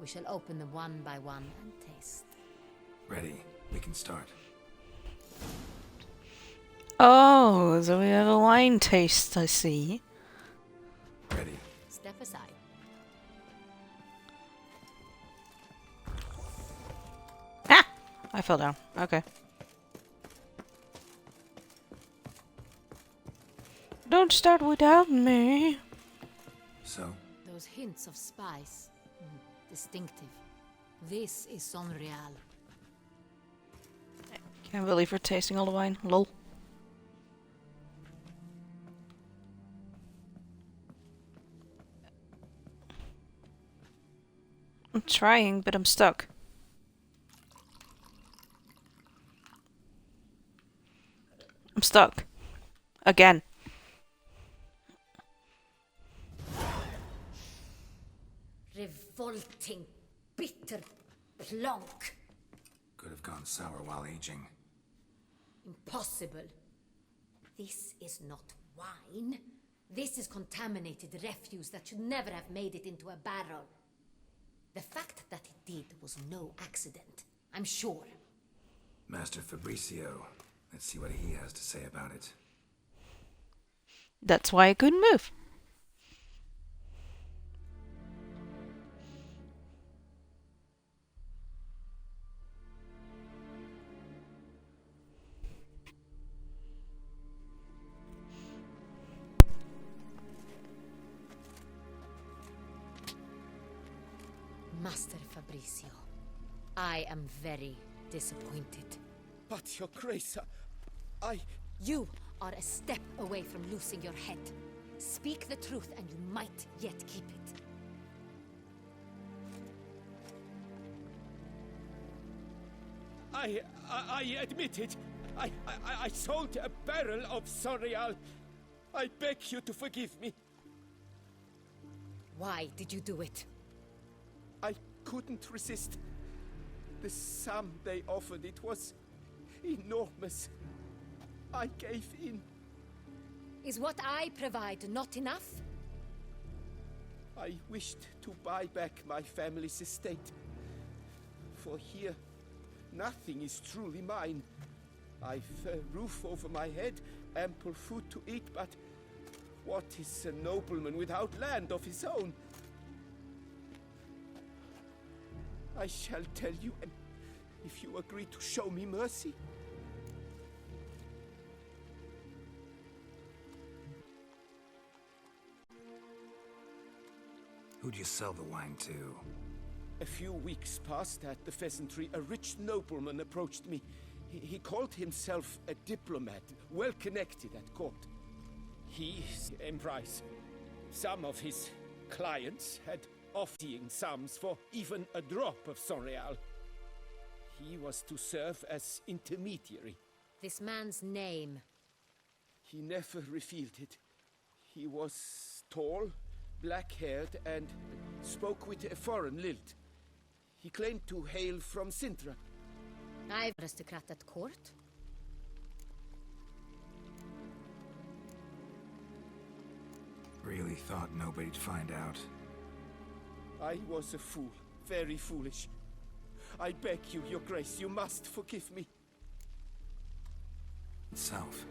We shall open them one by one and taste. Ready. We can start. Oh, so we have a wine taste, I see. Ready. Step aside. Ah! I fell down. Okay. Don't start without me. So? Those hints of spice. Distinctive. This is Sonrial. Can't believe we're tasting all the wine. Lol. I'm trying, but I'm stuck. I'm stuck. Again. Revolting, bitter plonk. Could have gone sour while aging. Impossible. This is not wine. This is contaminated refuse that should never have made it into a barrel. The fact that it did was no accident, I'm sure. Master Fabricio. Let's see what he has to say about it. That's why I couldn't move. Master Fabricio, I am very disappointed. But, Your Grace, I... You are a step away from losing your head. Speak the truth and you might yet keep it. I admit it. I sold a barrel of Sonrial. I beg you to forgive me. Why did you do it? I couldn't resist. The sum they offered, it was enormous. I gave in. Is what I provide not enough? I wished to buy back my family's estate. For here, nothing is truly mine. I've a roof over my head, ample food to eat, but what is a nobleman without land of his own? I shall tell you, and if you agree to show me mercy. Who'd you sell the wine to? A few weeks past at the Pheasantry, a rich nobleman approached me. He called himself a diplomat, well connected at court. He's Empress. Some of his clients had offering sums for even a drop of Sonrial. He was to serve as intermediary. This man's name? He never revealed it. He was tall, black-haired, and spoke with a foreign lilt. He claimed to hail from Sintra. I've aristocrat at court. Really thought nobody'd find out. I was a fool, very foolish. I beg you, Your Grace, you must forgive me. Self,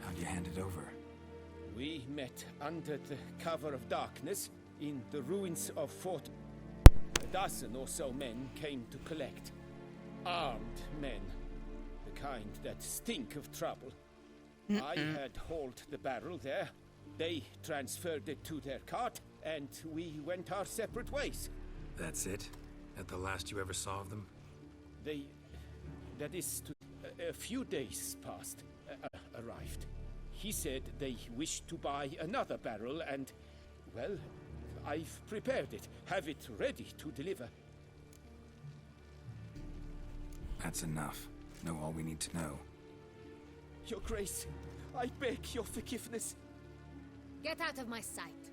how'd you hand it over? We met under the cover of darkness in the ruins of Fort. A dozen or so men came to collect. Armed men. The kind that stink of trouble. I had hauled the barrel there, They transferred it to their cart, and we went our separate ways. That's it? At the last you ever saw of them? That is, a few days past, arrived. He said they wished to buy another barrel, and, well, I've prepared it. Have it ready to deliver. That's enough. Know all we need to know. Your Grace, I beg your forgiveness. Get out of my sight.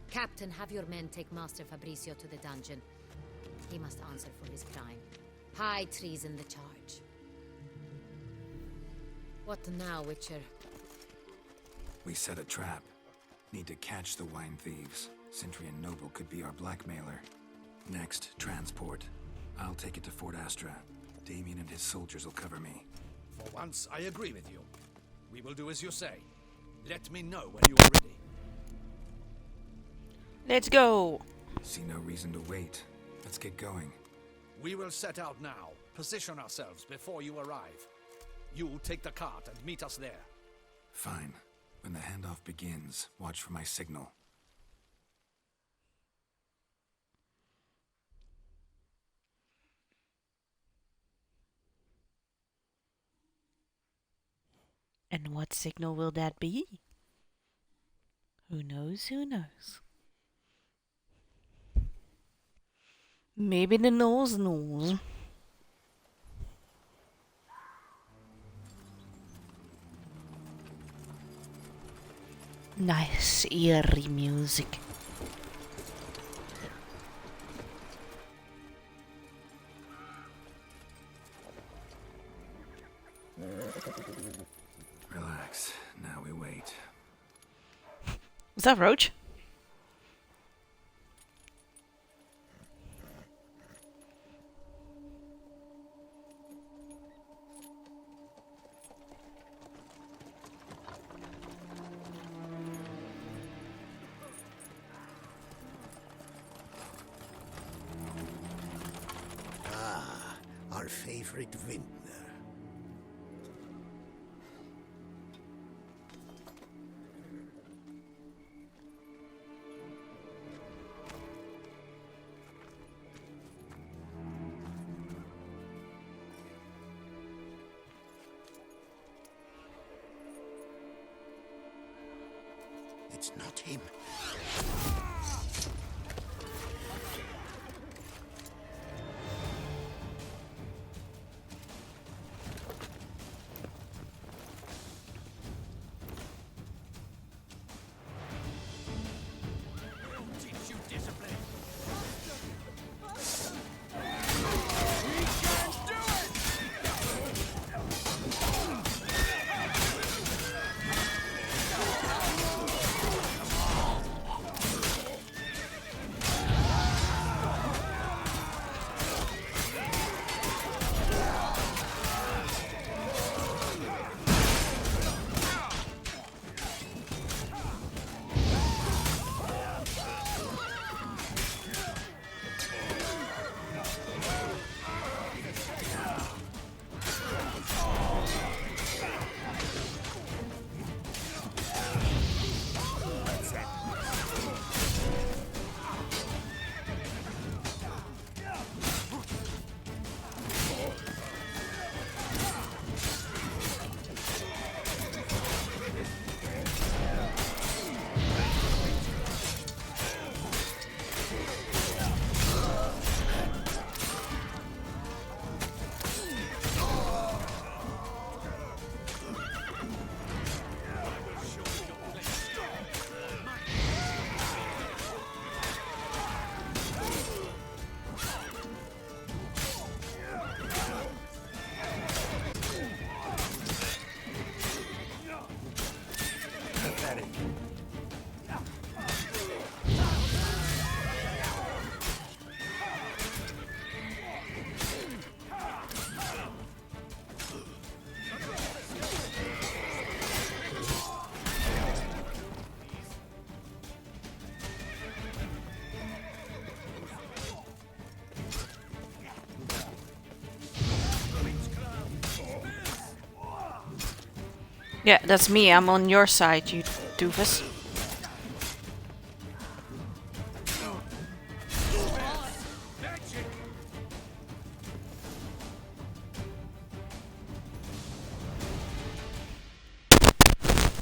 Captain, have your men take Master Fabrizio to the dungeon. He must answer for his crime. High treason the charge. What now, Witcher? We set a trap. Need to catch the wine thieves. Sentry and Noble could be our blackmailer. Next, transport. I'll take it to Fort Astra. Damien and his soldiers will cover me. For once, I agree with you. We will do as you say. Let me know when you are ready. Let's go! See no reason to wait. Let's get going. We will set out now. Position ourselves before you arrive. You take the cart and meet us there. Fine. When the handoff begins, watch for my signal. And what signal will that be? Who knows, who knows? Maybe the nose knows. Nice, eerie music. Relax. Now we wait. Was that Roach? Our favorite vintner. It's not him. Yeah, that's me. I'm on your side, you doofus.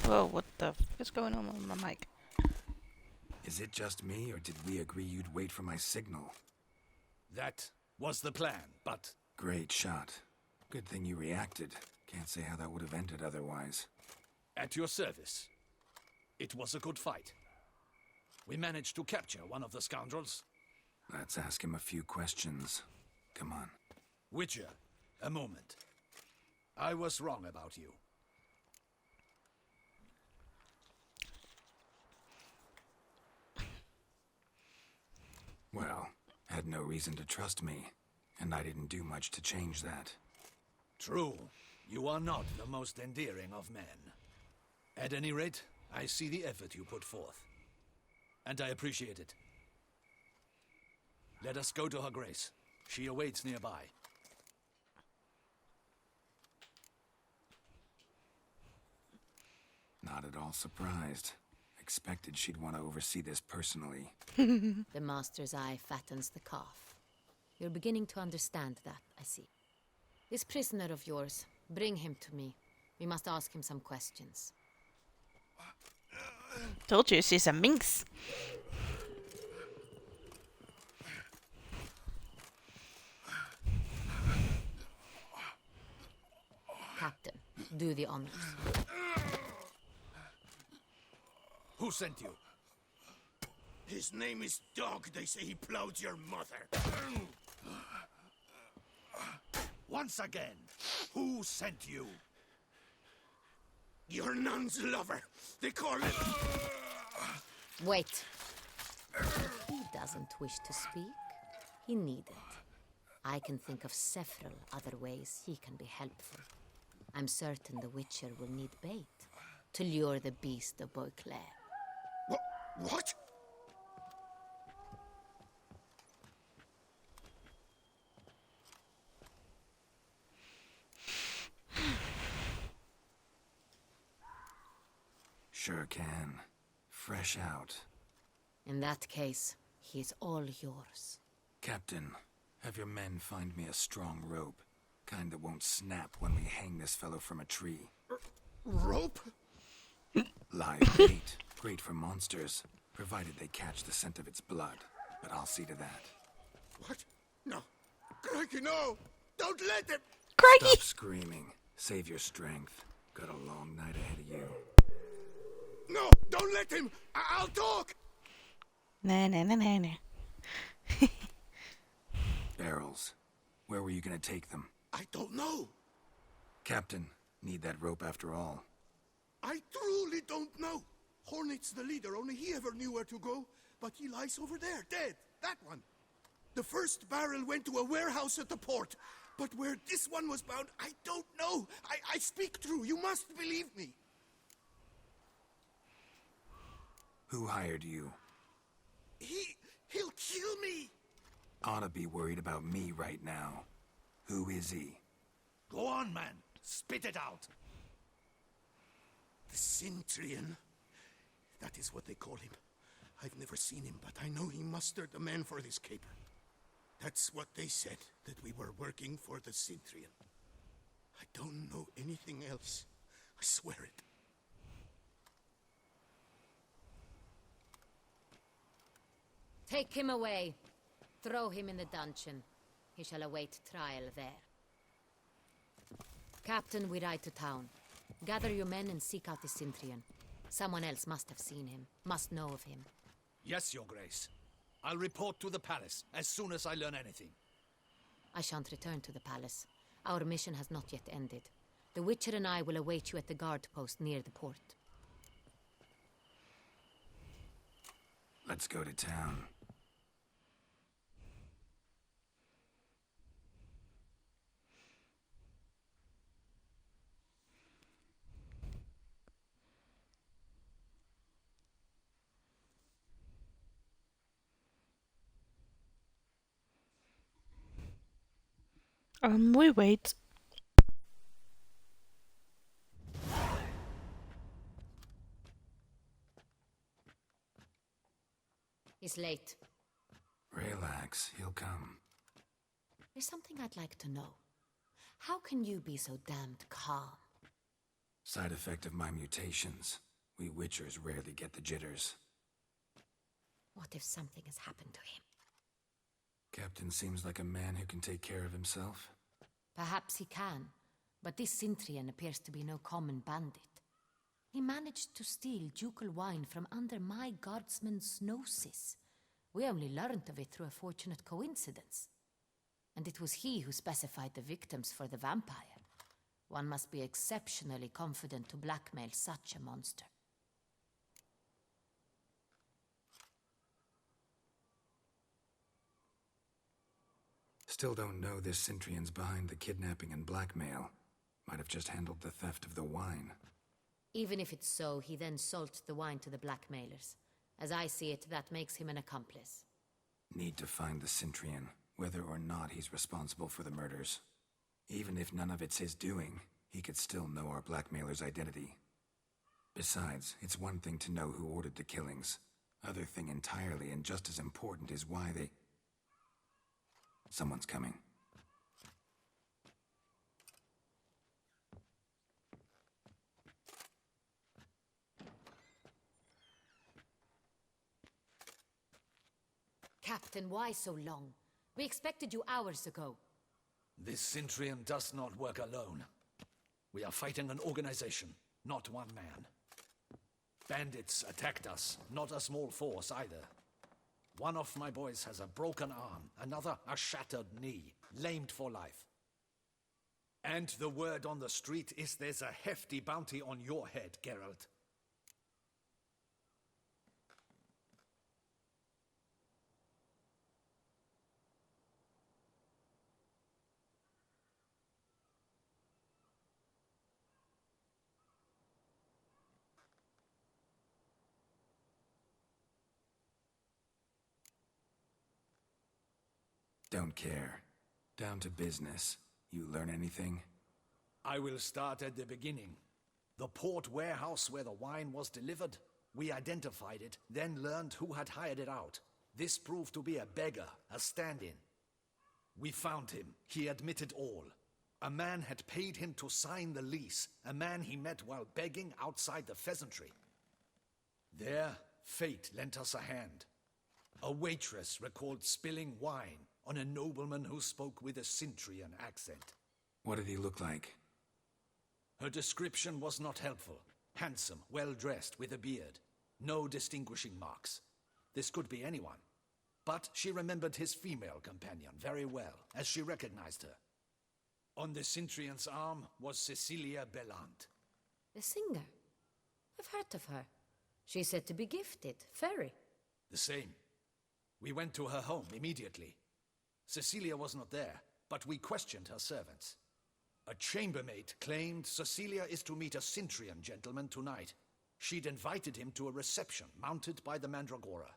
Whoa, what the f is going on my mic? Is it just me, or did we agree you'd wait for my signal? That was the plan, but... Great shot. Good thing you reacted. Can't say how that would have ended otherwise. At your service. It was a good fight. We managed to capture one of the scoundrels. Let's ask him a few questions. Come on. Witcher, a moment. I was wrong about you. Well, had no reason to trust me, and I didn't do much to change that. True, you are not the most endearing of men. At any rate, I see the effort you put forth. And I appreciate it. Let us go to her grace. She awaits nearby. Not at all surprised. Expected she'd want to oversee this personally. The master's eye fattens the calf. You're beginning to understand that, I see. This prisoner of yours, bring him to me. We must ask him some questions. Told you she's a minx. Captain, do the honors. Who sent you? His name is Dog. They say he plowed your mother. Once again, who sent you? Your nun's lover. They call him... Wait. If he doesn't wish to speak, he needn't. I can think of several other ways he can be helpful. I'm certain the Witcher will need bait to lure the beast of Beauclair. What? Sure can. Fresh out. In that case, he is all yours. Captain, have your men find me a strong rope. Kind that won't snap when we hang this fellow from a tree. Rope? Live bait. Great for monsters, provided they catch the scent of its blood. But I'll see to that. What? No. Crikey, no! Don't let him! Crikey! Stop screaming. Save your strength. Got a long night ahead of you. No! Don't let him! I'll talk! Nah. Barrels. Where were you gonna take them? I don't know. Captain, need that rope after all. I truly don't know. Hornet's the leader, only he ever knew where to go. But he lies over there, dead. That one. The first barrel went to a warehouse at the port. But where this one was bound, I don't know. I speak true. You must believe me. Who hired you? He'll kill me. Ought to be worried about me right now. Who is he? Go on, man. Spit it out. The Cintrian. That is what they call him. I've never seen him, but I know he mustered the men for this caper. That's what they said, that we were working for the Cintrian. I don't know anything else. I swear it. Take him away. Throw him in the dungeon. He shall await trial there. Captain, we ride to town. Gather your men and seek out the Cintrian. Someone else must have seen him, must know of him. Yes, Your Grace. I'll report to the palace as soon as I learn anything. I shan't return to the palace. Our mission has not yet ended. The Witcher and I will await you at the guard post near the port. Let's go to town. We wait. It's late. Relax, he'll come. There's something I'd like to know. How can you be so damned calm? Side effect of my mutations. We Witchers rarely get the jitters. What if something has happened to him? Captain seems like a man who can take care of himself. Perhaps he can, but this Cintrian appears to be no common bandit. He managed to steal ducal wine from under my guardsman's noses. We only learned of it through a fortunate coincidence. And it was he who specified the victims for the vampire. One must be exceptionally confident to blackmail such a monster. Still don't know this Cintrian's behind the kidnapping and blackmail. Might have just handled the theft of the wine. Even if it's so, he then sold the wine to the blackmailers. As I see it, that makes him an accomplice. Need to find the Cintrian, whether or not he's responsible for the murders. Even if none of it's his doing, he could still know our blackmailer's identity. Besides, it's one thing to know who ordered the killings. Other thing entirely, and just as important, is why they... Someone's coming. Captain, why so long? We expected you hours ago. This Cintrian does not work alone. We are fighting an organization, not one man. Bandits attacked us, not a small force either. One of my boys has a broken arm, another a shattered knee, lamed for life. And the word on the street is there's a hefty bounty on your head, Geralt. Don't care. Down to business. You learn anything? I will start at the beginning. The port warehouse where the wine was delivered. We identified it, then learned who had hired it out. This proved to be a beggar, a stand-in. We found him. He admitted all. A man had paid him to sign the lease, a man he met while begging outside the pheasantry. There, fate lent us a hand. A waitress recalled spilling wine on a nobleman who spoke with a Cintrian accent. What did he look like? Her description was not helpful. Handsome, well-dressed, with a beard. No distinguishing marks. This could be anyone. But she remembered his female companion very well, as she recognized her. On the Cintrian's arm was Cecilia Bellant. The singer? I've heard of her. She's said to be gifted, fairy. The same. We went to her home immediately. Cecilia was not there, but we questioned her servants. A chambermaid claimed Cecilia is to meet a Cintrian gentleman tonight. She'd invited him to a reception mounted by the Mandragora.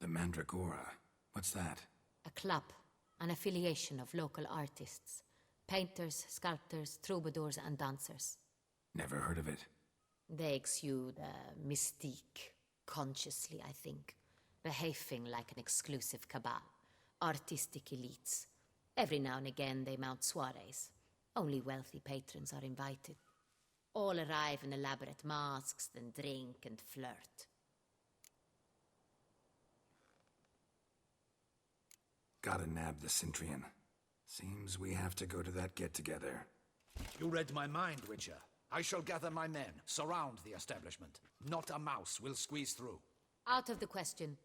The Mandragora? What's that? A club, an affiliation of local artists. Painters, sculptors, troubadours, and dancers. Never heard of it. They exude a mystique, consciously, I think. Behaving like an exclusive cabal. Artistic elites. Every now and again they mount soirees. Only wealthy patrons are invited. All arrive in elaborate masks, then drink and flirt. Gotta nab the Cintrian. Seems we have to go to that get-together. You read my mind, Witcher. I shall gather my men, surround the establishment. Not a mouse will squeeze through. Out of the question.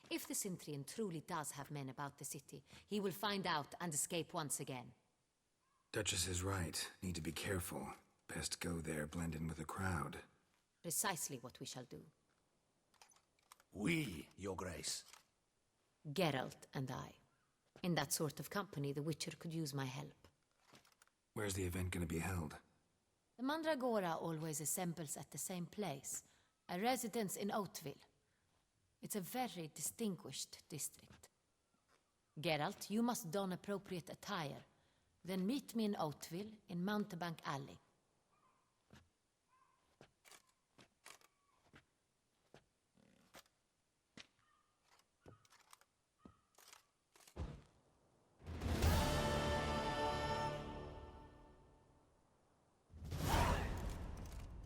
If the Cintrian truly does have men about the city, he will find out and escape once again. Duchess is right. Need to be careful. Best go there, blend in with the crowd. Precisely what we shall do. We, Your Grace. Geralt and I. In that sort of company, the Witcher could use my help. Where's the event gonna be held? The Mandragora always assembles at the same place, a residence in Oatville. It's a very distinguished district. Geralt, you must don appropriate attire. Then meet me in Oatville in Mountebank Alley.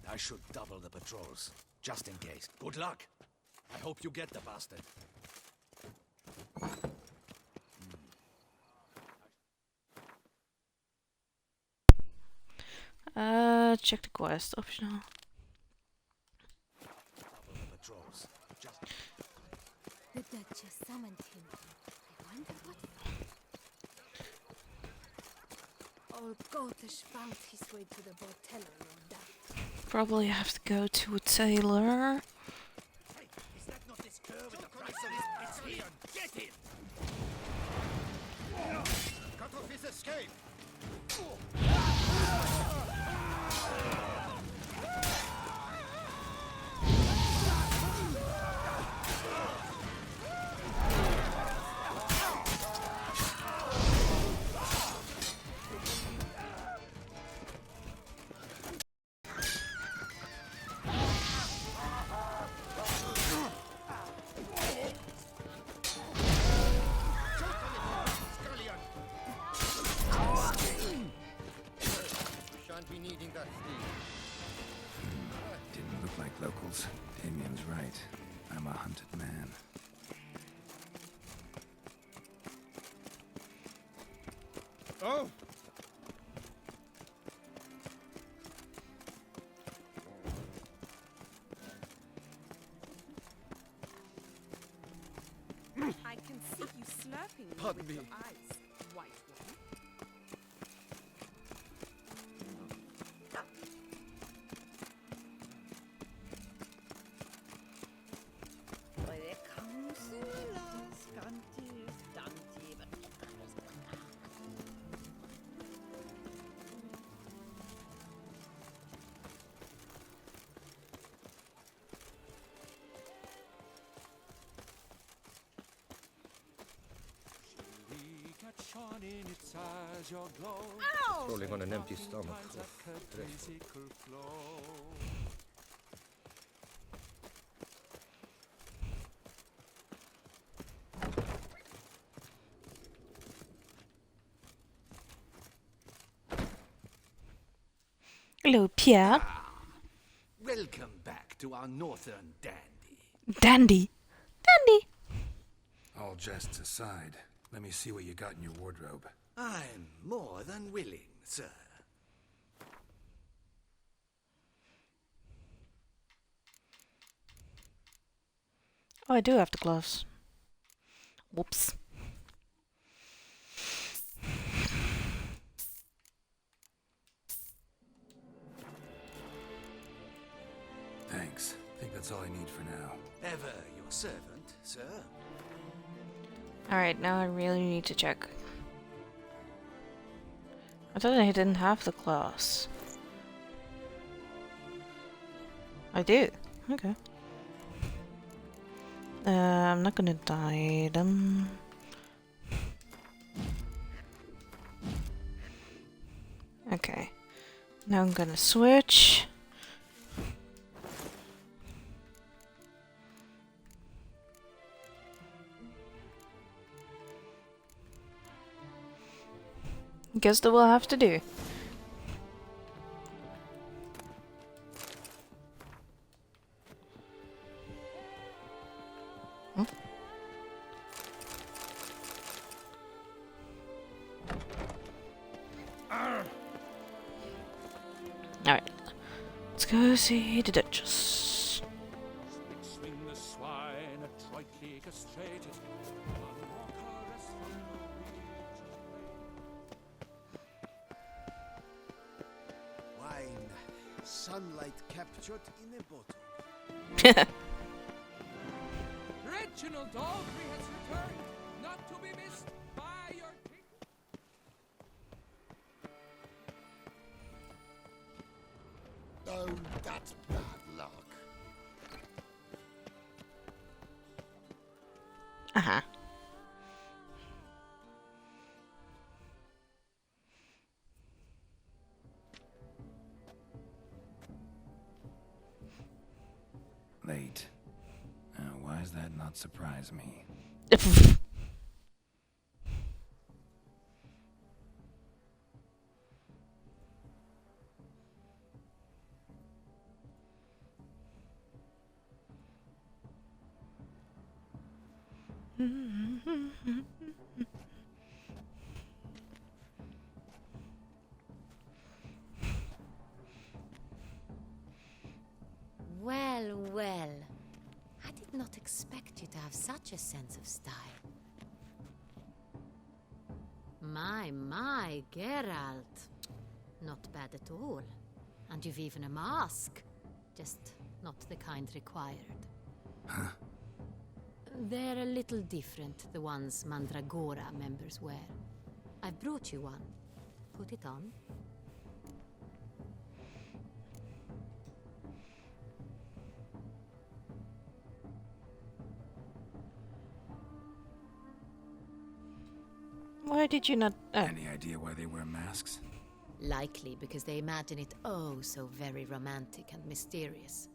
I should double the patrols, just in case. Good luck. I hope you get the bastard. Check the quest, optional. Double the patrols, just... The Duchess summoned him. I wonder what... Old Gotish found his way to the Bordello, no doubt. Probably have to go to a tailor. Hey, is that not this girl with the price of his pistol? Get him! Cut off his escape! Didn't look like locals. Damien's right. I'm a hunted man. Oh! I can see you slurping Pardon with me. your eyes, white woman. Rolling on an empty stomach. Hello, Pierre. Welcome back to our northern dandy. Dandy. Dandy. All jests aside, let me see what you got in your wardrobe. I'm more than willing, sir. Oh, I do have the gloves. Whoops. Thanks. I think that's all I need for now. Ever your servant, sir. Alright, now I really need to check. I thought I didn't have the claws. I do. Okay. I'm not gonna dye them. Okay. Now I'm gonna switch. Guess that we'll have to do. Hmm? Alright. Let's go see the Duchess. Swing the swine, adroitly castrated. Wine, sunlight captured in a bottle. Reginald Daltrey has returned, not to be missed by your king. Oh, that's bad luck. Uh-huh. Late. Why does that not surprise me? Well, well. I did not expect you to have such a sense of style. My, Geralt. Not bad at all. And you've even a mask. Just not the kind required. Huh? They're a little different, the ones Mandragora members wear. I've brought you one. Put it on. Why did you not... Any idea why they wear masks? Likely because they imagine it oh so very romantic and mysterious.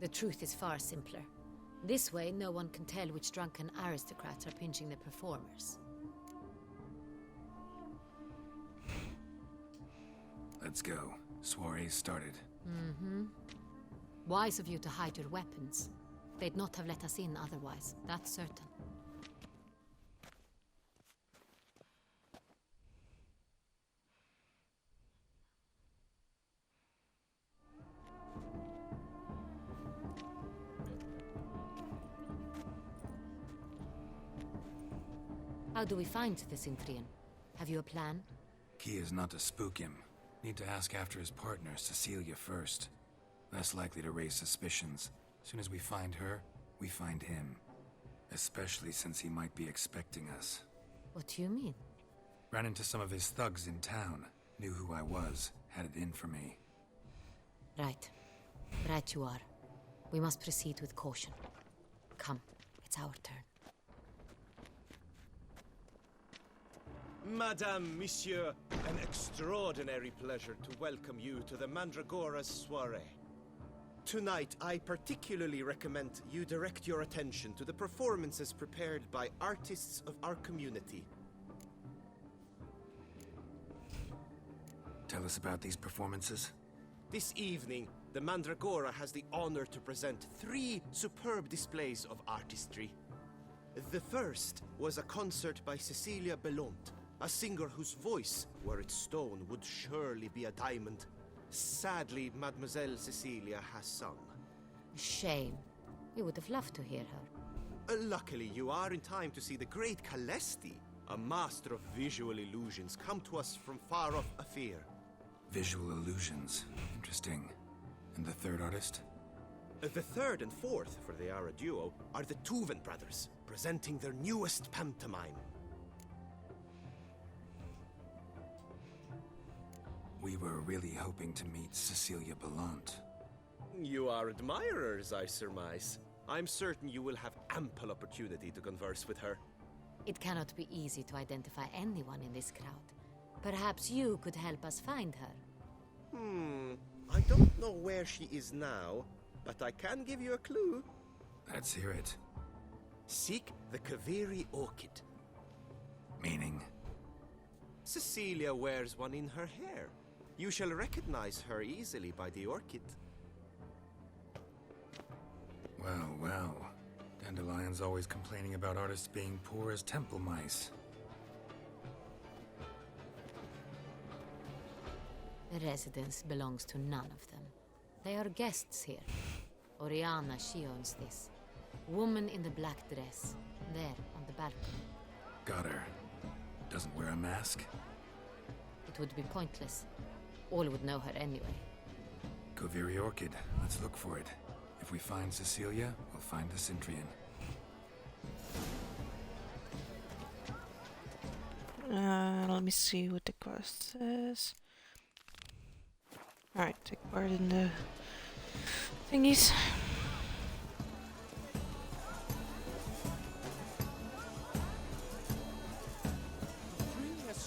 The truth is far simpler. This way, no one can tell which drunken aristocrats are pinching the performers. Let's go. Soiree's started. Mm-hmm. Wise of you to hide your weapons. They'd not have let us in otherwise, that's certain. How do we find the Cintrian? Have you a plan? Key is not to spook him. Need to ask after his partner, Cecilia, first. Less likely to raise suspicions. Soon as we find her, we find him. Especially since he might be expecting us. What do you mean? Ran into some of his thugs in town. Knew who I was. Had it in for me. Right. Right you are. We must proceed with caution. Come, it's our turn. Madame, Monsieur, an extraordinary pleasure to welcome you to the Mandragora's soiree. Tonight, I particularly recommend you direct your attention to the performances prepared by artists of our community. Tell us about these performances. This evening, the Mandragora has the honor to present 3 superb displays of artistry. The first was a concert by Cecilia Belont, a singer whose voice, were it stone, would surely be a diamond. Sadly, Mademoiselle Cecilia has sung. Shame. We would have loved to hear her. Luckily, you are in time to see the great Calesti, a master of visual illusions, come to us from far off Afir. Visual illusions. Interesting. And the third artist? The third and fourth, for they are a duo, are the Tuven brothers, presenting their newest pantomime. We were really hoping to meet Cecilia Belont. You are admirers, I surmise. I'm certain you will have ample opportunity to converse with her. It cannot be easy to identify anyone in this crowd. Perhaps you could help us find her. I don't know where she is now, but I can give you a clue. Let's hear it. Seek the Kaviri orchid. Meaning? Cecilia wears one in her hair. You shall recognize her easily by the orchid. Well, well. Dandelion's always complaining about artists being poor as temple mice. The residence belongs to none of them. They are guests here. Oriana, she owns this. Woman in the black dress. There, on the balcony. Got her. Doesn't wear a mask? It would be pointless. All would know her anyway. Kaviri Orchid. Let's look for it. If we find Cecilia, we'll find the Cintrian. Let me see what the quest says. Alright, take part in the thingies.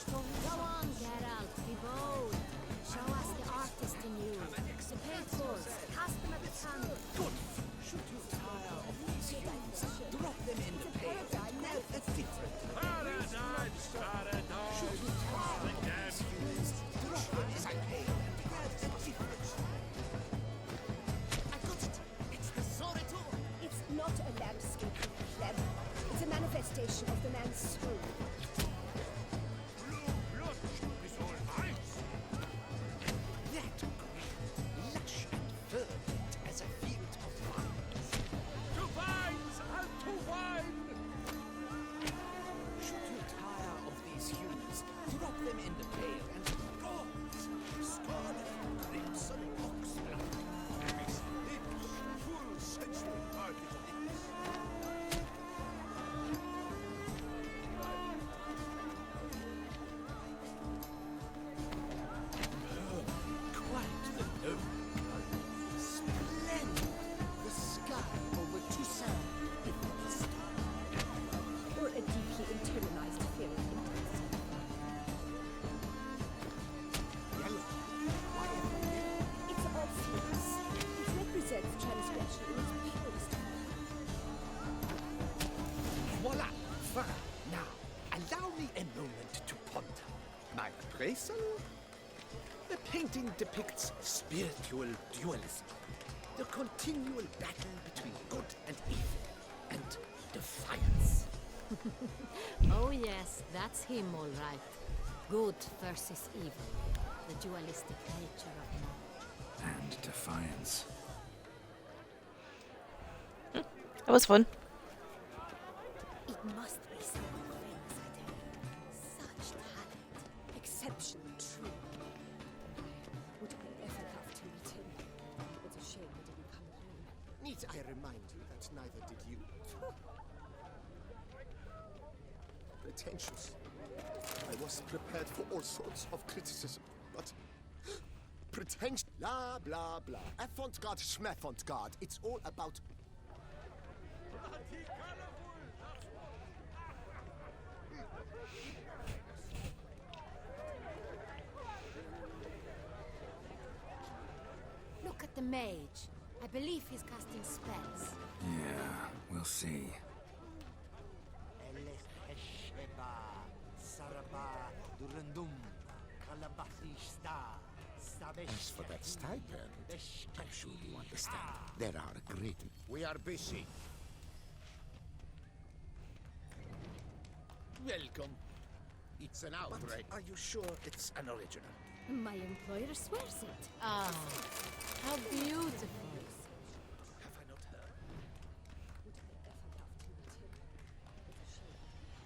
Go on, Geralt, be bold. Show us the artist in you. The paintballs, cast them at the candle. Good. Should Faisal? The painting depicts spiritual dualism. The continual battle between good and evil, and defiance. Oh yes, that's him all right. Good versus evil. The dualistic nature of man. And defiance. That was fun. It must be someone famous, I tell you. Such talent. Exceptional, true. Would I ever love to meet him? It's a shame he didn't come alone. Need I remind you that neither did you? Pretentious. I was prepared for all sorts of criticism, but pretentious. Blah, blah, blah. Avant-garde, schmavant-garde. It's all about... Look at the mage. I believe he's casting spells. Yeah, we'll see. As for that stipend, I'm sure you understand. There are great... We are busy. Welcome. It's an outbreak. But are you sure it's an original? My employer swears it. Ah, how beautiful. Have I not heard?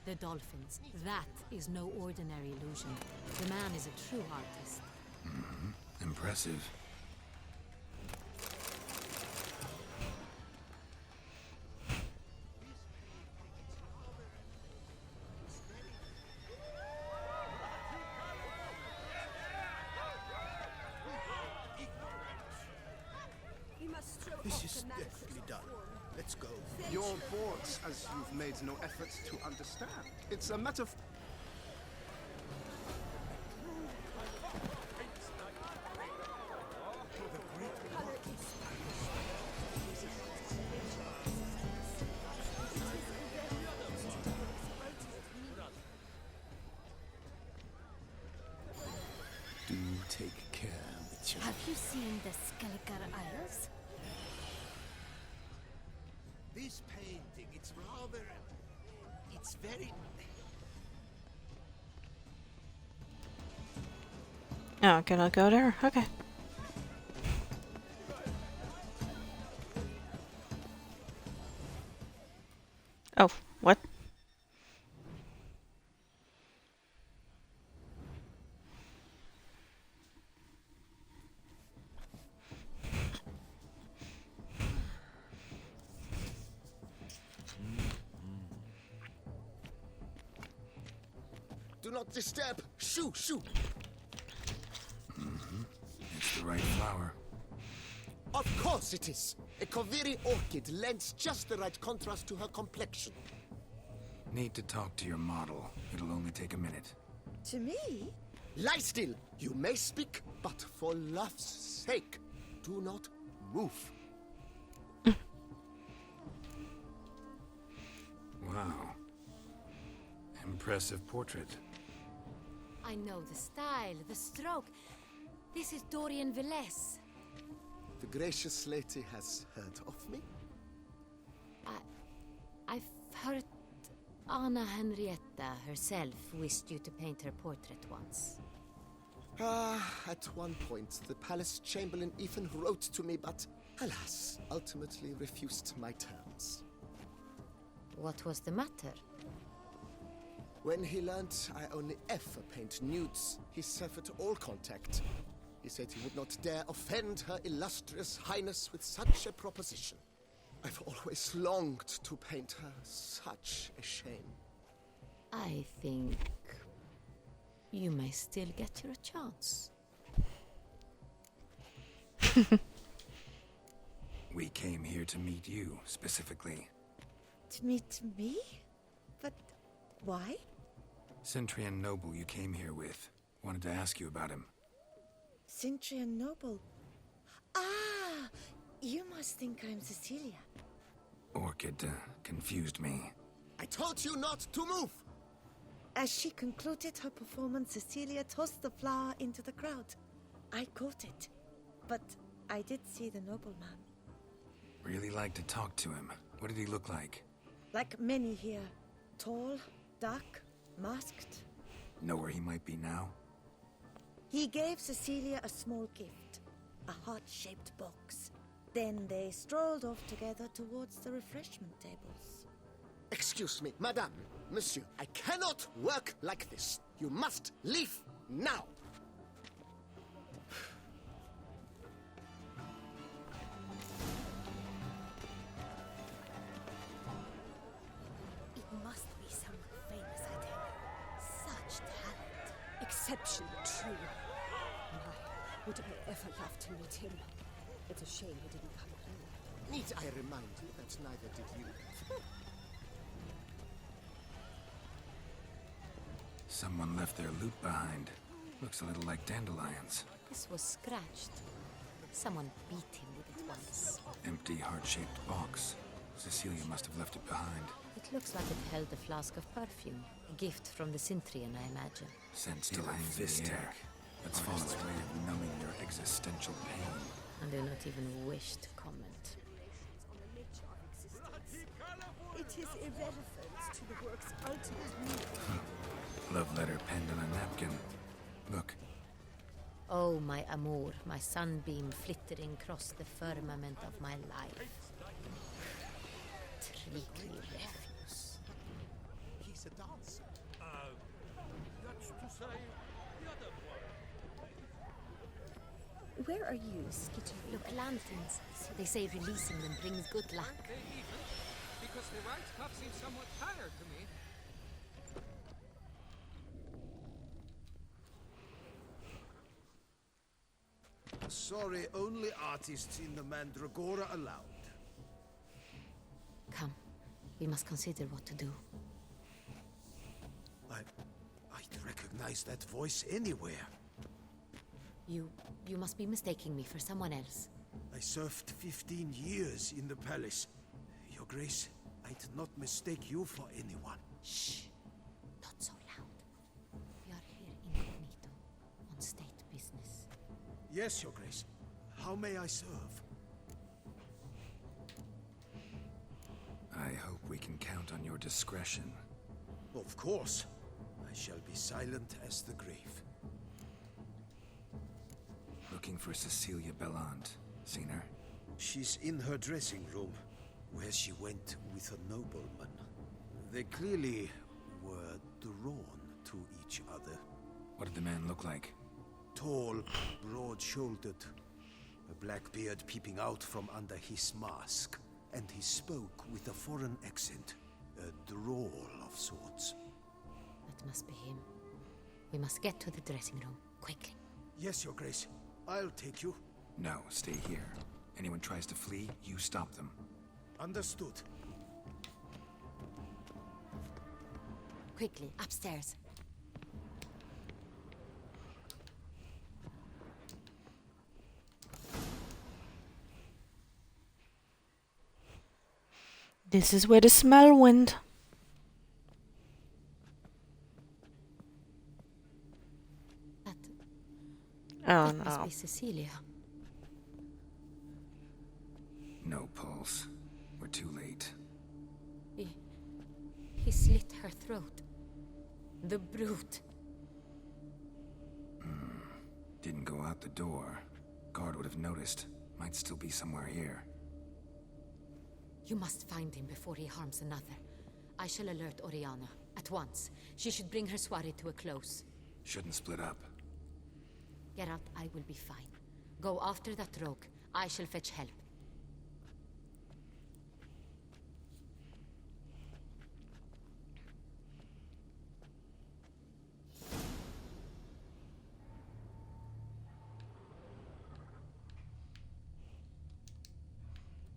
The dolphins. That is no ordinary illusion. The man is a true artist. Impressive. This is definitely done. Let's go. You're bored as you've made no effort to understand. It's a metaphor. Do take care with your... Have you seen the Skelliger Isles? This painting, it's rather... It's very... Oh, can I go there? Okay. Oh, what? Do not disturb! Shoo, shoo! It's the right flower. Of course it is! A Koviri orchid lends just the right contrast to her complexion. Need to talk to your model. It'll only take a minute. To me? Lie still! You may speak, but for love's sake, do not move. Wow. Impressive portrait. I know the style, the stroke. This is Dorian Velez. The gracious lady has heard of me? I've heard Anna Henrietta herself wished you to paint her portrait once. At one point, the palace chamberlain even wrote to me, but alas, ultimately refused my terms. What was the matter? When he learned I only ever paint nudes, he severed all contact. He said he would not dare offend her illustrious highness with such a proposition. I've always longed to paint her. Such a shame. I think you may still get your chance. We came here to meet you, specifically. To meet me? But why? Centrian noble you came here with. Wanted to ask you about him. Centrian Noble. Ah! You must think I'm Cecilia. Orchid confused me. I told you not to move! As she concluded her performance, Cecilia tossed the flower into the crowd. I caught it, but I did see the nobleman. Really like to talk to him. What did he look like? Like many here. Tall, dark, masked. Know where he might be now? He gave Cecilia a small gift, a heart-shaped box. Then they strolled off together towards the refreshment tables. Excuse me, madame, monsieur, I cannot work like this. You must leave now. It must be someone famous, I tell you. Such talent. Exceptionally true. My, would I ever love to meet him? It's a shame he didn't come here. Need I remind you that neither did you? Someone left their loot behind. Looks a little like dandelions. This was scratched. Someone beat him with it once. Empty, heart-shaped box. Cecilia must have left it behind. It looks like it held a flask of perfume. A gift from the Cintrian, I imagine. Scent still hangs in the air. Let's follow its way of numbing your existential pain. I do not even wish to comment. It is irrelevant to the work's ultimate meaning. Love letter penned on a napkin. Look. Oh, my amour, my sunbeam flittering across the firmament of my life. Treacly refuse. He's a dancer. That's to say, the other one. Where are you, Skitter? Look, lanterns. They say releasing them brings good luck. They even, because the right cup seems somewhat tired to me. Sorry, only artists in the Mandragora allowed. Come, we must consider what to do. I'd recognize that voice anywhere. You must be mistaking me for someone else. I served 15 years in the palace. Your Grace, I'd not mistake you for anyone. Shh! Not so loud. We are here incognito, on state business. Yes, Your Grace. How may I serve? I hope we can count on your discretion. Of course. I shall be silent as the grave. Looking for Cecilia Bellant. Seen her? She's in her dressing room, where she went with a nobleman. They clearly were drawn to each other. What did the man look like? Tall, broad-shouldered, a black beard peeping out from under his mask, and he spoke with a foreign accent, a drawl of sorts. That must be him. We must get to the dressing room, quickly. Yes, Your Grace. I'll take you. No, stay here. Anyone tries to flee, you stop them. Understood. Quickly, upstairs. This is where the smell went. Oh That no. must be Cecilia. No pulse. We're too late. He slit her throat. The brute. Didn't go out the door. Guard would have noticed. Might still be somewhere here. You must find him before he harms another. I shall alert Oriana. At once. She should bring her soirée to a close. Shouldn't split up. Geralt, I will be fine. Go after that rogue. I shall fetch help.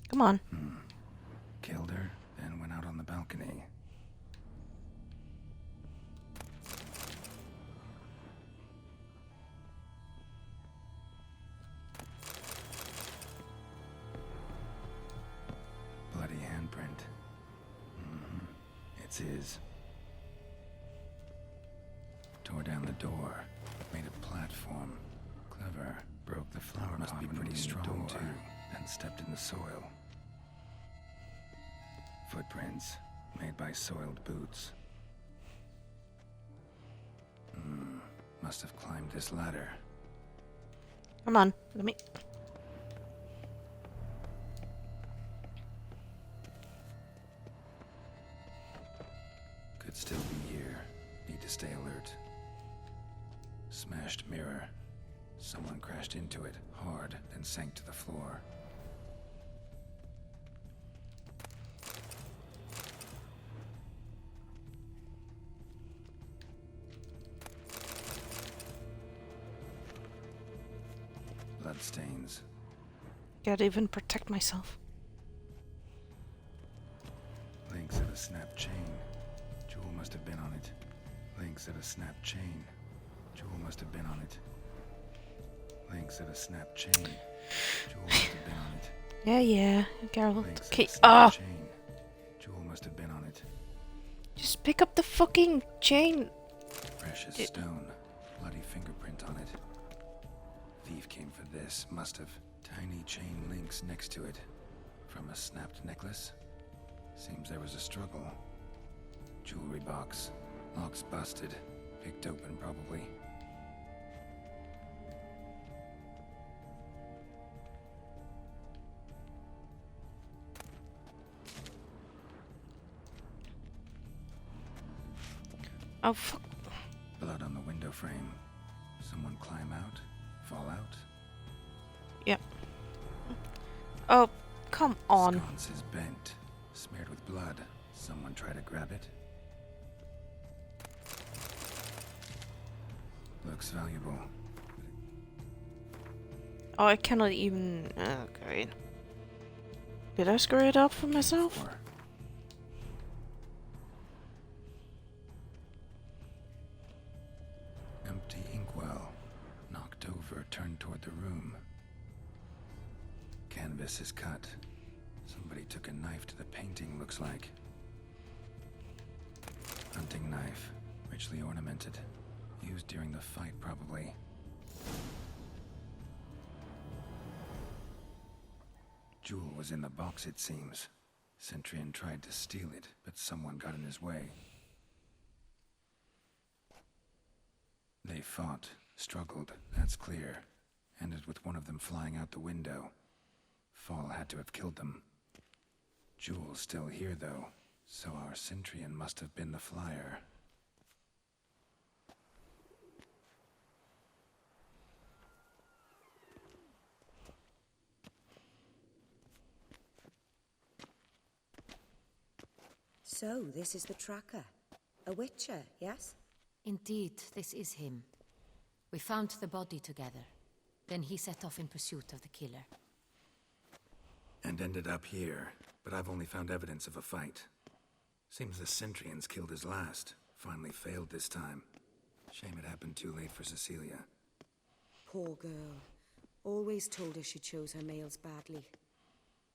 Come on. Killed her, then went out on the balcony. Bloody handprint. It's his. door. Made a platform. Clever. Broke the flower. Must be pretty strong too. Then stepped in the soil. Footprints made by soiled boots. Must have climbed this ladder. Come on, let me. Could still be here. Need to stay alert. Smashed mirror. Someone crashed into it hard, then sank to the floor. Bloodstains. Can't even protect myself. Links of a snapped chain. Jewel must have been on it. Links of a snapped chain. Jewel must have been on it. Links of a snapped chain. Jewel must have been on it. Yeah, Geralt. Links of Okay. a snapped Ah! chain. Jewel must have been on it. Just pick up the fucking chain. Precious stone. Bloody fingerprint on it. Thief came for this. Must have. Tiny chain links next to it. From a snapped necklace. Seems there was a struggle. Jewelry box. Lock's busted. Picked open, probably. Oh, fuck. Blood on the window frame. Someone climb out? Fall out? Yep. Oh, come on. Sconce is bent. Smeared with blood. Someone try to grab it? Looks valuable. Oh, I cannot even. Okay. Did I screw it up for myself? Empty inkwell. Knocked over, turned toward the room. Canvas is cut. Somebody took a knife to the painting, looks like. Hunting knife. Richly ornamented. Used during the fight, probably. Jewel was in the box, it seems. Centurion tried to steal it, but someone got in his way. They fought, struggled, that's clear. Ended with one of them flying out the window. Fall had to have killed them. Jewel's still here, though, so our Centurion must have been the flyer. So, this is the tracker. A witcher, yes? Indeed, this is him. We found the body together. Then he set off in pursuit of the killer. And ended up here, but I've only found evidence of a fight. Seems the Centurions killed his last. Finally failed this time. Shame it happened too late for Cecilia. Poor girl. Always told her she chose her males badly.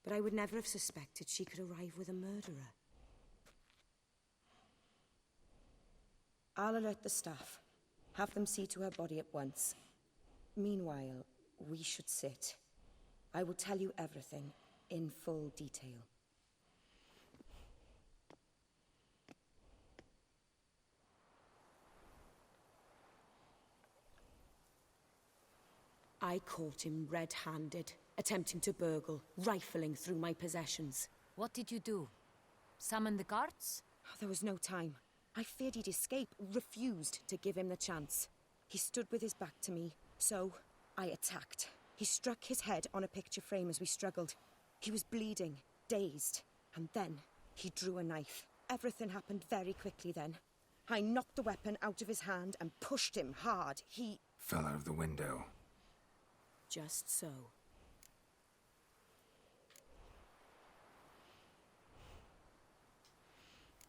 But I would never have suspected she could arrive with a murderer. I'll alert the staff. Have them see to her body at once. Meanwhile, we should sit. I will tell you everything, in full detail. I caught him red-handed, attempting to burgle, rifling through my possessions. What did you do? Summon the guards? There was no time. I feared he'd escape, refused to give him the chance. He stood with his back to me, so I attacked. He struck his head on a picture frame as we struggled. He was bleeding, dazed, and then he drew a knife. Everything happened very quickly then. I knocked the weapon out of his hand and pushed him hard. He Fell out of the window. Just so.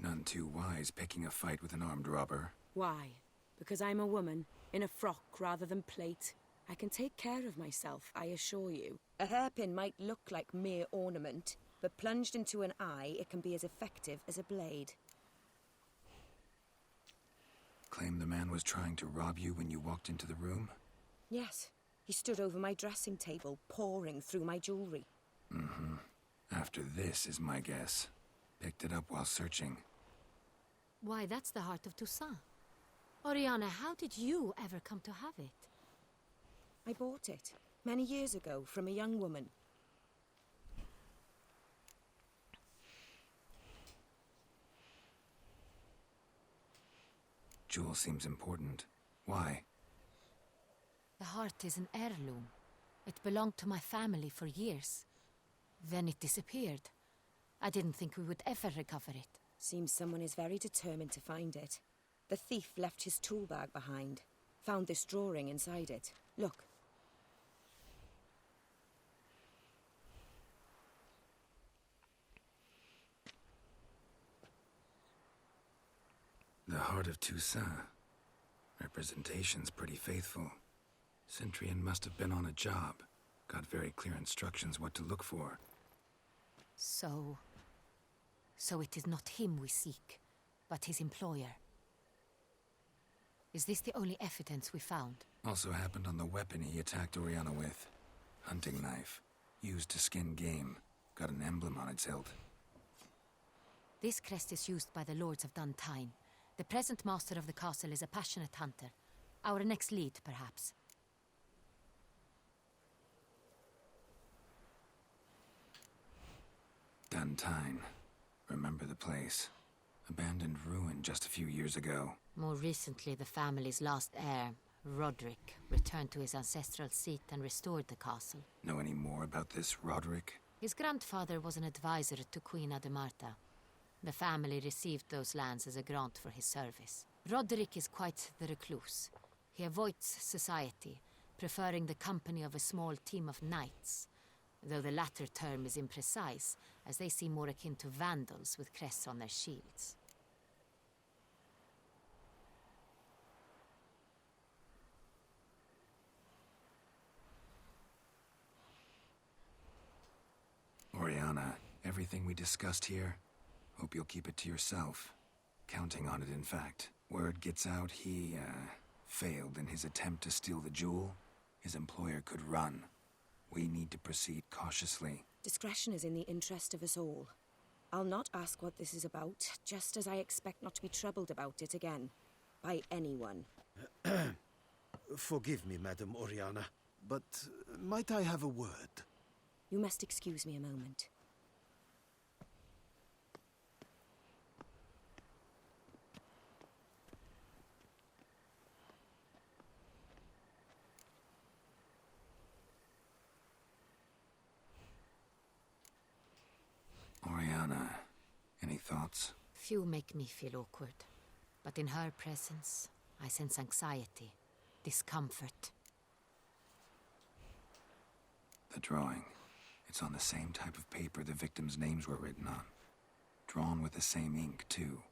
None too wise picking a fight with an armed robber. Why? Because I'm a woman, in a frock rather than plate. I can take care of myself, I assure you. A hairpin might look like mere ornament, but plunged into an eye, it can be as effective as a blade. Claim the man was trying to rob you when you walked into the room? Yes. He stood over my dressing table, pouring through my jewelry. Mm-hmm. After this is my guess. Picked it up while searching. Why, that's the heart of Toussaint. Oriana, how did you ever come to have it? I bought it, many years ago, from a young woman. Jewel seems important. Why? The heart is an heirloom. It belonged to my family for years. Then it disappeared. I didn't think we would ever recover it. Seems someone is very determined to find it. The thief left his tool bag behind. Found this drawing inside it. Look. The Heart of Toussaint. Representation's pretty faithful. Centurion must have been on a job. Got very clear instructions what to look for. So it is not him we seek, but his employer. Is this the only evidence we found? Also happened on the weapon he attacked Oriana with. Hunting knife. Used to skin game. Got an emblem on its hilt. This crest is used by the Lords of Duntine. The present master of the castle is a passionate hunter. Our next lead, perhaps. Duntine. Remember the place. Abandoned ruin just a few years ago. More recently, the family's last heir, Roderick, returned to his ancestral seat and restored the castle. Know any more about this Roderick? His grandfather was an advisor to Queen Ademarta. The family received those lands as a grant for his service. Roderick is quite the recluse. He avoids society, preferring the company of a small team of knights, though the latter term is imprecise, as they seem more akin to vandals with crests on their shields. Oriana, everything we discussed here, hope you'll keep it to yourself. Counting on it, in fact. Word gets out he, failed in his attempt to steal the jewel. His employer could run. We need to proceed cautiously. Discretion is in the interest of us all. I'll not ask what this is about, just as I expect not to be troubled about it again. By anyone. Forgive me, Madam Oriana, but might I have a word? You must excuse me a moment. Oriana, any thoughts? Few make me feel awkward, but in her presence, I sense anxiety, discomfort. The drawing. It's on the same type of paper the victims' names were written on. Drawn with the same ink, too.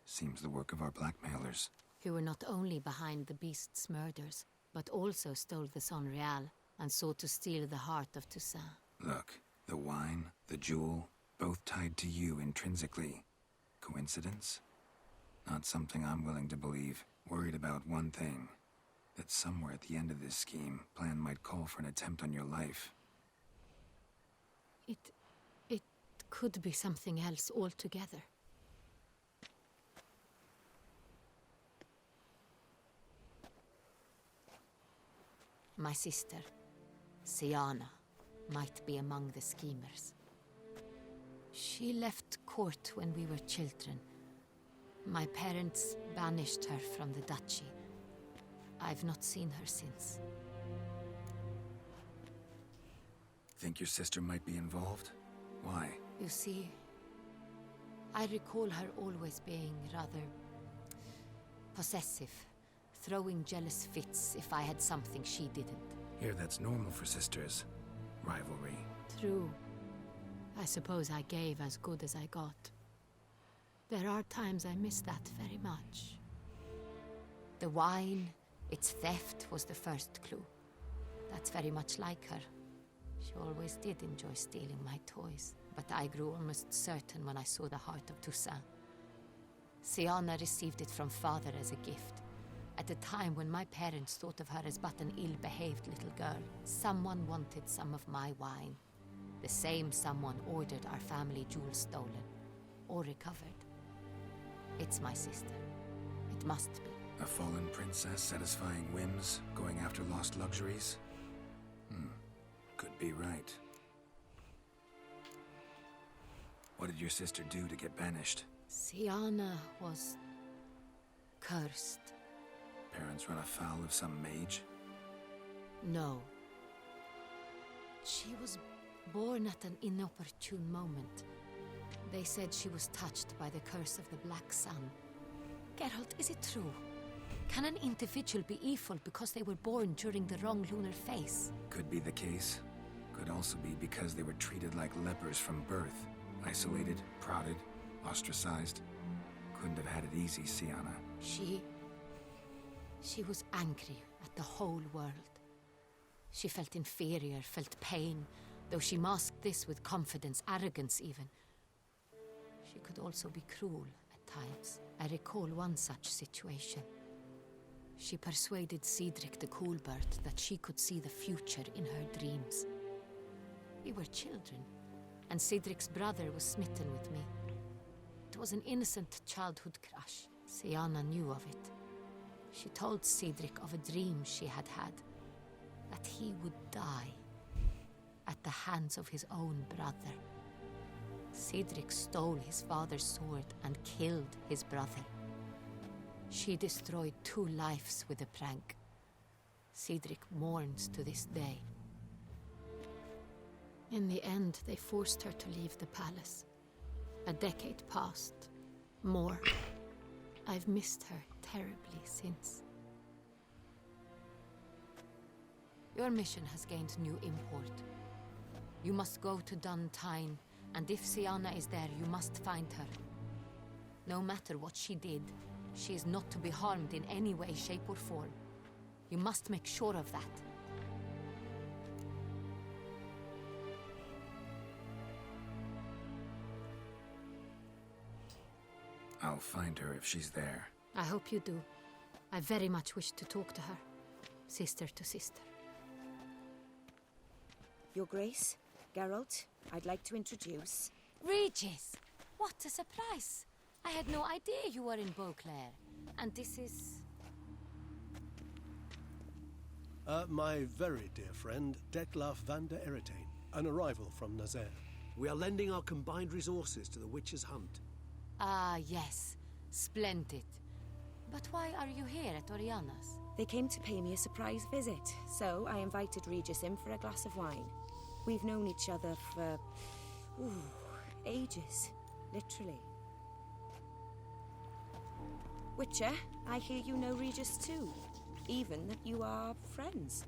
Seems the work of our blackmailers. Who were not only behind the beast's murders, but also stole the Sonreal and sought to steal the heart of Toussaint. Look, the wine, the jewel, both tied to you intrinsically. Coincidence? Not something I'm willing to believe. Worried about one thing. That somewhere at the end of this scheme, plan might call for an attempt on your life. It could be something else altogether. My sister, Siana, might be among the schemers. She left court when we were children. My parents banished her from the duchy. I've not seen her since. Think your sister might be involved? Why? You see, I recall her always being rather possessive, throwing jealous fits if I had something she didn't. Here, that's normal for sisters. Rivalry. True. I suppose I gave as good as I got. There are times I miss that very much. The wine, its theft, was the first clue. That's very much like her. She always did enjoy stealing my toys, but I grew almost certain when I saw the heart of Toussaint. Siana received it from father as a gift. At a time when my parents thought of her as but an ill-behaved little girl, someone wanted some of my wine. The same someone ordered our family jewels stolen, or recovered. It's my sister. It must be. A fallen princess satisfying whims, going after lost luxuries? Could be right. What did your sister do to get banished? Siana was cursed. Parents run afoul of some mage? No. She was born at an inopportune moment. They said she was touched by the curse of the Black Sun. Geralt, is it true? Can an individual be evil because they were born during the wrong lunar phase? Could be the case. Could also be because they were treated like lepers from birth. Isolated, prodded, ostracized. Couldn't have had it easy, Siana. She was angry at the whole world. She felt inferior, felt pain, though she masked this with confidence, arrogance even. She could also be cruel at times. I recall one such situation. She persuaded Cedric the Coolbird that she could see the future in her dreams. We were children, and Cedric's brother was smitten with me. It was an innocent childhood crush. Siana knew of it. She told Cedric of a dream she had had, that he would die at the hands of his own brother. Cedric stole his father's sword and killed his brother. She destroyed 2 lives with a prank. Cedric mourns to this day. In the end, they forced her to leave the palace. A decade passed. More. I've missed her terribly since. Your mission has gained new import. You must go to Dun Tine, and if Siana is there, you must find her. No matter what she did, she is not to be harmed in any way, shape, or form. You must make sure of that. I'll find her if she's there. I hope you do. I very much wish to talk to her. Sister to sister. Your Grace, Geralt, I'd like to introduce... Regis! What a surprise! I had no idea you were in Beauclair. And this is... My very dear friend, Detlaf van der Eretain, an arrival from Nazaire. We are lending our combined resources to the Witch's Hunt. Ah, yes. Splendid. But why are you here at Oriana's? They came to pay me a surprise visit, so I invited Regis in for a glass of wine. We've known each other for... ages. Literally. Witcher, I hear you know Regis too. Even that you are friends.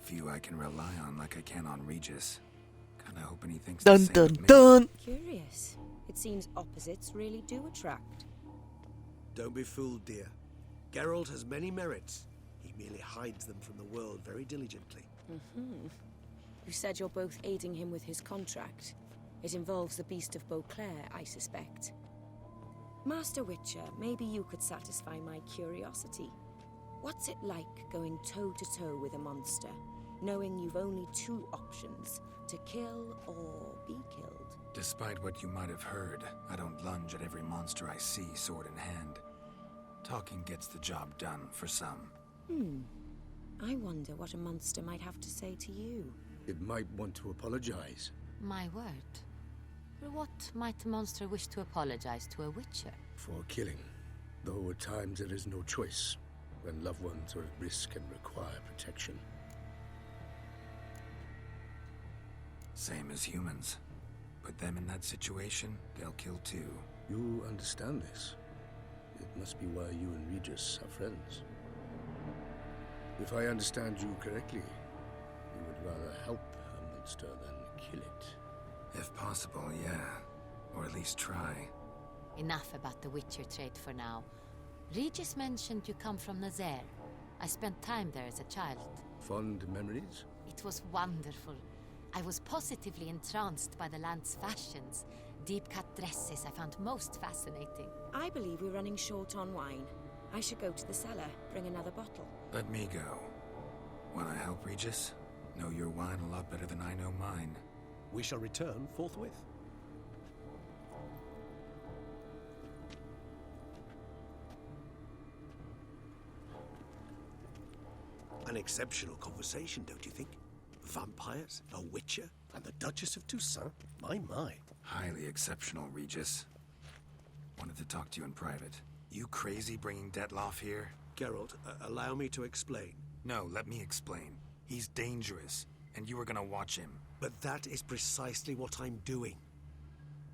Few I can rely on like I can on Regis. Kinda hoping he thinks Dun the same dun of me. dun! Curious. It seems opposites really do attract. Don't be fooled, dear. Geralt has many merits. He merely hides them from the world very diligently. You said you're both aiding him with his contract. It involves the Beast of Beauclair, I suspect. Master Witcher, maybe you could satisfy my curiosity. What's it like going toe-to-toe with a monster, knowing you've only 2 options, to kill or be killed? Despite what you might have heard, I don't lunge at every monster I see sword in hand. Talking gets the job done for some. I wonder what a monster might have to say to you. It might want to apologize. My word. For what might a monster wish to apologize to a witcher? For killing. Though at times there is no choice, when loved ones are at risk and require protection. Same as humans. Put them in that situation, they'll kill too. You understand this. It must be why you and Regis are friends. If I understand you correctly, you would rather help a monster than kill it. If possible, yeah. Or at least try. Enough about the Witcher trade for now. Regis mentioned you come from Nazaire. I spent time there as a child. Fond memories? It was wonderful. I was positively entranced by the land's fashions. deep-cut dresses I found most fascinating. I believe we're running short on wine. I should go to the cellar, bring another bottle. Let me go. Wanna help, Regis? Know your wine a lot better than I know mine. We shall return forthwith. An exceptional conversation, don't you think? Vampires, a witcher, and the Duchess of Toussaint? My. Highly exceptional, Regis. Wanted to talk to you in private. You crazy bringing Detloff here? Geralt, allow me to explain. No, let me explain. He's dangerous, and you were gonna watch him. But that is precisely what I'm doing.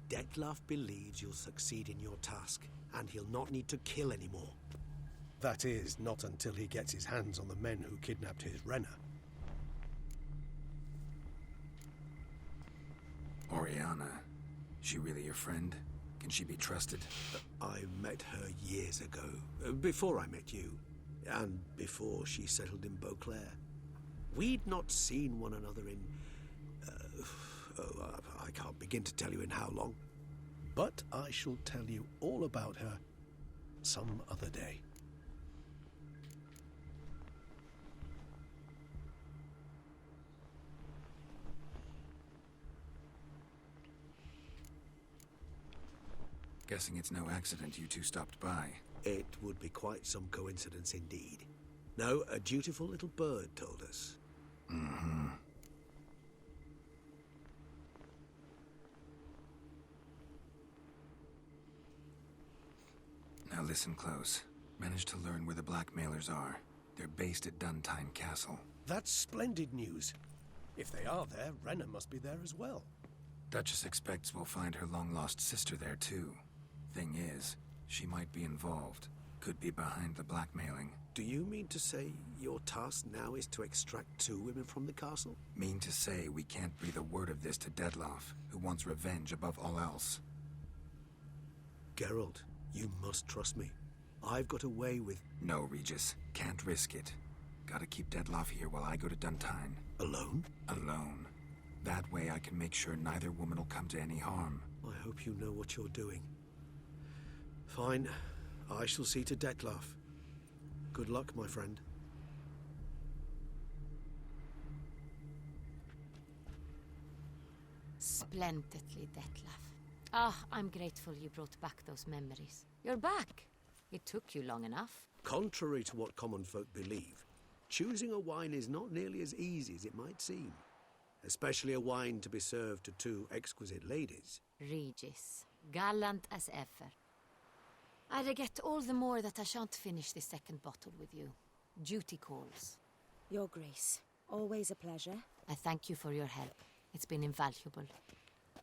Detloff believes you'll succeed in your task, and he'll not need to kill anymore. That is, not until he gets his hands on the men who kidnapped his Renna. Oriana, she really your friend? Can she be trusted? I met her years ago, before I met you, and before she settled in Beauclair. We'd not seen one another in... I can't begin to tell you in how long. But I shall tell you all about her some other day. Guessing it's no accident you two stopped by. It would be quite some coincidence indeed. No, a dutiful little bird told us. Mm-hmm. Now listen close. Managed to learn where the blackmailers are. They're based at Duntine Castle. That's splendid news. If they are there, Renna must be there as well. Duchess expects we'll find her long-lost sister there too. Thing is, she might be involved. Could be behind the blackmailing. Do you mean to say your task now is to extract 2 women from the castle? Mean to say we can't breathe a word of this to Detloff, who wants revenge above all else. Geralt, you must trust me. I've got away with... No, Regis. Can't risk it. Gotta keep Detloff here while I go to Duntine. Alone? Alone. That way I can make sure neither woman will come to any harm. I hope you know what you're doing. Fine. I shall see to Detloff. Good luck, my friend. Splendidly, Detlaff. Ah, I'm grateful you brought back those memories. You're back. It took you long enough. Contrary to what common folk believe, choosing a wine is not nearly as easy as it might seem. Especially a wine to be served to 2 exquisite ladies. Regis, gallant as ever. I regret all the more that I shan't finish the second bottle with you. Duty calls. Your Grace, always a pleasure. I thank you for your help. It's been invaluable.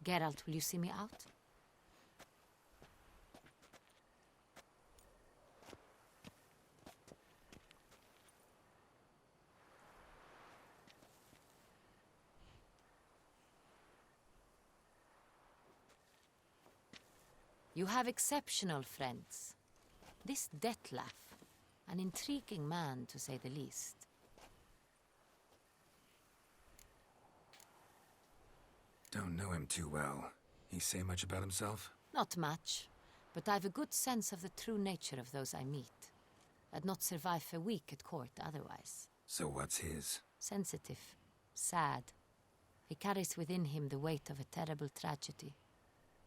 Geralt, will you see me out? You have exceptional friends. This Detlaff, an intriguing man to say the least. Don't know him too well. He say much about himself? Not much, but I've a good sense of the true nature of those I meet. I'd not survive a week at court otherwise. So what's his? Sensitive, sad. He carries within him the weight of a terrible tragedy.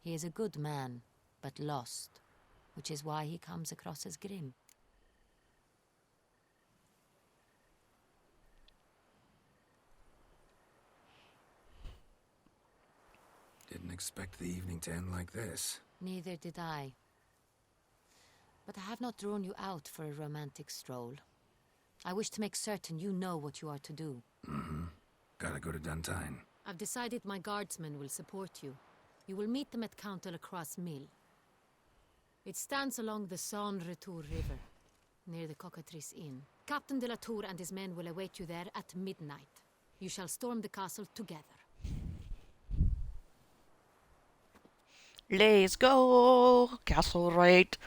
He is a good man, but lost, which is why he comes across as grim. Didn't expect the evening to end like this. Neither did I. But I have not drawn you out for a romantic stroll. I wish to make certain you know what you are to do. Mm-hmm. Gotta go to Duntine. I've decided my guardsmen will support you. You will meet them at Count Delacroix' mill. It stands along the Saône-Retour River, near the Cockatrice Inn. Captain de la Tour and his men will await you there at midnight. You shall storm the castle together. Let's go! Castle raid!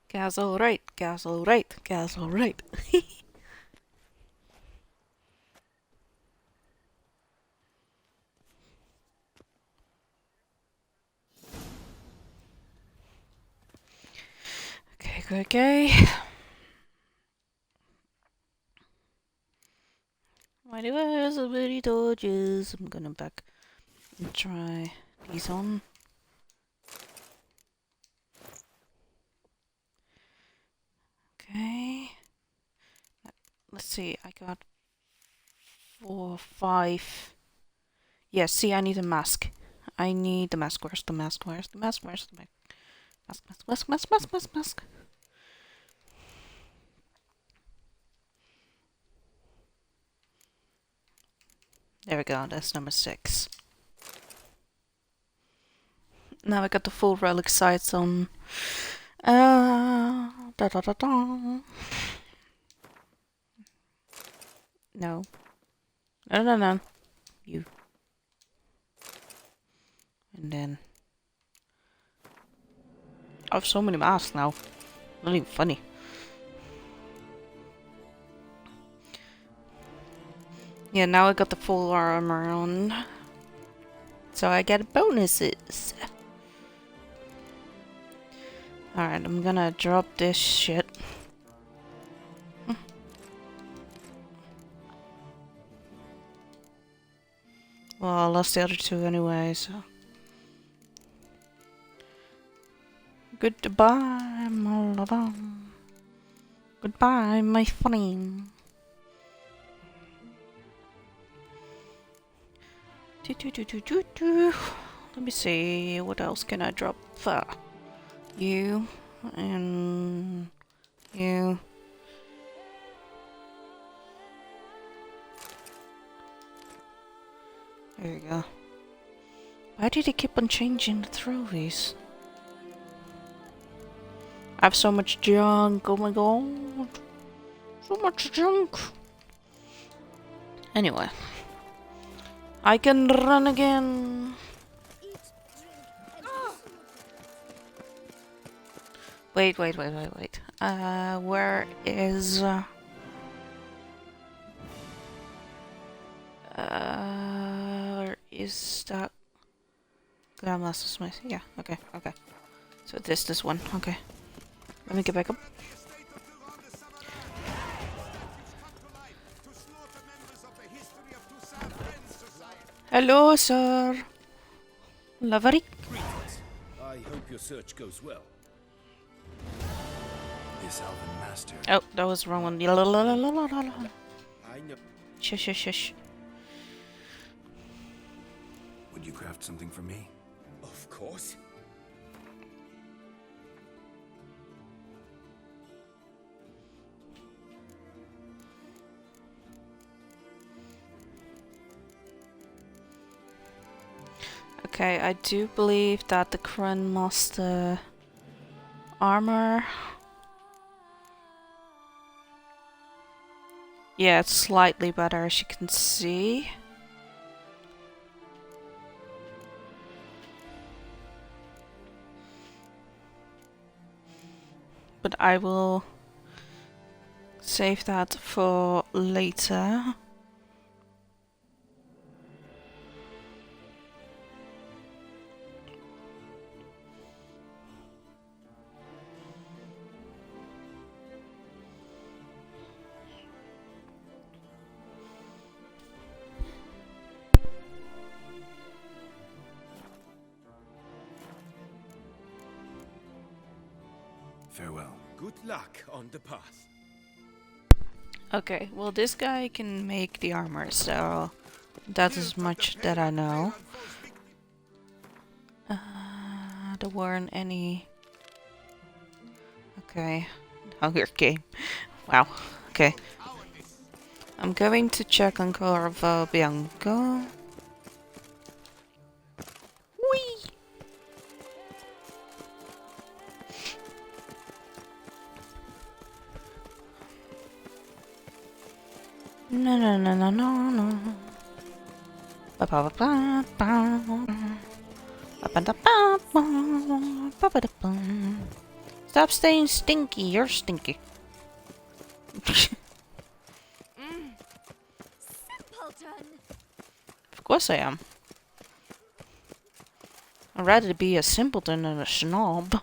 Castle raid! Castle raid! Castle raid! Okay. Why do I have so many torches? I'm gonna back and try these on. Okay. Let's see, I got 4, 5. Yeah, see, I need a mask. I need the mask. Where's the mask? Where's the mask? Where's the mask? Mask. There we go, that's number 6. Now I got the full relic sights on. No. No. You. And then I have so many masks now. Not even funny. Yeah, now I got the full armor on. So I get bonuses. Alright, I'm gonna drop this shit. Well, I lost the other 2 anyway, so. Goodbye, my lover. Goodbye, my friend. Let me see, what else can I drop? You and you. There you go. Why did he keep on changing the trophies? I have so much junk, oh my god. So much junk. Anyway. I can run again. Wait. Where is... where is that? Grandmaster Smith. Yeah, okay. So this one, okay. Let me get back up. Hello, sir. Lavery. I hope your search goes well. This elven master. Oh, that was the wrong one. I know. Shush. Would you craft something for me? Of course. Okay, I do believe that the Grandmaster armor... Yeah, it's slightly better, as you can see. But I will save that for later. Farewell. Good luck on the path. Okay, well this guy can make the armor, so that's as much that I know. There weren't any... Okay, Hunger Game. Wow, okay. I'm going to check on Corvo Bianco. Whee! No. Stop staying stinky, you're stinky. Of course I am. I'd rather be a simpleton than a snob.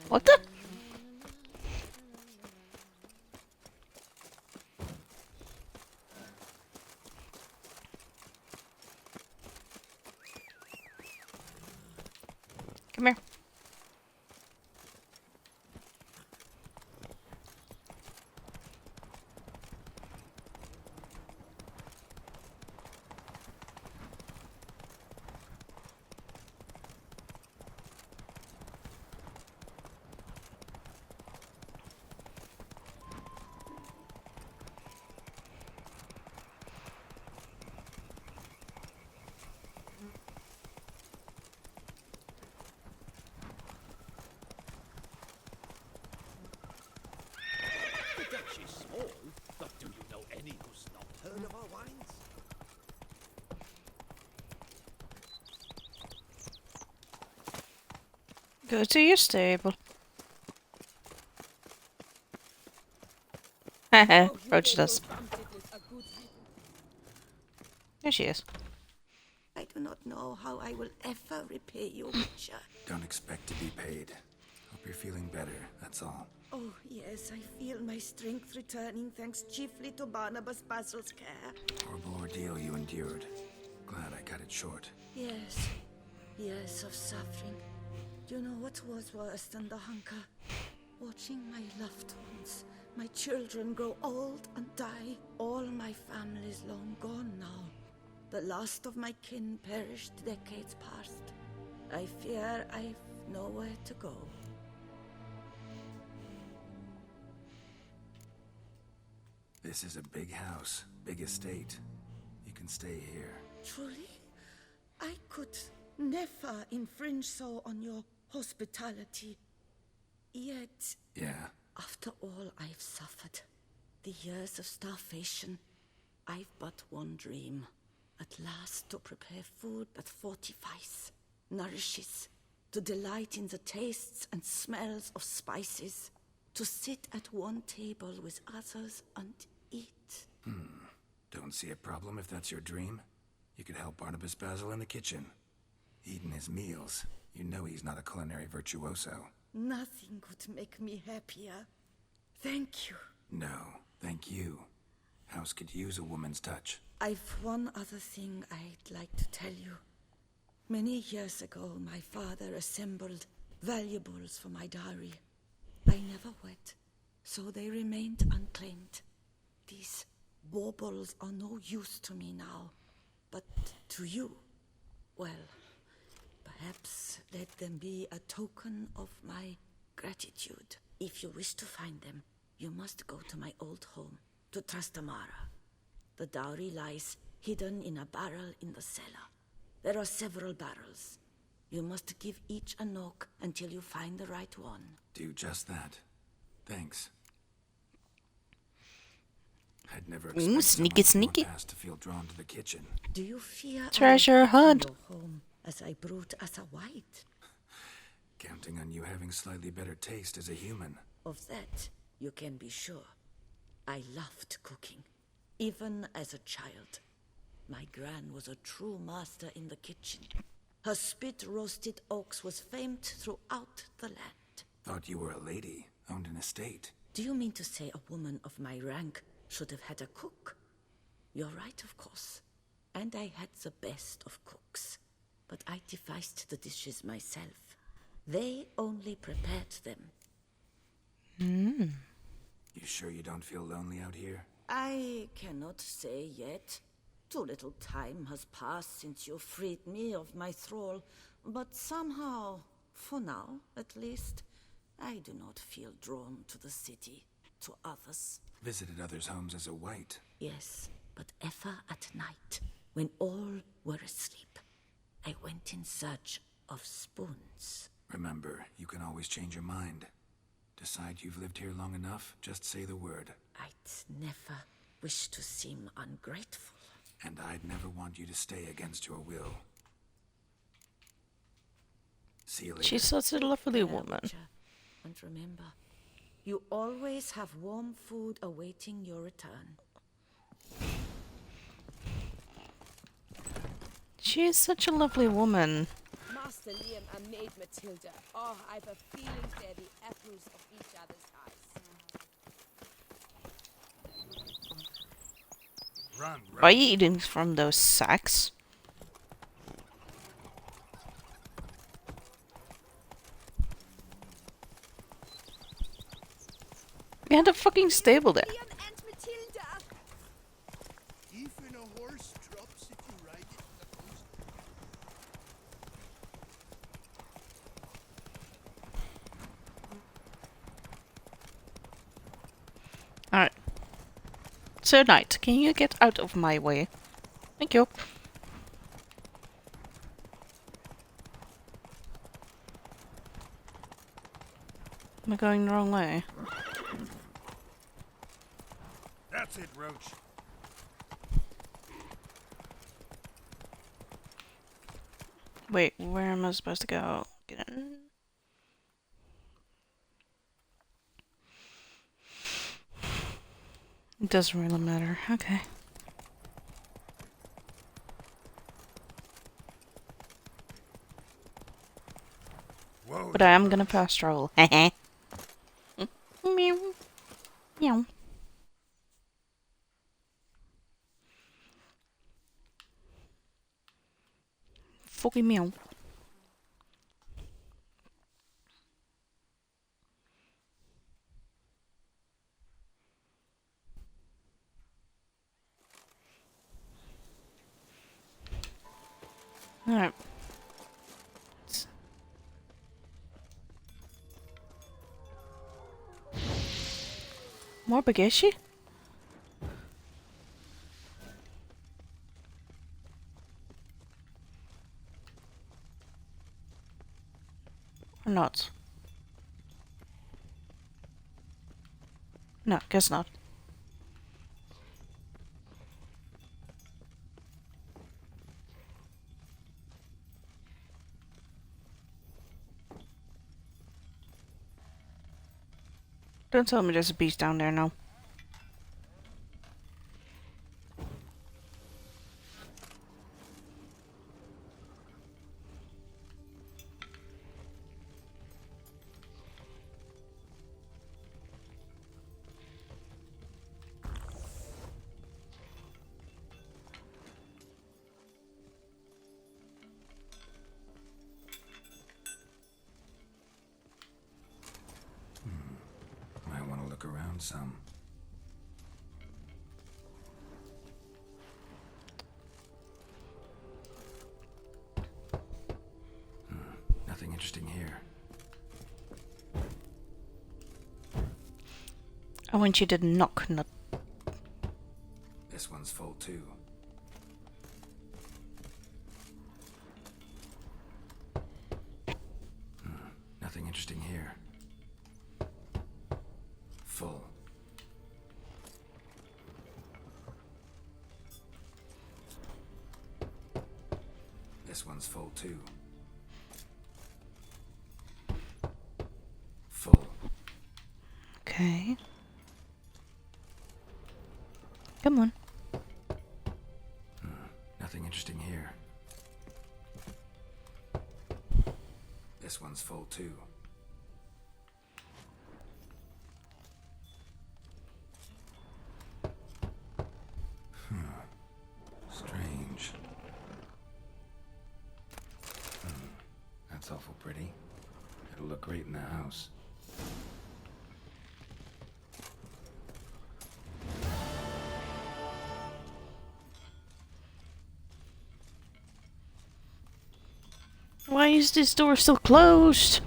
What the? Come here. The Dutch is small, but do you know any who's not heard of our wines? Go to your stable. Haha, Roach does. There she is. I do not know how I will ever repay you, Witcher. Don't expect to be paid. Hope you're feeling better, that's all. Oh, yes, I feel my strength returning thanks chiefly to Barnabas Basil's care. Horrible ordeal you endured. Glad I cut it short. Yes, years of suffering. Do you know what was worse than the hunger? Watching my loved ones, my children grow old and die. All my family's long gone now. The last of my kin perished decades past. I fear I've nowhere to go. This is a big house, big estate. You can stay here. Truly? I could never infringe so on your hospitality. Yet, Yeah, after all I've suffered, the years of starvation, I've but one dream. At last to prepare food that fortifies, nourishes, to delight in the tastes and smells of spices, to sit at one table with others and eat. Don't see a problem if that's your dream. You could help Barnabas Basil in the kitchen. Eating his meals. You know he's not a culinary virtuoso. Nothing could make me happier. Thank you. No, thank you. House could use a woman's touch. I've one other thing I'd like to tell you. Many years ago, my father assembled valuables for my dowry. I never wed, so they remained unclaimed. These baubles are no use to me now, but to you, well, perhaps let them be a token of my gratitude. If you wish to find them, you must go to my old home, to Trastamara. The dowry lies hidden in a barrel in the cellar. There are several barrels. You must give each a knock until you find the right one. Do just that. Thanks. I'd never Ooh, expected sneaky, someone sneaky. from our past to feel drawn to the kitchen. Do you fear Treasure I will hunt. come to your home as I brewed as a white? Counting on you having slightly better taste as a human. Of that, you can be sure. I loved cooking, even as a child. My gran was a true master in the kitchen. Her spit-roasted oaks was famed throughout the land. Thought you were a lady, owned an estate. Do you mean to say a woman of my rank should have had a cook? You're right, of course. And I had the best of cooks. But I devised the dishes myself. They only prepared them. You sure you don't feel lonely out here? I cannot say yet. Too little time has passed since you freed me of my thrall, but somehow, for now at least, I do not feel drawn to the city, to others. Visited others' homes as a white. Yes, but ever at night, when all were asleep, I went in search of spoons. Remember, you can always change your mind. Decide you've lived here long enough, just say the word. I'd never wish to seem ungrateful. And I'd never want you to stay against your will. See you later. She's such a lovely woman. And remember, you always have warm food awaiting your return. She is such a lovely woman. Master Liam and Maid Matilda. Oh, I've a feeling they're the apples of each other's eyes. Run, Are you eating from those sacks? We had a fucking stable there. Liam and Matilda! Even a horse drops if you ride it in the coast. Alright. Sir Knight, can you get out of my way? Thank you. Am I going the wrong way? That's it, Roach. Wait, where am I supposed to go? Get in. It doesn't really matter. Okay. Whoa, But I am gonna fast travel. Meow. Meow. Fucking meow. Alright. More Bageshi? Or not? No, guess not. Don't tell me there's a beast down there now. Might want to look around some. Nothing interesting here. I want you to knock, not. This one's full too. Nothing interesting here. Full. This one's full too. Full. Okay. Come on. Nothing interesting here. This one's full too. Strange. That's awful pretty. It'll look great in the house. Why is this door still closed?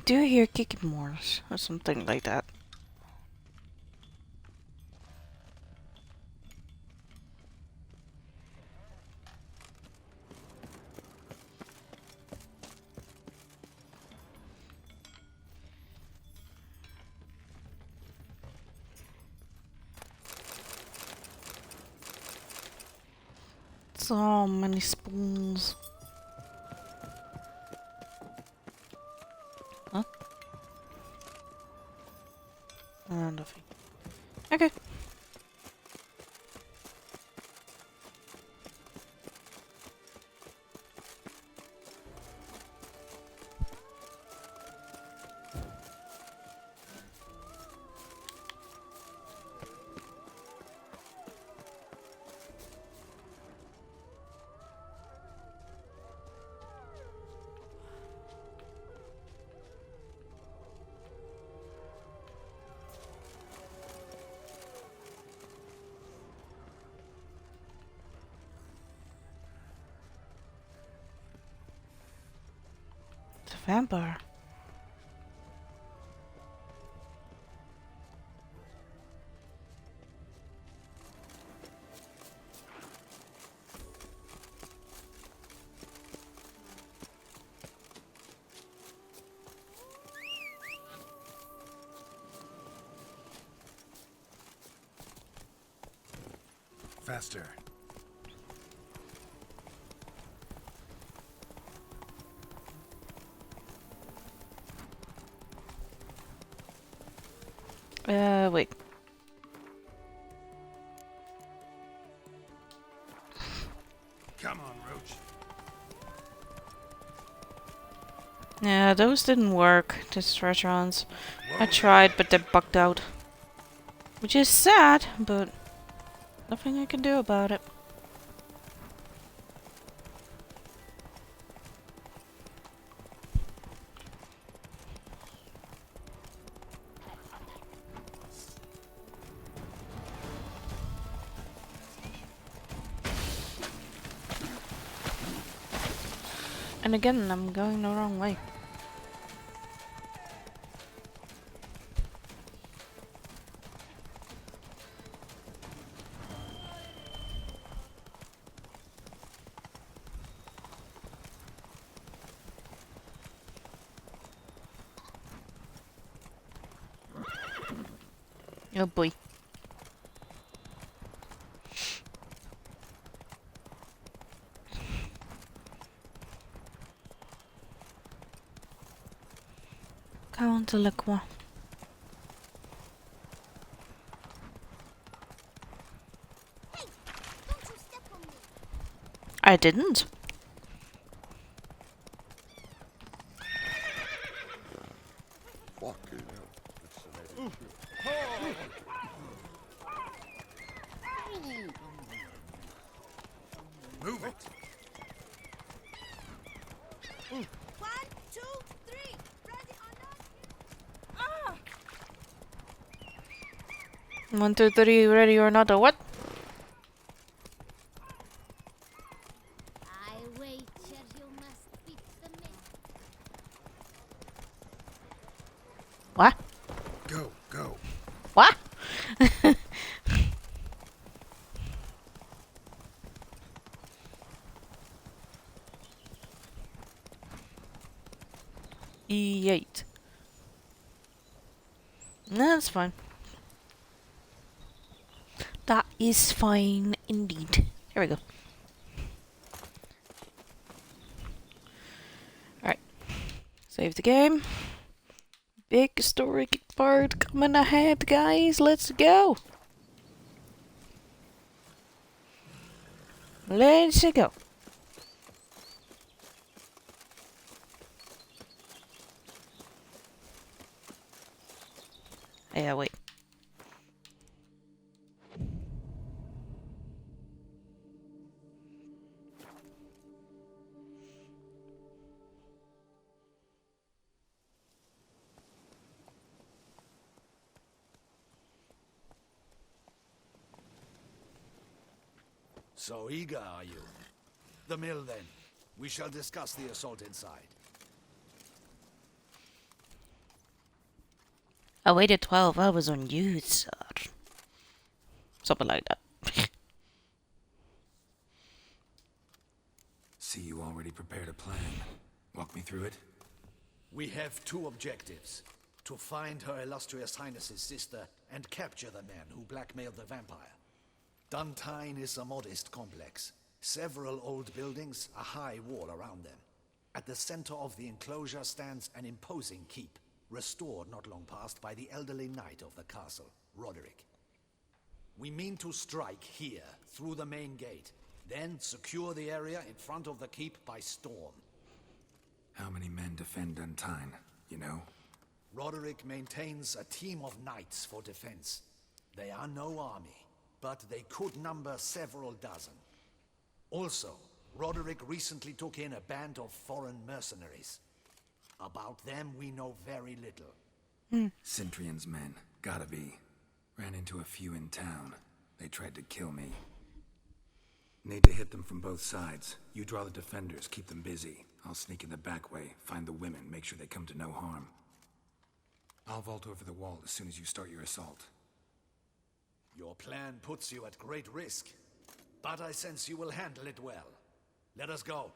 do hear kicking Morse or something like that. So many spoons. Huh? Nothing. Okay. The vampire. Faster. Wait. Come on, Roach. Yeah, those didn't work, the stretch runs. I tried, but they bugged out. Which is sad, but nothing I can do about it. And again, I'm going the wrong way. Oh boy. Count the liquor. I didn't. Fucking hell. Move it. 1, 2, 3. Ready or not? 1, 2, 3, ready or not, or what? I wait till you must beat the man. What? Go, go. What? E8. No, that's fine. That is fine indeed. Here we go. Alright. Save the game. Big story part coming ahead, guys. Let's go. Let's go. Yeah, wait. So eager, are you? The mill, then. We shall discuss the assault inside. I waited 12 hours on you, sir. Something like that. See, you already prepared a plan. Walk me through it. We have two objectives. To find Her Illustrious Highness's sister and capture the man who blackmailed the vampire. Duntine is a modest complex. Several old buildings, a high wall around them. At the center of the enclosure stands an imposing keep, restored not long past by the elderly knight of the castle, Roderick. We mean to strike here, through the main gate, then secure the area in front of the keep by storm. How many men defend Duntine, you know? Roderick maintains a team of knights for defense. They are no army, but they could number several dozen. Also, Roderick recently took in a band of foreign mercenaries. About them we know very little. Cintrian's men, gotta be. Ran into a few in town. They tried to kill me. Need to hit them from both sides. You draw the defenders, keep them busy. I'll sneak in the back way, find the women, make sure they come to no harm. I'll vault over the wall as soon as you start your assault. Your plan puts you at great risk, but I sense you will handle it well. Let us go.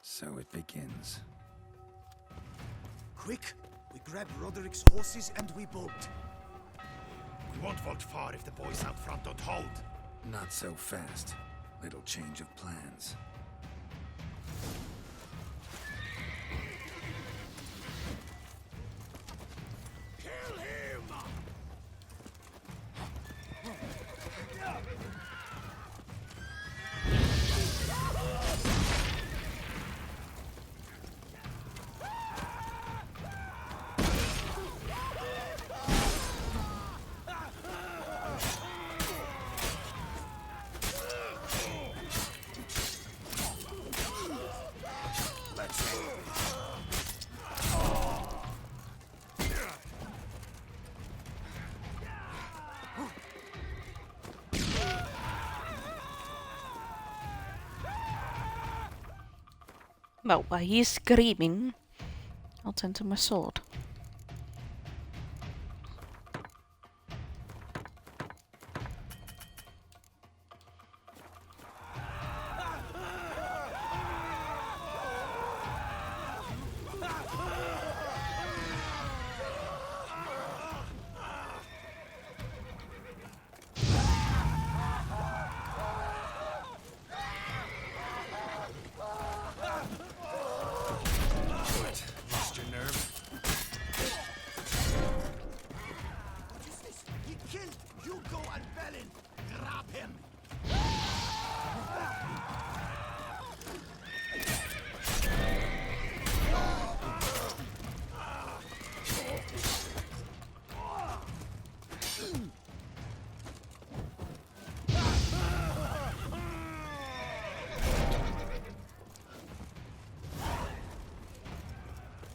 So it begins. Quick! We grab Roderick's horses and we bolt. We won't vault far if the boys out front don't hold. Not so fast. Little change of plans. Kill him! But while he's screaming, I'll turn to my sword.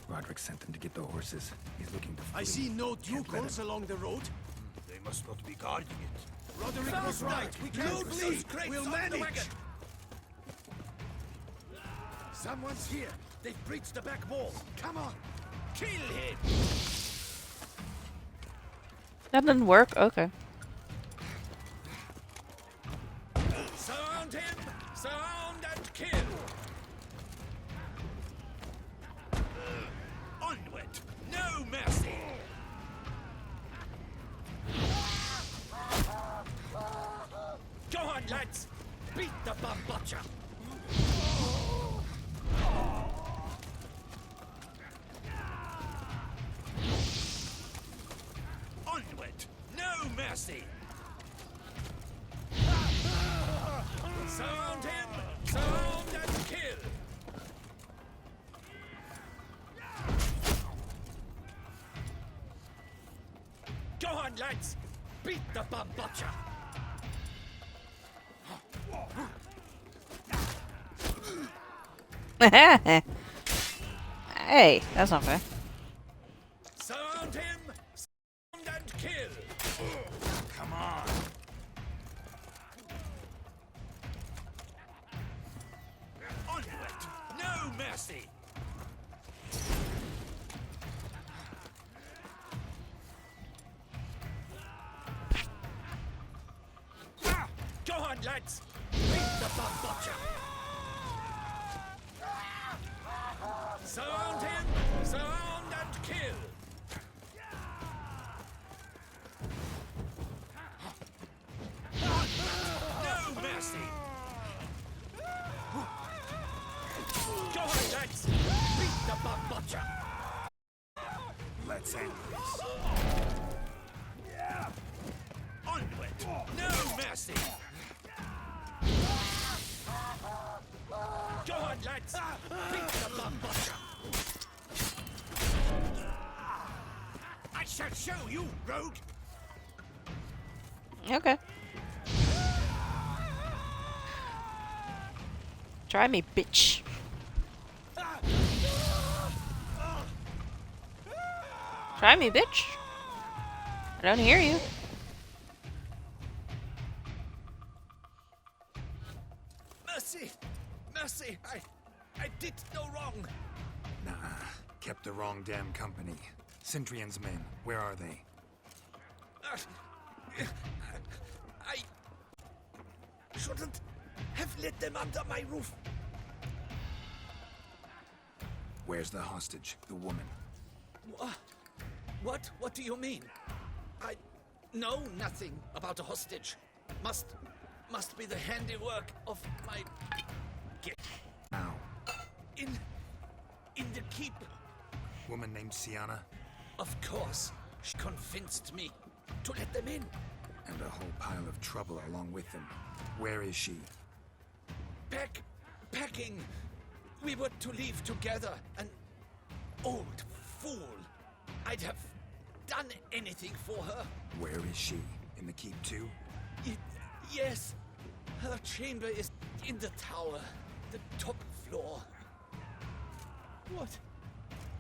Roderick sent them to get the horses. He's looking to flee. I see no Can't let Dukos him. along the road. They must not be guarding it. Roderick was right. We can't bleed. We'll manage. Someone's here. They've breached the back wall. Come on. Kill him. That didn't work? Okay. Surround him! Surround and kill! lads! Beat the bum butcher! Onward! No mercy! Surround him! Surround and kill! Go on, lads! Beat the bum butcher! Hey, that's not fair. Surround him! Surround and kill! Come on! Onward! No mercy! Go on, lads! Beat the bum butcher! Surround him! Surround and kill! No mercy! Go on, lads! Beat the bum butcher! Let's end this. Onward! No mercy! Go on, lads! Beat the bum butcher! I shall show you, rogue! Okay. Try me, bitch. Try me, bitch. I don't hear you. Mercy! Mercy! I did no wrong! Nah, kept the wrong damn company. Centrion's men, where are they? I shouldn't have let them under my roof. Where's the hostage, the woman? What do you mean? I know nothing about a hostage. Must be the handiwork of my... Now. In the keep. Woman named Sienna? Of course. She convinced me to let them in. And a whole pile of trouble along with them. Where is she? Packing. We were to leave together. An old fool. I'd have done anything for her. Where is she? In the keep too? Yes. Her chamber is in the tower. The top floor.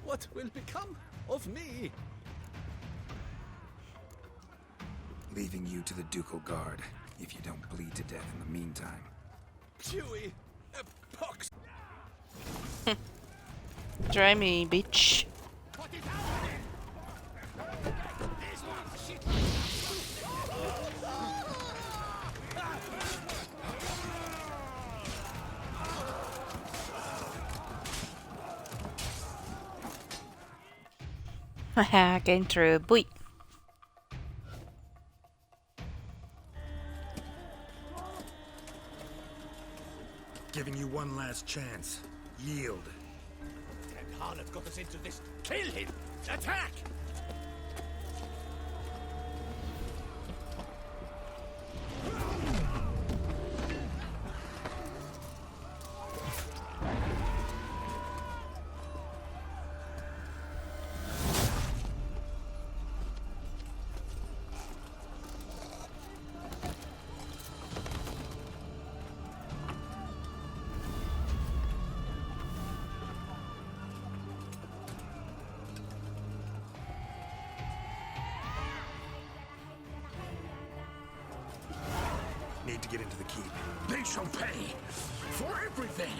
What will become of me? Leaving you to the Ducal Guard, if you don't bleed to death in the meantime. Chewie! A pox! Try me, bitch. Haha, came through. Boy. Giving you one last chance. Yield. And Harleth got us into this. Kill him! Attack! Need to get into the keep. They shall pay for everything.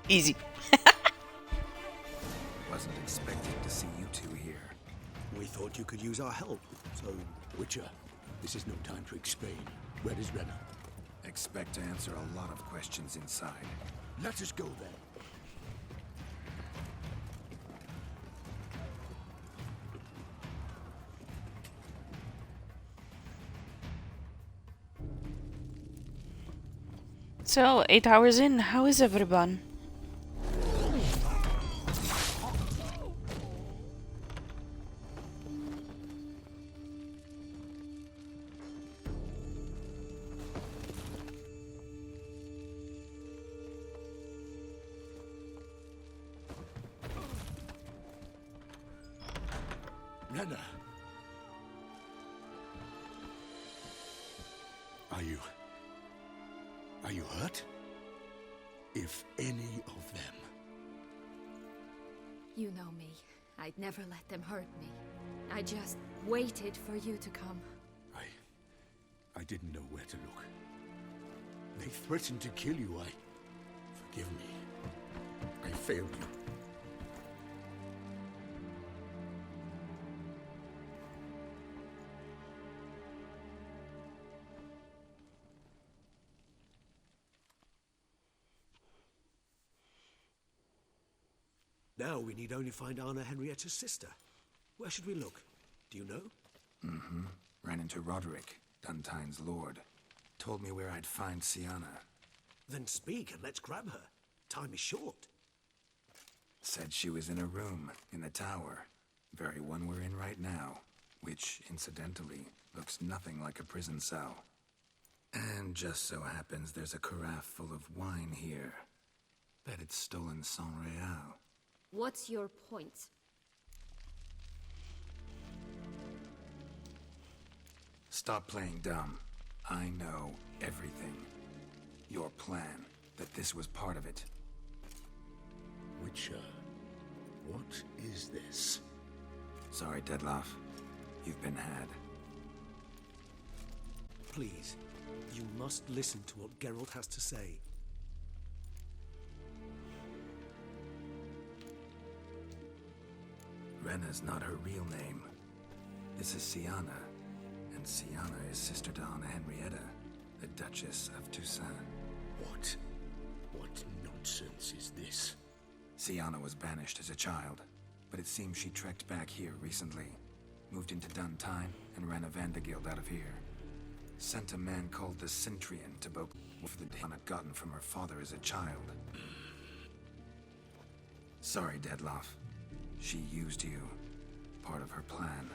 Easy. Wasn't expecting to see you two here. We thought you could use our help, so... Witcher, this is no time to explain. Where is Renna? Expect to answer a lot of questions inside. Let us go then. So, 8 hours in, how is everyone? Renna. Are you hurt? If any of them. You know me. I'd never let them hurt me. I just waited for you to come. I didn't know where to look. They threatened to kill you. Forgive me. I failed you. Now we need only find Anna Henrietta's sister. Where should we look? Do you know? Mm-hmm. Ran into Roderick, Duntine's lord. Told me where I'd find Sienna. Then speak and let's grab her. Time is short. Said she was in a room in the tower. Very one we're in right now. Which, incidentally, looks nothing like a prison cell. And just so happens there's a carafe full of wine here. Bet it's stolen Saint-Réal. What's your point? Stop playing dumb. I know everything. Your plan, that this was part of it. Witcher, what is this? Sorry, Dettlaff. You've been had. Please, you must listen to what Geralt has to say. Renna's not her real name. This is Sienna, and Sienna is sister to Anna Henrietta, the Duchess of Toussaint. What nonsense is this? Sienna was banished as a child, but it seems she trekked back here recently. Moved into Duntine and ran a Vandergild out of here. Sent a man called the Centrian to Beauclair for the Anna gotten from her father as a child. Sorry, Dettlaff. She used you. Part of her plan.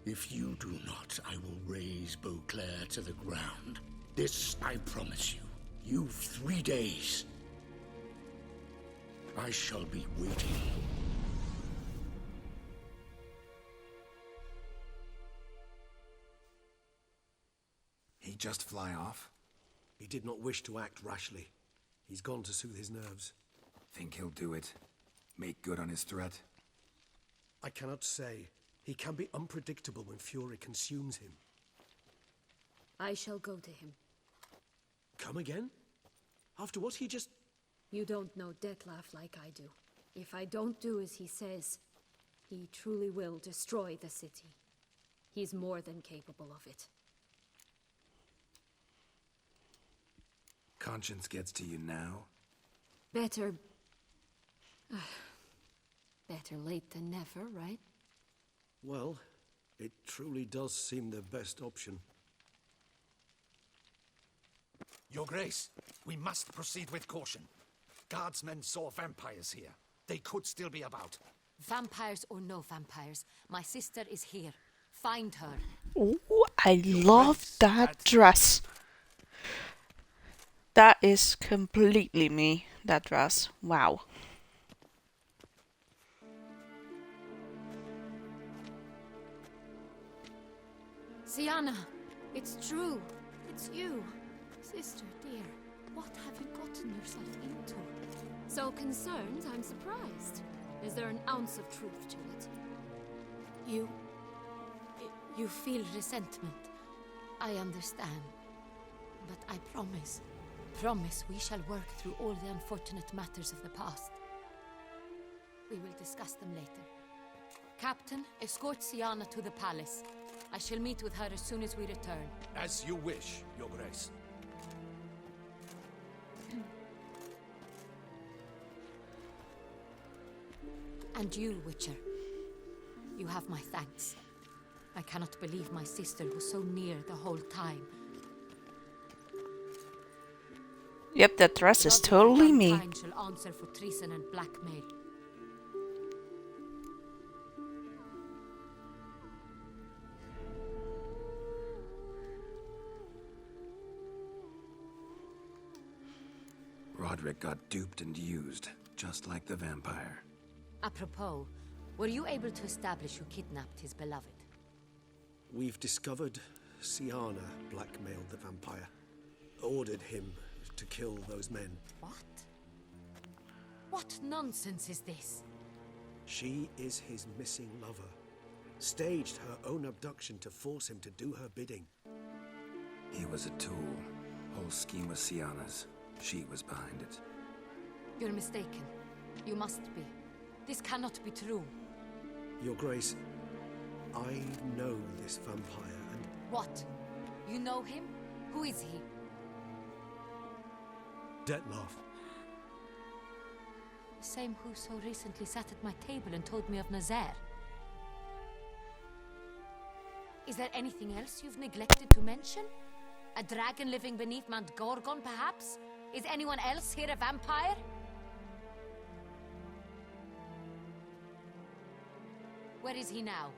If you do not, I will raise Beauclair to the ground. This I promise you. You've 3 days. I shall be waiting. He just fly off? He did not wish to act rashly. He's gone to soothe his nerves. Think he'll do it? Make good on his threat? I cannot say. He can be unpredictable when fury consumes him. I shall go to him. Come again? After what he just... You don't know Dettlaff like I do. If I don't do as he says, he truly will destroy the city. He's more than capable of it. Conscience gets to you now? Better... better late than never, right? Well, it truly does seem the best option. Your Grace, we must proceed with caution. Guardsmen saw vampires here. They could still be about. Vampires or no vampires, my sister is here. Find her. Ooh, I love that dress. That is completely me, that dress. Wow. Sienna, it's true. It's you. Sister, dear, what have you gotten yourself into? So concerned, I'm surprised. Is there an ounce of truth to it? You feel resentment. I understand. But I promise we shall work through all the unfortunate matters of the past. We will discuss them later. Captain, escort Sienna to the palace. I shall meet with her as soon as we return. As you wish, Your Grace. And you, Witcher. You have my thanks. I cannot believe my sister was so near the whole time. Yep, that dress is totally me. Valentine shall answer for treason and blackmail. Roderick got duped and used, just like the vampire. Apropos, were you able to establish who kidnapped his beloved? We've discovered Sienna blackmailed the vampire. Ordered him to kill those men. What? What nonsense is this? She is his missing lover. Staged her own abduction to force him to do her bidding. He was a tool. Whole scheme was Sienna's. She was behind it. You're mistaken. You must be. This cannot be true. Your Grace, I know this vampire and... What? You know him? Who is he? Detlaff. The same who so recently sat at my table and told me of Nazaire. Is there anything else you've neglected to mention? A dragon living beneath Mount Gorgon, perhaps? Is anyone else here a vampire? Where is he now?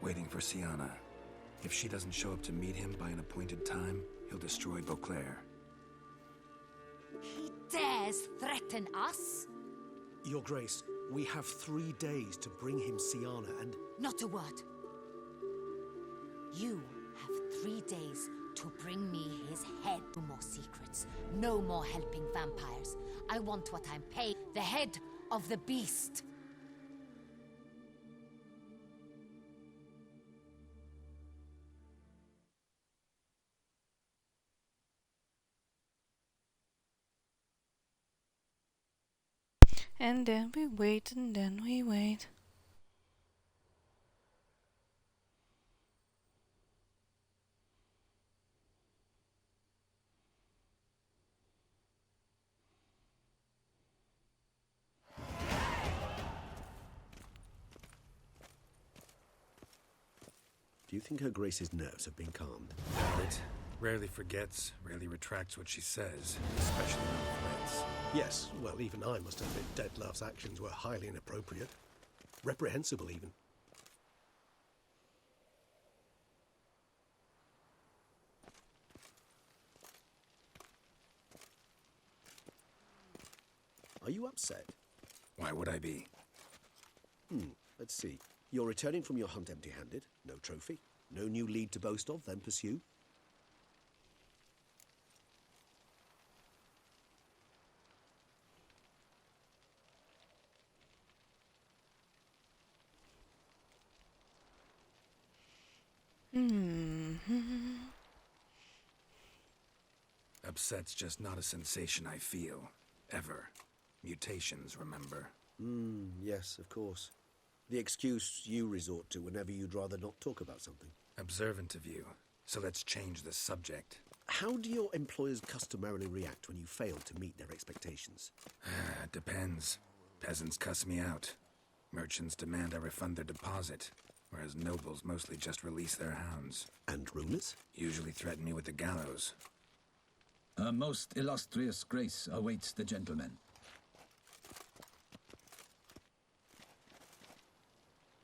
Waiting for Sienna. If she doesn't show up to meet him by an appointed time, he'll destroy Beauclair. He dares threaten us? Your Grace, we have 3 days to bring him Sienna and... Not a word. You have 3 days to bring me his head. No more secrets. No more helping vampires. I want what I'm paid. The head of the beast. And then we wait, and then we wait. Do you think Her Grace's nerves have been calmed? It rarely forgets, rarely retracts what she says, especially when threats. Yes, well, even I must admit Detlaff's actions were highly inappropriate. Reprehensible, even. Are you upset? Why would I be? Let's see. You're returning from your hunt empty-handed. No trophy. No new lead to boast of, then pursue. Upset's just not a sensation I feel. Ever. Mutations, remember? Yes, of course. The excuse you resort to whenever you'd rather not talk about something. Observant of you. So let's change the subject. How do your employers customarily react when you fail to meet their expectations? Depends. Peasants cuss me out. Merchants demand I refund their deposit, whereas nobles mostly just release their hounds. And rulers? Usually threaten me with the gallows. A most illustrious grace awaits the gentleman.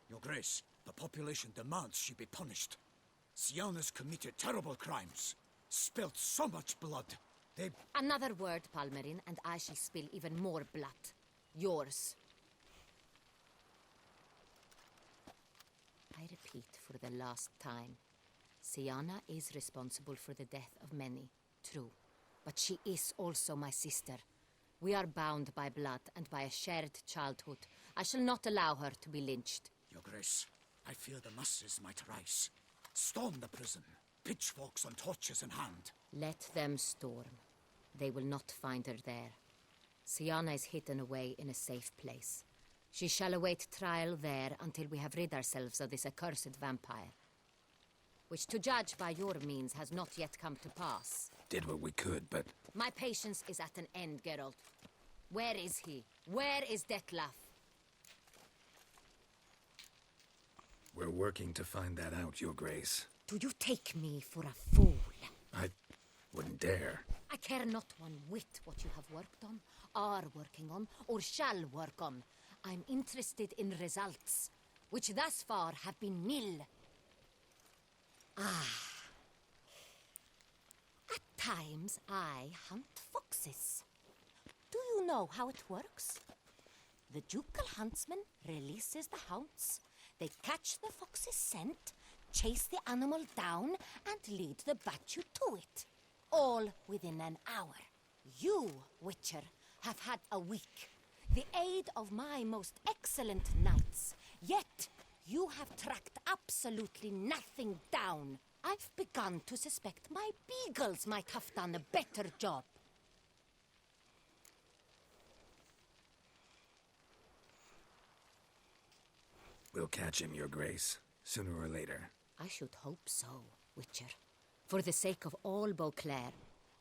Your Grace, the population demands she be punished. Syanna's committed terrible crimes. Spilt so much blood. They... Another word, Palmerin, and I shall spill even more blood. Yours. I repeat for the last time. Syanna is responsible for the death of many, true. But she is also my sister. We are bound by blood and by a shared childhood. I shall not allow her to be lynched. Your Grace, I fear the masses might rise. Storm the prison, pitchforks and torches in hand. Let them storm. They will not find her there. Syanna is hidden away in a safe place. She shall await trial there until we have rid ourselves of this accursed vampire. Which, to judge by your means, has not yet come to pass. Did what we could, but... My patience is at an end, Geralt. Where is he? Where is Detlef? We're working to find that out, Your Grace. Do you take me for a fool? I wouldn't dare. I care not one whit what you have worked on, are working on, or shall work on. I'm interested in results, which thus far have been nil. At times, I hunt foxes. Do you know how it works? The ducal huntsman releases the hounds. They catch the fox's scent, chase the animal down, and lead the battue to it. All within an hour. You, Witcher, have had a week. The aid of my most excellent knights. Yet, you have tracked absolutely nothing down. I've begun to suspect my beagles might have done a better job. We'll catch him, Your Grace, sooner or later. I should hope so, Witcher. For the sake of all Beauclair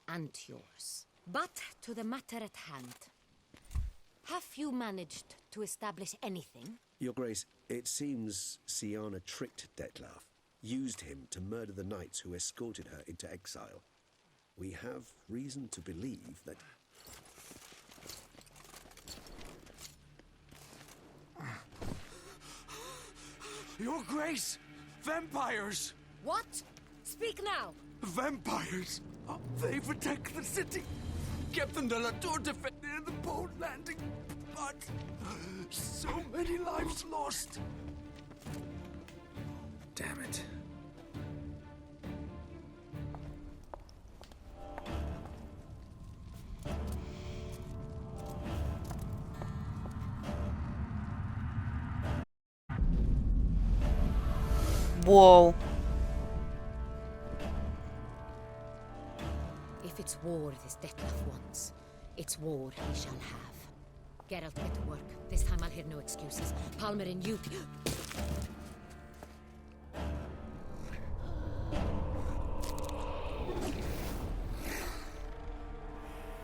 and yours. But to the matter at hand. Have you managed to establish anything? Your Grace, it seems Syanna tricked Detlef, used him to murder the knights who escorted her into exile. We have reason to believe that... Your Grace! Vampires! What? Speak now! Vampires! They protect the city! Captain de la Tour defended near the boat landing, but so many lives lost. Damn it. Whoa. If it's war this Detlef wants, it's war he shall have. Geralt, get to work. This time I'll hear no excuses. Palmerin, you...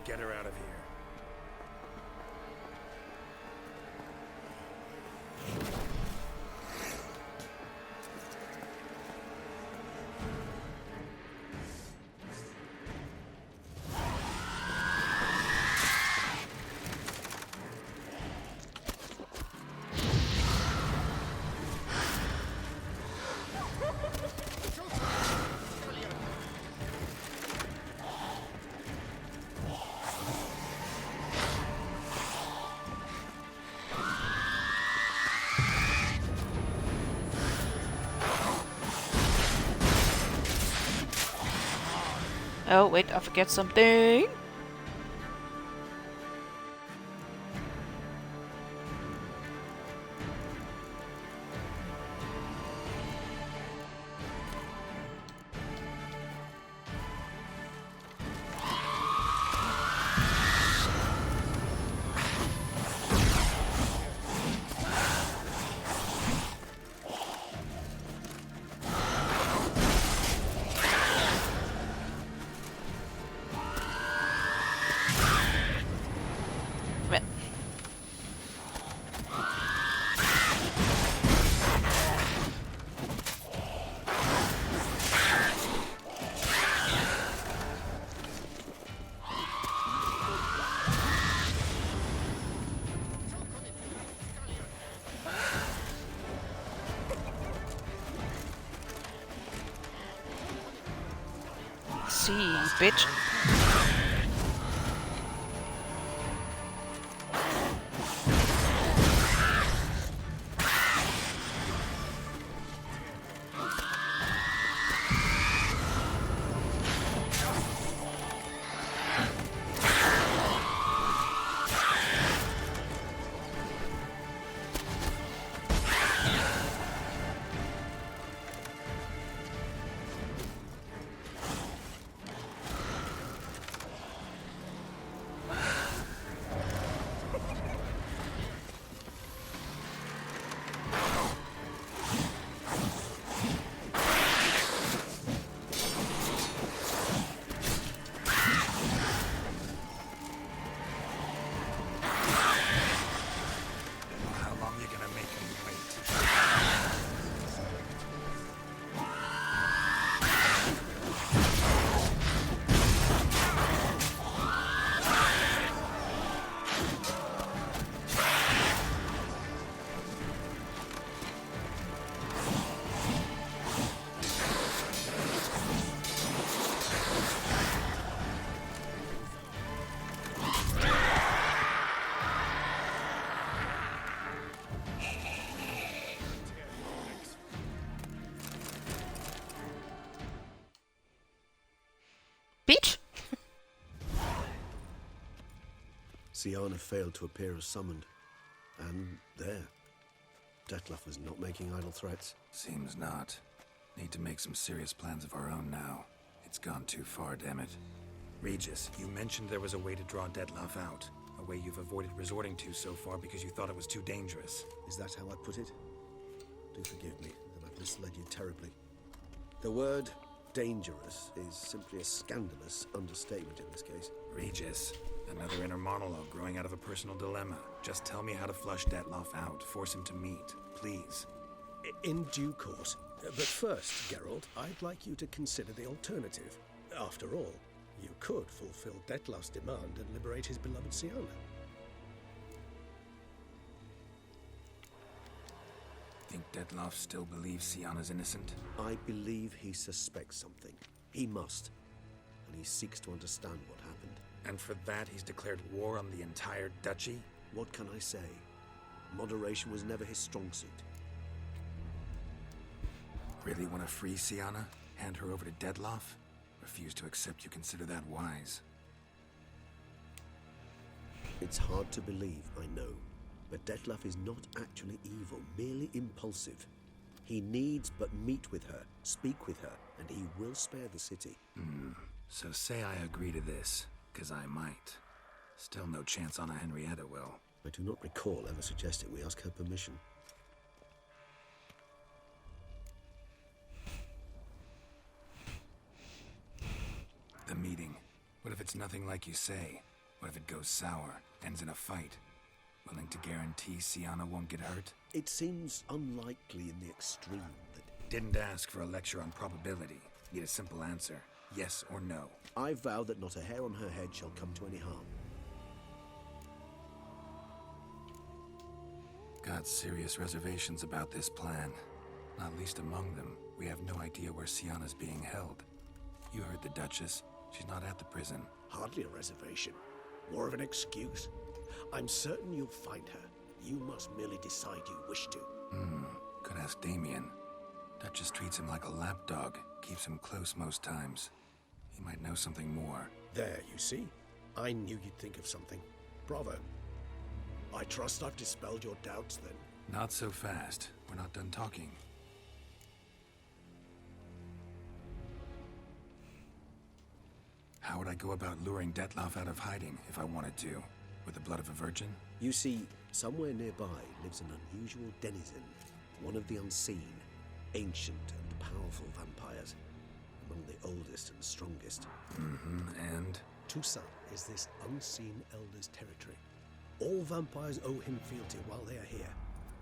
Get her out of here. Oh, wait, I forget something. see, bitch. Bitch! Syanna failed to appear as summoned. And there. Dettlaff was not making idle threats. Seems not. Need to make some serious plans of our own now. It's gone too far, damn it. Regis, you mentioned there was a way to draw Dettlaff out. A way you've avoided resorting to so far because you thought it was too dangerous. Is that how I put it? Do forgive me that I've misled you terribly. The word dangerous is simply a scandalous understatement in this case. Regis, another inner monologue growing out of a personal dilemma. Just tell me how to flush Dettlaff out. Force him to meet, please. In due course. But first, Geralt, I'd like you to consider the alternative. After all, you could fulfill Dettlaff's demand and liberate his beloved Syanna. Think Dettlaff still believes Syanna's innocent? I believe he suspects something. He must. And he seeks to understand what happened. And for that, he's declared war on the entire duchy? What can I say? Moderation was never his strong suit. Really want to free Syanna? Hand her over to Dettlaff? Refuse to accept you consider that wise. It's hard to believe, I know. But Dettlaff is not actually evil, merely impulsive. He needs but meet with her, speak with her, and he will spare the city. So say I agree to this, 'cause I might. Still no chance Anna Henrietta will. I do not recall ever suggesting we ask her permission. The meeting. What if it's nothing like you say? What if it goes sour, ends in a fight? Willing to guarantee Syanna won't get hurt? It seems unlikely in the extreme that... Didn't ask for a lecture on probability. Need a simple answer. Yes or no. I vow that not a hair on her head shall come to any harm. Got serious reservations about this plan. Not least among them, we have no idea where Syanna's being held. You heard the Duchess. She's not at the prison. Hardly a reservation. More of an excuse. I'm certain you'll find her. You must merely decide you wish to. Could ask Damien. Duchess treats him like a lapdog. Keeps him close most times. He might know something more. There, you see? I knew you'd think of something. Bravo. I trust I've dispelled your doubts, then. Not so fast. We're not done talking. How would I go about luring Dettlaff out of hiding if I wanted to? With the blood of a virgin? You see, somewhere nearby lives an unusual denizen. One of the unseen, ancient and powerful vampires. Among the oldest and strongest. And? Toussaint is this unseen elder's territory. All vampires owe him fealty while they are here.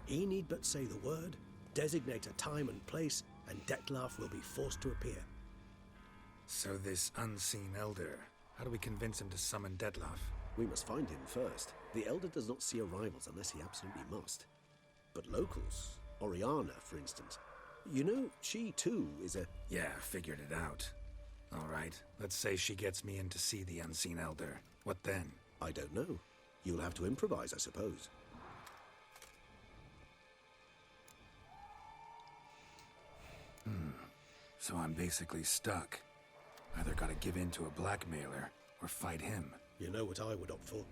He need but say the word, designate a time and place, and Dettlaff will be forced to appear. So this unseen elder, how do we convince him to summon Dettlaff? We must find him first. The elder does not see arrivals unless he absolutely must. But locals, Oriana, for instance. You know, she too is a... Yeah, figured it out. All right, let's say she gets me in to see the Unseen Elder. What then? I don't know. You'll have to improvise, I suppose. So I'm basically stuck. Either gotta give in to a blackmailer, or fight him. You know what I would opt for.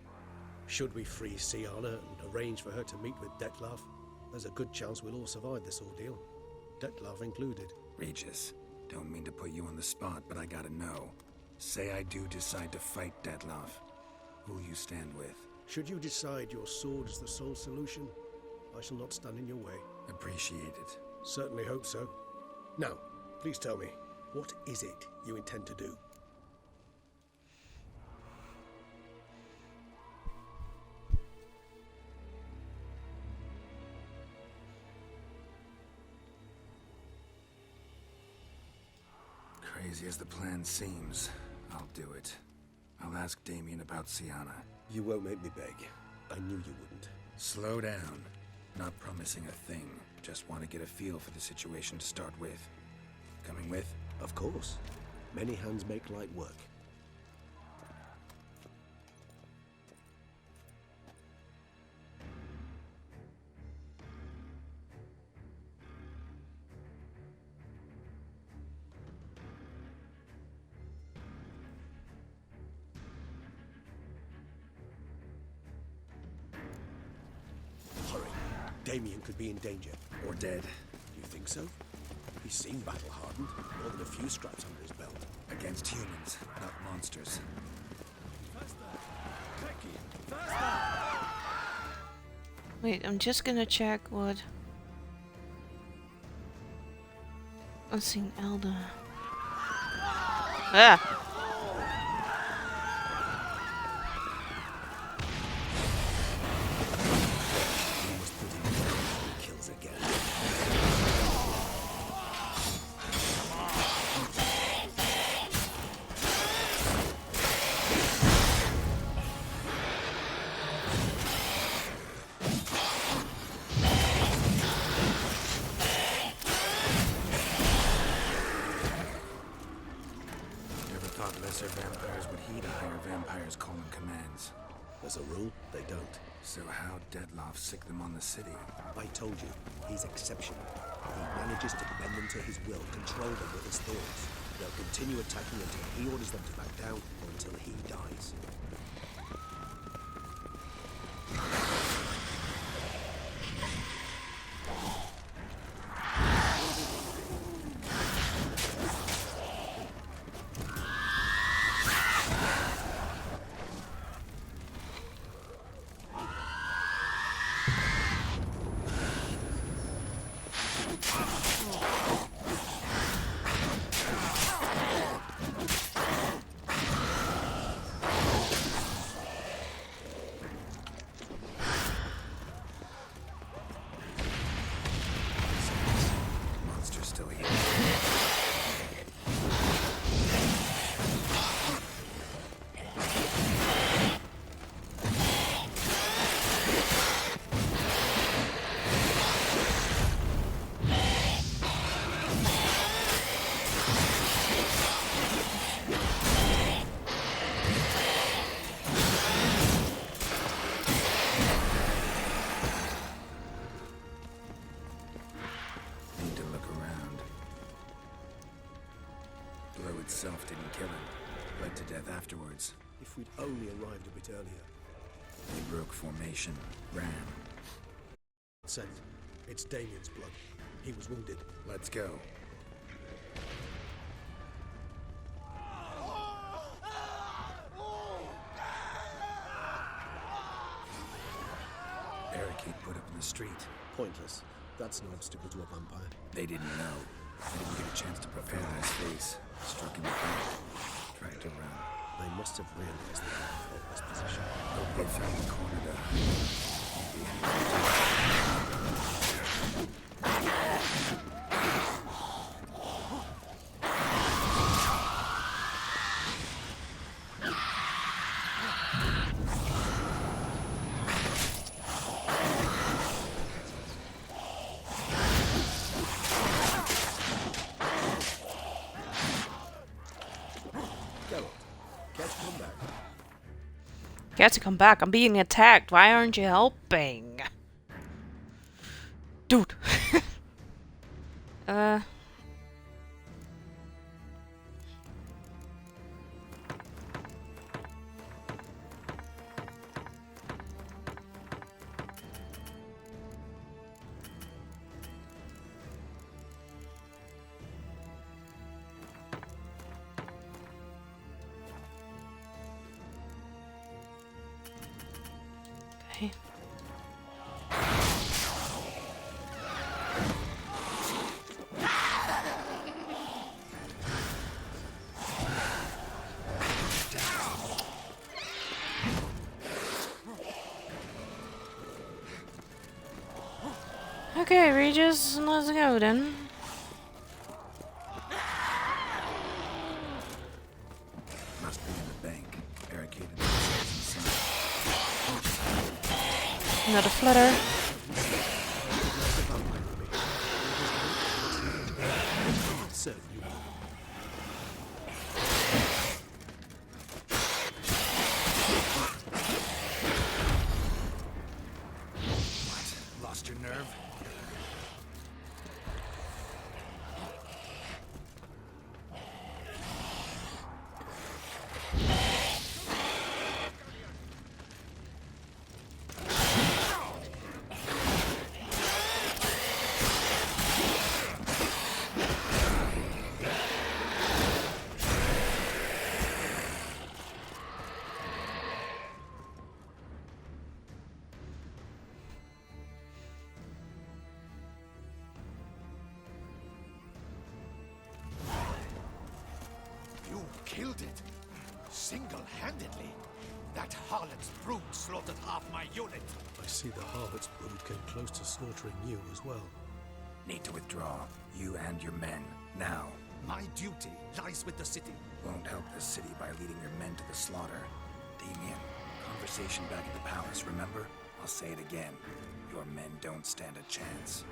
Should we free Siana and arrange for her to meet with Dettlaff, there's a good chance we'll all survive this ordeal. Dettlaff included. Regis, don't mean to put you on the spot, but I gotta know. Say I do decide to fight Dettlaff. Who you stand with? Should you decide your sword is the sole solution, I shall not stand in your way. Appreciate it. Certainly hope so. Now, please tell me, what is it you intend to do? Crazy as the plan seems, I'll do it. I'll ask Damien about Siana. You won't make me beg. I knew you wouldn't. Slow down. Not promising a thing. Just want to get a feel for the situation to start with. Coming with? Of course. Many hands make light work. Hurry. Damien could be in danger. Or dead. You think so? He's seen battle-hardened. More than a few scraps under his belt. Against humans, not monsters. Wait, I'm just gonna check what Unseen Elder. Ah! Lesser vampires would heed a higher vampire's calling commands. As a rule, they don't. So how'd Dettlaff sick them on the city? I told you, he's exceptional. He manages to bend them to his will, control them with his thoughts. They'll continue attacking until he orders them to back down, or until he dies. Itself didn't kill him. Bled to death afterwards. If we'd only arrived a bit earlier. They broke formation, ran. Sent. It's Damien's blood. He was wounded. Let's go. Barricade put up in the street. Pointless. That's no obstacle to a vampire. They didn't know. They didn't get a chance to prepare on his face. Struck in the back. Tried to run. They must have realized they had a faultless position. Hope they found the corner to You have to come back. I'm being attacked. Why aren't you helping? Dude. Okay. Okay, Regis, let's go then. Must be in the bank, barricaded. Another flutter. What? Lost your nerve? You killed it. Single-handedly. That harlot's brood slaughtered half my unit. I see the harlot's brood came close to slaughtering you as well. Need to withdraw. You and your men. Now. My duty lies with the city. Won't help the city by leading your men to the slaughter. Damien, conversation back at the palace, remember? I'll say it again. Your men don't stand a chance.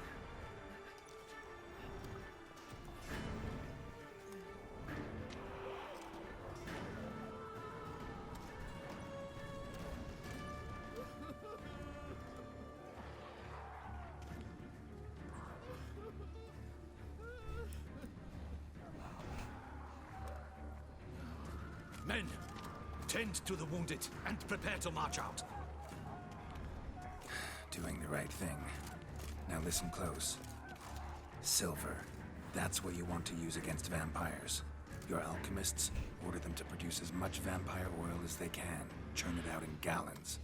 Men, tend to the wounded and prepare to march out. Doing the right thing. Now listen close. Silver. That's what you want to use against vampires. Your alchemists, order them to produce as much vampire oil as they can. Churn it out in gallons.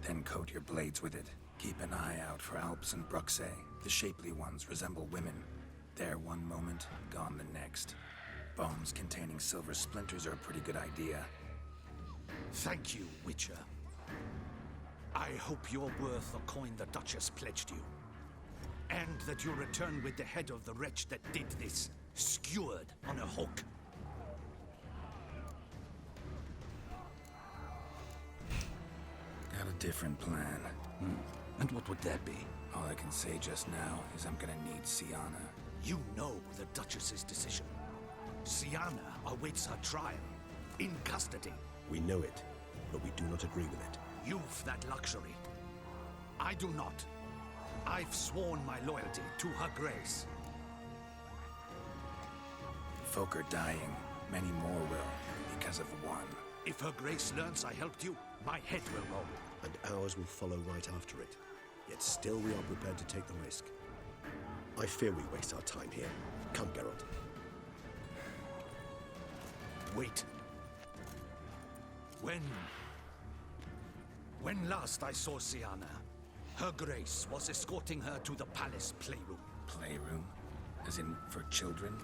Then coat your blades with it. Keep an eye out for Alps and Bruxae. The shapely ones resemble women. There one moment, gone the next. Bombs containing silver splinters are a pretty good idea. Thank you, Witcher. I hope you're worth the coin the Duchess pledged you. And that you'll return with the head of the wretch that did this, skewered on a hook. Got a different plan. And what would that be? All I can say just now is I'm gonna need Siana. You know the Duchess's decision. Siana awaits her trial, in custody. We know it, but we do not agree with it. You've that luxury. I do not. I've sworn my loyalty to her grace. Folk are dying. Many more will, because of one. If her grace learns I helped you, my head will roll. And ours will follow right after it. Yet still we are prepared to take the risk. I fear we waste our time here. Come, Geralt. Wait. When last I saw Siana, her grace was escorting her to the palace playroom. Playroom? As in for children?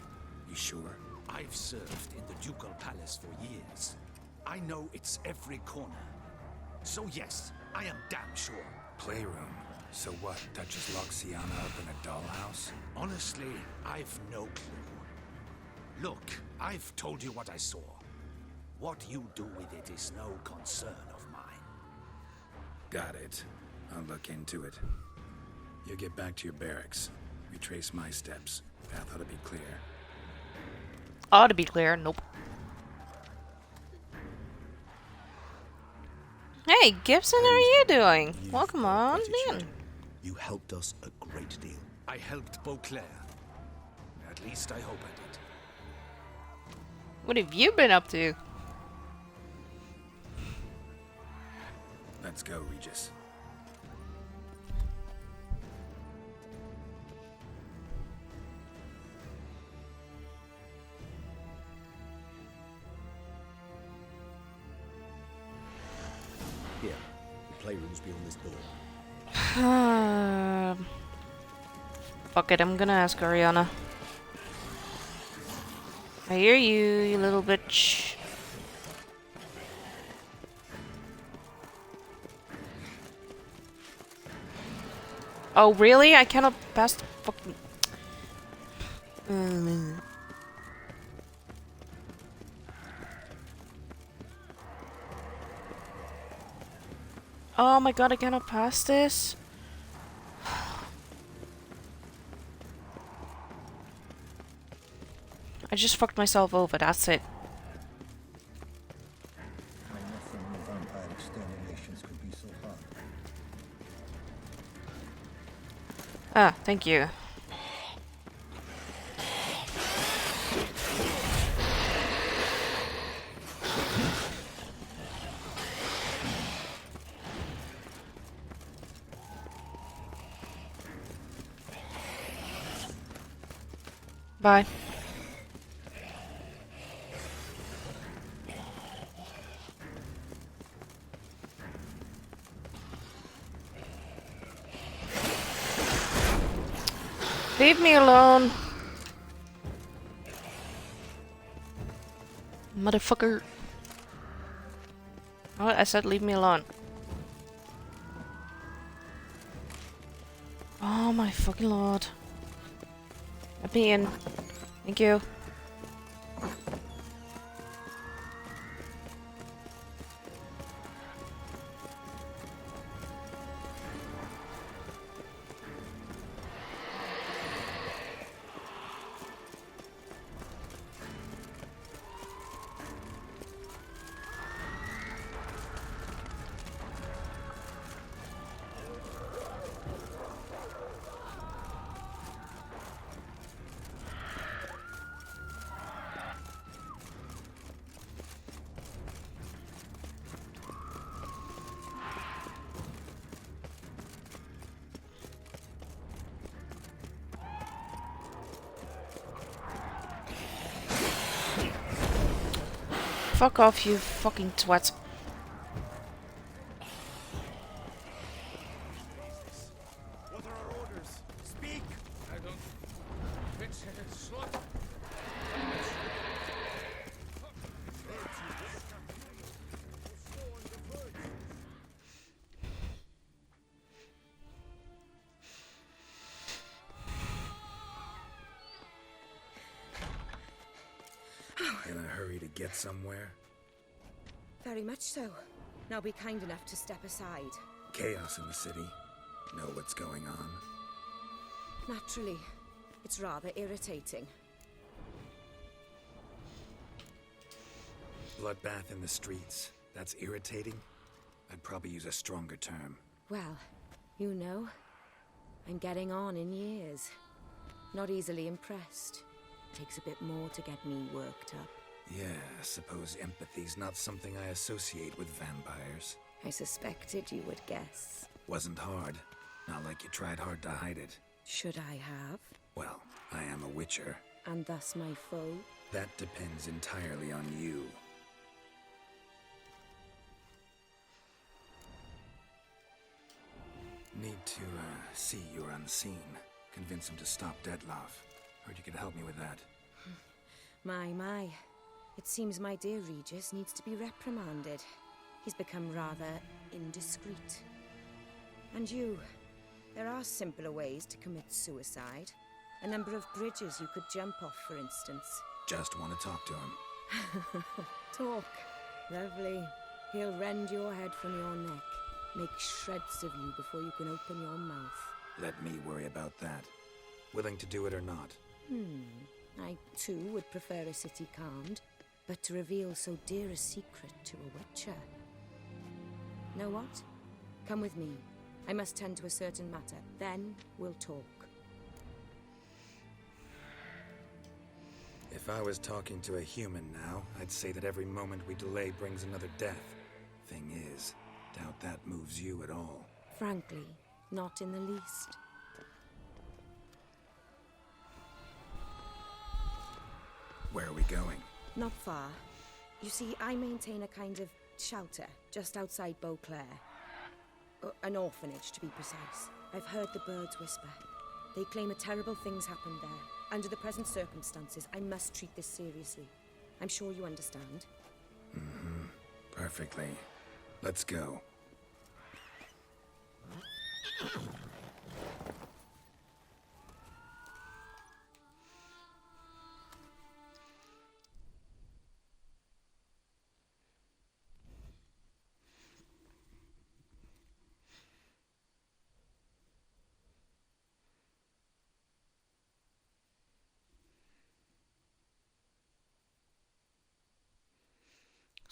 You sure? I've served in the ducal palace for years. I know it's every corner. So yes, I am damn sure. Playroom? So what, Duchess locked Siana up in a dollhouse? Honestly, I've no clue. Look, I've told you what I saw. What you do with it is no concern of mine. Got it. I'll look into it. You get back to your barracks. Retrace my steps. Path ought to be clear. Ought to be clear. Nope. Hey, Gibson, how are you doing? Welcome on in. You helped us a great deal. I helped Beauclair. At least I hope I did. What have you been up to? Let's go, Regis. Here, the playroom's beyond this door. Fuck it, I'm gonna ask Ariana. I hear you, you little bitch. Oh, really? I cannot pass the fucking... Oh my god, I cannot pass this. I just fucked myself over, that's it. Ah, thank you. Bye. Leave me alone. Motherfucker. Oh, I said leave me alone. Oh my fucking lord. Let me in. Thank you. Fuck off, you fucking twat. What are our orders? Speak! I don't... Fix it, slaughter! In a hurry to get somewhere? Very much so. Now be kind enough to step aside. Chaos in the city. Know what's going on? Naturally. It's rather irritating. Bloodbath in the streets. That's irritating? I'd probably use a stronger term. Well, you know, I'm getting on in years. Not easily impressed. Takes a bit more to get me worked up. Yeah, I suppose empathy's not something I associate with vampires. I suspected you would guess. Wasn't hard. Not like you tried hard to hide it. Should I have? Well, I am a witcher. And thus my foe? That depends entirely on you. Need to, see you're unseen. Convince him to stop Detloff. Heard you could help me with that. My. It seems my dear Regis needs to be reprimanded. He's become rather indiscreet. And you, there are simpler ways to commit suicide. A number of bridges you could jump off, for instance. Just want to talk to him. Talk. Lovely. He'll rend your head from your neck. Make shreds of you before you can open your mouth. Let me worry about that. Willing to do it or not? I, too, would prefer a city calmed, but to reveal so dear a secret to a witcher. Know what? Come with me. I must tend to a certain matter. Then we'll talk. If I was talking to a human now, I'd say that every moment we delay brings another death. Thing is, doubt that moves you at all. Frankly, not in the least. Where are we going? Not far. You see, I maintain a kind of shelter just outside Beauclair. An orphanage, to be precise. I've heard the birds whisper. They claim a terrible thing's happened there. Under the present circumstances, I must treat this seriously. I'm sure you understand. Mm-hmm. Perfectly. Let's go.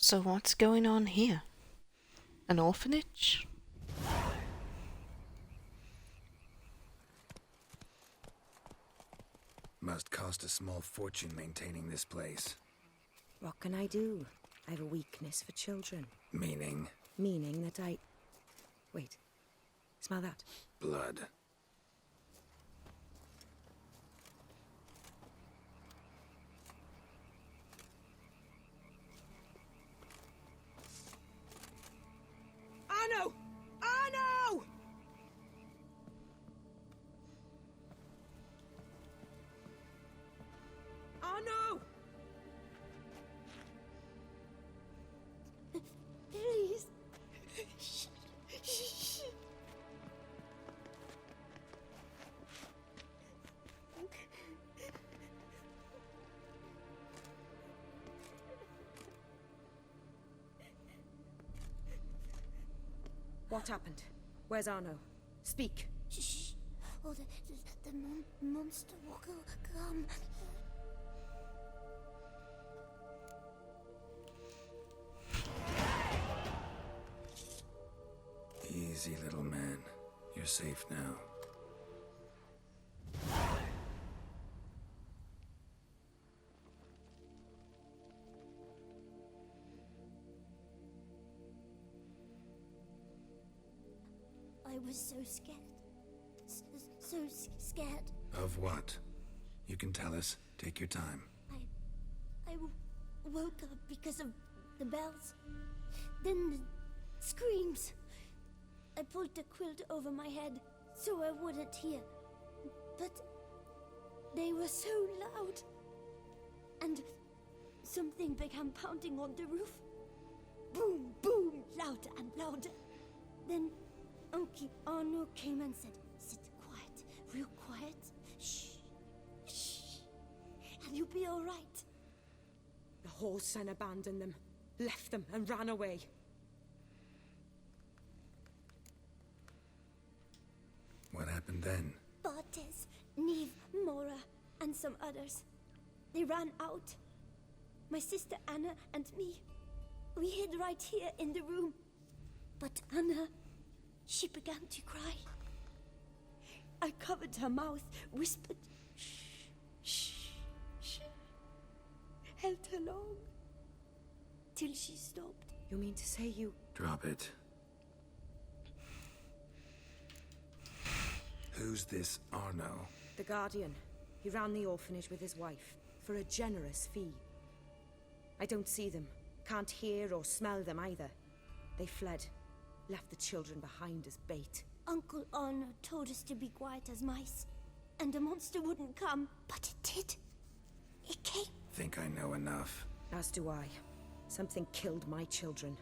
So what's going on here? An orphanage? Must cost a small fortune maintaining this place. What can I do? I have a weakness for children. Meaning? Meaning that I... Wait. Smell that? Blood. Arno! Arno! Arno! Please. What happened? Where's Arno? Speak. Shh. Oh, the monster will come. Easy, little man. You're safe now. I was so scared. So scared. Of what? You can tell us. Take your time. I woke up because of the bells. Then the screams. I pulled the quilt over my head so I wouldn't hear. But they were so loud. And something began pounding on the roof. Boom, boom, louder and louder. Then Uncle Arno came and said, "Sit quiet, real quiet. Shh, shh, and you'll be all right." The whole son abandoned them, left them and ran away. What happened then? Bartes, Neve, Mora, and some others. They ran out. My sister Anna and me. We hid right here in the room. But Anna, she began to cry. I covered her mouth, whispered, "Shh, shh, shh." Held her long. Till she stopped. You mean to say you... Drop it. Who's this Arno? The Guardian. He ran the orphanage with his wife, for a generous fee. I don't see them, can't hear or smell them either. They fled, left the children behind as bait. Uncle Arno told us to be quiet as mice, and the monster wouldn't come, but it did. It came. Think I know enough. As do I. Something killed my children.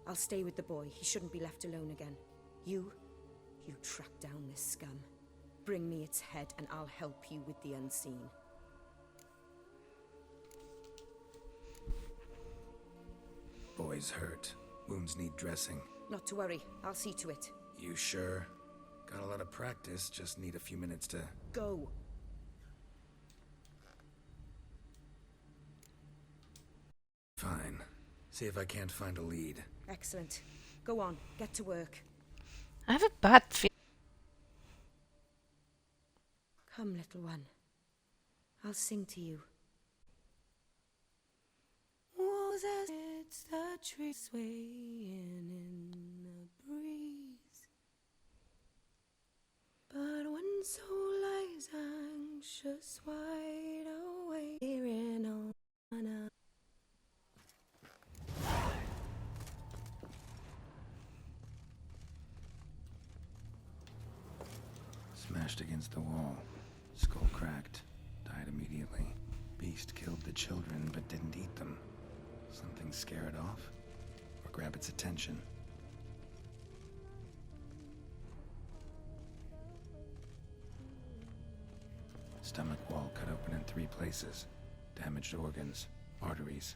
I'll stay with the boy. He shouldn't be left alone again. You track down this scum. Bring me its head and I'll help you with the unseen. Boy's hurt. Wounds need dressing. Not to worry. I'll see to it. You sure? Got a lot of practice, just need a few minutes to... Go. Fine. See if I can't find a lead. Excellent. Go on, get to work. I have a bad feeling. Come, little one. I'll sing to you. Was as it's the tree swaying in the breeze. But when soul lies anxious, wide awake, hearing on a Smashed against the wall. Skull cracked. Died immediately. Beast killed the children but didn't eat them. Something scare it off? Or grab its attention? Stomach wall cut open in 3 places. Damaged organs, arteries.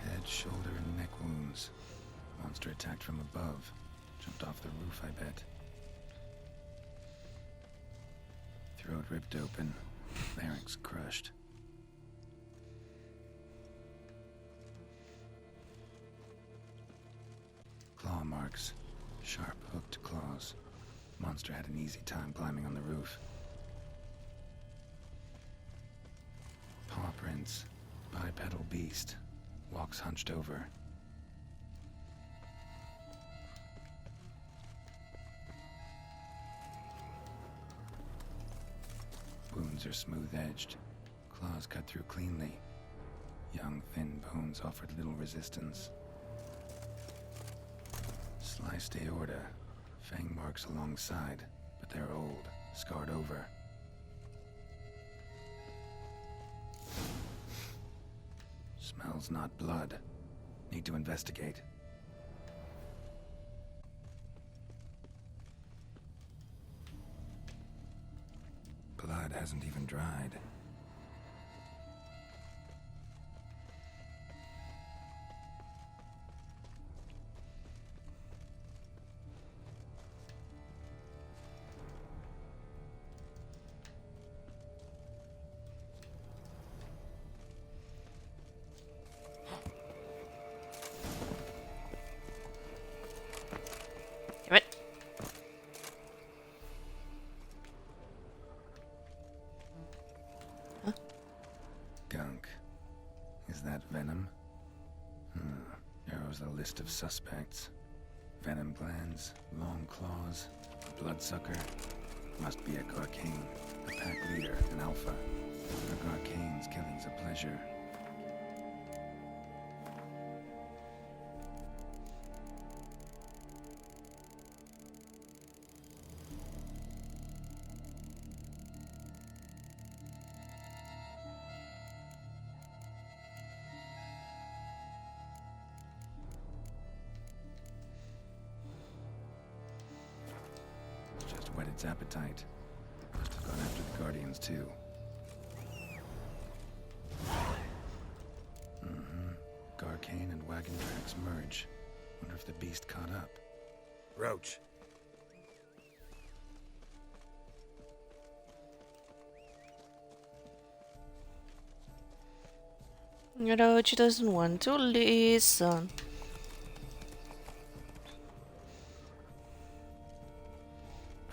Head, shoulder, and neck wounds. Monster attacked from above. Jumped off the roof, I bet. Throat ripped open. Larynx crushed. Claw marks. Sharp, hooked claws. Monster had an easy time climbing on the roof. Paw prints. Bipedal beast. Walks hunched over. Wounds are smooth-edged. Claws cut through cleanly. Young, thin bones offered little resistance. Sliced aorta. Fang marks alongside, but they're old, scarred over. Smells not blood. Need to investigate. Blood hasn't even dried. Damn it. Huh? Gunk. Is that venom? Narrows the list of suspects. Venom glands, long claws, a bloodsucker. Must be a Garcane, a pack leader, an alpha. For Garcanes, killing's a pleasure. Just whet its appetite. Must have gone after the Guardians too. Garcane and wagon tracks merge. Wonder if the beast caught up. Roach. Roach doesn't want to listen.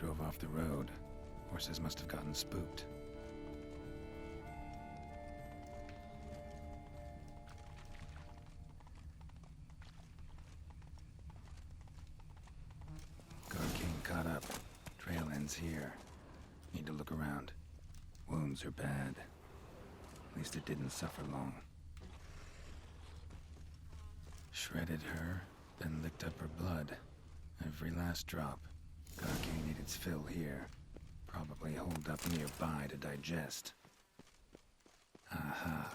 Drove off the road. Horses must have gotten spooked. Garcane caught up. Trail ends here. Need to look around. Wounds are bad. At least it didn't suffer long. Shredded her, then licked up her blood. Every last drop. Garcane needed its fill here. Probably holed up nearby to digest. Aha.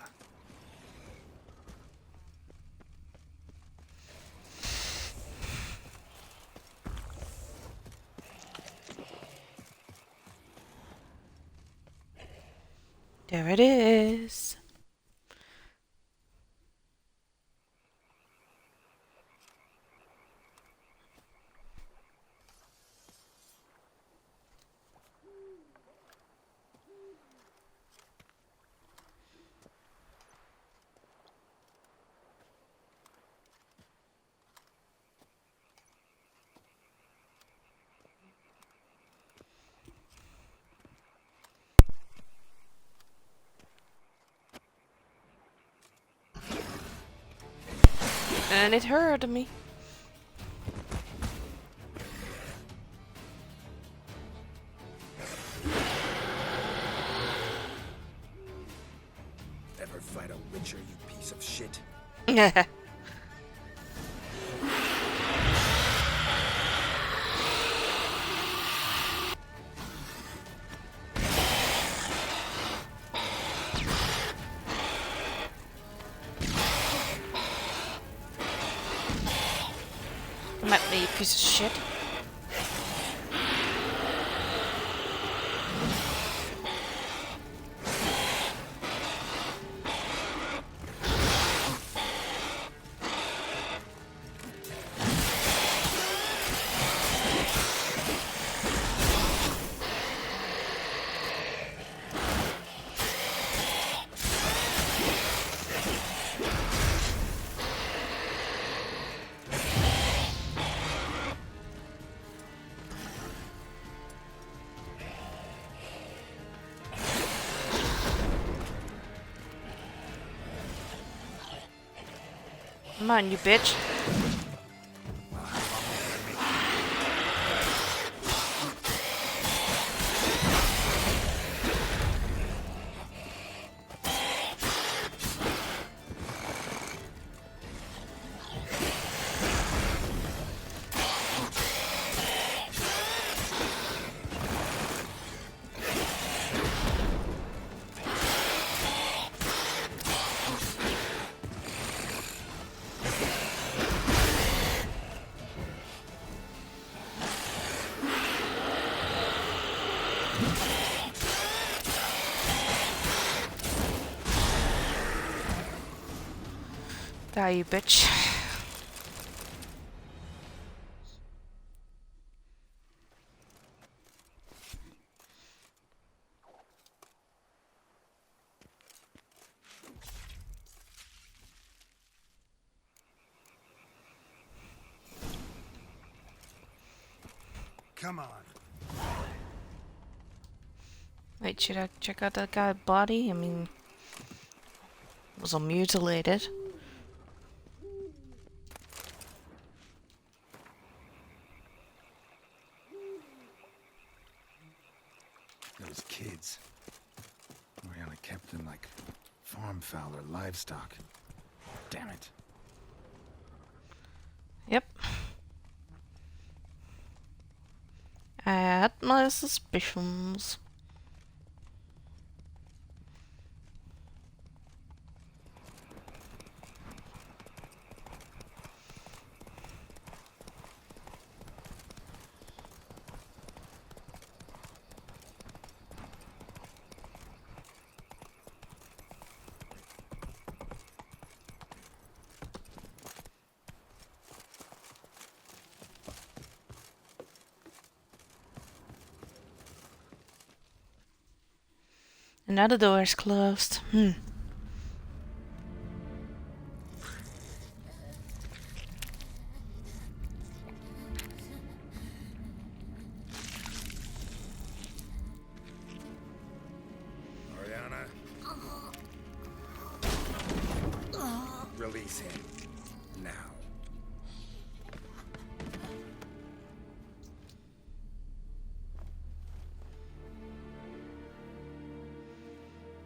There it is. And it hurt me. Ever fight a witcher, you piece of shit? Come at me, you piece of shit. Come on, you bitch. Die, you bitch. Come on. Wait, should I check out that guy's body? I mean, was all mutilated. Those kids. Oriana kept them like farm fowl or livestock. Damn it. Yep. I had my suspicions. Another door is closed. Oriana. Release him. Now.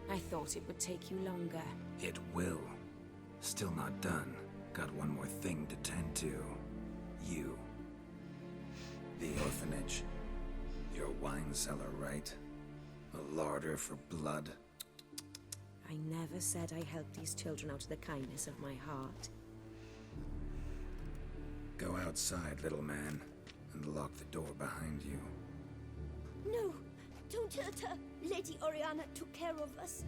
I thought it would take you longer. It will. Still not done. Got one more thing to tend to. You. The orphanage. Your wine cellar, right? A larder for blood. I never said I helped these children out of the kindness of my heart. Go outside, little man, and lock the door behind you. No, don't hurt her. Lady Oriana took care of us.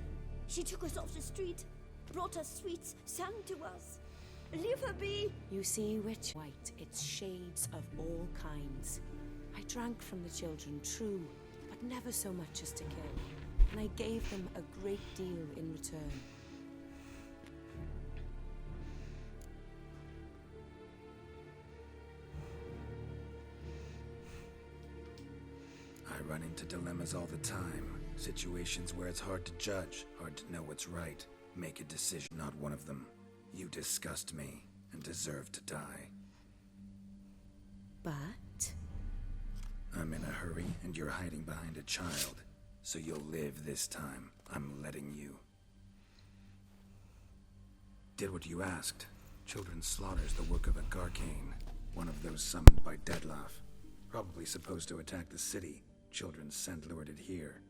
She took us off the street, brought us sweets, sang to us. Leave her be. You see, witch white, it's shades of all kinds. I drank from the children, true, but never so much as to kill. And I gave them a great deal in return. I run into dilemmas all the time. Situations where it's hard to judge, hard to know what's right. Make a decision, not one of them. You disgust me, and deserve to die. But I'm in a hurry, and you're hiding behind a child. So you'll live this time. I'm letting you. Did what you asked. Children's slaughter's the work of a Garcane, one of those summoned by Dettlaff. Probably supposed to attack the city. Children's scent lured it here.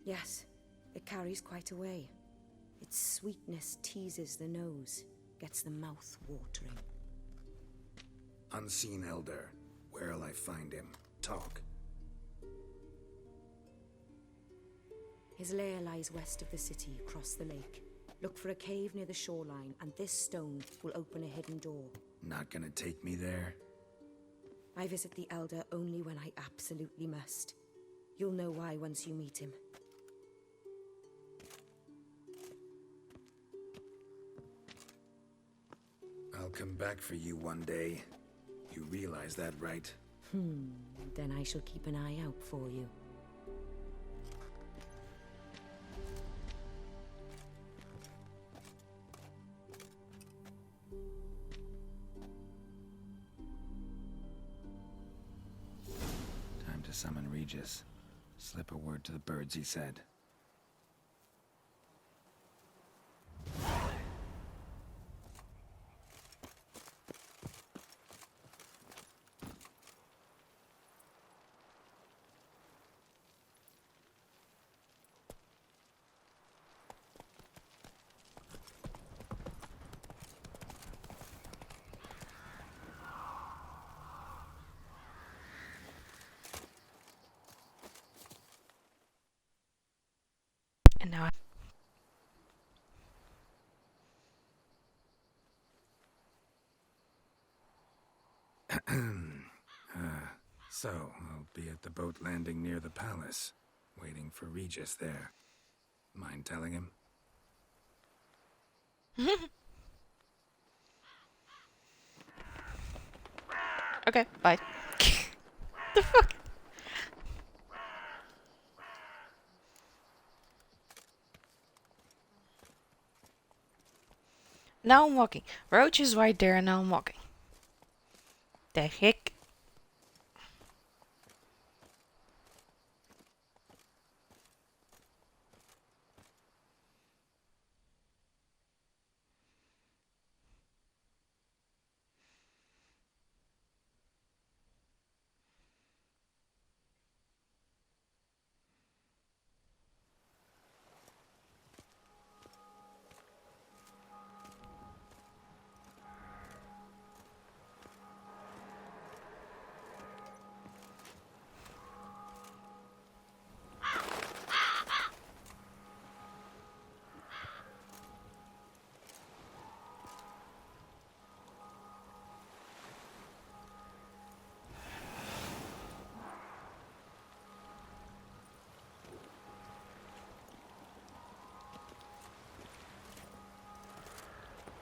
yes, it carries quite a way. Its sweetness teases the nose, gets the mouth watering. Unseen Elder. Where'll I find him? Talk. His lair lies west of the city, across the lake. Look for a cave near the shoreline, and this stone will open a hidden door. Not gonna take me there? I visit the Elder only when I absolutely must. You'll know why once you meet him. I'll come back for you one day. You realize that, right? Then I shall keep an eye out for you. Time to summon Regis. Slip a word to the birds, he said. And now So, I'll be at the boat landing near the palace, waiting for Regis there. Mind telling him? Okay, bye. The fuck? Now I'm walking. Roach is right there and now I'm walking. The heck?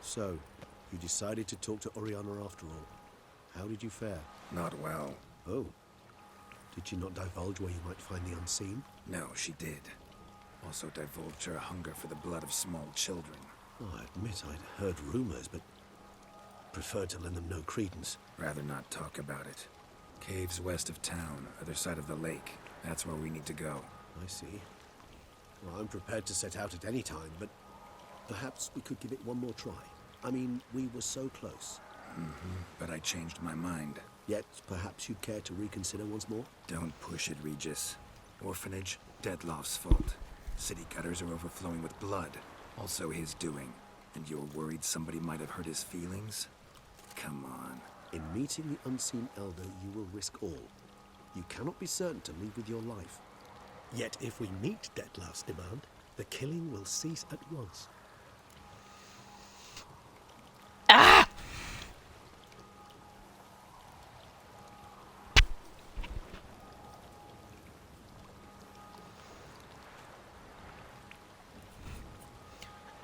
So, you decided to talk to Oriana after all. How did you fare? Not well. Oh. Did she not divulge where you might find the unseen? No, she did. Also divulged her hunger for the blood of small children. Oh, I admit I'd heard rumors, but preferred to lend them no credence. Rather not talk about it. Caves west of town, other side of the lake. That's where we need to go. I see. Well, I'm prepared to set out at any time, but perhaps we could give it one more try. I mean, we were so close. But I changed my mind. Yet, perhaps you'd care to reconsider once more? Don't push it, Regis. Orphanage, Dettlaff's fault. City gutters are overflowing with blood. Also his doing. And you're worried somebody might have hurt his feelings? Come on. In meeting the unseen elder, you will risk all. You cannot be certain to leave with your life. Yet if we meet Dettlaff's demand, the killing will cease at once.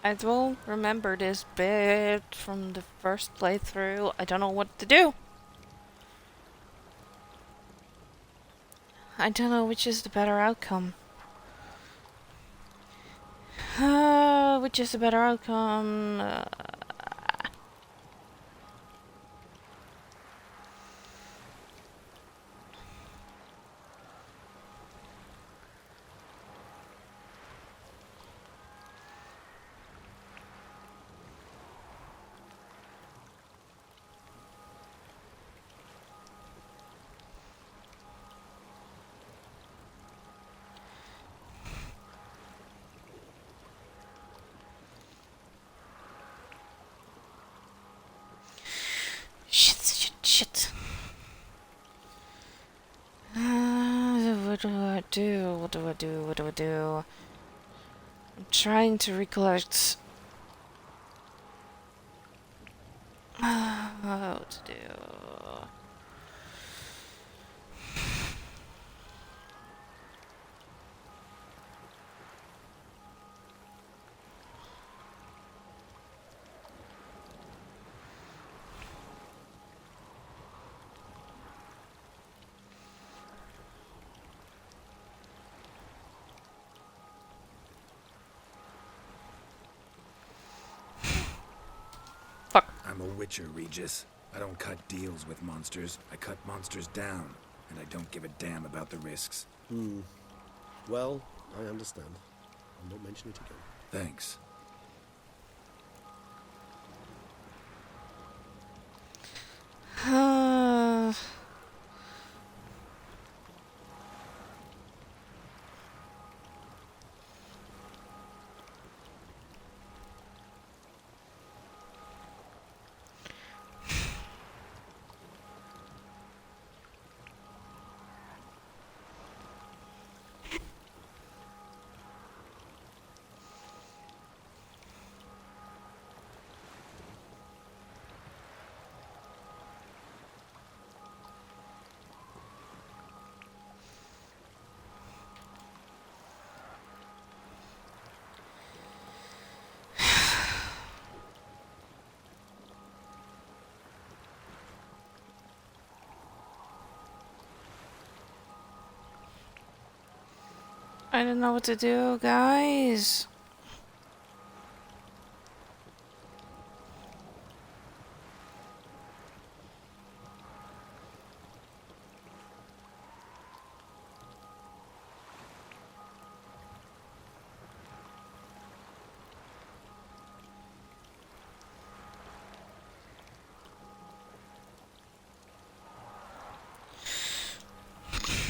I will remember this bit from the first playthrough. I don't know what to do. I don't know which is the better outcome. Which is the better outcome? What do I do? What do I do? What do I do? I'm trying to recollect how to do. I'm a witcher, Regis. I don't cut deals with monsters. I cut monsters down. And I don't give a damn about the risks. Well, I understand. I'll not mention it again. Thanks. I don't know what to do, guys.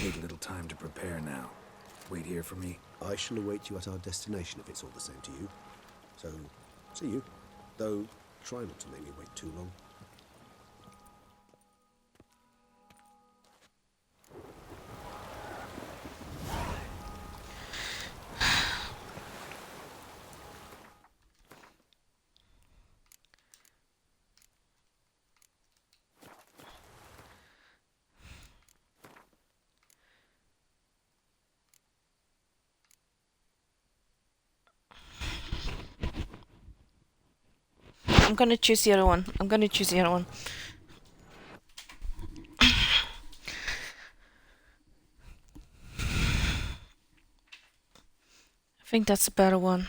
Need a little time to prepare now. Wait here for me. I shall await you at our destination if it's all the same to you. So, see you. Though, try not to make me wait too long. I'm gonna choose the other one. I'm gonna choose the other one. I think that's a better one.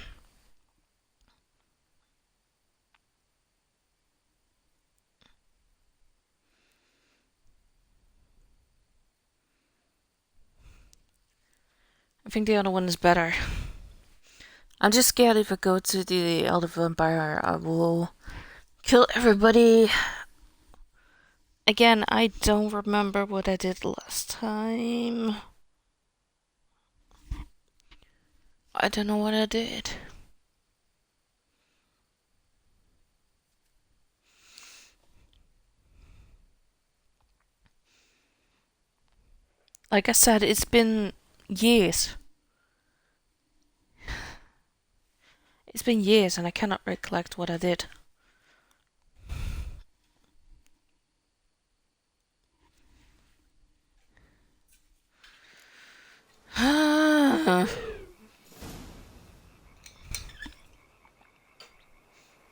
I think the other one is better. I'm just scared if I go to the Elder Vampire, I will kill everybody. Again, I don't remember what I did last time. I don't know what I did. Like I said, it's been years. It's been years and I cannot recollect what I did.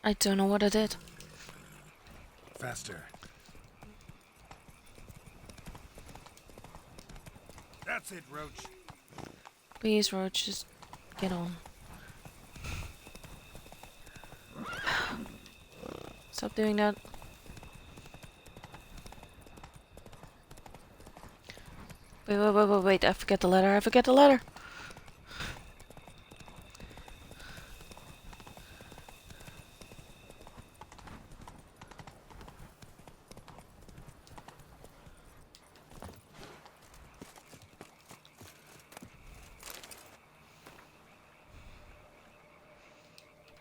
I don't know what I did. Faster. That's it, Roach. Please, Roach, just get on. Stop doing that. Wait, I forget the letter,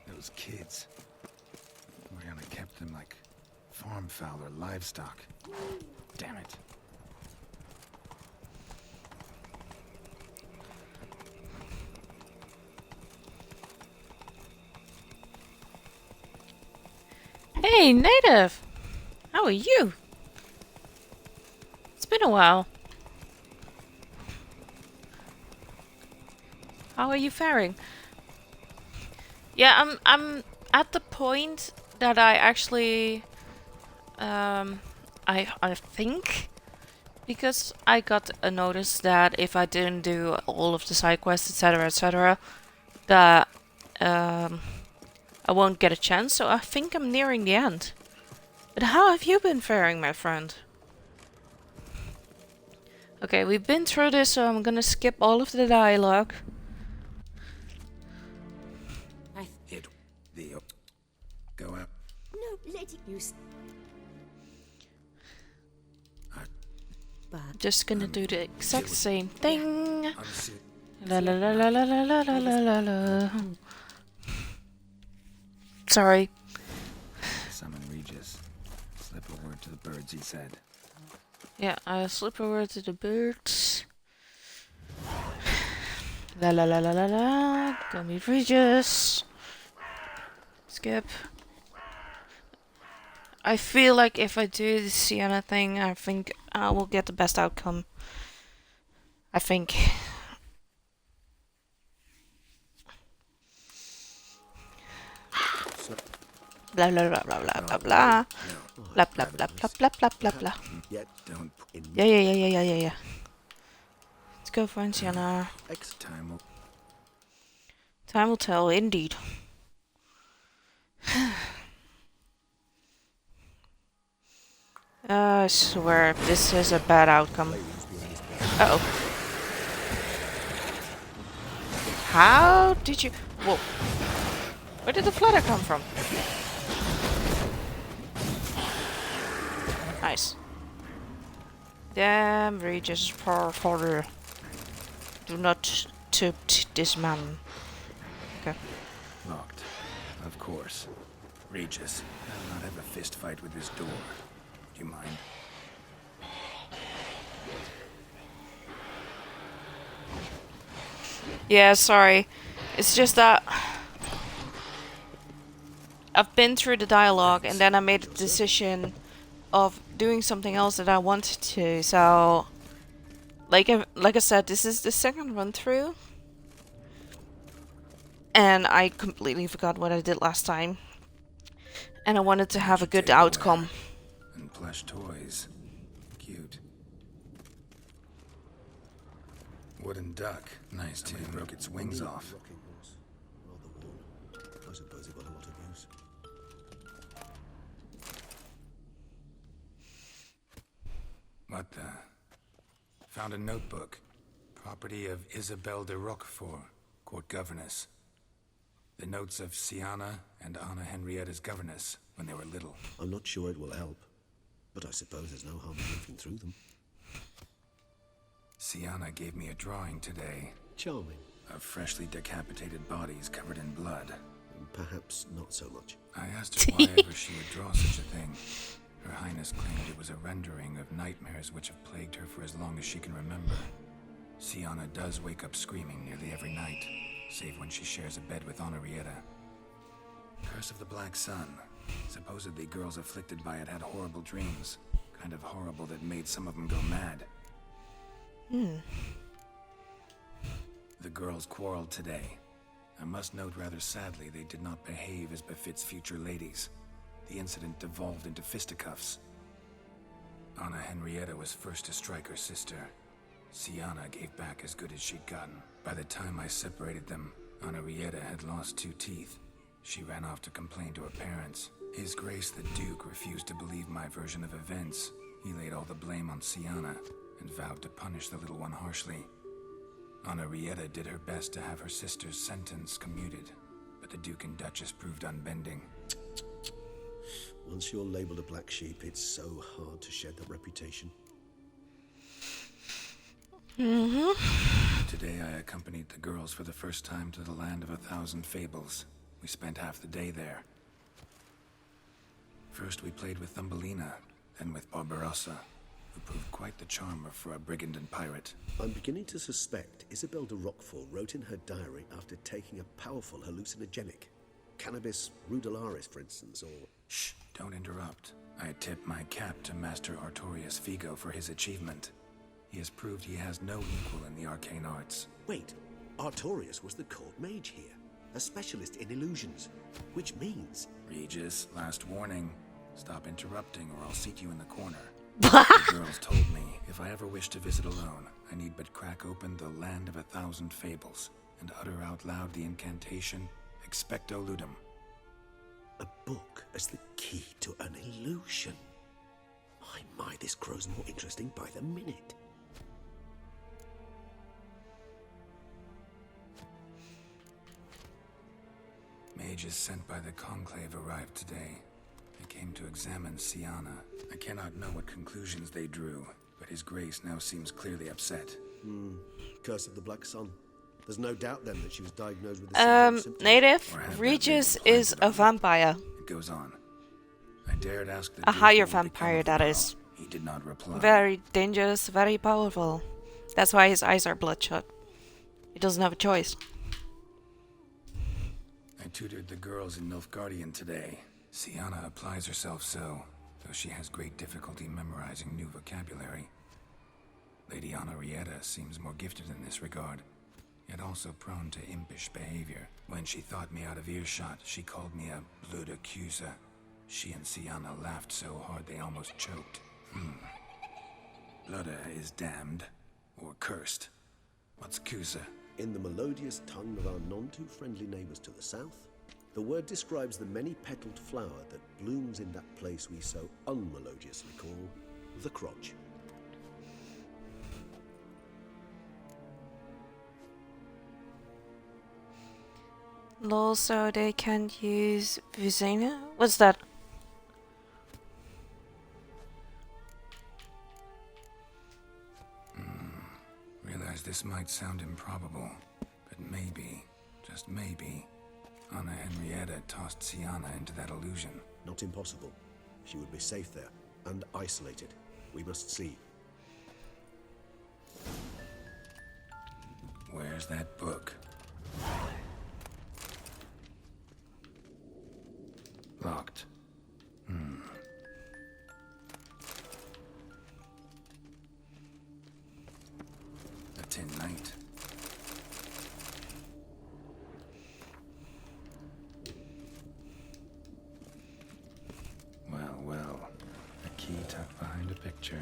Those kids. Oriana kept them like farm fowl or livestock. Damn it. Hey, native! How are you? It's been a while. How are you faring? Yeah, I'm at the point that I actually I think, because I got a notice that if I didn't do all of the side quests, etc., that I won't get a chance. So I think I'm nearing the end. But how have you been faring, my friend? Okay, we've been through this, so I'm gonna skip all of the dialogue. Go out. No, Lady. Just gonna do the exact same thing. La la la la la la la la la la. Sorry. Summon Regis. Slip a word to the birds, he said. Yeah, I'll slip a word to the birds. La la la la la la. Go meet Regis. Skip. I feel like if I do the Sienna thing, I think I will get the best outcome. I think. Blah blah blah blah blah blah blah. Blah blah blah blah blah blah blah blah. Yeah. Let's go find Sienna. Time will tell, indeed. I swear, this is a bad outcome. Uh-oh. How did you... Whoa. Where did the flutter come from? Nice. Damn, Regis, poor father. Do not tempt this man. Okay. Locked. Of course. Regis, I'll not have a fist fight with this door. Do you mind? Yeah, sorry. It's just that I've been through the dialogue and then I made a decision of doing something else that I wanted to. So, like I said, this is the second run through, and I completely forgot what I did last time, and I wanted to have a good outcome. And plush toys. Cute. Wooden duck. Nice too. Broke its wings off. I suppose it got a lot of use. What the? Found a notebook. Property of Isabelle de Roquefort, court governess. The notes of Sienna and Anna Henrietta's governess when they were little. I'm not sure it will help, but I suppose there's no harm in looking through them. Sienna gave me a drawing today. Charming. Of freshly decapitated bodies covered in blood. Perhaps not so much. I asked her why ever she would draw such a thing. Her Highness claimed it was a rendering of nightmares which have plagued her for as long as she can remember. Sienna does wake up screaming nearly every night, save when she shares a bed with Henrietta. Curse of the Black Sun. Supposedly girls afflicted by it had horrible dreams. Kind of horrible that made some of them go mad. The girls quarreled today. I must note rather sadly they did not behave as befits future ladies. The incident devolved into fisticuffs. Anna Henrietta was first to strike her sister. Sienna gave back as good as she'd gotten. By the time I separated them, Henrietta had lost 2 teeth. She ran off to complain to her parents. His Grace the Duke refused to believe my version of events. He laid all the blame on Sienna and vowed to punish the little one harshly. Henrietta did her best to have her sister's sentence commuted, but the Duke and Duchess proved unbending. Once you're labeled a black sheep, it's so hard to shed that reputation. Today I accompanied the girls for the first time to the land of 1,000 fables. We spent half the day there. First we played with Thumbelina, then with Barbarossa, who proved quite the charmer for a brigand and pirate. I'm beginning to suspect Isabelle de Roquefort wrote in her diary after taking a powerful hallucinogenic. Cannabis rudularis, for instance, or... Shh, don't interrupt. I tip my cap to Master Artorius Figo for his achievement. He has proved he has no equal in the arcane arts. Wait, Artorius was the court mage here, a specialist in illusions, which means... Regis, last warning. Stop interrupting or I'll seat you in the corner. The girls told me if I ever wish to visit alone, I need but crack open the Land of 1,000 Fables and utter out loud the incantation Expecto Ludum. A book as the key to an illusion. My, this grows more interesting by the minute. Mages sent by the Conclave arrived today. They came to examine Siana. I cannot know what conclusions they drew, but His Grace now seems clearly upset. Curse of the Black Sun. There's no doubt then that she was diagnosed with the Native, Regis is a vampire. It goes on. I dared ask the A higher vampire, that is. He did not reply. Very dangerous, very powerful. That's why his eyes are bloodshot. He doesn't have a choice. I tutored the girls in Nilfgaardian today. Siana applies herself so, though she has great difficulty memorizing new vocabulary. Lady Honorietta seems more gifted in this regard, yet also prone to impish behavior. When she thought me out of earshot, she called me a blood accuser. She and Siana laughed so hard they almost choked. Blooda is damned, or cursed. What's Cusa? In the melodious tongue of our none-too-friendly neighbours to the south, the word describes the many-petaled flower that blooms in that place we so unmelodiously call the crotch. Also, they can't use Visena? What's that? Realize this might sound improbable, but maybe, just maybe, Anna Henrietta tossed Siana into that illusion. Not impossible. She would be safe there, and isolated. We must see. Where's that book? Locked. A tin knight. Well. A key tucked behind a picture.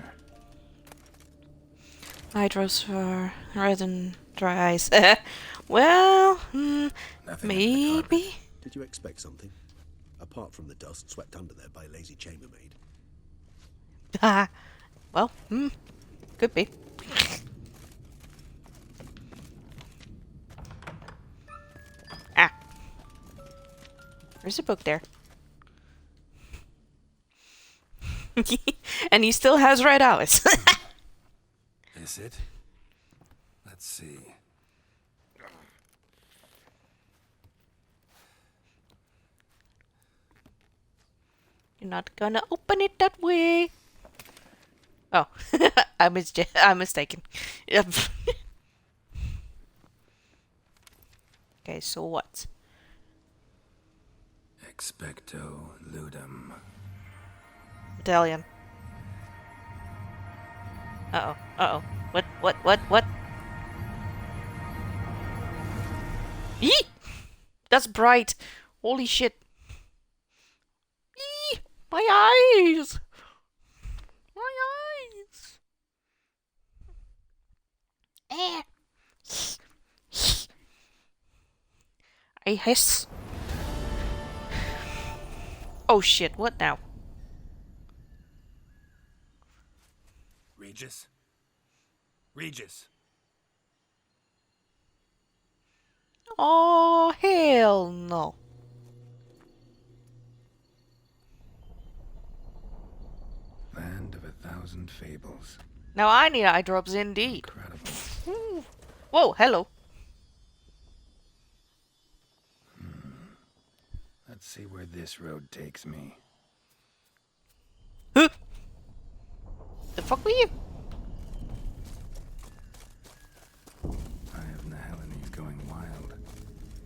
Hydros for red and dry eyes. Well, maybe. Did you expect something? Apart from the dust swept under there by a lazy chambermaid. Well, could be. There's a book there. And he still has red eyes. Is it? Let's see. You're not gonna open it that way. Oh, I'm mistaken. Okay, so what? Expecto Ludum. Italian. Uh-oh. What? Eee! That's bright. Holy shit. Eee! My eyes! My eyes! I hiss. Oh shit, what now? Regis. Oh, hell no. Land of 1,000 Fables. Now I need eye drops indeed. Incredible. Whoa, hello. Let's see where this road takes me. Huh? The fuck were you? Eye of Nehelene is going wild.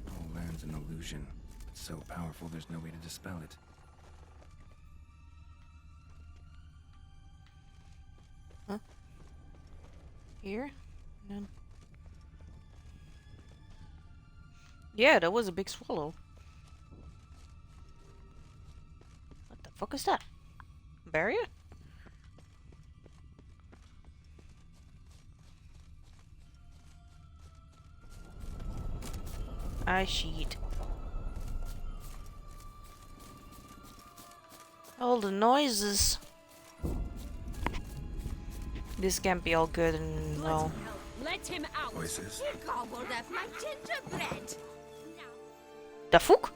Whole land's an illusion, but so powerful. powerful, there's no way to dispel it. Huh? Here? No. Yeah, that was a big swallow. What the fuck is that? Barrier? I shit. All the noises. This can't be all good and well. Let him out. Voices. He gobbled up my gingerbread. The fuck?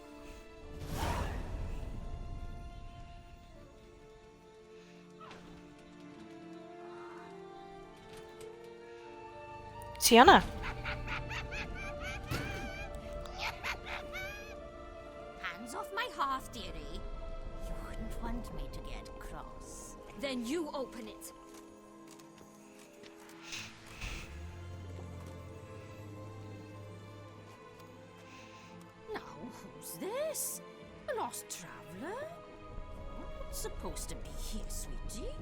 Sienna. Hands off my hearth, dearie. You wouldn't want me to get cross. Then you open it. Now, who's this? A lost traveler? Not supposed to be here, sweetie.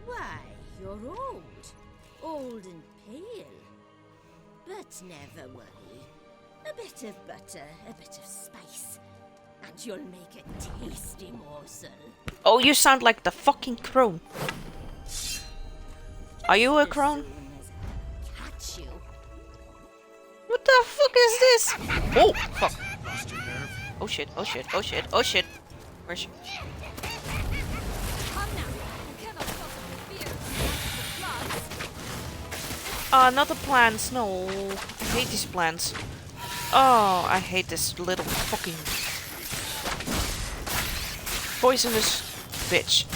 Why, you're old. Old and pale. But never worry. A bit of butter, a bit of spice, and you'll make a tasty morsel. Oh, you sound like the fucking crone. Are you a crone? Catch you. What the fuck is this? Oh, fuck. Oh shit, oh shit, oh shit, oh shit. Where's she? Not the plants, no. I hate these plants. Oh, I hate this little fucking poisonous bitch.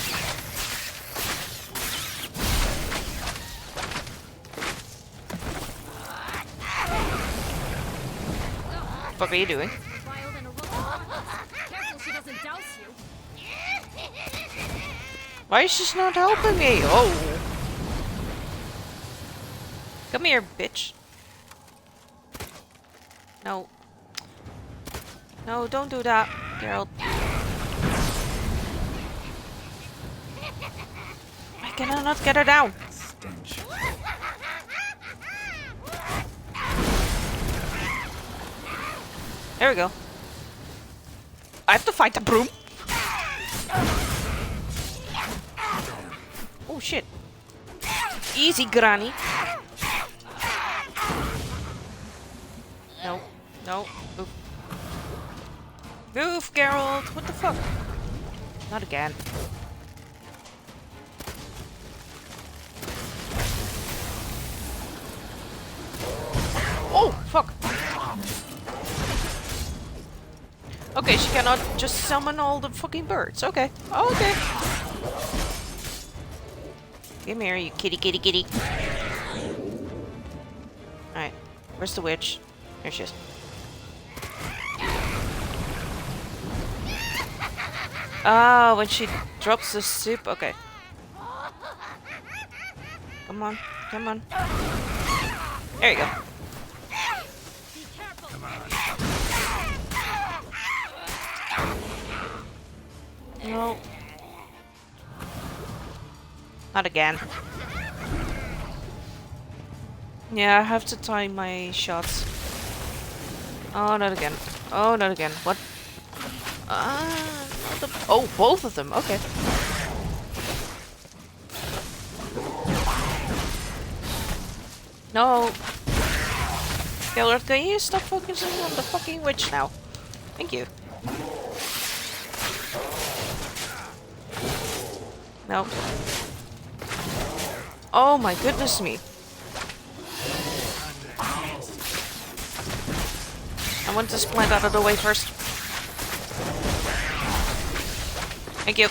What are you doing? Careful she doesn't douse you. Why is she not helping me? Oh. Come here, bitch. No. No, don't do that, Geralt. Why can I not get her down? Stench. There we go. I have to fight the broom. Oh shit. Easy, Granny. No, no, move. Move, Geralt! What the fuck? Not again. Oh, fuck! Okay, she cannot just summon all the fucking birds. Okay, okay. Come here, you kitty, kitty, kitty. Alright, where's the witch? There she is. Ah, when she drops the soup. Okay. Come on, come on. There you go. No. Not again. Yeah, I have to time my shots. Oh, not again. Oh, not again. What? Oh, both of them. Okay. No. Geralt, can you stop focusing on the fucking witch now? Thank you. No. Oh my goodness me. I want this plant out of the way first. Thank you.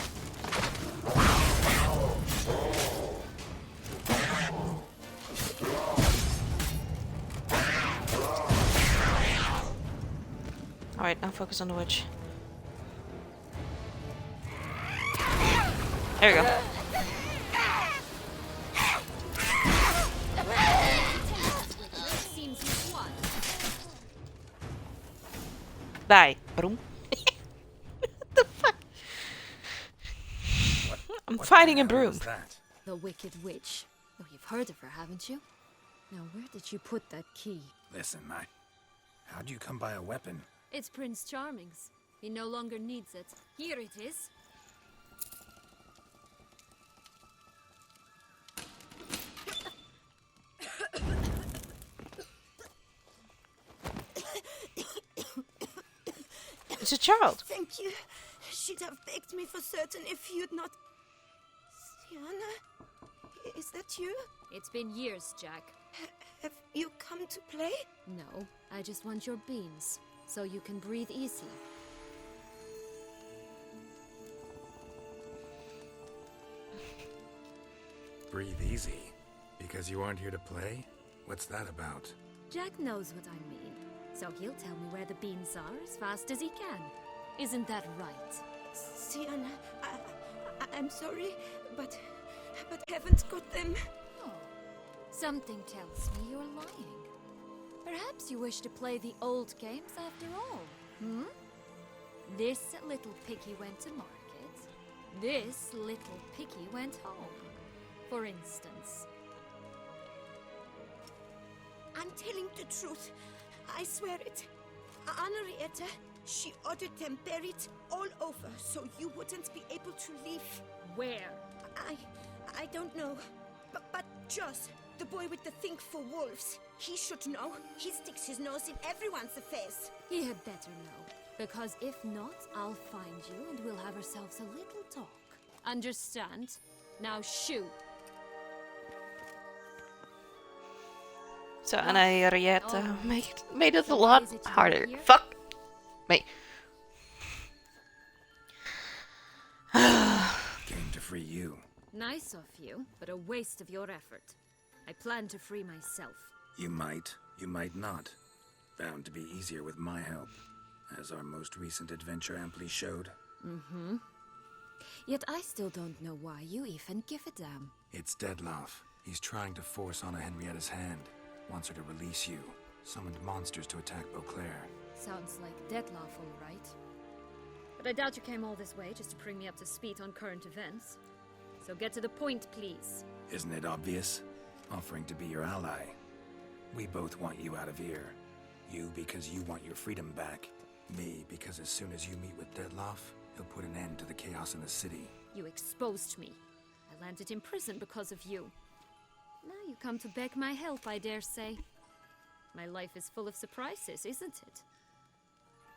Alright, now focus on the witch. There we go. Die, broom. I'm fighting a broom. The Wicked Witch. Oh, you've heard of her, haven't you? Now, where did you put that key? Listen, how'd you come by a weapon? It's Prince Charming's. He no longer needs it. Here it is. It's a child. Thank you. She'd have begged me for certain if you'd not... Syanna? Is that you? It's been years, Jack. Have you come to play? No, I just want your beans, so you can breathe easy. Breathe easy? Because you aren't here to play? What's that about? Jack knows what I mean, so he'll tell me where the beans are as fast as he can. Isn't that right? Syanna, I'm sorry, but I haven't got them. Oh, something tells me you're lying. Perhaps you wish to play the old games after all, hmm? This little piggy went to market. This little piggy went home, for instance. I'm telling the truth. I swear it. Henrietta, she ordered them buried all over so you wouldn't be able to leave. Where? I don't know. But Joss, the boy with the thing for wolves, he should know. He sticks his nose in everyone's affairs. He had better know. Because if not, I'll find you and we'll have ourselves a little talk. Understand? Now shoo. So Henrietta made it a lot harder. Fuck me. Came to free you. Nice of you, but a waste of your effort. I plan to free myself. You might not. Bound to be easier with my help, as our most recent adventure amply showed. Mm-hmm. Yet I still don't know why you even give a damn. It's Dettlaff. He's trying to force Anna Henrietta's hand. Wants her to release you. Summoned monsters to attack Beauclair. Sounds like Dettlaff, all right. But I doubt you came all this way just to bring me up to speed on current events. So get to the point, please. Isn't it obvious? Offering to be your ally. We both want you out of here. You because you want your freedom back. Me because as soon as you meet with Dettlaff, he'll put an end to the chaos in the city. You exposed me. I landed in prison because of you. Now you come to beg my help, I dare say. My life is full of surprises, isn't it?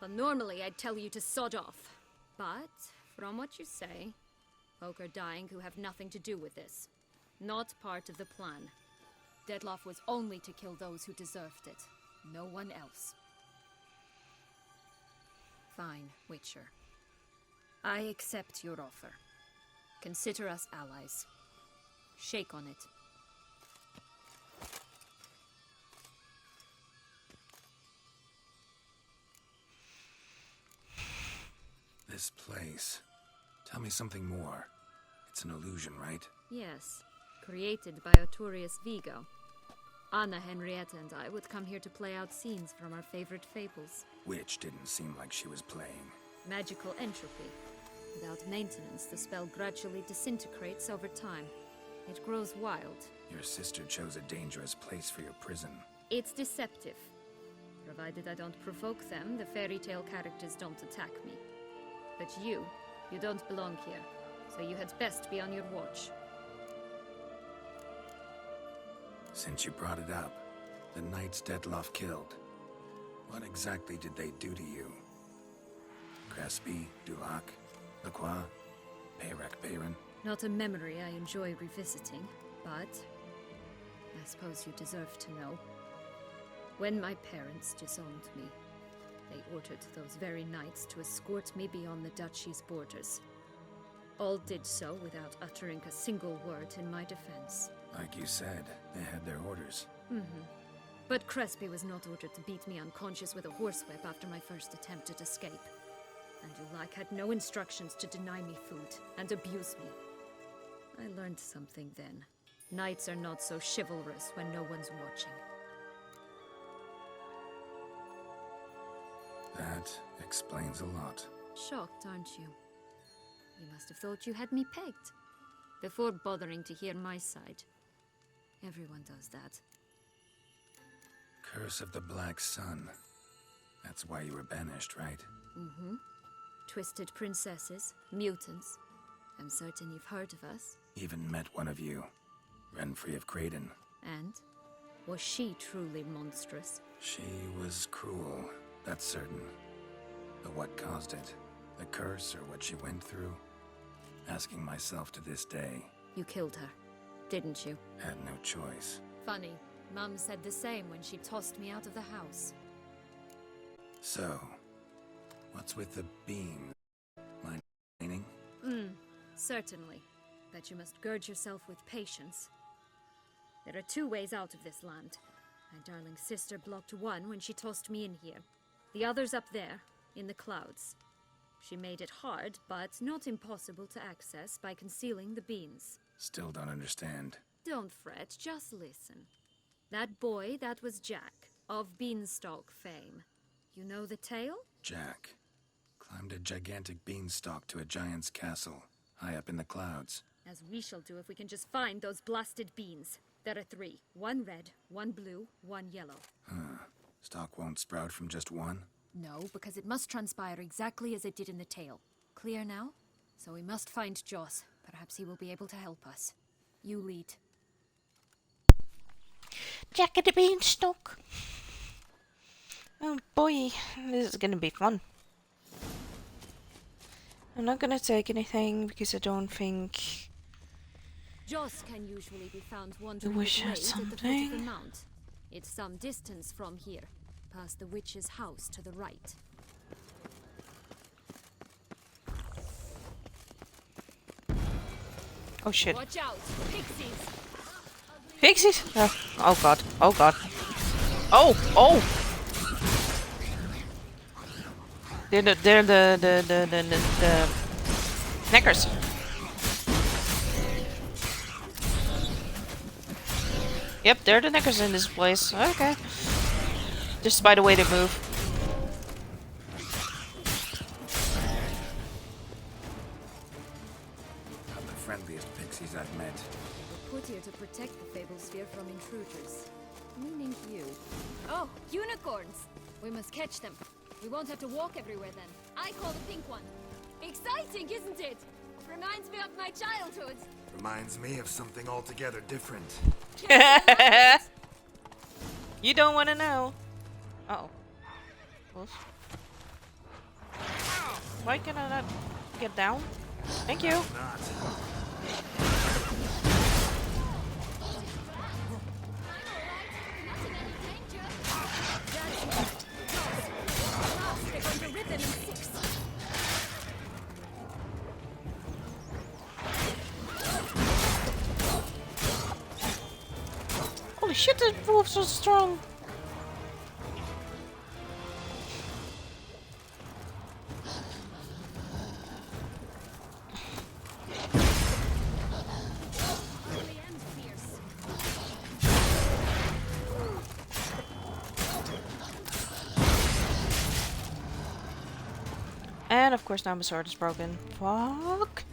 Well, normally I'd tell you to sod off. But, from what you say, folk are dying who have nothing to do with this. Not part of the plan. Dettlaff was only to kill those who deserved it. No one else. Fine, Witcher. I accept your offer. Consider us allies. Shake on it. This place. Tell me something more. It's an illusion, right? Yes. Created by Arturius Vigo. Anna Henrietta and I would come here to play out scenes from our favorite fables. Which didn't seem like she was playing. Magical entropy. Without maintenance, the spell gradually disintegrates over time. It grows wild. Your sister chose a dangerous place for your prison. It's deceptive. Provided I don't provoke them, the fairy tale characters don't attack me. But you don't belong here, so you had best be on your watch. Since you brought it up, the knights Dettlaff killed. What exactly did they do to you? Crespi, Dulac, Lacroix, Peyrac-Peyran? Not a memory I enjoy revisiting, but I suppose you deserve to know. When my parents disowned me, they ordered those very knights to escort me beyond the duchy's borders. All did so without uttering a single word in my defense. Like you said, they had their orders. Mm-hmm. But Crespi was not ordered to beat me unconscious with a horsewhip after my first attempted escape. And Dulac had no instructions to deny me food and abuse me. I learned something then. Knights are not so chivalrous when no one's watching. That explains a lot. Shocked, aren't you? You must have thought you had me pegged. before bothering to hear my side. Everyone does that. Curse of the Black Sun. That's why you were banished, right? Mm-hmm. Twisted princesses, mutants. I'm certain you've heard of us. Even met one of you. Renfrey of Creighton. And? Was she truly monstrous? She was cruel, that's certain. But what caused it? The curse or what she went through? Asking myself to this day. You killed her, didn't you? Had no choice. Funny. Mum said the same when she tossed me out of the house. So, what's with the beam? Mind meaning? Certainly. But you must gird yourself with patience. There are 2 ways out of this land. My darling sister blocked one when she tossed me in here. The other's up there, in the clouds. She made it hard, but not impossible to access by concealing the beans. Still don't understand. Don't fret, just listen. That boy, that was Jack, of Beanstalk fame. You know the tale? Jack climbed a gigantic beanstalk to a giant's castle, high up in the clouds. As we shall do if we can just find those blasted beans. There are 3. 1 red, 1 blue, 1 yellow. Stalk won't sprout from just one? No, because it must transpire exactly as it did in the tale. Clear now? So we must find Joss. Perhaps he will be able to help us. You lead. Jack and the Beanstalk. Oh boy, this is gonna be fun. I'm not gonna take anything because I don't think Joss can usually be found the wandering witch the has glade at the foot of the something. mount. It's some distance from here, past the witch's house to the right. Oh shit. Watch out, pixies! Pixies? Oh god. Oh god. Oh! Oh! They're the knackers. Yep, they're the knackers in this place. Okay. Just by the way they move. Not the friendliest pixies I've met. We're put here to protect the Fableспhere from intruders. Meaning you. Oh, unicorns! We must catch them. We won't have to walk everywhere then. I call the pink one. Exciting, isn't it? Reminds me of my childhood. Reminds me of something altogether different. You don't want to know. Uh-oh. Close. Why can I not get down? Thank you. Holy shit, this wolf's so strong. And of course now my sword is broken. Fuck.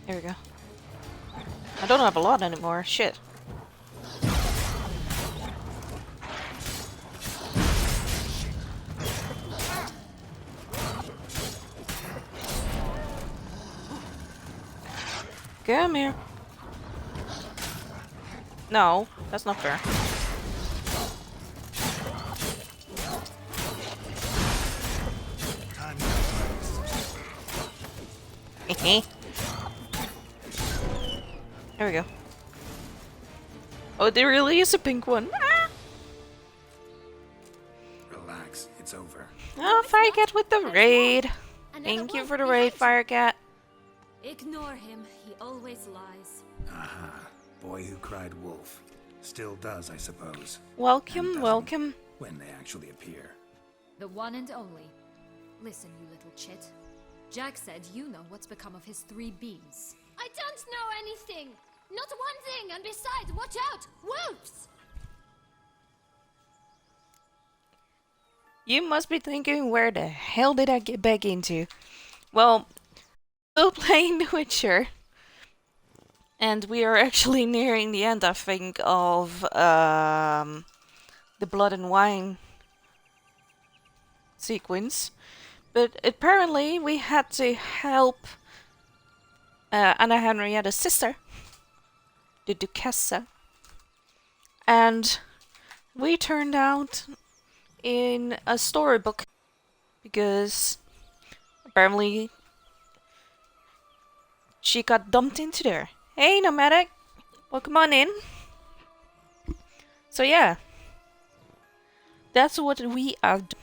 There we go. I don't have a lot anymore. Shit. Come here. No, that's not fair. There we go. Oh, there really is a pink one. Ah! Relax, it's over. Oh, Firecat with the raid. Thank you for the raid, Firecat. Ignore him. He always lies. Aha. Boy who cried wolf. Still does, I suppose. Welcome, welcome. When they actually appear. The one and only. Listen, you little chit. Jack said you know what's become of his 3 beans. I don't know anything! Not one thing, and besides, watch out! Wolves! You must be thinking, where the hell did I get back into? Well, still playing The Witcher. And we are actually nearing the end, I think, of the Blood and Wine sequence. But apparently we had to help Anna Henrietta's sister, the Duchessa. And we turned out in a storybook because apparently she got dumped into there. Hey, Nomadic! Welcome on in. So yeah, that's what we are doing.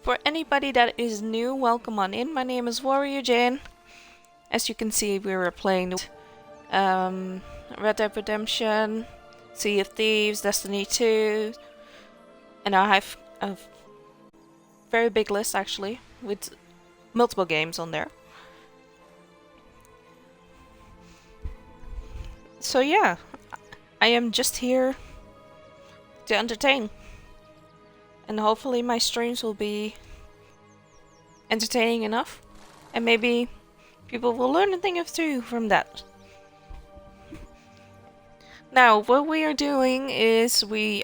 For anybody that is new, welcome on in. My name is Warrior Jane. As you can see, we were playing Red Dead Redemption, Sea of Thieves, Destiny 2, and I have a very big list actually with multiple games on there. So yeah, I am just here to entertain. And hopefully my streams will be entertaining enough. And maybe people will learn a thing or two from that. Now, what we are doing is we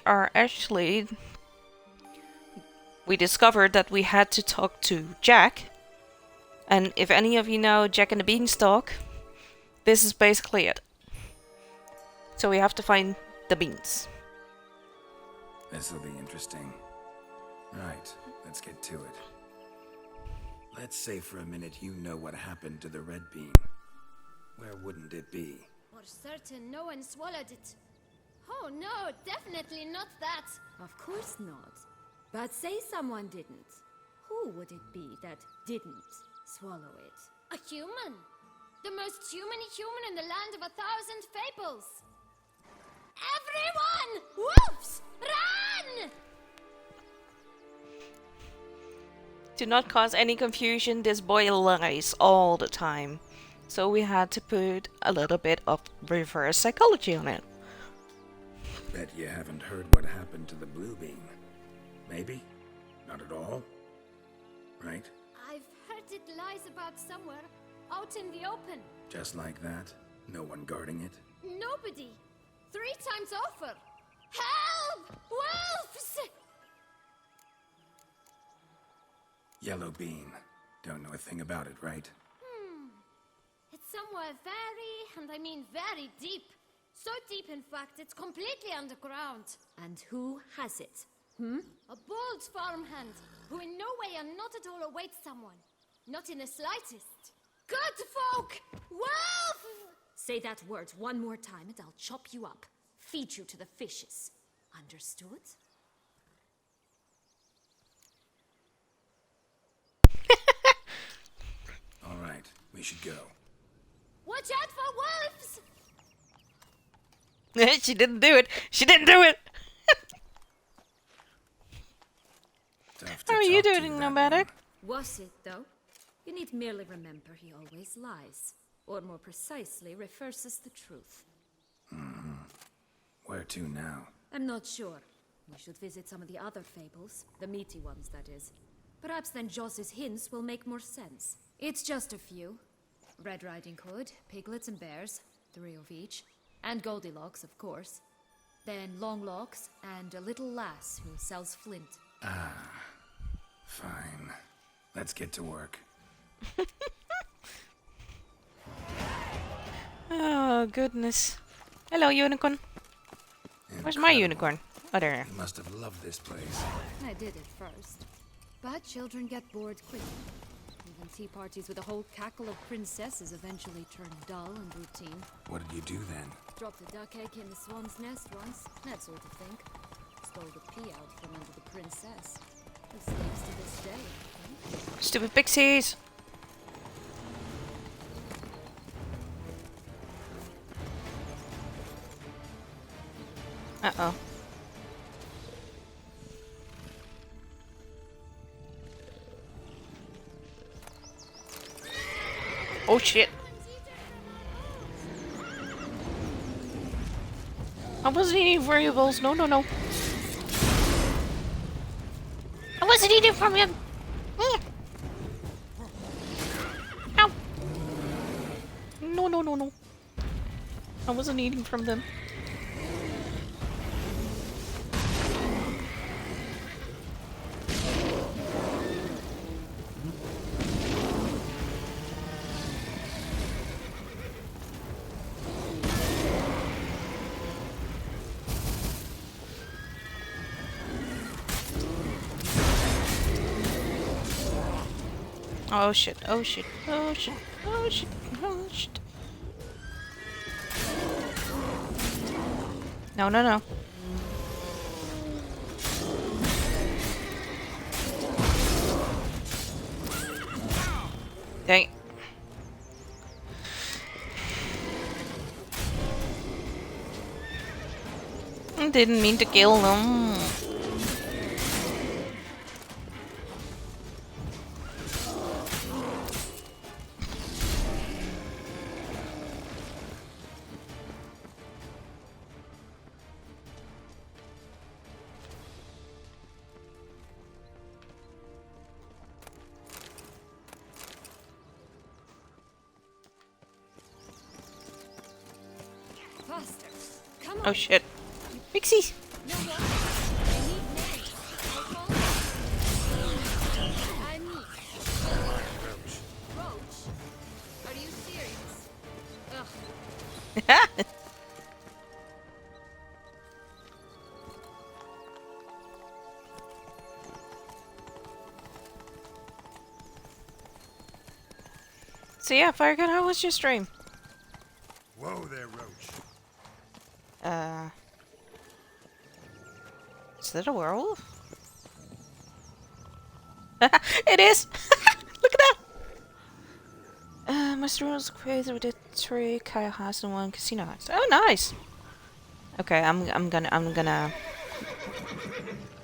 discovered that we had to talk to Jack. And if any of you know Jack and the Beanstalk, this is basically it. So we have to find the beans. This'll be interesting. Right, let's get to it. Let's say for a minute you know what happened to the red bean. Where wouldn't it be? For certain, no one swallowed it. Oh no, definitely not that. Of course not. But say someone didn't. Who would it be that didn't swallow it? A human. The most humany human in the land of 1,000 fables. Everyone! Wolves! Run! To not cause any confusion, this boy lies all the time. So we had to put a little bit of reverse psychology on it. Bet you haven't heard what happened to the blue bean. Maybe? Not at all? Right? I've heard it lies about somewhere out in the open. Just like that? No one guarding it? Nobody. 3 times over. Help! Wolves! Yellow bean. Don't know a thing about it, right? It's somewhere very, and I mean very deep. So deep, in fact, it's completely underground. And who has it? A bold farmhand, who in no way and not at all awaits someone. Not in the slightest. Good folk! Wolf! Say that word one more time and I'll chop you up. Feed you to the fishes. Understood? All right, we should go. Watch out for wolves! She didn't do it. She didn't do it. How are you doing, Nomadic? Was it, though? You need merely remember he always lies. Or more precisely, reverses the truth. Where to now? I'm not sure. We should visit some of the other fables. The meaty ones, that is. Perhaps then Joss's hints will make more sense. It's just a few. Red Riding Hood, piglets and bears, 3 of each. And Goldilocks, of course. Then Longlocks, and a little lass who sells flint. Fine. Let's get to work. Oh, goodness. Hello, unicorn. Where's my unicorn? Oh, there. You must have loved this place. I did at first. But children get bored quickly. Even tea parties with a whole cackle of princesses eventually turn dull and routine. What did you do then? Dropped a duck egg in the swan's nest once, that sort of thing. Stole the pea out from under the princess. It sleeps to this day. Stupid pixies! Uh-oh. Oh shit. I wasn't eating variables. No, no, no. I wasn't eating from him. Ow. No, no, no, no. I wasn't eating from them. Oh shit, oh shit, oh shit, oh shit, oh shit. No, no, no. Dang. I didn't mean to kill them. Faster. Come Oh on. shit. Pixies! No more. I need names. I need. Roach. Are you serious? Ugh. So yeah, Firegun, how was your stream? Whoa there, Roach. Is that a werewolf? It is! Look at that! My stream was created with 3 Kaya Heist and 1 Casino Heist. Oh, nice! Okay, I'm gonna...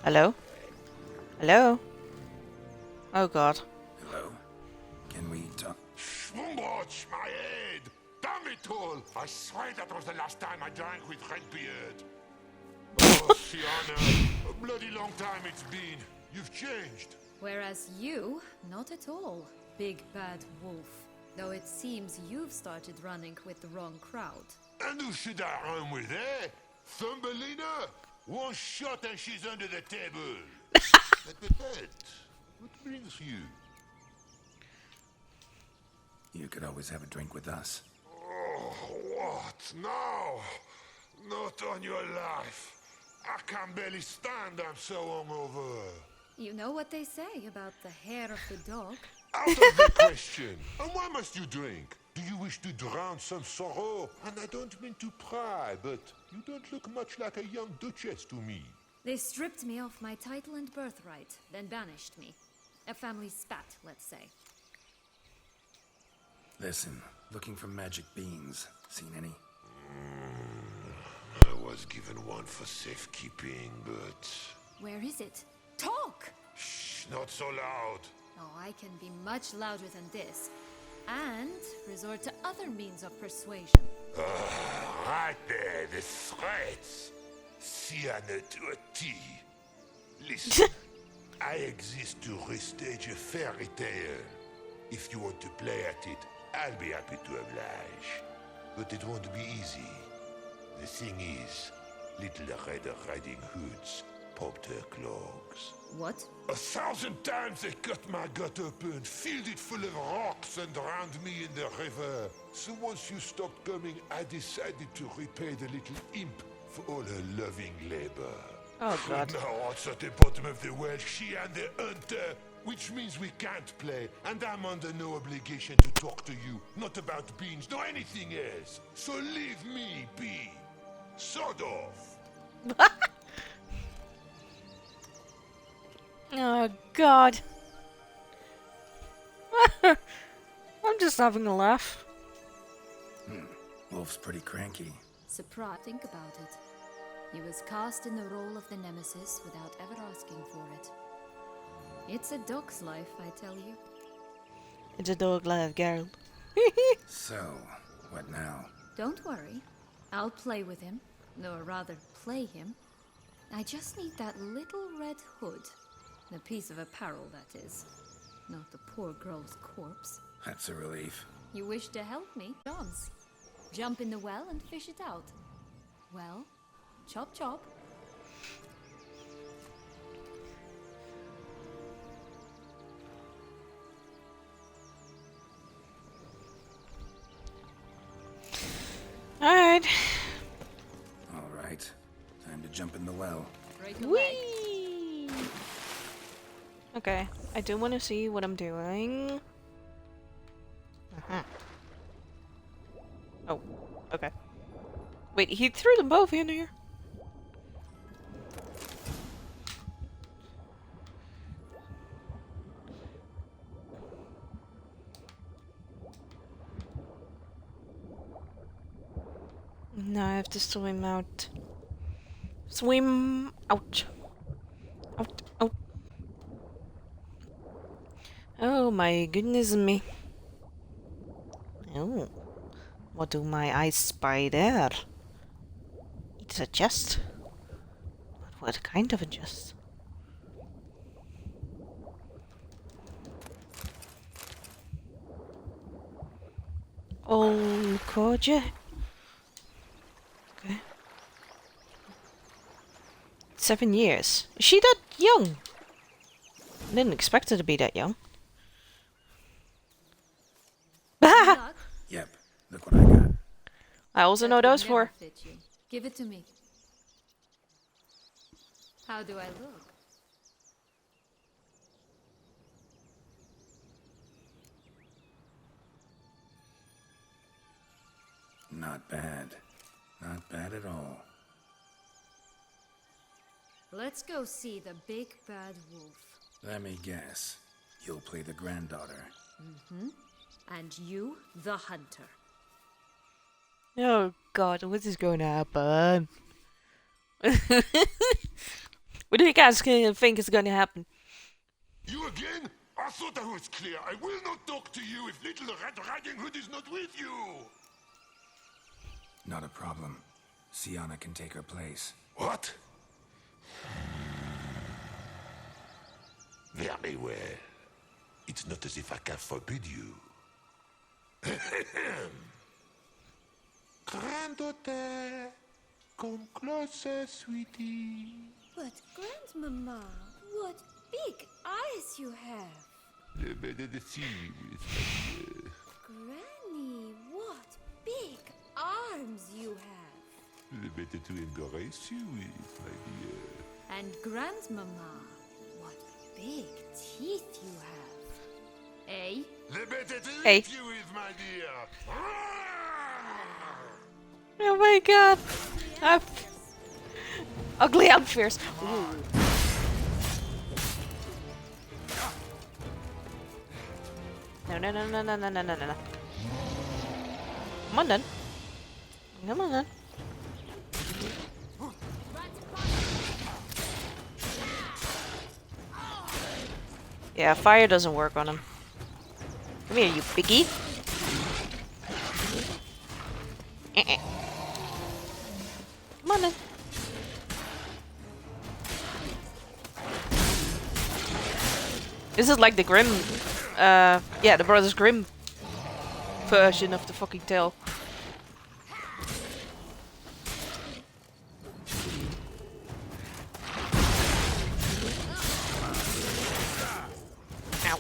Hello? Hello? Oh god. Hello? Can we talk? Schwungwatch, my head! Damn it all! I swear that was the last time I drank with Redbeard. Oh, Sienna, a bloody long time it's been. You've changed. Whereas you, not at all, big bad wolf. Though it seems you've started running with the wrong crowd. And who should I run with, eh? Thumbelina? One shot and she's under the table. But, what brings you? You could always have a drink with us. Oh, what now? Not on your life. I can barely stand, I'm so hungover. You know what they say about the hair of the dog? Out of the question. And why must you drink? Do you wish to drown some sorrow? And I don't mean to pry, but you don't look much like a young duchess to me. They stripped me of my title and birthright, then banished me. A family spat, let's say. Listen, looking for magic beans. Seen any? I was given one for safekeeping, but... Where is it? Talk! Shh, not so loud. Oh, I can be much louder than this. And resort to other means of persuasion. Right there, the threats. Sienna to a T. Listen, I exist to restage a fairy tale. If you want to play at it, I'll be happy to oblige. But it won't be easy. The thing is, little Red Riding Hoods popped her clogs. What? 1,000 times they cut my gut open, filled it full of rocks and drowned me in the river. So once you stopped coming, I decided to repay the little imp for all her loving labor. Oh god. Now it's at the bottom of the well, she and the hunter, which means we can't play, and I'm under no obligation to talk to you, not about beans, nor anything else. So leave me be. Sod off. Oh god. I'm just having a laugh. Wolf's pretty cranky. Surprise. Think about it. He was cast in the role of the Nemesis without ever asking for it. It's a dog's life, I tell you. It's a dog life, girl. So, what now? Don't worry. I'll play with him. Or rather, play him. I just need that little red hood. The piece of apparel, that is. Not the poor girl's corpse. That's a relief. You wish to help me? Dance. Jump in the well and fish it out. Well, chop chop. Alright. Alright. Time to jump in the well. Whee! Okay, I do want to see what I'm doing. Oh, okay. Wait, he threw them both in here. Now I have to swim out. Swim out. Out, out. Oh my goodness me. Oh. What do my eyes spy there? It's a chest. But what kind of a chest? Oh, Koja. Okay. 7 years. Is she that young? I didn't expect her to be that young. Yep. Look what I got. I also know those four. Give it to me. How do I look? Not bad. Not bad at all. Let's go see the big bad wolf. Let me guess. You'll play the granddaughter. Mm-hmm. And you, the hunter. Oh god, what is going to happen? What do you guys think is going to happen? You again? I thought I was clear. I will not talk to you if Little Red Riding Hood is not with you. Not a problem. Sienna can take her place. What? Very well. It's not as if I can forbid you. Granddaughter, come closer, sweetie. But, Grandmama, what big eyes you have. Granny, what big arms you have. The better to embrace you with, my dear. And Grandmama, what big teeth you have. Eh? The better to Hey. eat you with, my dear. Oh my god. Ugly outfierce. No, no, no, no, no, no, no, no, no. Come on then. Come on then. Yeah, fire doesn't work on him. Come here, you piggy. Come on then. This is like the Grimm, yeah, the Brothers Grimm version of the fucking tale. Ow.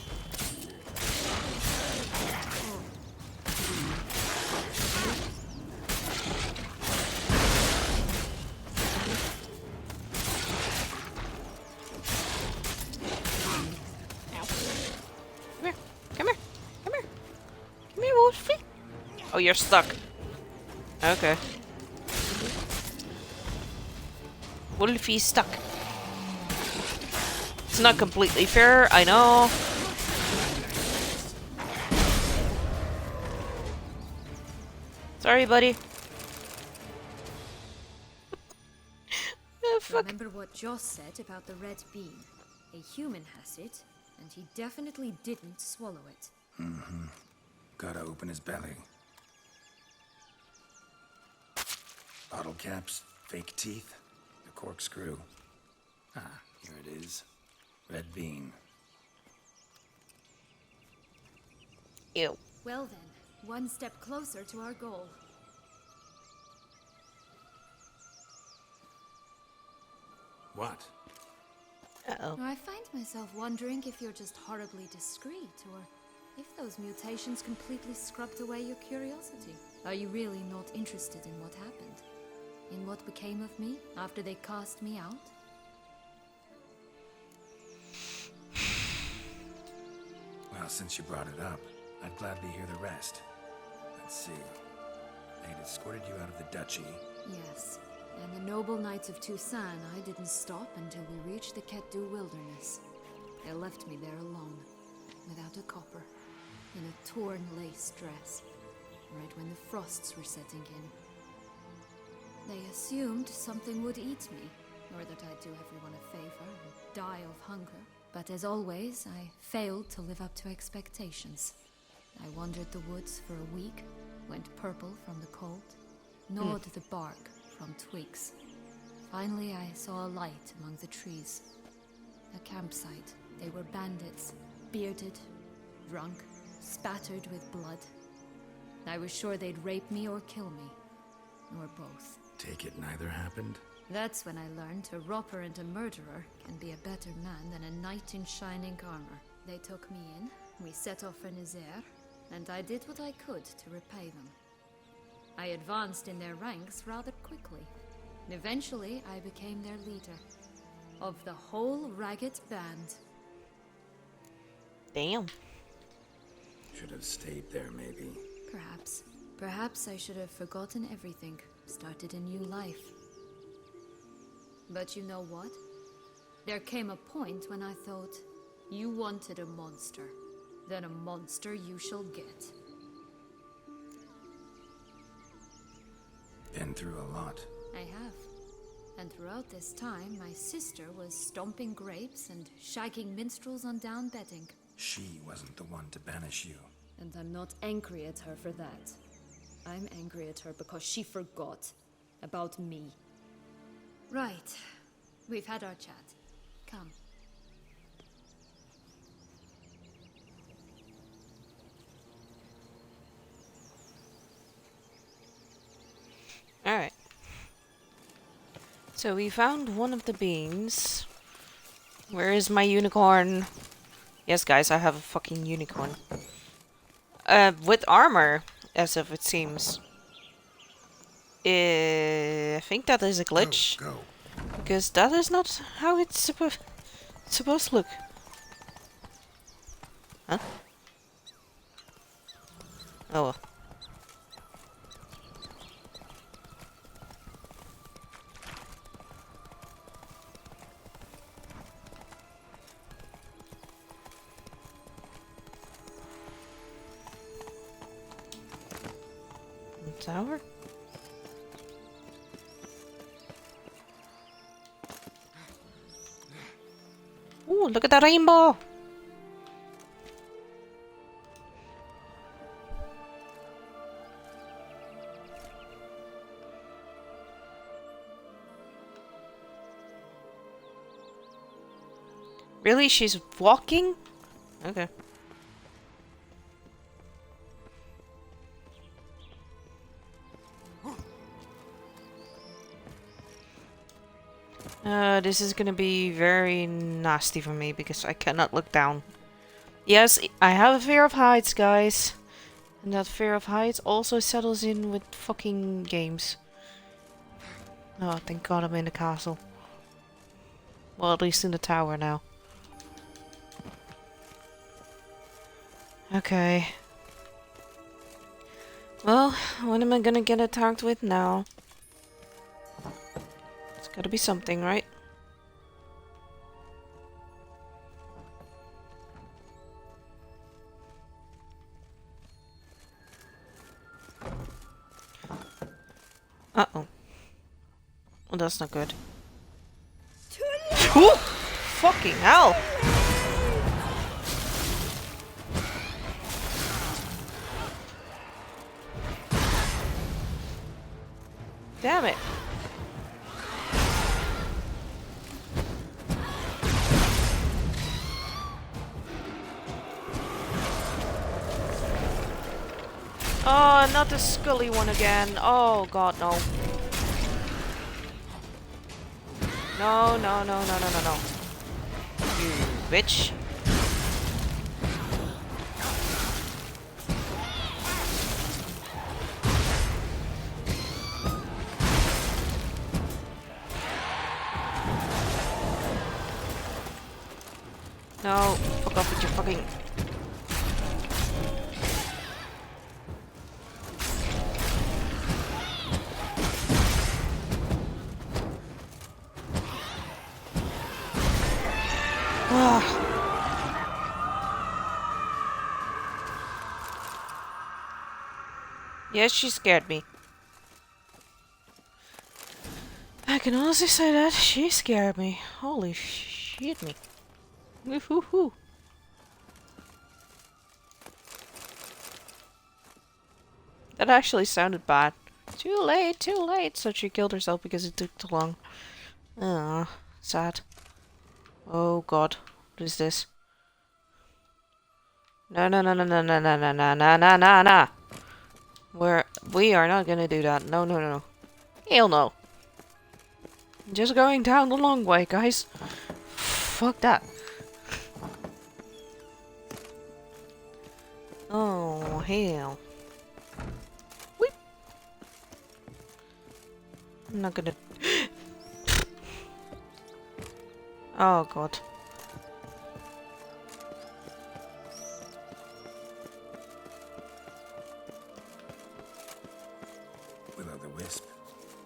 Come here, Wolfie. Oh, you're stuck. Okay. Wolfie's stuck. It's not completely fair, I know. Sorry, buddy. Remember what Joss said about the red bean? A human has it, and he definitely didn't swallow it. Mm-hmm. Gotta open his belly. Bottle caps, Fake teeth? The corkscrew? Ah, here it is. Red bean. Ew. Well then, one step closer to our goal. What? Uh-oh. I find myself wondering if you're just horribly discreet, or if those mutations completely scrubbed away your curiosity. Are you really not interested in what happened? In what became of me after they cast me out? Well, since you brought it up, I'd gladly hear the rest. Let's see. They'd escorted you out of the duchy. Yes. And the noble knights of Toussaint, I didn't stop until we reached the Ketdu wilderness. They left me there alone, without a copper, in a torn lace dress, right when the frosts were setting in. They assumed something would eat me, or that I'd do everyone a favor and die of hunger. But as always, I failed to live up to expectations. I wandered the woods for a week, went purple from the cold, gnawed the bark from twigs. Finally, I saw a light among the trees. A campsite. They were bandits, bearded, drunk, spattered with blood. I was sure they'd rape me or kill me, or both. Take it neither happened? That's when I learned a robber and a murderer can be a better man than a knight in shining armor. They took me in, we set off for Nazaire, and I did what I could to repay them. I advanced in their ranks rather quickly. Eventually, I became their leader. Of the whole ragged band. Damn. Should have stayed there, maybe. Perhaps. Perhaps I should have forgotten everything, started a new life. But you know what? There came a point when I thought, you wanted a monster. Then a monster you shall get. Been through a lot. I have. And throughout this time, my sister was stomping grapes and shagging minstrels on down bedding. She wasn't the one to banish you. And I'm not angry at her for that. I'm angry at her because she forgot about me. Right. We've had our chat. Come. Alright. So we found one of the beans. Where is my unicorn? Yes, guys, I have a fucking unicorn. With armor, as if it seems. I think that is a glitch. Go. Because that is not how it's supposed to look. Huh? Oh well. Tower? Ooh, look at that rainbow! Really? She's walking? Okay. This is gonna be very nasty for me because I cannot look down. Yes, I have a fear of heights, guys. And that fear of heights also settles in with fucking games. Oh, thank God I'm in the castle. Well, at least in the tower now. Okay. Well, what am I gonna get attacked with now? It's gotta be something, right? Uh-oh. Well, that's not good. Ooh! Fucking hell! Damn it. Oh, not the Scully one again. Oh god, no. No, no, no, no, no, no, no. You bitch. No, fuck off with your fucking... Yes, she scared me. I can honestly say that she scared me. Holy shit me. Woohoo. That actually sounded bad. Too late. So she killed herself because it took too long. Ah, sad. Oh god, what is this? No. We are not gonna do that. No. Hell no. Just going down the long way, guys. Fuck that. Oh, hell. Weep. I'm not gonna... Oh, God. Will-o'-the-wisp.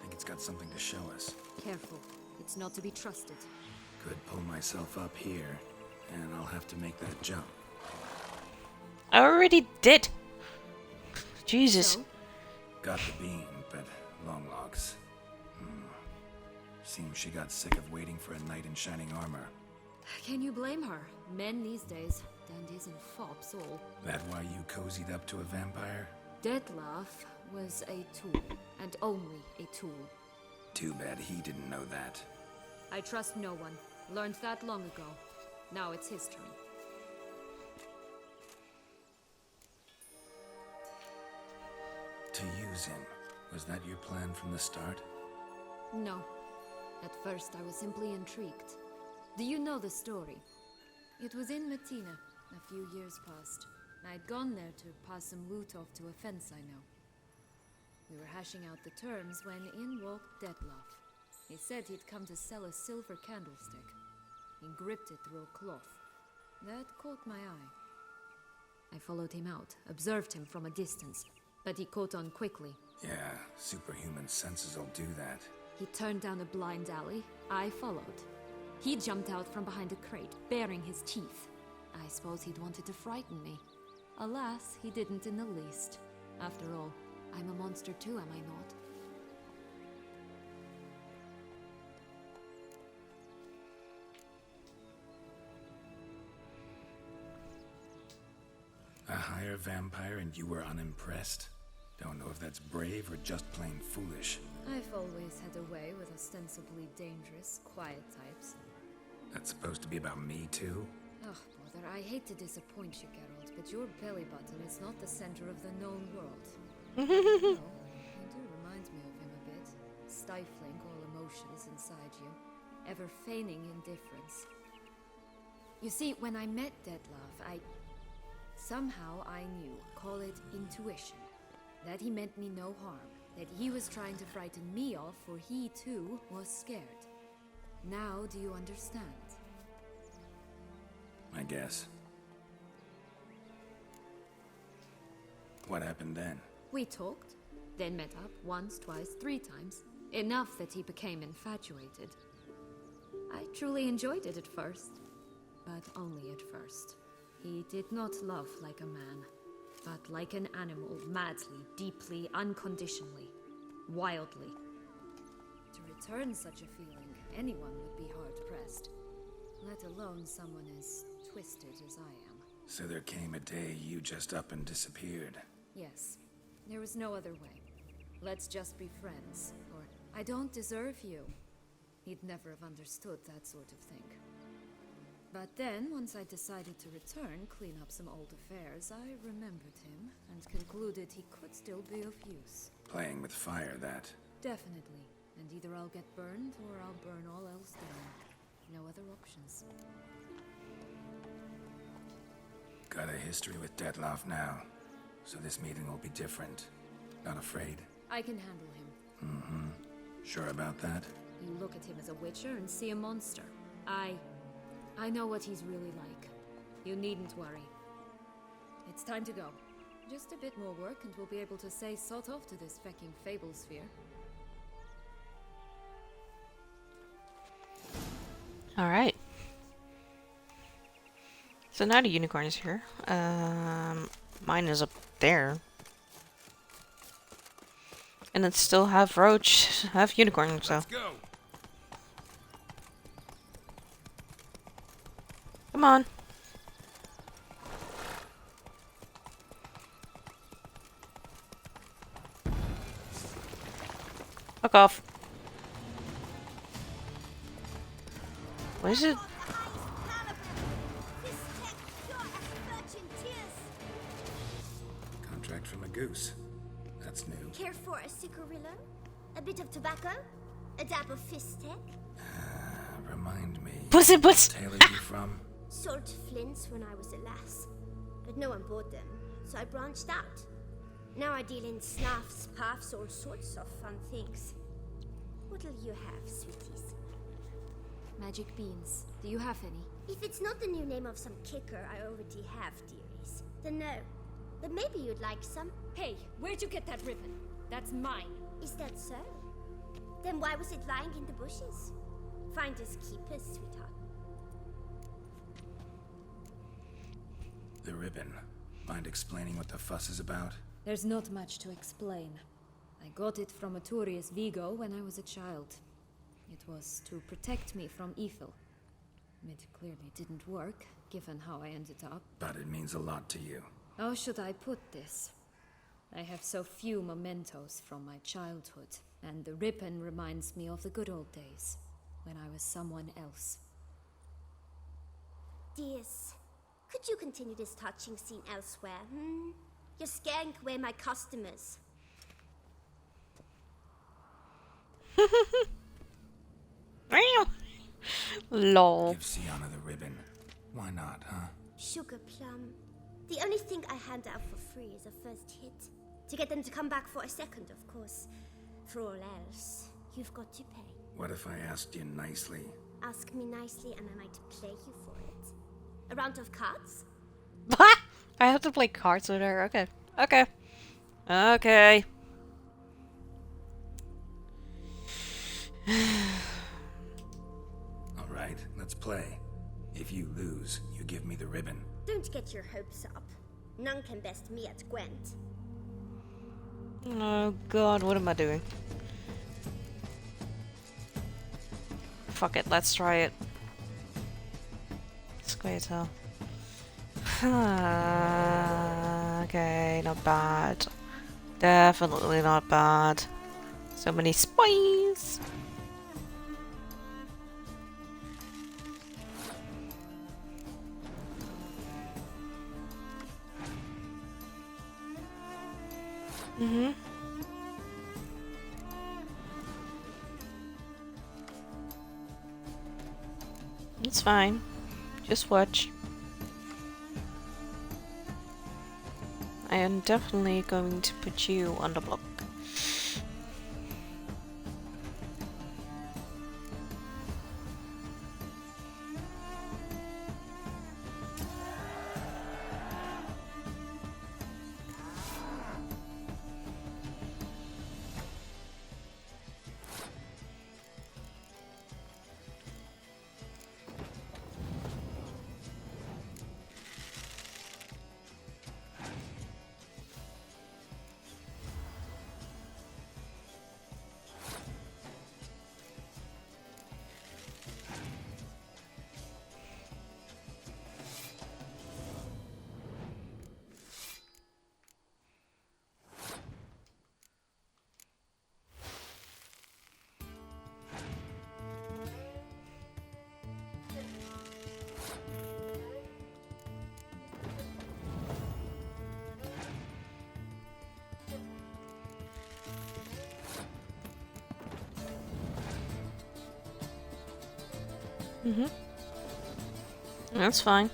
Think it's got something to show us. Careful. It's not to be trusted. Could pull myself up here, and I'll have to make that jump. I already did. Jesus. So? Got the beam, but long logs. Seems she got sick of waiting for a knight in shining armor. Can you blame her? Men these days, dandies and fops all. That why you cozied up to a vampire? Dettlaff was a tool, and only a tool. Too bad he didn't know that. I trust no one. Learned that long ago. Now it's his turn. To use him. Was that your plan from the start? No. At first I was simply intrigued. Do you know the story? It was in Metina, a few years past. I'd gone there to pass some loot off to a fence I know. We were hashing out the terms when in walked Dettlaff. He said he'd come to sell a silver candlestick. He gripped it through a cloth. That caught my eye. I followed him out, observed him from a distance, but he caught on quickly. Yeah, superhuman senses will do that. He turned down a blind alley. I followed. He jumped out from behind a crate, baring his teeth. I suppose he'd wanted to frighten me. Alas, he didn't in the least. After all, I'm a monster too, am I not? A higher vampire and you were unimpressed? Don't know if that's brave or just plain foolish. I've always had a way with ostensibly dangerous, quiet types. That's supposed to be about me too? Ugh, brother, I hate to disappoint you, Geralt, but your belly button is not the center of the known world. No, you do remind me of him a bit. Stifling all emotions inside you. Ever feigning indifference. You see, when I met Dettlaff, somehow I knew, call it intuition, that he meant me no harm. That he was trying to frighten me off, for he too was scared. Now do you understand? I guess. What happened then? We talked, then met up once, twice, 3 times. Enough that he became infatuated. I truly enjoyed it at first, but only at first. He did not love like a man, but like an animal, madly, deeply, unconditionally, wildly. To return such a feeling, anyone would be hard-pressed, let alone someone as twisted as I am. So there came a day you just up and disappeared. Yes, there was no other way. Let's just be friends, or I don't deserve you. He'd never have understood that sort of thing. But then, once I decided to return, clean up some old affairs, I remembered him and concluded he could still be of use. Playing with fire, that. Definitely. And either I'll get burned or I'll burn all else down. No other options. Got a history with Dettlaff now, so this meeting will be different. Not afraid? I can handle him. Mm-hmm. Sure about that? You look at him as a witcher and see a monster. I know what he's really like. You needn't worry. It's time to go. Just a bit more work and we'll be able to say sort off to this fecking fable sphere. Alright. So now the unicorn is here. Mine is up there. And it's still half roach, half unicorn, so. Let's go. Come on. Fuck off. What is it? Contract from a goose. That's new. Care for a cigarillo? A bit of tobacco? A dab of fistek? Remind me. Pussy. What tale are you from? Sold flints when I was a lass. But no one bought them, so I branched out. Now I deal in snuffs, puffs, all sorts of fun things. What'll you have, sweeties? Magic beans. Do you have any? If it's not the new name of some kicker I already have, dearies, then no. But maybe you'd like some. Hey, where'd you get that ribbon? That's mine. Is that so? Then why was it lying in the bushes? Finders keepers, sweetheart. The ribbon. Mind explaining what the fuss is about? There's not much to explain. I got it from Aturius Vigo when I was a child. It was to protect me from evil. It clearly didn't work, given how I ended up. But it means a lot to you. How should I put this? I have so few mementos from my childhood, and the ribbon reminds me of the good old days, when I was someone else. Dears, could you continue this touching scene elsewhere, You're scaring away my customers. Lol. Give Sienna the ribbon. Why not, huh? Sugar plum. The only thing I hand out for free is a first hit. To get them to come back for a second, of course. For all else, you've got to pay. What if I asked you nicely? Ask me nicely and I might play you for it. A round of cards? I have to play cards with her. Okay. Okay. Okay. Alright, let's play. If you lose, you give me the ribbon. Don't get your hopes up. None can best me at Gwent. Oh god, what am I doing? Fuck it, let's try it. Square tail. Okay, not bad. Definitely not bad. So many spies. Mm-hmm. It's fine. Just watch. I am definitely going to put you on the block. Mm-hmm. That's fine.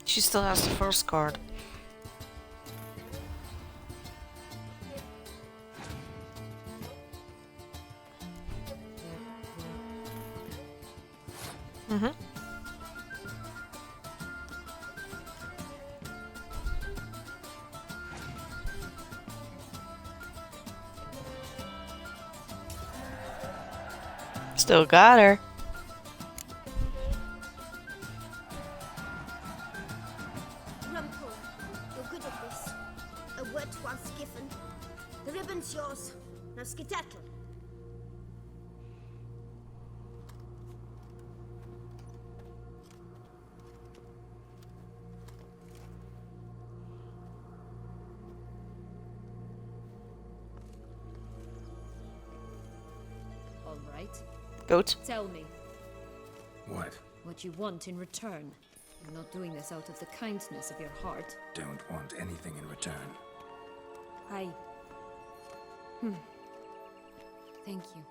She still has the first card. Mm-hmm. Still got her. Rumpole, you're good at this. A word once given. The ribbon's yours. Now skedaddle. All right. Goat. Tell me What? what you want in return. You're not doing this out of the kindness of your heart. Don't want anything in return. I... Thank you.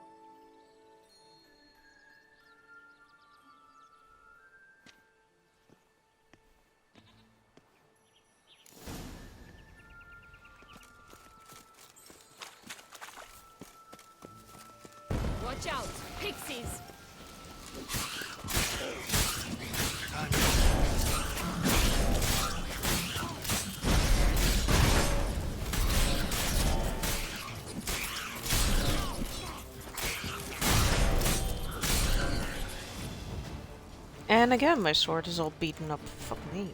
Watch out! Pixies! And again, my sword is all beaten up. Fuck me.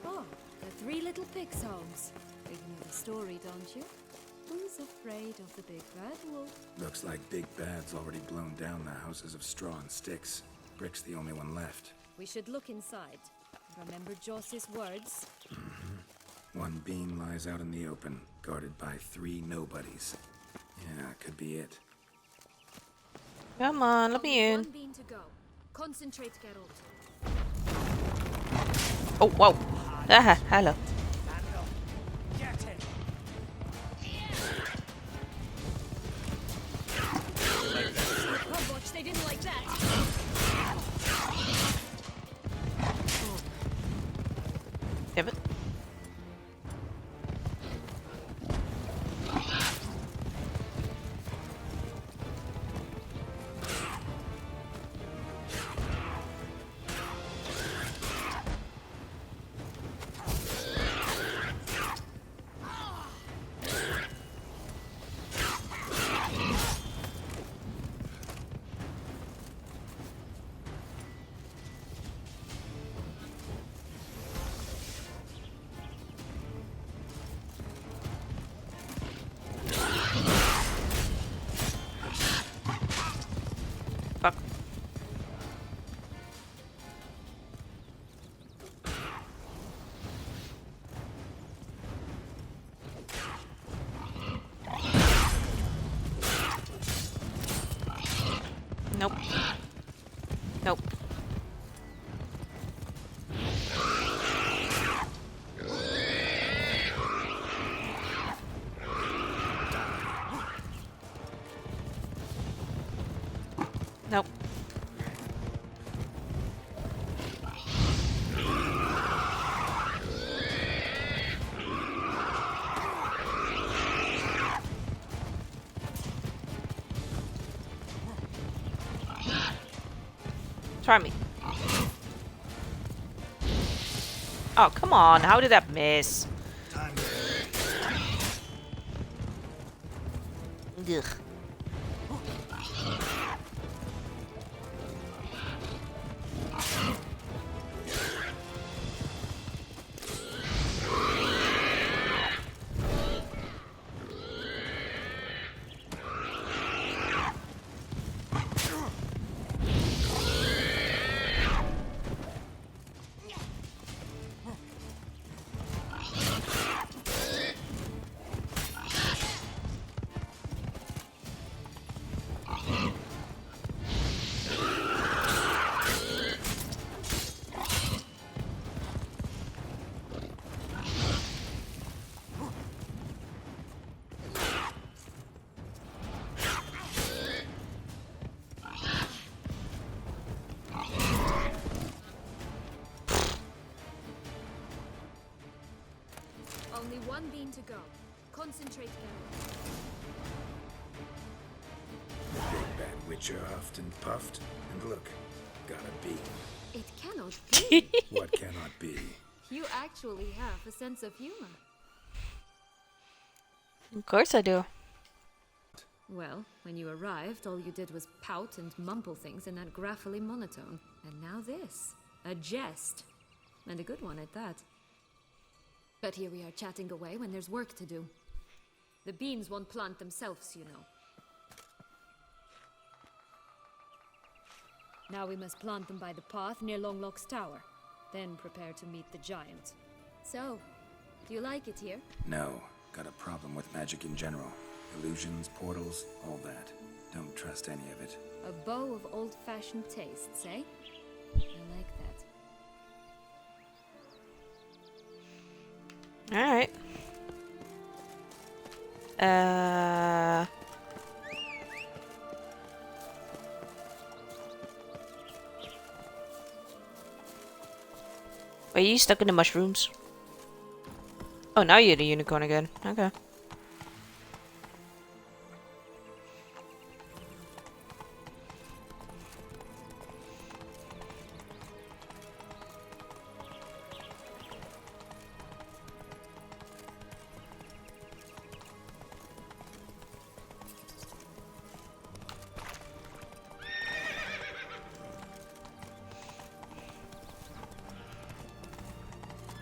Oh, the three little pig songs. You know the story, don't you? Who's afraid of the big bad wolf? Looks like Big Bad's already blown down the houses of straw and sticks. Brick's the only one left. We should look inside. Remember Joss's words? One beam lies out in the open, guarded by 3 nobodies. Yeah, could be it. Come on, let me Only in. one bean to go. Concentrate, Geralt. Oh, whoa. Ah, hello. Oh, watch, they didn't like that. Damn it. Fuck. Nope. Nope. Nope. Try me. Oh, come on. How did that miss? Ugh. One bean to go. Concentrate carefully. Big bad Witcher huffed and puffed, and look, got a bean. It cannot be. What cannot be? You actually have a sense of humor. Of course I do. Well, when you arrived, all you did was pout and mumble things in that graphically monotone. And now this. A jest. And a good one at that. But here we are chatting away when there's work to do. The beans won't plant themselves, you know. Now we must plant them by the path near Longlock's tower. Then prepare to meet the giant. So, do you like it here? No, got a problem with magic in general. Illusions, portals, all that. Don't trust any of it. A bow of old-fashioned tastes, eh? I like that. Alright. Are you stuck in the mushrooms? Oh, now you're the unicorn again. Okay.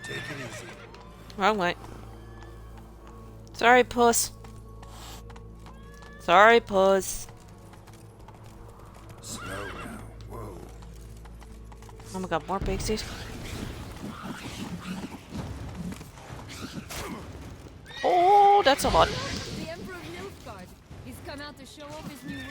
Take it easy. Wrong way. Sorry, puss. Sorry, puss. Slow now. Whoa. Oh my god, more pixies. Oh, that's a lot. The Emperor of Nilfgaard. He's come out to show off his new role.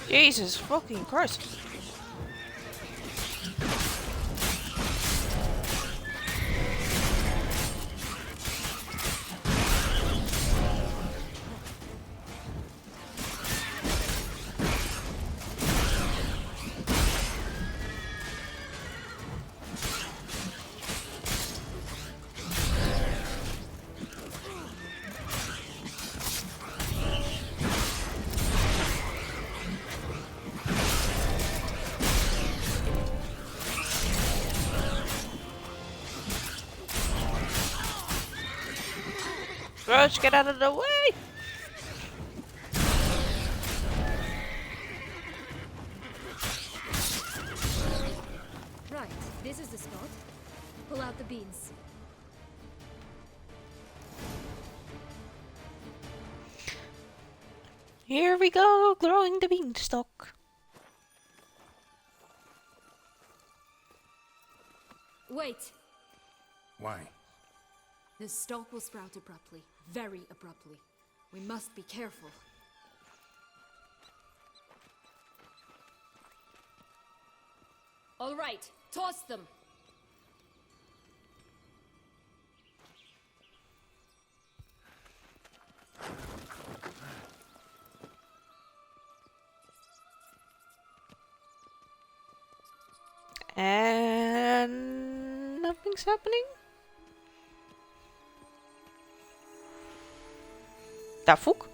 Jesus fucking Christ. Roach, get out of the way! Right, this is the spot. Pull out the beans. Here we go, growing the beanstalk. Wait! Why? The stalk will sprout abruptly. Very abruptly. We must be careful. All right, toss them! And nothing's happening? Da fuck?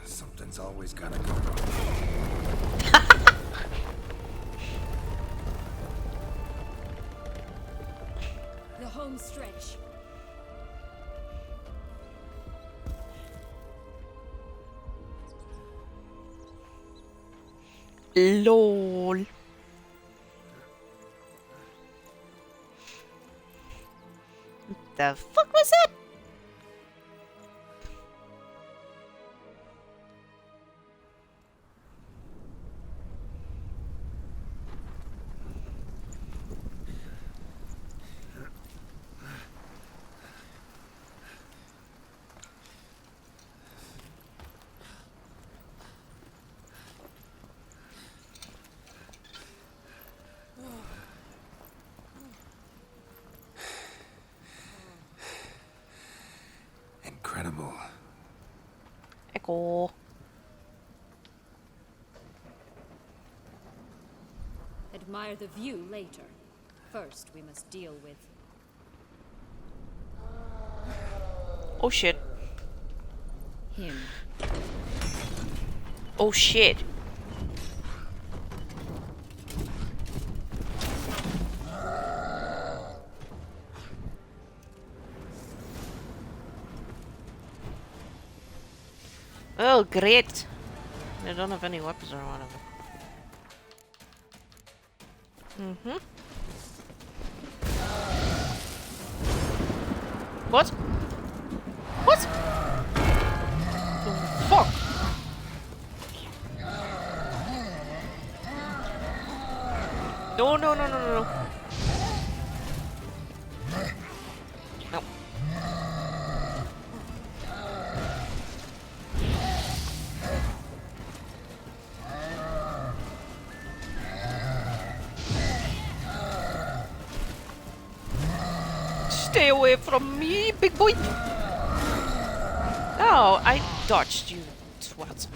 Something's always gotta go wrong. The home stretch. LOL. The fuck was that? trouble. Echo. Admire the view later. First, we must deal with... Oh shit. him. Oh shit. Oh, great. They don't have any weapons or whatever. What? What? The fuck? No, no, no, no, no, no. No. Stay away from me, big boy! Oh, I dodged you, twat.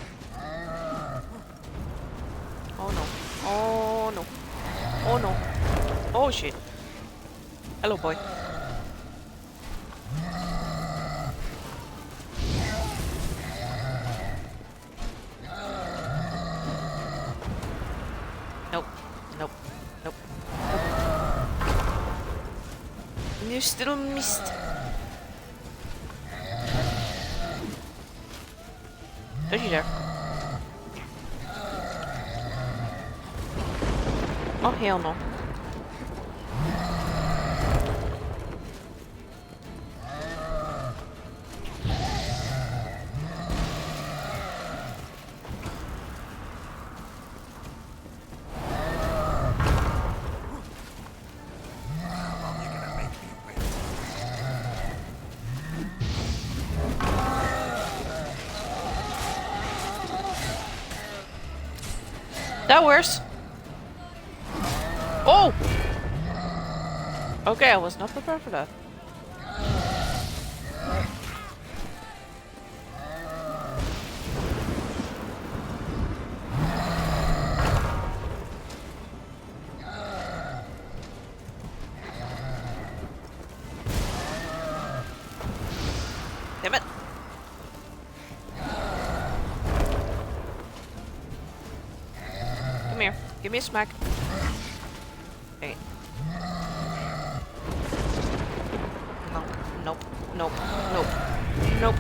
Oh no. Oh no. Oh no. Oh shit. Hello, boy. Nope. Nope. Nope. And you still missed. Don't you dare. Oh, hell no. That works. Oh! Okay, I was not prepared for that. Damn it. Come here. Give me a smack. Hey. No. Nope. Nope. Nope. Nope.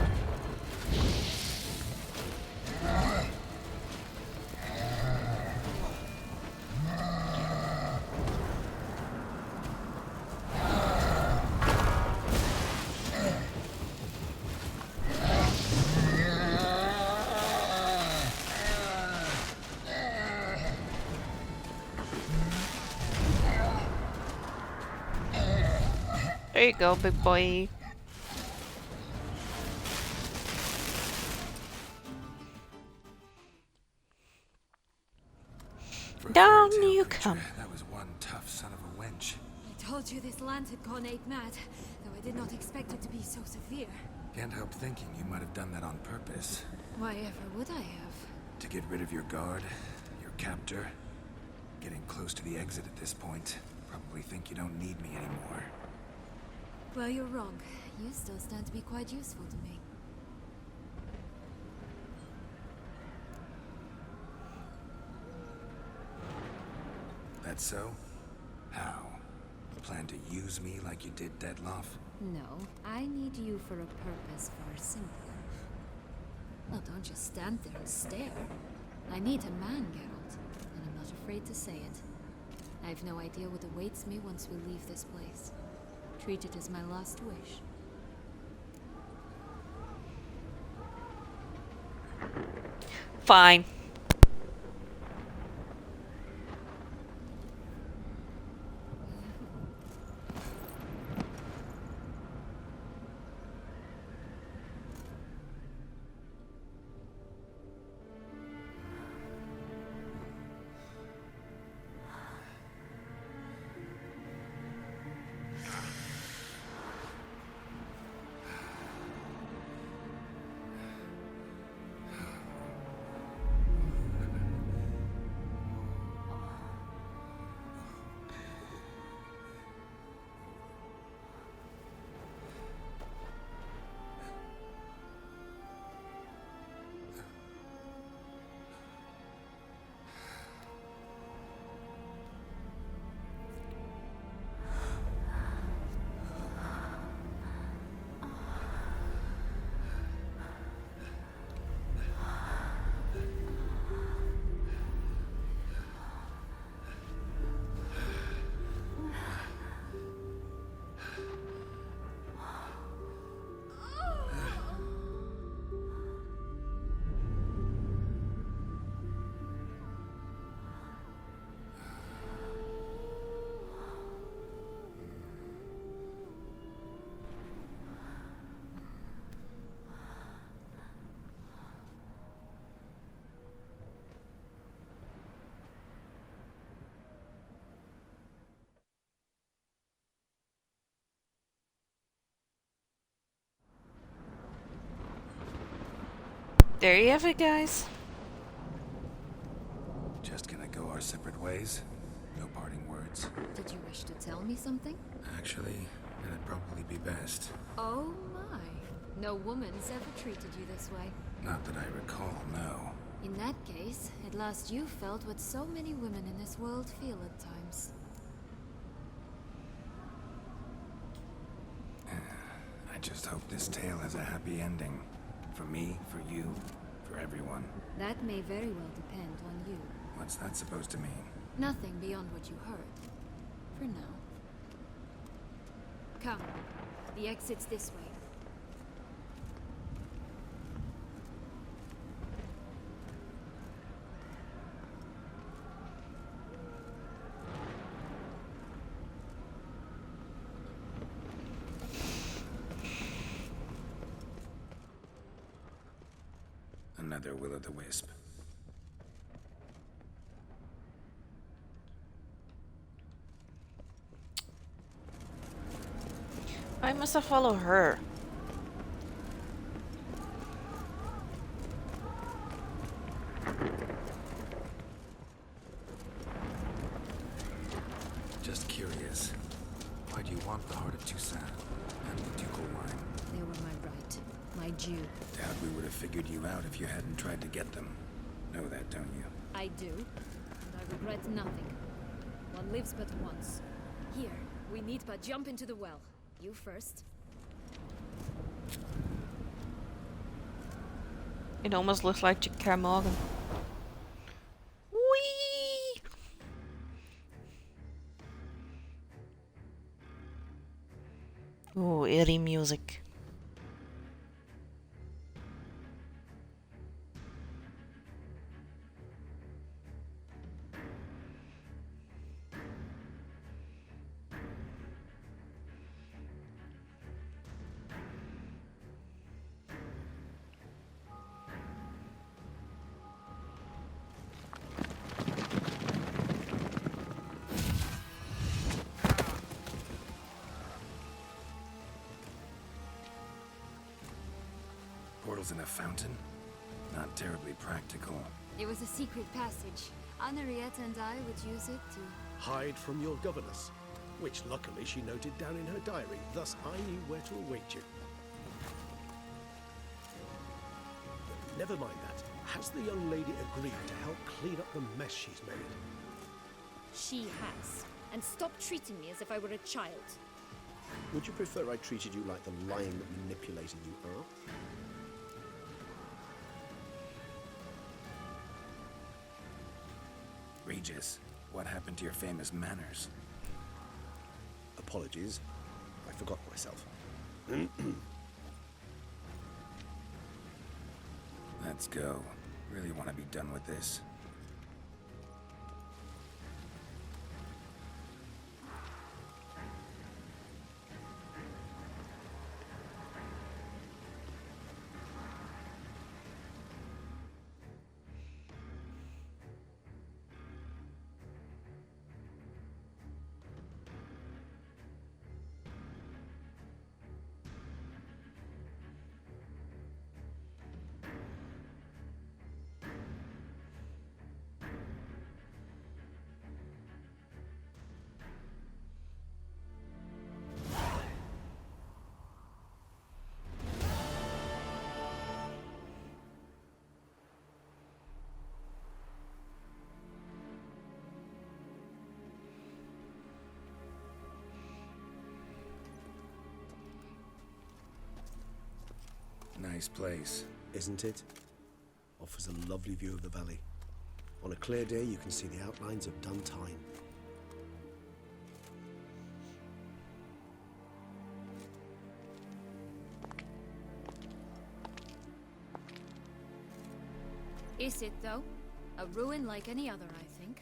There you go, big boy. Down you come. That was one tough son of a wench. I told you this land had gone ape mad, though I did not expect it to be so severe. Can't help thinking you might have done that on purpose. Why ever would I have? To get rid of your guard, your captor. Getting close to the exit at this point. Probably think you don't need me anymore. Well, you're wrong. You still stand to be quite useful to me. That so? How? Plan to use me like you did Detloff? No, I need you for a purpose far simpler. Well, don't just stand there and stare. I need a man, Geralt, and I'm not afraid to say it. I have no idea what awaits me once we leave this place. Treat it as my last wish. Fine. There you have it, guys. Just gonna go our separate ways? No parting words? Did you wish to tell me something? Actually, that'd probably be best. Oh my. No woman's ever treated you this way. Not that I recall, no. In that case, at last you felt what so many women in this world feel at times. I just hope this tale has a happy ending. For me, for you, for everyone. That may very well depend on you. What's that supposed to mean? Nothing beyond what you heard. For now. Come. The exit's this way. Another will-o'-the-wisp. Why must I follow her? Just curious. Why do you want the heart of Toussaint and the ducal wine? They were my right. My due. Doubt we would have figured you out if you hadn't tried to get them. Know that, don't you? I do. And I regret nothing. One lives but once. Here, we need but jump into the well. You first. It almost looks like J.K. Morgan. Whee! Oh, eerie music. Portals in a fountain? Not terribly practical. It was a secret passage. Henriette and I would use it to... Hide from your governess, which luckily she noted down in her diary, thus I knew where to await you. Never mind that. Has the young lady agreed to help clean up the mess she's made? She has. And stop treating me as if I were a child. Would you prefer I treated you like the lying manipulator you are? Regis, what happened to your famous manners? Apologies. I forgot myself. Let's go. Really want to be done with this. Nice place. Isn't it? Offers a lovely view of the valley. On a clear day, you can see the outlines of Duntine. Is it, though? A ruin like any other, I think.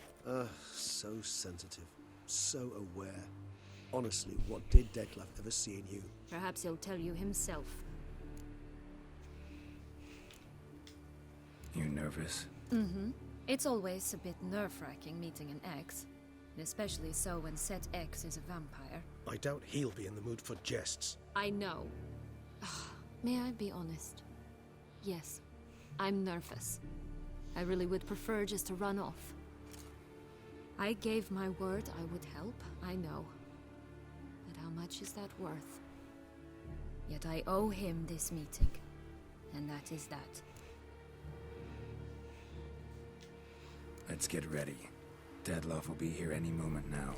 So sensitive. So aware. Honestly, what did Dettlaff ever see in you? Perhaps he'll tell you himself. You nervous? Mm-hmm. It's always a bit nerve-wracking meeting an ex. Especially so when Set X is a vampire. I doubt he'll be in the mood for jests. I know. May I be honest? Yes. I'm nervous. I really would prefer just to run off. I gave my word I would help, I know. But how much is that worth? Yet I owe him this meeting. And that is that. Let's get ready. Dettlaff will be here any moment now.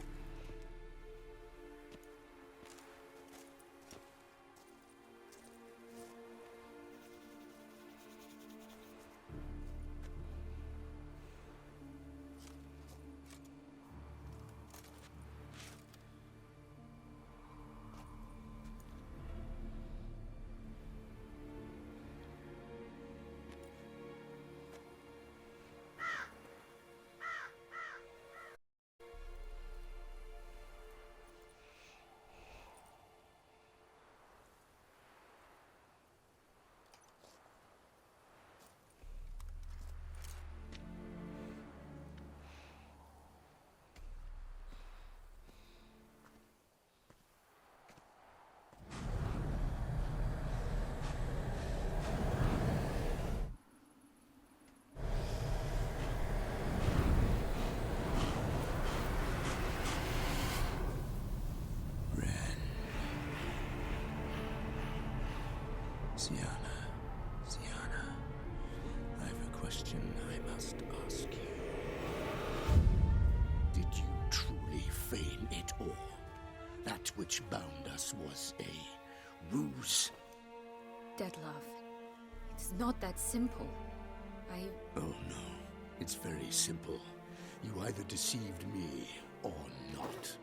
Sienna, I have a question I must ask you. Did you truly feign it all? That which bound us was a ruse? Dettlaff, it's not that simple. Oh no, it's very simple. You either deceived me or not.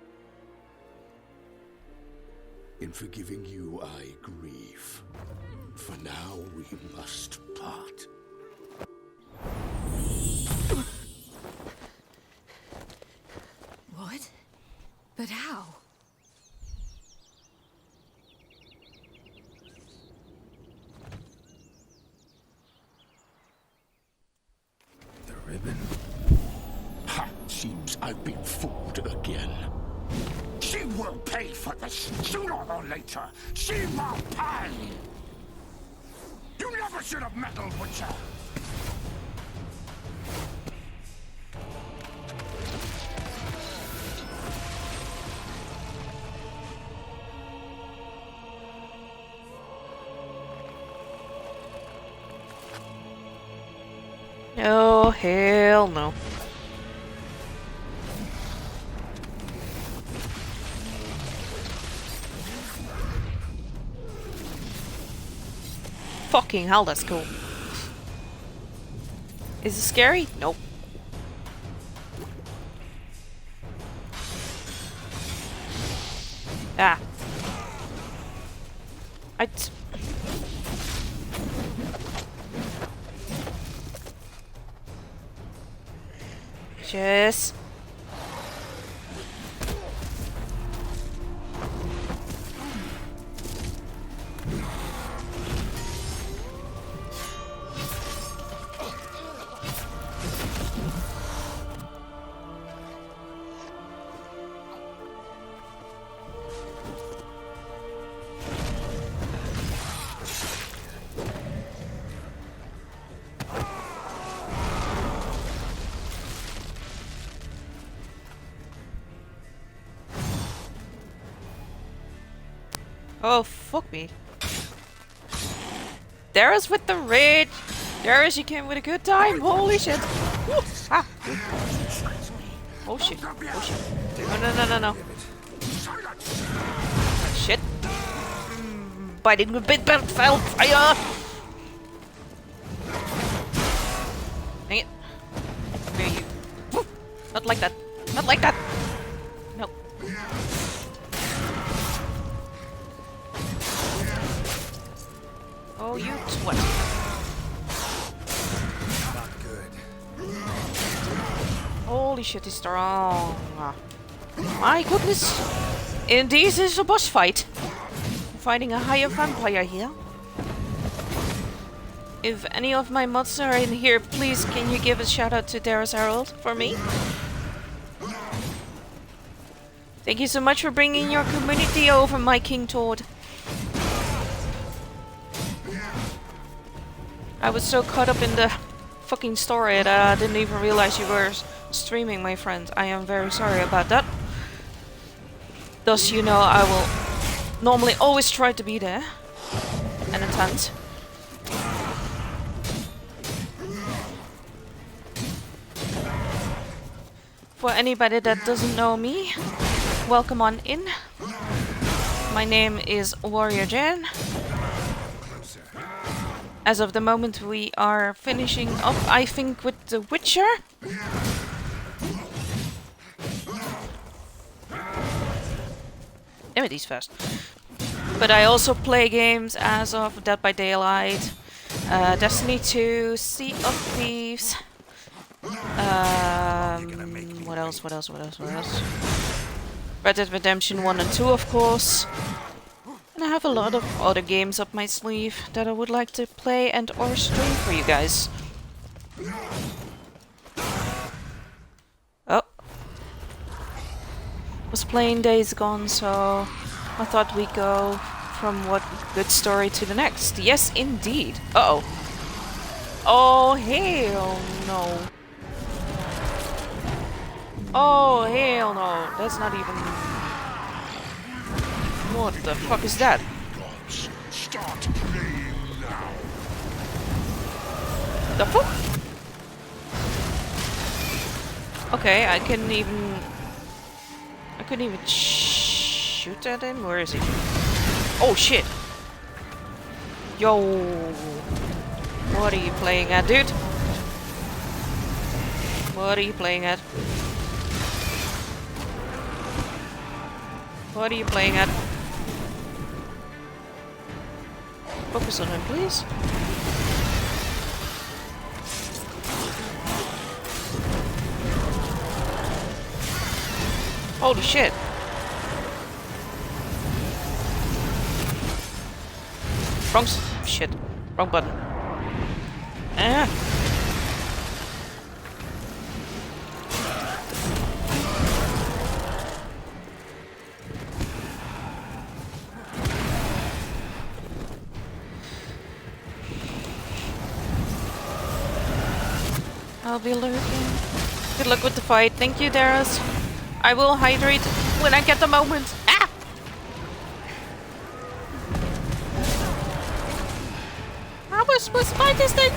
In forgiving you, I grieve. For now, we must part. What? But how? The ribbon? Ha! Seems I've been fooled again. She will pay for this, sooner or later. She will pay! You never should have meddled with her! Oh, hell no. Fucking hell, that's cool. Is it scary? Nope. Ah. Just... Oh, fuck me. Darius with the raid. Darius, you came with a good time. Holy shit. Woo. Ah. Oh shit. Oh shit. No. Shit. Biting a bit belt fell fire. Dang it. Where are you? Woo. Not like that. Not like that. No. Oh, you twat. Not good. Holy shit, he's strong. My goodness. Indeed, this is a boss fight. I'm fighting a higher vampire here. If any of my mods are in here, please can you give a shout out to Darius Harold for me? Thank you so much for bringing your community over, my King Toad. I was so caught up in the fucking story that I didn't even realize you were streaming, my friend. I am very sorry about that. Thus, you know, I will normally always try to be there and attend. For anybody that doesn't know me, welcome on in. My name is Warrior Jan. As of the moment we are finishing up, I think, with The Witcher. Amity's first. But I also play games as of Dead by Daylight, Destiny 2, Sea of Thieves. What else? Red Dead Redemption 1 and 2, of course. And I have a lot of other games up my sleeve that I would like to play and or stream for you guys. Oh. Was playing Days Gone, so I thought we'd go from one good story to the next. Yes, indeed. Uh-oh. Oh, hell no. Oh, hell no. That's not even... What the fuck is that? Start playing now. The fuck? Okay, I couldn't even shoot at him. Where is he? Oh shit! Yo, what are you playing at, dude? What are you playing at? What are you playing at? Focus on him, please. Holy shit. Wrong shit. Wrong button. Ah. I'll be lurking. Good luck with the fight. Thank you, Darius. I will hydrate when I get the moment. Ah! How am I supposed to fight this thing?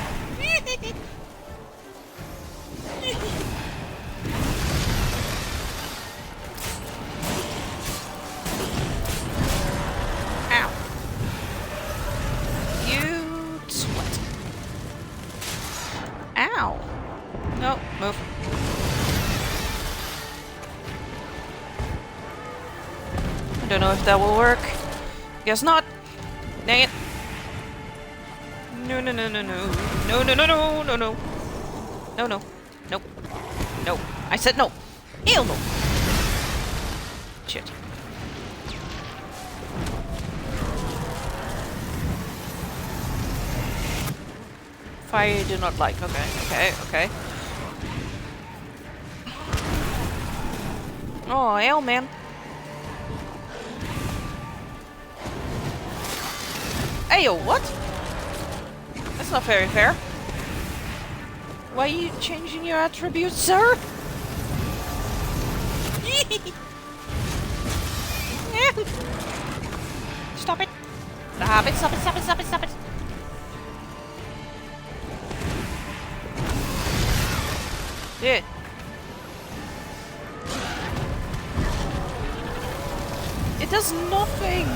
Ow. You sweat. Ow. No, move. I don't know if that will work. Guess not. Dang it. No, no, no, no, no. No, no, no, no, no, no. No, no. Nope. No. I said no. Hell no. Shit. Fire you do not like. Okay, okay, okay. Oh, hell, man. Ayo, what? That's not very fair. Why are you changing your attributes, sir? Stop it. Stop it, stop it, stop it, stop it, stop it. Dude. It does nothing.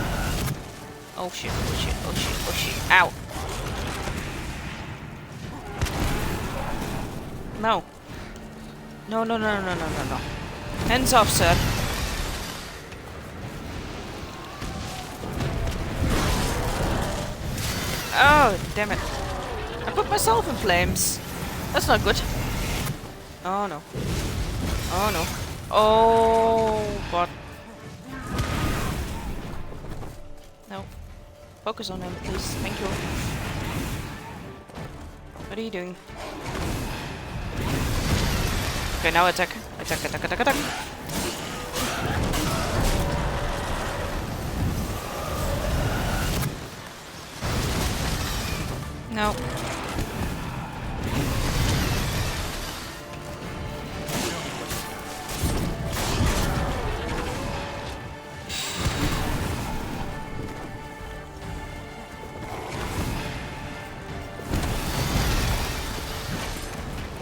Oh shit, oh shit, oh shit, oh shit. Ow. No. No, no, no, no, no, no, no. Hands off, sir. Oh, damn it. I put myself in flames. That's not good. Oh no. Oh no. Oh god. No. Focus on him, please. Thank you. What are you doing? Okay, now attack. Attack, attack, attack, attack. No.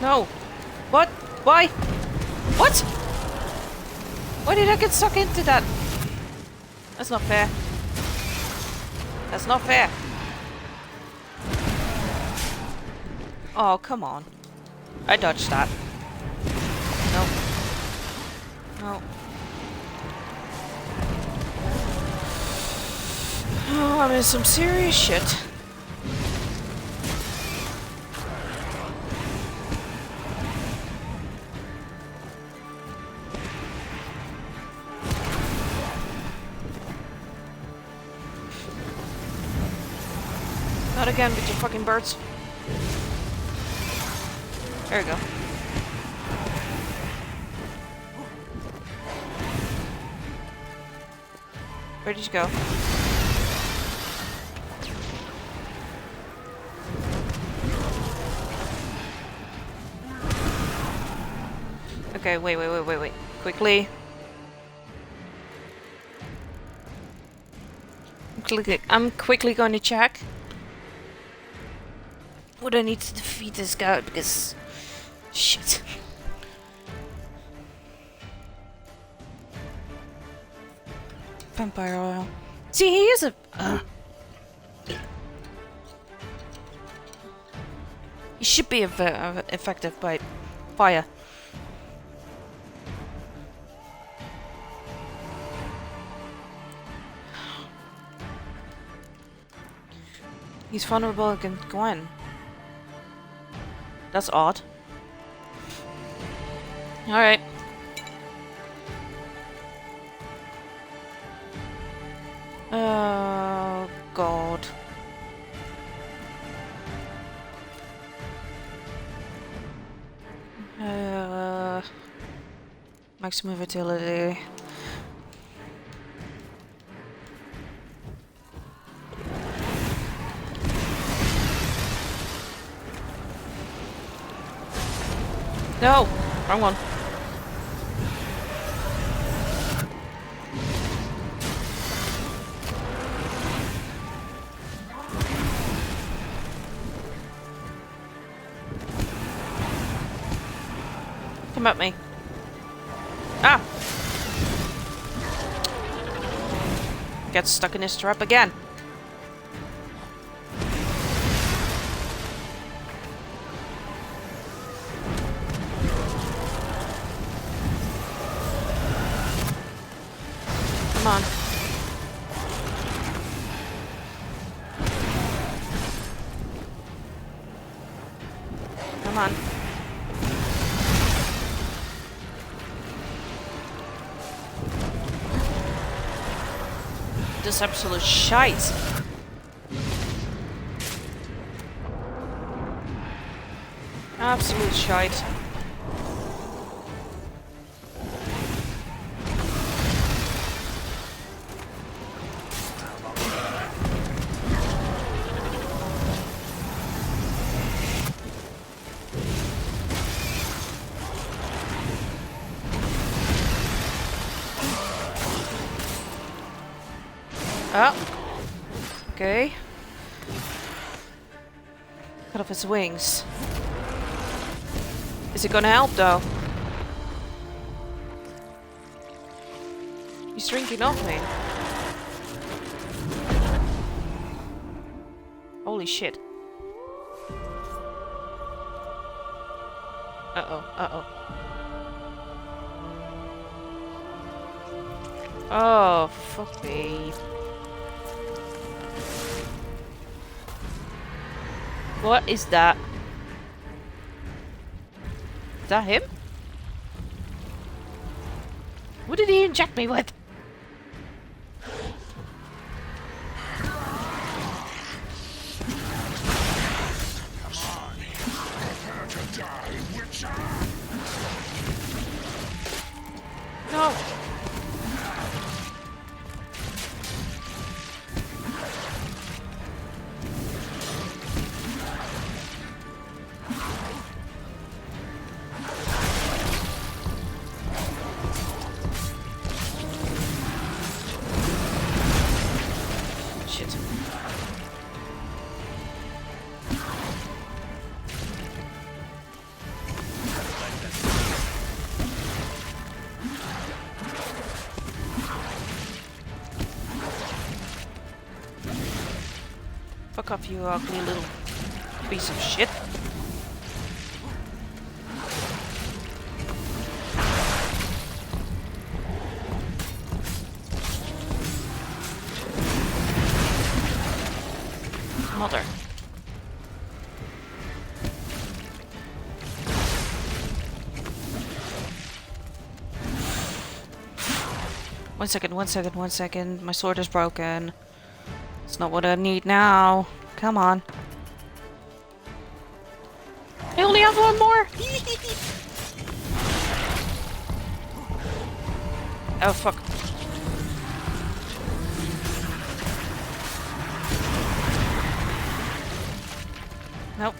No. What? Why? What? Why did I get stuck into that? That's not fair. That's not fair. Oh, come on. I dodged that. No. No. Oh, I'm in some serious shit. Not again with your fucking birds. There we go. Where did you go? Okay, wait. Quickly. I'm quickly going to check. Would I need to defeat this guy because... Shit. Vampire oil. See, he is a... He should be effective by fire. He's vulnerable against Gwen. That's odd. Alright. Oh, God. Maximum vitality. No! Wrong one. Come at me. Ah! Get stuck in this trap again. Come on. Come on. This absolute shite. Absolute shite. Oh. Okay. Cut off his wings. Is it gonna help though? He's drinking off me. Holy shit. Uh-oh, uh-oh. Oh, fuck me. What is that? Is that him? What did he inject me with? No. Fuck off, you ugly little piece of shit. Mother. One second. My sword is broken. It's not what I need now. Come on. I only have one more! Oh, fuck. Nope.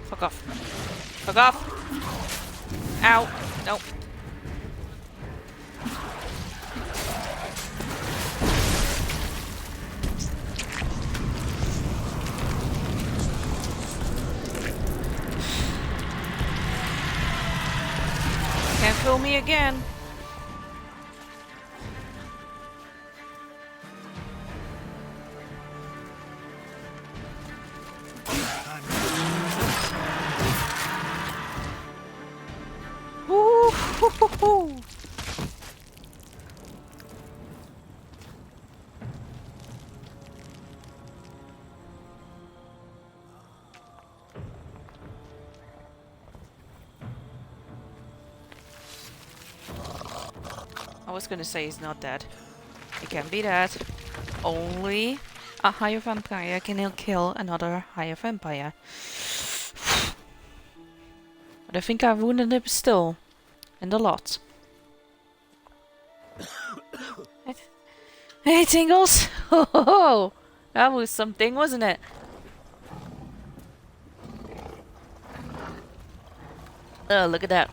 Fuck off. Fuck off. Ow. Nope. Can't fool me again. I was gonna say he's not dead. He can't be dead. Only a higher vampire can kill another higher vampire. But I think I wounded him still. And a lot. Hey, Tingles! Oh, that was something, wasn't it? Oh, look at that.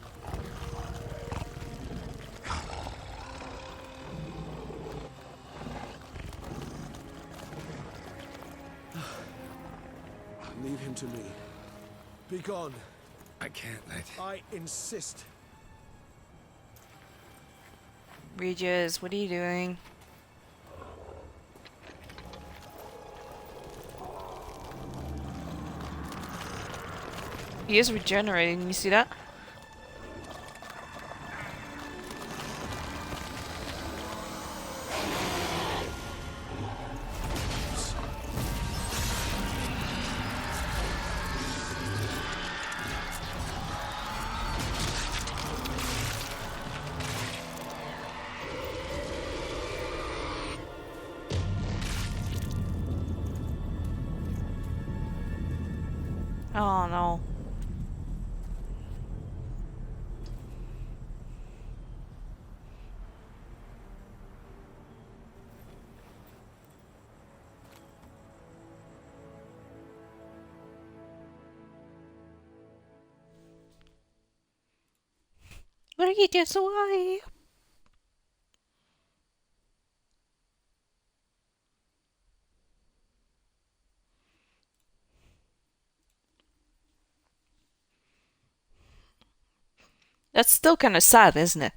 Leave him to me. Be gone. I can't let... I insist. Regis, what are you doing? He is regenerating, you see that? Oh no. Regis, why? That's still kind of sad, isn't it?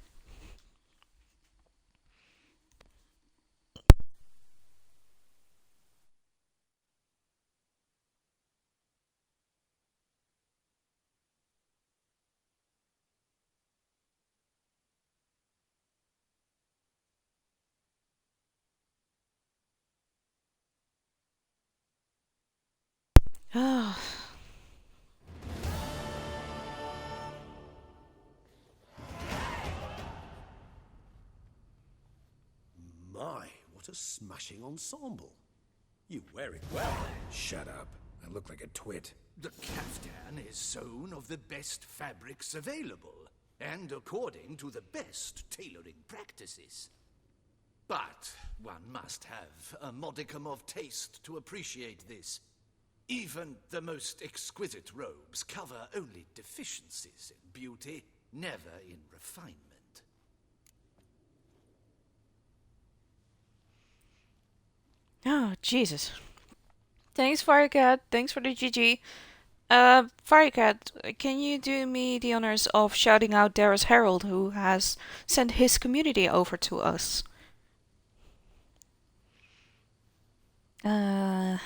Oh. My, what a smashing ensemble. You wear it well. Shut up. I look like a twit. The caftan is sewn of the best fabrics available, and according to the best tailoring practices. But one must have a modicum of taste to appreciate this. Even the most exquisite robes cover only deficiencies in beauty, never in refinement. Oh. Oh, Jesus. Thanks, Firecat. Thanks for the GG. Firecat, can you do me the honors of shouting out Darius Herald, who has sent his community over to us? Rather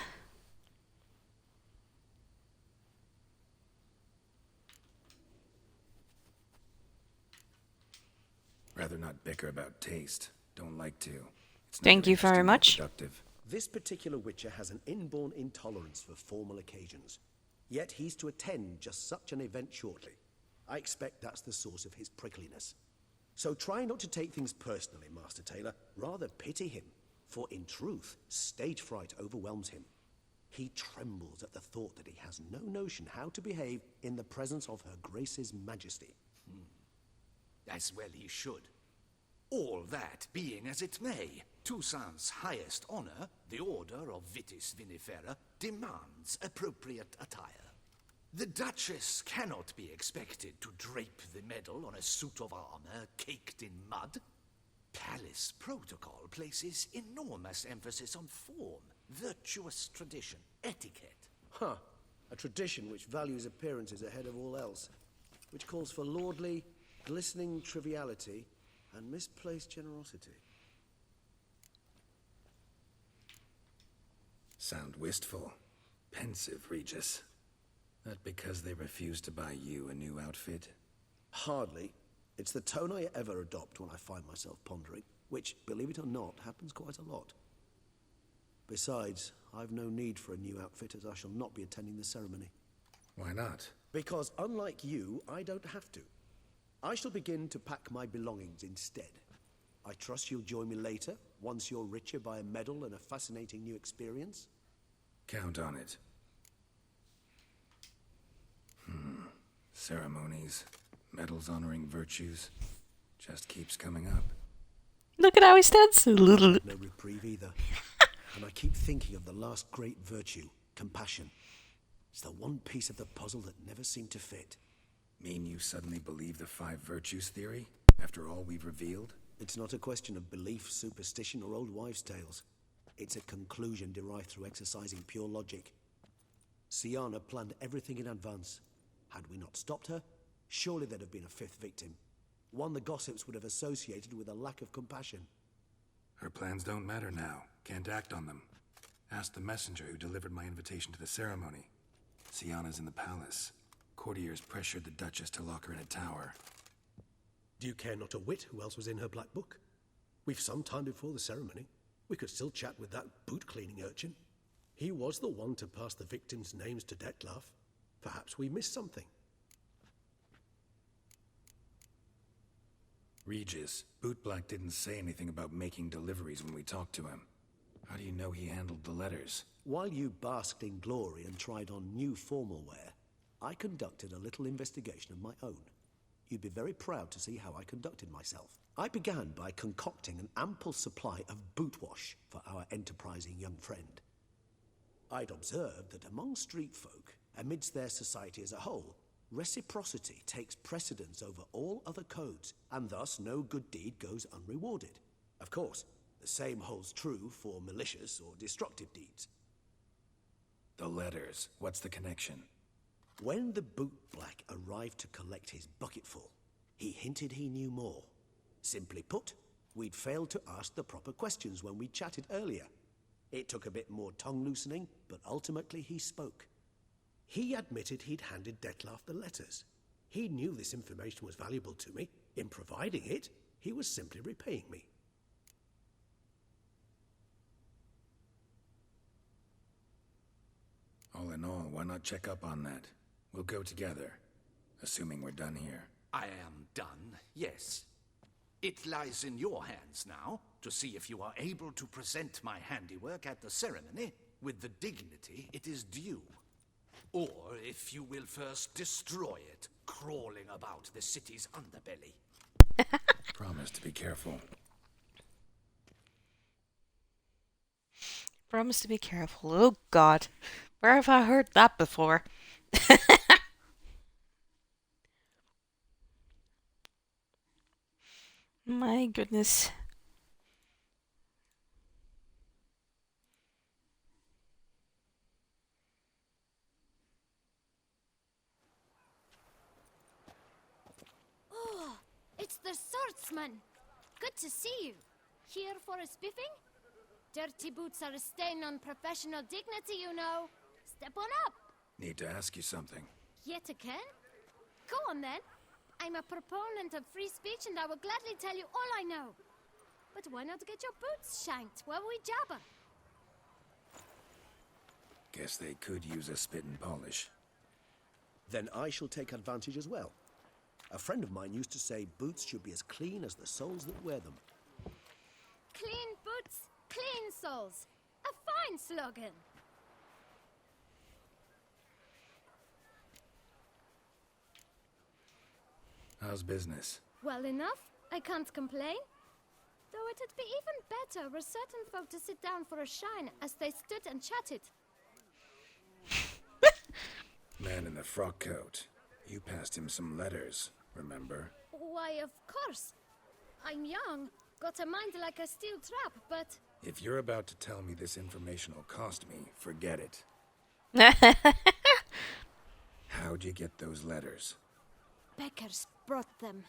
not bicker about taste. Don't like to. It's Thank neither you very interesting nor much. productive. This particular Witcher has an inborn intolerance for formal occasions. Yet he's to attend just such an event shortly. I expect that's the source of his prickliness. So try not to take things personally, Master Taylor. Rather pity him. For in truth, stage fright overwhelms him. He trembles at the thought that he has no notion how to behave in the presence of Her Grace's Majesty. As well he should. All that being as it may, Toussaint's highest honor, the Order of Vitis Vinifera, demands appropriate attire. The Duchess cannot be expected to drape the medal on a suit of armor caked in mud. Palace protocol places enormous emphasis on form, virtuous tradition, etiquette. Huh. A tradition which values appearances ahead of all else. Which calls for lordly, glistening triviality and misplaced generosity. Sound wistful. Pensive, Regis. That because they refuse to buy you a new outfit? Hardly. It's the tone I ever adopt when I find myself pondering, which, believe it or not, happens quite a lot. Besides, I've no need for a new outfit as I shall not be attending the ceremony. Why not? Because unlike you, I don't have to. I shall begin to pack my belongings instead. I trust you'll join me later, once you're richer by a medal and a fascinating new experience? Count on it. Ceremonies, medals honoring virtues, just keeps coming up. Look at how he stands. No reprieve either. And I keep thinking of the last great virtue, compassion. It's the one piece of the puzzle that never seemed to fit. Mean you suddenly believe the 5 virtues theory, after all we've revealed? It's not a question of belief, superstition, or old wives' tales. It's a conclusion derived through exercising pure logic. Syanna planned everything in advance. Had we not stopped her, surely there'd have been a 5th victim. One the gossips would have associated with a lack of compassion. Her plans don't matter now. Can't act on them. Ask the messenger who delivered my invitation to the ceremony. Syanna's in the palace. Courtiers pressured the Duchess to lock her in a tower. Do you care not a whit who else was in her black book? We've some time before the ceremony. We could still chat with that boot-cleaning urchin. He was the one to pass the victims' names to Dettlaff. Perhaps we missed something. Regis, Bootblack didn't say anything about making deliveries when we talked to him. How do you know he handled the letters? While you basked in glory and tried on new formal wear, I conducted a little investigation of my own. You'd be very proud to see how I conducted myself. I began by concocting an ample supply of boot wash for our enterprising young friend. I'd observed that among street folk, amidst their society as a whole, reciprocity takes precedence over all other codes, and thus no good deed goes unrewarded. Of course, the same holds true for malicious or destructive deeds. The letters. What's the connection? When the bootblack arrived to collect his bucketful, he hinted he knew more. Simply put, we'd failed to ask the proper questions when we chatted earlier. It took a bit more tongue-loosening, but ultimately he spoke. He admitted he'd handed Dettlaff the letters. He knew this information was valuable to me. In providing it, he was simply repaying me. All in all, why not check up on that? We'll go together, assuming we're done here. I am done, yes. It lies in your hands now to see if you are able to present my handiwork at the ceremony with the dignity it is due. Or if you will first destroy it, crawling about the city's underbelly. Promise to be careful. Promise to be careful. Oh God. Where have I heard that before? My goodness. the swordsman. Good to see you. Here for a spiffing? Dirty boots are a stain on professional dignity, you know. Step on up. Need to ask you something. Yet again? Go on then. I'm a proponent of free speech and I will gladly tell you all I know. But why not get your boots shanked while we jabber? Guess they could use a spit and polish. Then I shall take advantage as well. A friend of mine used to say boots should be as clean as the soles that wear them. Clean boots, clean soles. A fine slogan. How's business? Well enough. I can't complain. Though it'd be even better were certain folk to sit down for a shine as they stood and chatted. Man in the frock coat. You passed him some letters, remember? Why, of course. I'm young, got a mind like a steel trap, but... If you're about to tell me this information will cost me, forget it. How'd you get those letters? Beggars brought them.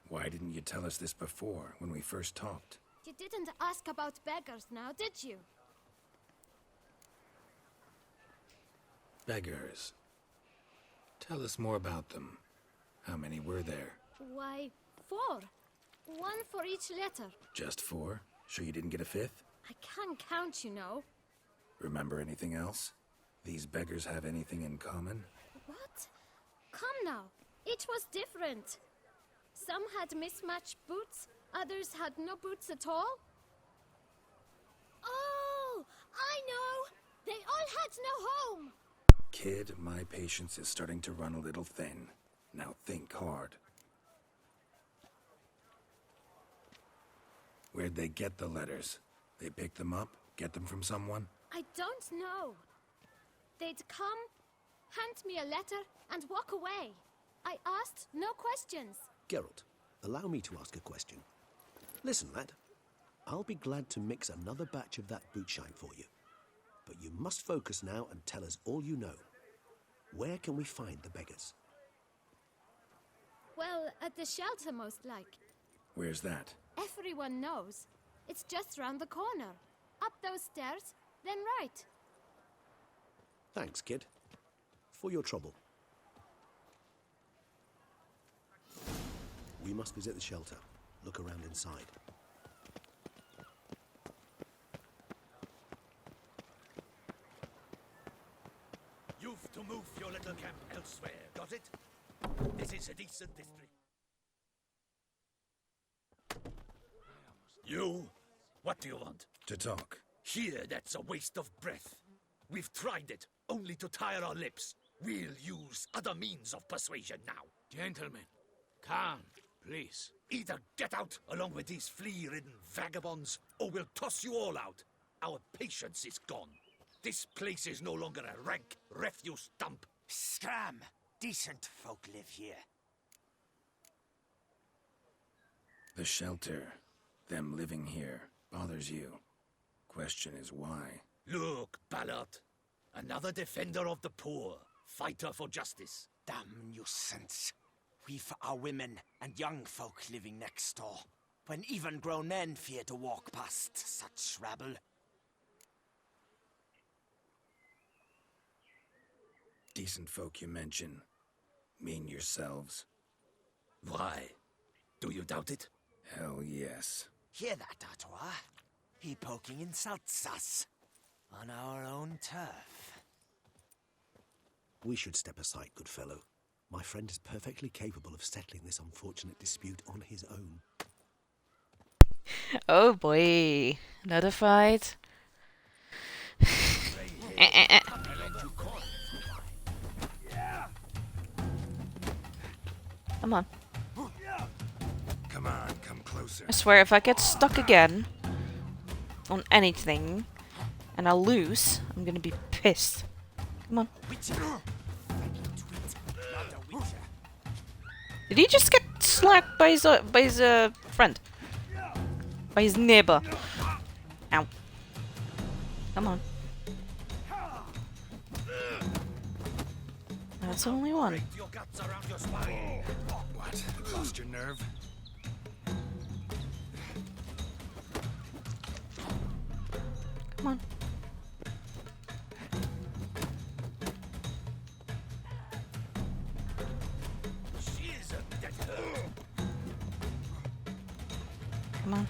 Why didn't you tell us this before, when we first talked? You didn't ask about beggars now, did you? Beggars. Tell us more about them. How many were there? Why, 4. One for each letter. Just 4? Sure you didn't get a 5th? I can't count, you know. Remember anything else? These beggars have anything in common? What? Come now. Each was different. Some had mismatched boots, others had no boots at all. Oh, I know! They all had no home! Kid, my patience is starting to run a little thin. Now think hard. Where'd they get the letters? They pick them up? Get them from someone? I don't know. They'd come, hand me a letter, and walk away. I asked no questions. Geralt, allow me to ask a question. Listen, lad. I'll be glad to mix another batch of that boot shine for you. But you must focus now and tell us all you know. Where can we find the beggars? Well, at the shelter, most like. Where's that? Everyone knows. It's just round the corner. Up those stairs, then right. Thanks, kid. For your trouble. We must visit the shelter. Look around inside. You've to move your little camp elsewhere, got it? This is a decent district. You? What do you want? To talk. Here, that's a waste of breath. We've tried it, only to tire our lips. We'll use other means of persuasion now. Gentlemen, calm, please. Either get out along with these flea-ridden vagabonds, or we'll toss you all out. Our patience is gone. This place is no longer a rank refuse dump. Scram! Decent folk live here. The shelter, them living here, bothers you. Question is why? Look, Ballard. Another defender of the poor. Fighter for justice. Damn nuisance. We've our women and young folk living next door, when even grown men fear to walk past such rabble. Decent folk you mention. Mean yourselves. Why? Do you doubt it? Hell yes. Hear that, Artois? He poking insults us. On our own turf. We should step aside, good fellow. My friend is perfectly capable of settling this unfortunate dispute on his own. Oh boy. Another fight. Come on. Come on, come closer. I swear if I get stuck again on anything and I lose, I'm gonna be pissed. Come on. Did he just get slapped by his friend? By his neighbor? Ow. Come on. That's only one. Your guts around your spine. What? Lost your nerve? Come on. Come on.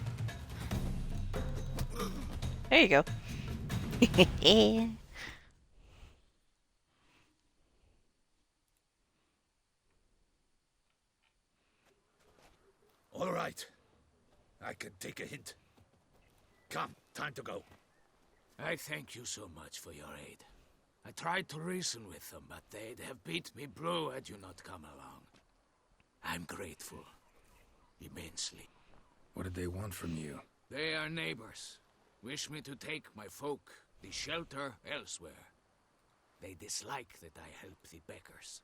There you go. All right. I can take a hint. Come, time to go. I thank you so much for your aid. I tried to reason with them, but they'd have beat me blue had you not come along. I'm grateful. Immensely. What did they want from you? They are neighbors. Wish me to take my folk, the shelter, elsewhere. They dislike that I help the beggars.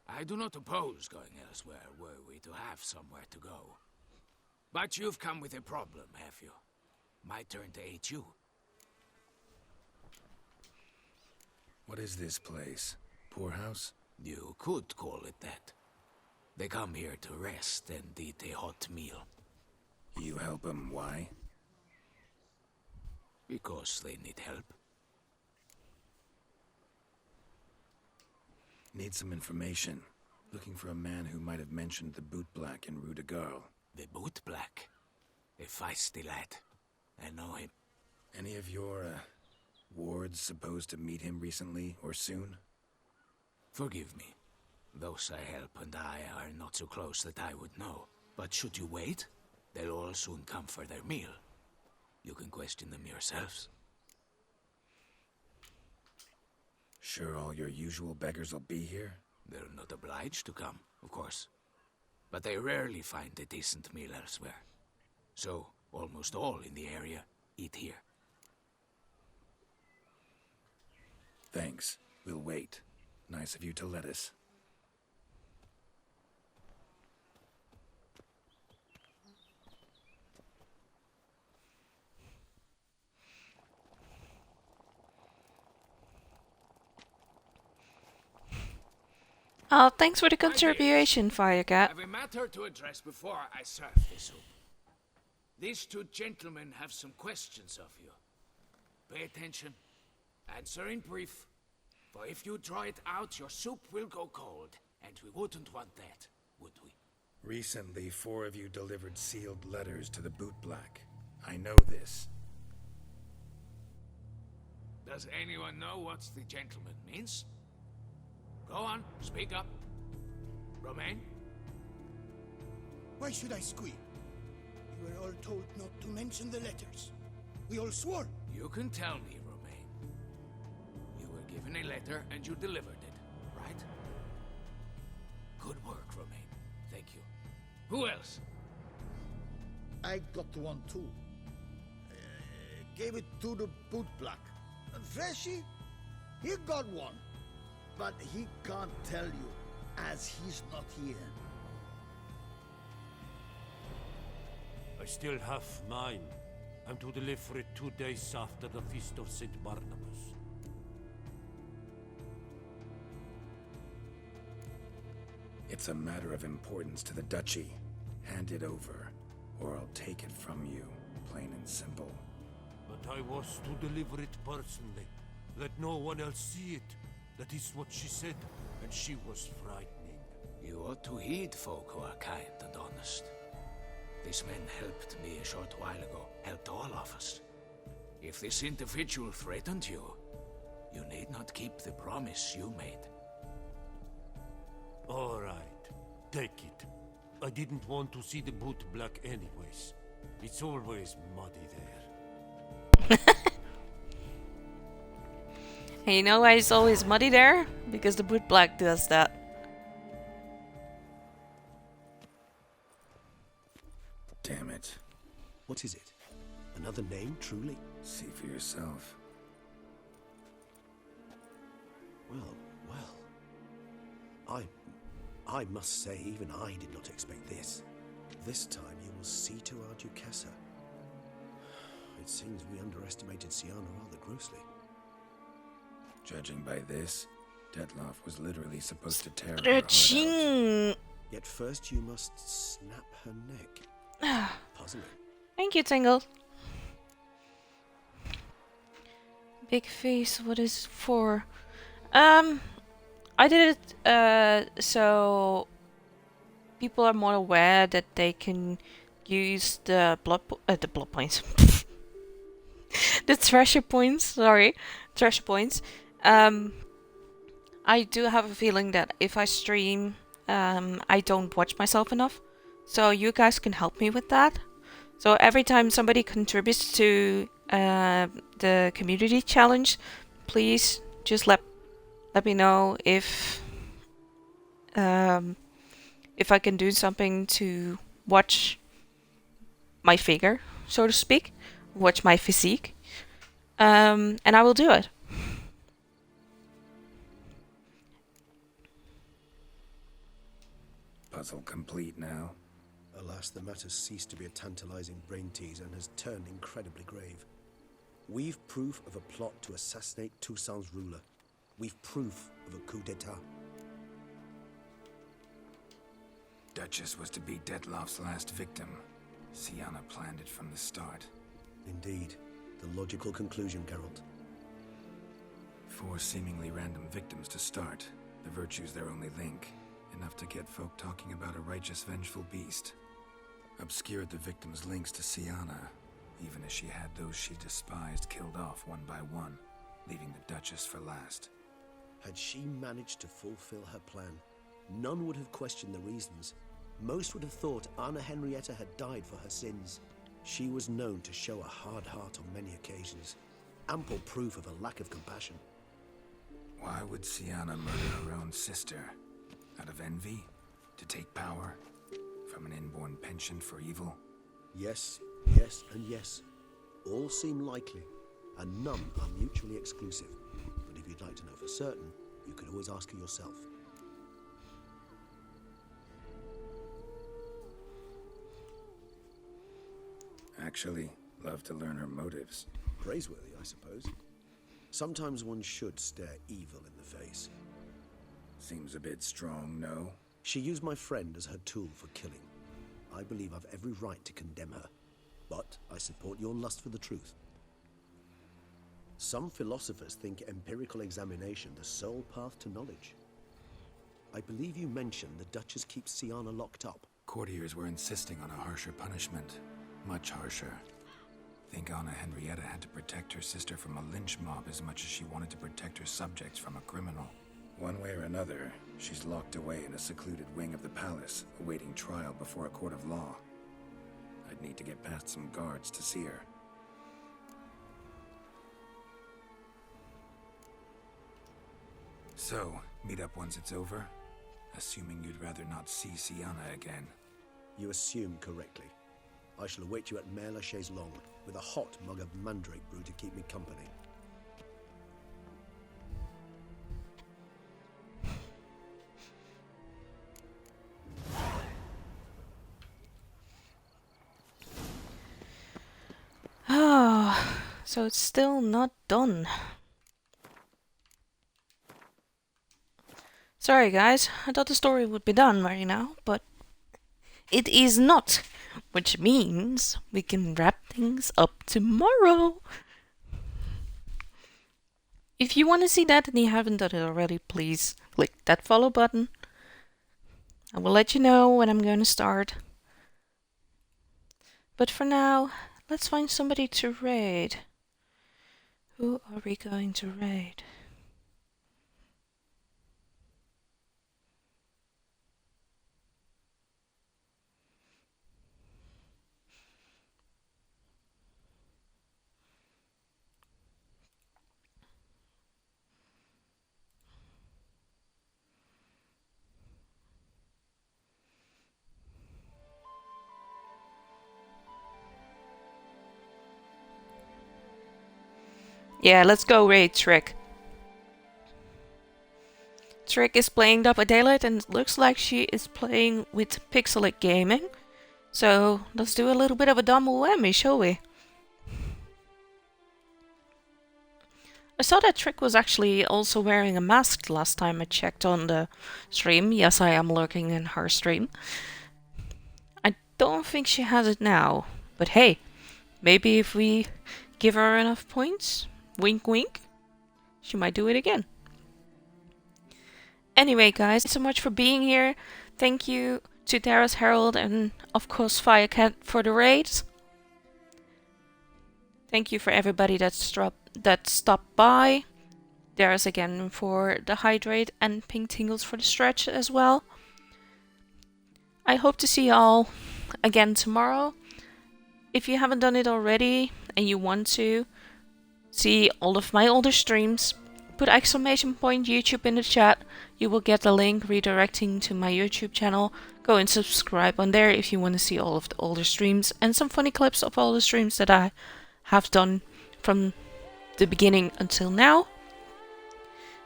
I do not oppose going elsewhere were we to have somewhere to go. But you've come with a problem, have you? My turn to aid you. What is this place? Poorhouse? You could call it that. They come here to rest and eat a hot meal. You help them, why? Because they need help. Need some information. Looking for a man who might have mentioned the Boot Black in Rue de Garl. The Boot Black? A feisty lad. I know him. Any of your, wards supposed to meet him recently or soon? Forgive me. Those I help and I are not so close that I would know. But should you wait, they'll all soon come for their meal. You can question them yourselves. Sure all your usual beggars will be here? They're not obliged to come, of course. But they rarely find a decent meal elsewhere. So, almost all in the area eat here. Thanks. We'll wait. Nice of you to let us. Oh, thanks for the contribution, Firecat. I have a matter to address before I serve the soup. These two gentlemen have some questions of you. Pay attention. Answer in brief. For if you draw it out, your soup will go cold. And we wouldn't want that, would we? Recently, 4 of you delivered sealed letters to the Boot Black. I know this. Does anyone know what the gentleman means? Go on, speak up. Romain? Why should I squeal? We were all told not to mention the letters. We all swore. You can tell me, Romain. You were given a letter and you delivered it, right? Good work, Romain. Thank you. Who else? I got one too. Gave it to the Boot Black. And Freshy, he got one. But he can't tell you, as he's not here. I still have mine. I'm to deliver it 2 days after the Feast of St. Barnabas. It's a matter of importance to the Duchy. Hand it over, or I'll take it from you, plain and simple. But I was to deliver it personally. Let no one else see it. That is what she said, and she was frightening. You ought to heed folk who are kind and honest. This man helped me a short while ago, helped all of us. If this individual threatened you, you need not keep the promise you made. All right, take it. I didn't want to see the Boot Black anyways. It's always muddy there. And you know why it's always muddy there? Because the Boot Black does that. Damn it. What is it? Another name, truly? See for yourself. Well. I must say, even I did not expect this. This time you will see to our Ducassa. It seems we underestimated Syanna rather grossly. Judging by this, Detloff was literally supposed to tear her heart out. Yet first you must snap her neck. Puzzling. Thank you, Tingle. Big face, what is it for? I did it so people are more aware that they can use the blood points. The treasure points, sorry. Treasure points. I do have a feeling that if I stream, I don't watch myself enough. So you guys can help me with that. So every time somebody contributes to the community challenge, please just let me know if I can do something to watch my figure, so to speak, watch my physique, and I will do it. Puzzle complete now. Alas, the matter's ceased to be a tantalizing brain teaser and has turned incredibly grave. We've proof of a plot to assassinate Toussaint's ruler. We've proof of a coup d'etat. Duchess was to be Detloff's last victim. Syanna planned it from the start. Indeed. The logical conclusion, Geralt. 4 seemingly random victims to start. The virtue's their only link. Enough to get folk talking about a righteous, vengeful beast. Obscured the victims' links to Syanna, even as she had those she despised killed off one by one, leaving the Duchess for last. Had she managed to fulfill her plan, none would have questioned the reasons. Most would have thought Anna Henrietta had died for her sins. She was known to show a hard heart on many occasions. Ample proof of a lack of compassion. Why would Syanna murder her own sister? Out of envy? To take power? From an inborn penchant for evil? Yes, yes, and yes. All seem likely, and none are mutually exclusive. But if you'd like to know for certain, you could always ask her yourself. Actually, love to learn her motives. Praiseworthy, I suppose. Sometimes one should stare evil in the face. Seems a bit strong, no? She used my friend as her tool for killing. I believe I've every right to condemn her. But I support your lust for the truth. Some philosophers think empirical examination the sole path to knowledge. I believe you mentioned the Duchess keeps Syanna locked up. Courtiers were insisting on a harsher punishment. Much harsher. Think Anna Henrietta had to protect her sister from a lynch mob as much as she wanted to protect her subjects from a criminal. One way or another, she's locked away in a secluded wing of the palace, awaiting trial before a court of law. I'd need to get past some guards to see her. So, meet up once it's over? Assuming you'd rather not see Syanna again. You assume correctly. I shall await you at Mare la Chaise Longue, with a hot mug of mandrake brew to keep me company. Oh, so it's still not done. Sorry guys, I thought the story would be done right now, but it is not, which means we can wrap things up tomorrow. If you want to see that and you haven't done it already, please click that follow button. I will let you know when I'm going to start. But for now, let's find somebody to raid. Who are we going to raid? Yeah, let's go raid Trick. Trick is playing Dead by Daylight and it looks like she is playing with Pixelate Gaming. So let's do a little bit of a double whammy, shall we? saw that Trick was actually also wearing a mask last time I checked on the stream. Yes, I am lurking in her stream. I don't think she has it now. But hey, maybe if we give her enough points, wink wink, she might do it again. Anyway, guys, thanks so much for being here. Thank you to Darius Herald and of course Firecat for the raids. Thank you for everybody that stopped by. Darius again for the hydrate and Pink Tingles for the stretch as well. I hope to see you all again tomorrow. If you haven't done it already and you want to see all of my older streams, put !YouTube in the chat. You will get a link redirecting to my YouTube channel. Go and subscribe on there if you want to see all of the older streams and some funny clips of all the streams that I have done from the beginning until now.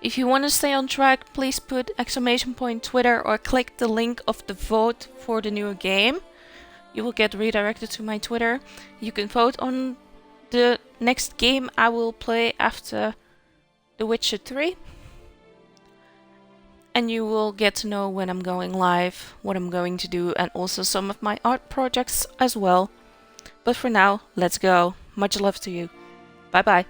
If you want to stay on track, please put Twitter or click the link of the vote for the new game. You will get redirected to my Twitter. You can vote on the next game I will play after The Witcher 3. And you will get to know when I'm going live, what I'm going to do, and also some of my art projects as well. But for now, let's go. Much love to you. Bye bye.